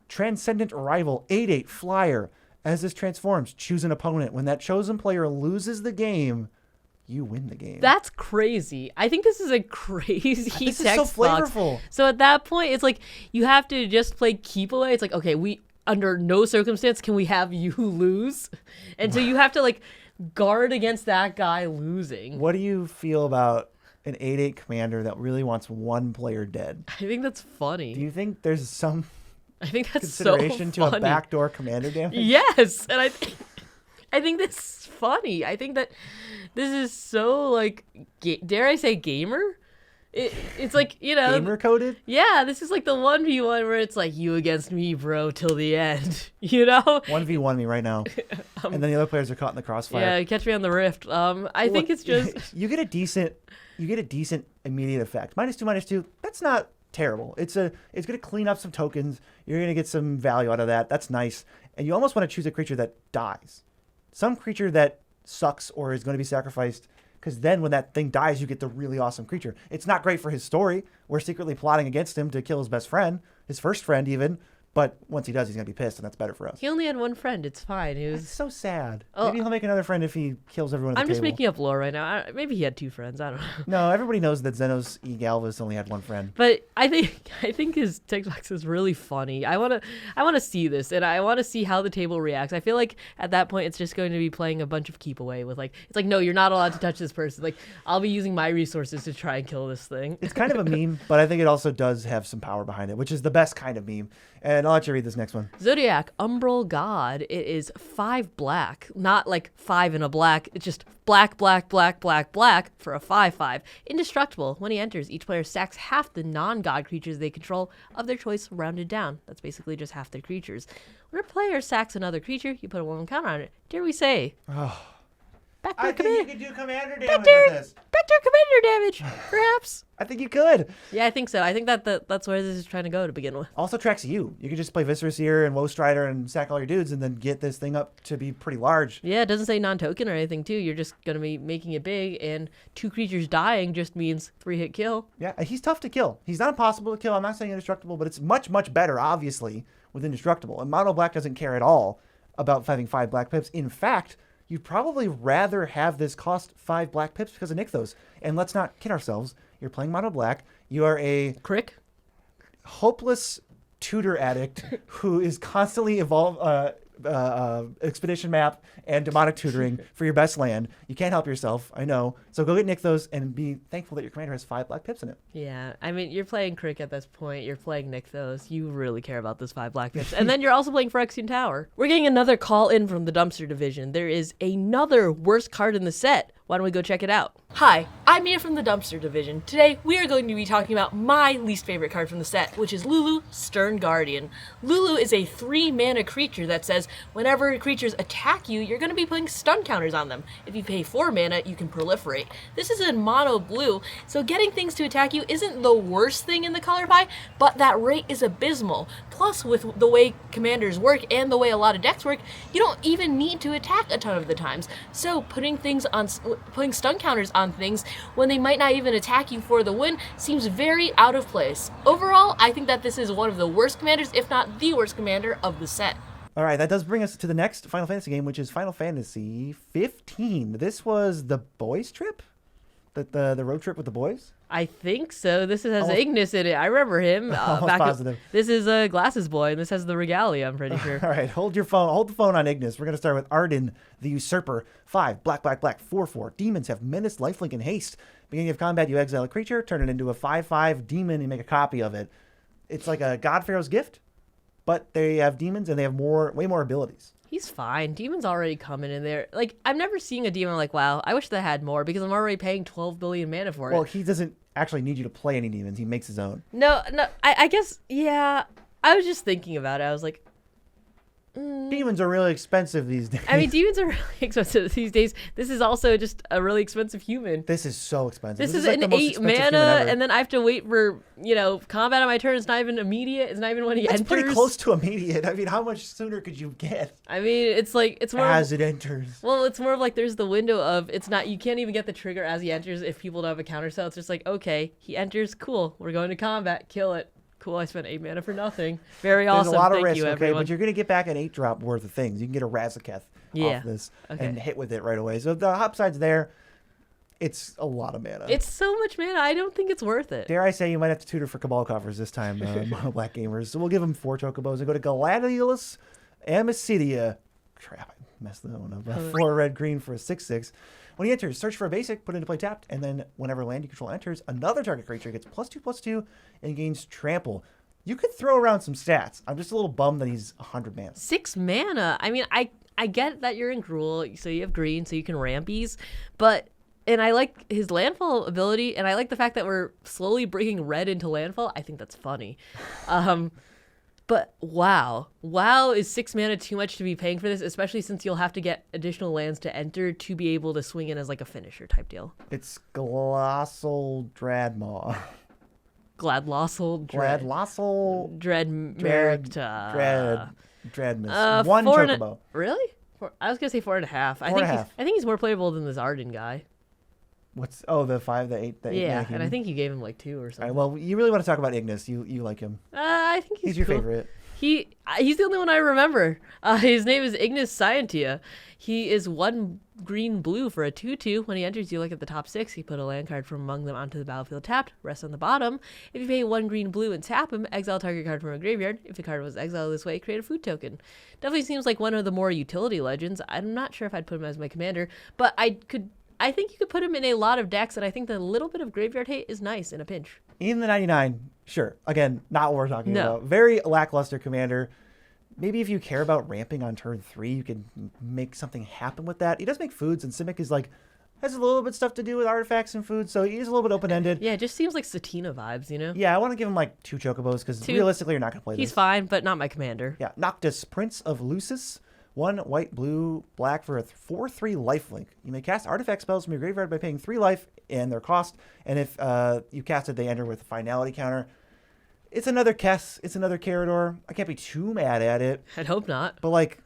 Transcendent Rival, 8/8 flyer. As this transforms, choose an opponent. When that chosen player loses the game, you win the game. That's crazy. I think this is a crazy This text is so box. flavorful. So at that point, it's like you have to just play keep away. It's like, okay, we under no circumstance can we have you lose. And so you have to like guard against that guy losing. What do you feel about an 8/8 commander that really wants one player dead? I think that's funny. Do you think there's some I think that's so consideration to funny. a backdoor commander damage? Yes, and I think this is funny. I think that this is so like, dare I say, gamer? It's like, gamer coded. Yeah, this is like the 1v1 where it's like you against me, bro, till the end. 1v1 me right now, and then the other players are caught in the crossfire. Yeah, catch me on the rift. I think it's just you get a decent immediate effect. -2/-2. That's not terrible. It's going to clean up some tokens. You're going to get some value out of that. That's nice. And you almost want to choose a creature that dies. Some creature that sucks or is going to be sacrificed, because then when that thing dies, you get the really awesome creature. It's not great for his story. We're secretly plotting against him to kill his best friend, his first friend even. But once he does, he's going to be pissed, and that's better for us. he only had one friend. It's fine. It's so sad. Maybe he'll make another friend if he kills everyone at the I'm just table. making up lore right now. Maybe he had 2 friends. I don't know. No, everybody knows that Xenos E. Galvus only had one friend. But I think his TikToks is really funny. I wanna see this, and I want to see how the table reacts. I feel like at that point it's just going to be playing a bunch of keep away with it's like, no, you're not allowed to touch this person. Like, I'll be using my resources to try and kill this thing. It's kind of a meme, but I think it also does have some power behind it, which is the best kind of meme. And I'll let you read this next one. Zodiac Umbral God. It is 5 black, not like 5 in a black. It's just black for a 5/5. Indestructible. When he enters, each player sacks half the non-god creatures they control of their choice rounded down. That's basically just half their creatures. When a player sacks another creature, you put a 1 counter on it. Dare we say? I think you could do commander damage with this. Backdoor commander damage, perhaps. I think you could. Yeah, I think so. I think that's where this is trying to go to begin with. Also tracks you. You could just play Viscera Seer and Woe Strider and sack all your dudes and then get this thing up to be pretty large. Yeah, it doesn't say non-token or anything, too. You're just going to be making it big, and 2 creatures dying just means 3-hit kill. Yeah, he's tough to kill. He's not impossible to kill. I'm not saying indestructible, but it's much, much better, obviously, with indestructible. And Mono Black doesn't care at all about having 5 black pips. In fact, you'd probably rather have this cost 5 black pips because of Nykthos. And let's not kid ourselves. You're playing mono black. You are a Crick? hopeless tutor addict who is constantly expedition map and demonic tutoring for your best land. You can't help yourself, I know. So go get Nykthos and be thankful that your commander has 5 black pips in it. Yeah, I mean, you're playing Crick at this point. You're playing Nykthos. You really care about this 5 black pips. And then you're also playing Phyrexian Tower. We're getting another call in from the dumpster division. There is another worst card in the set. Why don't we go check it out? Hi, I'm Mia from the dumpster division. Today, we are going to be talking about my least favorite card from the set, which is Lulu, Stern Guardian. Lulu is a 3-mana creature that says whenever creatures attack you, you're going to be putting stun counters on them. If you pay 4 mana, you can proliferate. This is in mono blue, so getting things to attack you isn't the worst thing in the color pie, but that rate is abysmal. Plus, with the way commanders work and the way a lot of decks work, you don't even need to attack a ton of the times. So putting stun counters on things when they might not even attack you for the win seems very out of place. Overall, I think that this is one of the worst commanders, if not the worst commander of the set. All right, that does bring us to the next Final Fantasy game, which is Final Fantasy 15. This was the boys' trip? The road trip with the boys? I think so. This has Ignis in it. I remember him. Positive. This is a Glasses Boy, and this has the Regalia, I'm pretty sure. All right, hold the phone on Ignis. We're going to start with Arden, the Usurper. 5, black, 4/4. Demons have Menace, Lifelink, and Haste. Beginning of combat, you exile a creature, turn it into a 5/5 demon, and make a copy of it. It's like a God Pharaoh's gift, but they have demons, and they have way more abilities. He's fine. Demon's already coming in there. Like, I'm never seeing a demon like, wow, I wish they had more because I'm already paying 12 billion mana for it. Well, he doesn't actually need you to play any demons. He makes his own. No, I guess, yeah. I was just thinking about it. I was like, Demons are really expensive these days. I mean, demons are really expensive these days. This is also just a really expensive human. This is so expensive. This is like an 8 mana, and then I have to wait for, combat on my turn. It's not even immediate. It's not even when he enters. It's pretty close to immediate. I mean, how much sooner could you get? I mean, it's more as it enters. Well, it's more of like there's the window of you can't even get the trigger as he enters if people don't have a counter spell. It's just like, okay, he enters, cool. We're going to combat, kill it. Cool, I spent 8 mana for nothing. Very awesome. There's a lot of Thank risk, you, okay? everyone. But you're going to get back an 8-drop worth of things. You can get a Razaketh off this and hit with it right away. So the upside's there. It's a lot of mana. It's so much mana. I don't think it's worth it. Dare I say you might have to tutor for Cabal coffers this time, Mono Black gamers. So we'll give them 4 chocobos and go to Gladiolus Amicidia. Crap, I messed that one up. 4 red-green for a 6/6. When he enters, search for a basic, put it into play tapped, and then whenever land you control enters, another target creature gets +2/+2 and gains trample. You could throw around some stats. I'm just a little bummed that he's 100 mana. 6 mana. I mean, I get that you're in Gruul, so you have green, so you can rampies, and I like his landfall ability, and I like the fact that we're slowly bringing red into landfall. I think that's funny. But wow, is 6 mana too much to be paying for this, especially since you'll have to get additional lands to enter to be able to swing in as like a finisher type deal. It's Colossal Dreadmaw. Gladlossel, Dreadmiss. 1 chocobo. Really? I was gonna say 4.5. I think he's more playable than this Arden guy. The 5, the 8, the 8? Yeah, and I think you gave him like 2 or something. All right, well, you really want to talk about Ignis. You like him. I think he's your cool. favorite. He's the only one I remember. His name is Ignis Scientia. He is 1 green blue for a 2/2. When he enters, you look at the top 6. He put a land card from among them onto the battlefield tapped. Rest on the bottom. If you pay 1 green blue and tap him, exile target card from a graveyard. If the card was exiled this way, create a food token. Definitely seems like one of the more utility legends. I'm not sure if I'd put him as my commander, but I think you could put him in a lot of decks, and I think the little bit of graveyard hate is nice in a pinch. In the 99, sure. Again, not what we're talking about. Very lackluster commander. Maybe if you care about ramping on turn 3, you can make something happen with that. He does make foods, and Simic is has a little bit stuff to do with artifacts and food, so he's a little bit open-ended. Yeah, it just seems like Satina vibes, Yeah, I want to give him 2 chocobos, because realistically you're not going to play this. He's fine, but not my commander. Yeah, Noctis, Prince of Lucis. 1 white, blue, black for a 4/3 lifelink. You may cast artifact spells from your graveyard by paying 3 life and their cost, and if you cast it, they enter with a finality counter. It's another Kess. It's another Carador. I can't be too mad at it. I'd hope not. But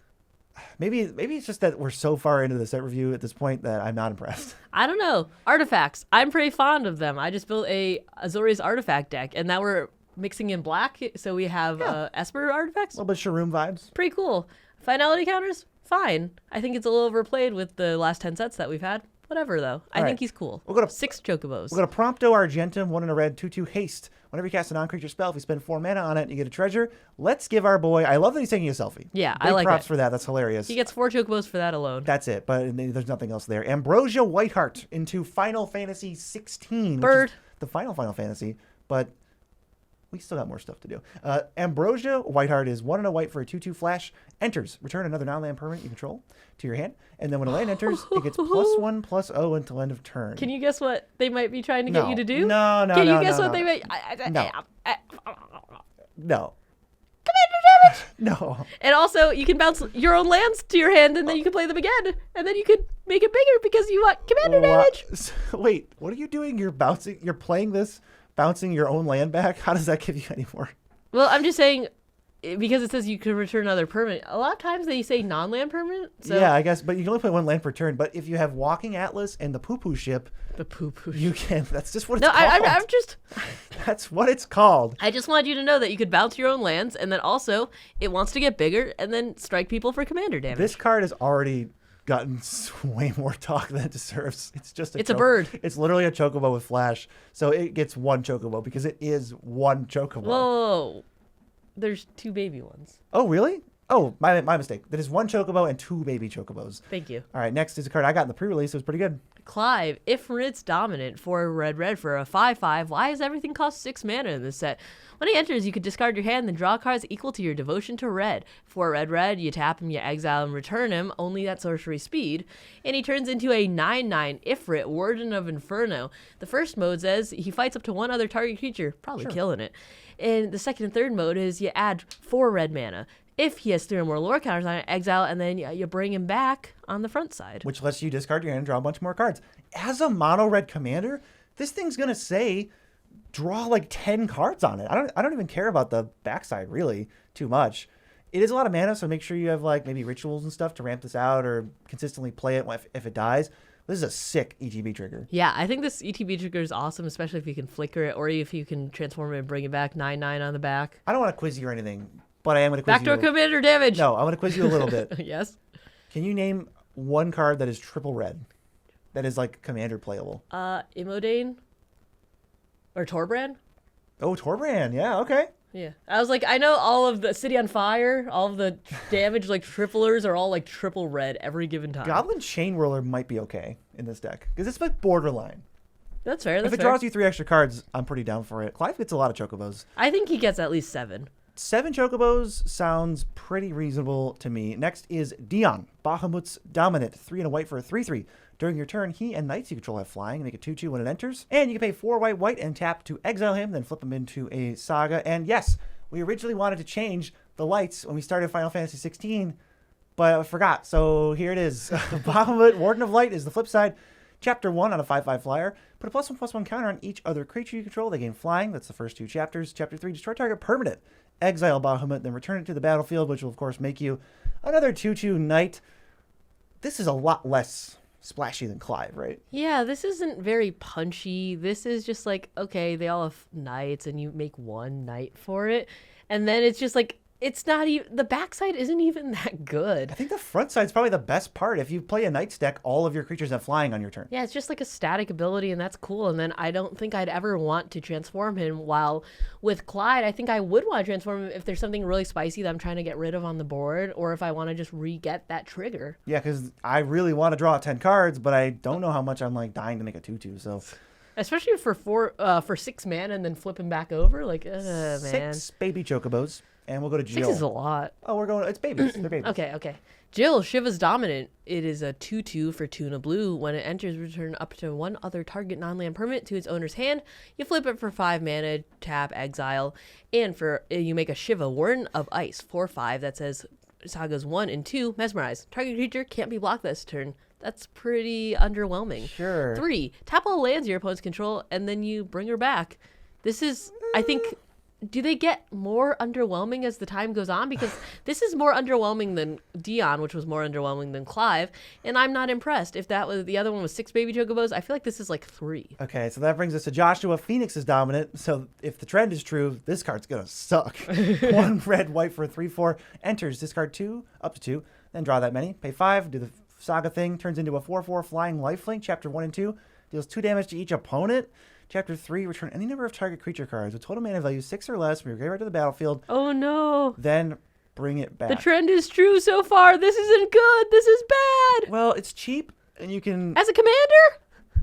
maybe it's just that we're so far into the set review at this point that I'm not impressed. I don't know. Artifacts. I'm pretty fond of them. I just built a Azorius artifact deck, and now we're mixing in black, so we have Esper artifacts. A little bit Shroom vibes. Pretty cool. Finality counters, fine. I think it's a little overplayed with the last 10 sets that we've had. Whatever, though. I right. think he's cool. We're gonna- 6 chocobos. We're going to Prompto Argentum, 1 in a red, 2/2 haste. Whenever you cast a non-creature spell, if you spend 4 mana on it, you get a treasure. Let's give our boy... I love that he's taking a selfie. Yeah, Big I like props it. for that. That's hilarious. He gets 4 chocobos for that alone. That's it, but there's nothing else there. Ambrosia Whiteheart into Final Fantasy 16. Bird. Which is the final Final Fantasy, but we still got more stuff to do. Ambrosia Whiteheart is 1 and a white for a 2/2 flash. Enters. Return another non-land permanent you control to your hand. And then when a land enters, it gets +1/+0 until end of turn. Can you guess what they might be trying to get you to do? No. Can you guess no. what they might... No. Commander damage! No. And also, you can bounce your own lands to your hand, and then you can play them again. And then you could make it bigger because you want commander damage. Wait, what are you doing? You're playing this, bouncing your own land back? How does that give you any more? Well, I'm just saying, because it says you could return another permanent. A lot of times they say non-land permanent. So Yeah, I guess, but you can only play 1 land per turn. But if you have Walking Atlas and the Poo-Poo Ship, the poo-poo. you can. That's just what it's No, called. I'm just... That's what it's called. I just wanted you to know that you could bounce your own lands, and then also it wants to get bigger and then strike people for commander damage. This card has already gotten way more talk than it deserves. It's just It's a bird. It's literally a chocobo with flash. So it gets 1 chocobo because it is 1 chocobo. Whoa. There's 2 baby ones. Oh, really? Oh, my mistake. That is 1 chocobo and 2 baby chocobos. Thank you. All right, next is a card I got in the pre-release. It was pretty good. Clive, if it's dominant for red for a 5/5, why does everything cost 6 mana in this set? When he enters, you could discard your hand and draw cards equal to your devotion to red. For red, you tap him, you exile him, return him, only at sorcery speed. And he turns into a 9/9 Ifrit, Warden of Inferno. The first mode says he fights up to 1 other target creature, probably killing it. And the second and third mode is you add 4 red mana. If he has 3 or more lore counters on it, exile, and then you bring him back on the front side. Which lets you discard your hand and draw a bunch more cards. As a mono red commander, this thing's gonna say draw like 10 cards on it. I don't even care about the backside really too much. It is a lot of mana, so make sure you have like maybe rituals and stuff to ramp this out or consistently play it if it dies. This is a sick ETB trigger. Yeah, I think this ETB trigger is awesome, especially if you can flicker it or if you can transform it and bring it back 9/9 on the back. I don't want to quiz you or anything, but I am going to quiz you. Backdoor commander damage. No, I'm going to quiz you a little bit. Yes. Can you name 1 card that is triple red? That is like commander playable. Immodane or Torbrand? Oh, Torbrand. Yeah, okay. Yeah. I was like, I know all of the City on Fire, all of the damage like triplers are all like triple red every given time. Goblin Chain Whirler might be okay in this deck because it's like borderline. That's fair. That's If it fair. draws you 3 extra cards, I'm pretty down for it. Clive gets a lot of chocobos. I think he gets at least 7. 7 chocobos sounds pretty reasonable to me. Next is Dion, Bahamut's Dominant, 3 and a white for a 3/3. During your turn, he and knights you control have flying and make it 2/2 when it enters. And you can pay 4 white and tap to exile him, then flip him into a saga. And yes, we originally wanted to change the lights when we started Final Fantasy 16, but I forgot. So here it is. Bahamut, Warden of Light is the flip side. Chapter 1 on a 5/5 flyer. Put a +1/+1 counter on each other creature you control. They gain flying. That's the first 2 chapters. Chapter 3, destroy target permanent. Exile Bahamut, then return it to the battlefield, which will, of course, make you another 2/2 knight. This is a lot less splashy than Clive, right? Yeah, this isn't very punchy. This is just like, okay, they all have knights and you make 1 knight for it. And then it's just like, it's not even, the backside isn't even that good. I think the front side's probably the best part. If you play a knight's deck, all of your creatures have flying on your turn. Yeah, it's just like a static ability, and that's cool. And then I don't think I'd ever want to transform him. While with Clyde, I think I would want to transform him if there's something really spicy that I'm trying to get rid of on the board, or if I want to just re-get that trigger. Yeah, because I really want to draw 10 cards, but I don't know how much I'm like dying to make a 2/2. So Especially for 6 mana and then flip him back over, like, man. 6 baby chocobos, and we'll go to 6 Jill. is a lot. Oh, we're going. It's babies. They're babies. Okay. Jill, Shiva's Dominant. It is a 2/2 for Tuna Blue. When it enters, return up to 1 other target non-land permanent to its owner's hand. You flip it for 5 mana, tap, exile, and you make a Shiva, Warden of Ice, 4/5 that says Sagas 1 and 2, Mesmerize. Target creature can't be blocked this turn. That's pretty underwhelming. Sure. 3, tap all lands your opponent's control, and then you bring her back. This is, I think, do they get more underwhelming as the time goes on? Because this is more underwhelming than Dion, which was more underwhelming than Clive, and I'm not impressed. If that was the other one was 6 baby chocobos, I feel like this is like 3. Okay, so that brings us to Joshua. Phoenix is dominant. So if the trend is true, this card's gonna suck. 1 red, white for a 3/4. Enters, discard 2, up to 2. then draw that many. Pay 5, do the Saga thing, turns into a 4/4 flying lifelink. Chapter 1 and 2 deals 2 damage to each opponent. Chapter 3, return any number of target creature cards with total mana value 6 or less from your graveyard to the battlefield. Oh no. Then bring it back. The trend is true so far. This isn't good. This is bad. Well, it's cheap, and you can... As a commander?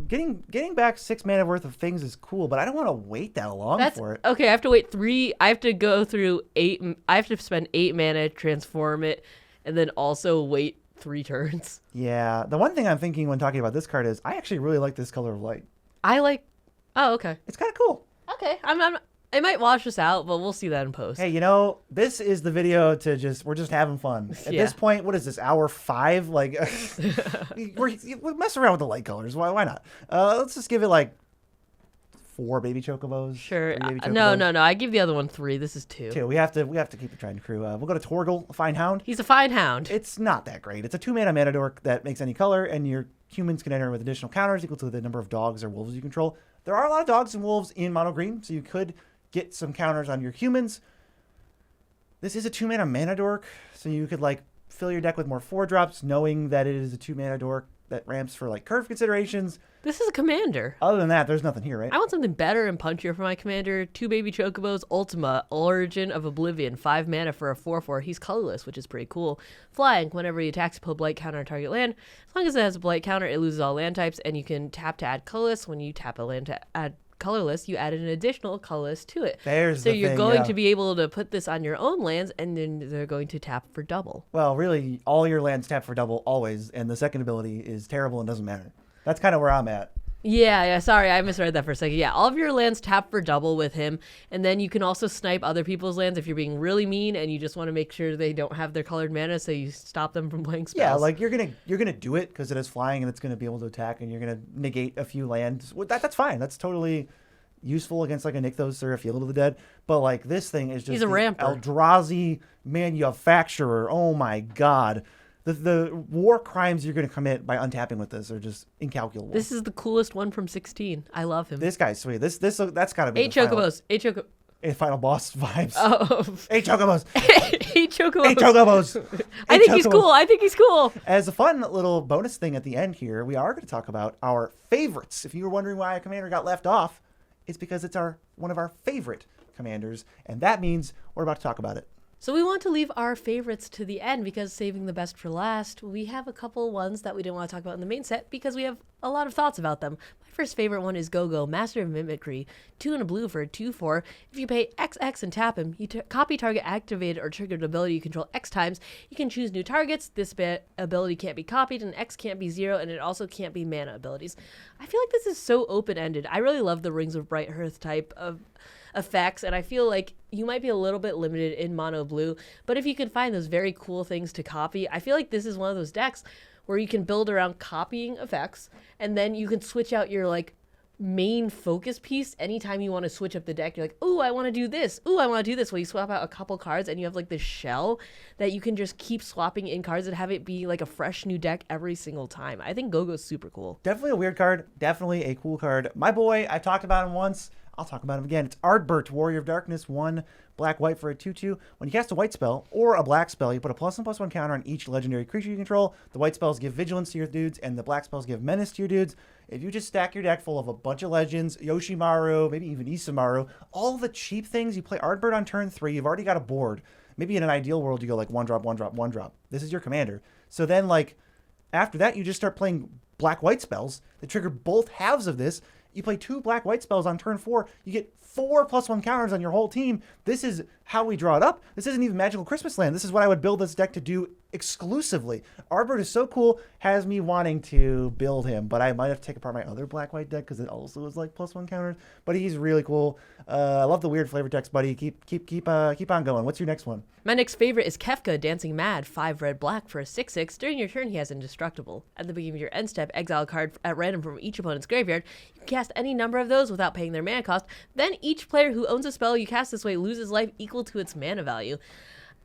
Getting back 6 mana worth of things is cool, but I don't want to wait that long for it. Okay, I have to wait 3. I have to go through 8. I have to spend 8 mana, transform it, and then also wait 3 turns. Yeah. The one thing I'm thinking when talking about this card is I actually really like this color of light. I like... Oh, okay. It's kind of cool. Okay. I might wash this out, but we'll see that in post. Hey, this is the video we're just having fun. At this point, what is this, hour 5? Like, we're messing around with the light colors. Why not? Let's just give it like 4 baby chocobos. Sure. 3 baby chocobos. No. I give the other one 3. This is 2. 2. We have to keep the trend crew. We'll go to Torgal, a fine hound. He's a fine hound. It's not that great. It's a 2 mana dork that makes any color, and your humans can enter with additional counters equal to the number of dogs or wolves you control. There are a lot of dogs and wolves in mono green, so you could get some counters on your humans. This is a 2 mana dork, so you could like fill your deck with more 4-drops, knowing that it is a 2 mana dork that ramps for like curve considerations. This is a commander. Other than that, there's nothing here, right? I want something better and punchier for my commander. 2 baby chocobos, Ultima, Origin of Oblivion, 5 mana for a 4/4. He's colorless, which is pretty cool. Flying, whenever he attacks, put a blight counter on target land. As long as it has a blight counter, it loses all land types, and you can tap to add colorless. When you tap a land to add colorless, you add an additional colorless to it. So you're going to be able to put this on your own lands, and then they're going to tap for double. Well, really, all your lands tap for double always, and the second ability is terrible and doesn't matter. That's kind of where I'm at. Yeah, sorry, I misread that for a second. Yeah, all of your lands tap for double with him, and then you can also snipe other people's lands if you're being really mean and you just want to make sure they don't have their colored mana, so you stop them from playing spells. Yeah, like you're gonna do it because it is flying and it's gonna be able to attack, and you're gonna negate a few lands. Well, that's fine. That's totally useful against like a Nykthos or a Field of the Dead. But like this thing is just He's a ramper. Eldrazi manufacturer. Oh my god. The war crimes you're going to commit by untapping with this are just incalculable. This is the coolest one from 16. I love him. This guy's sweet. That's got to be 8 chocobos. 8 chocobos. Final boss vibes. Oh. 8 chocobos. 8 chocobos. 8 chocobos. I think he's cool. I think he's cool. As a fun little bonus thing at the end here, we are going to talk about our favorites. If you were wondering why a commander got left off, it's because it's one of our favorite commanders, and that means we're about to talk about it. So we want to leave our favorites to the end because saving the best for last. We have a couple ones that we didn't want to talk about in the main set because we have a lot of thoughts about them. My first favorite one is Go-Go, Master of Mimicry. 2 and a blue for a 2/4. If you pay XX and tap him, you copy target activated or triggered ability you control X times. You can choose new targets. This ability can't be copied, and X can't be 0, and it also can't be mana abilities. I feel like this is so open-ended. I really love the Rings of Bright Hearth type of effects, and I feel like you might be a little bit limited in mono blue, but if you can find those very cool things to copy, I feel like this is one of those decks where you can build around copying effects, and then you can switch out your like main focus piece anytime you want to switch up the deck. You're like, ooh, I want to do this. Ooh, I want to do this. Well, you swap out a couple cards and you have like this shell that you can just keep swapping in cards and have it be like a fresh new deck every single time. I think Go-Go's super cool. Definitely a weird card. Definitely a cool card. My boy, I talked about him once. I'll talk about him again. It's Ardbert, Warrior of Darkness, 1 black-white for a 2/2. When you cast a white spell or a black spell, you put a +1/+1 counter on each legendary creature you control. The white spells give Vigilance to your dudes, and the black spells give Menace to your dudes. If you just stack your deck full of a bunch of legends, Yoshimaru, maybe even Isamaru, all the cheap things, you play Ardbert on turn 3, you've already got a board. Maybe in an ideal world, you go like 1-drop, 1-drop, 1-drop. This is your commander. So then, like, after that, you just start playing black-white spells that trigger both halves of this. You play 2 black-white spells on turn 4. You get 4 +1 counters on your whole team. This is how we draw it up. This isn't even Magical Christmas Land. This is what I would build this deck to do exclusively. Ardbert is so cool, has me wanting to build him, but I might have to take apart my other black-white deck because it also is like +1 counters. But he's really cool. I love the weird flavor text, buddy. Keep on going. What's your next one? My next favorite is Kefka, Dancing Mad, 5 red-black for a 6/6. During your turn, he has Indestructible. At the beginning of your end step, exile a card at random from each opponent's graveyard. You can cast any number of those without paying their mana cost. Then each player who owns a spell you cast this way loses life equal to its mana value.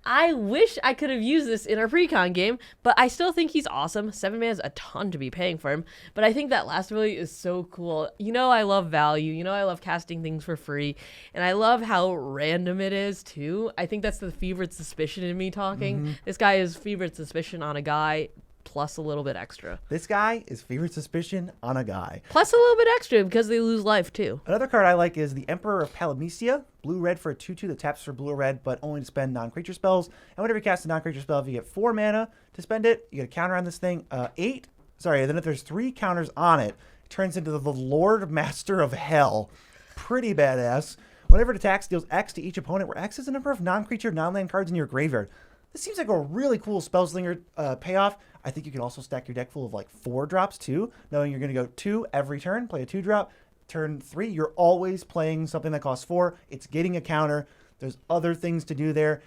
I wish I could have used this in our pre-con game, but I still think he's awesome. 7 mana is a ton to be paying for him, but I think that last ability is so cool. You know I love value. You know I love casting things for free, and I love how random it is too. I think that's the fevered suspicion in me talking. This guy is fevered suspicion on a guy, plus a little bit extra. This guy is favorite suspicion on a guy. Plus a little bit extra because they lose life too. Another card I like is the Emperor of Palamecia. Blue-red for a 2/2 that taps for blue or red, but only to spend non-creature spells. And whenever you cast a non-creature spell, if you get 4 mana to spend it, you get a counter on this thing. Then if there's 3 counters on it, it turns into the Lord Master of Hell. Pretty badass. Whenever it attacks, deals X to each opponent, where X is the number of non-creature, non-land cards in your graveyard. This seems like a really cool Spellslinger payoff. I think you can also stack your deck full of like 4 drops too, knowing you're going to go 2 every turn, play a 2-drop. Turn 3, you're always playing something that costs 4. It's getting a counter. There's other things to do there.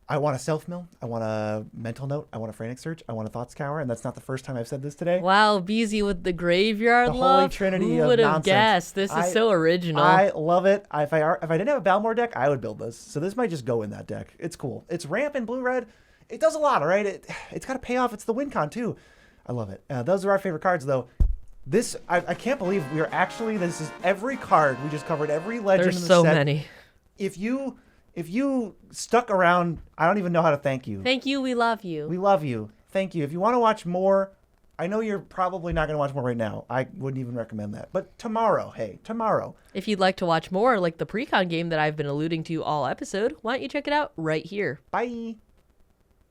I want a self-mill. I want a mental note. I want a frantic search. I want a thought scour, and that's not the first time I've said this today. Wow, Beezy with the graveyard The love. holy trinity Who of would have nonsense. guessed? This is so original. I love it. If I didn't have a Balmor deck, I would build this. So this might just go in that deck. It's cool. It's ramp and blue-red. It does a lot, all right? It's got a payoff. It's the win con, too. I love it. Those are our favorite cards, though. This, I can't believe we are actually, this is every card. We just covered every legend There's in the so set. many. If you stuck around, I don't even know how to thank you. Thank you. We love you. We love you. Thank you. If you want to watch more, I know you're probably not going to watch more right now. I wouldn't even recommend that. But tomorrow, tomorrow. If you'd like to watch more, like the pre-con game that I've been alluding to all episode, why don't you check it out right here. Bye.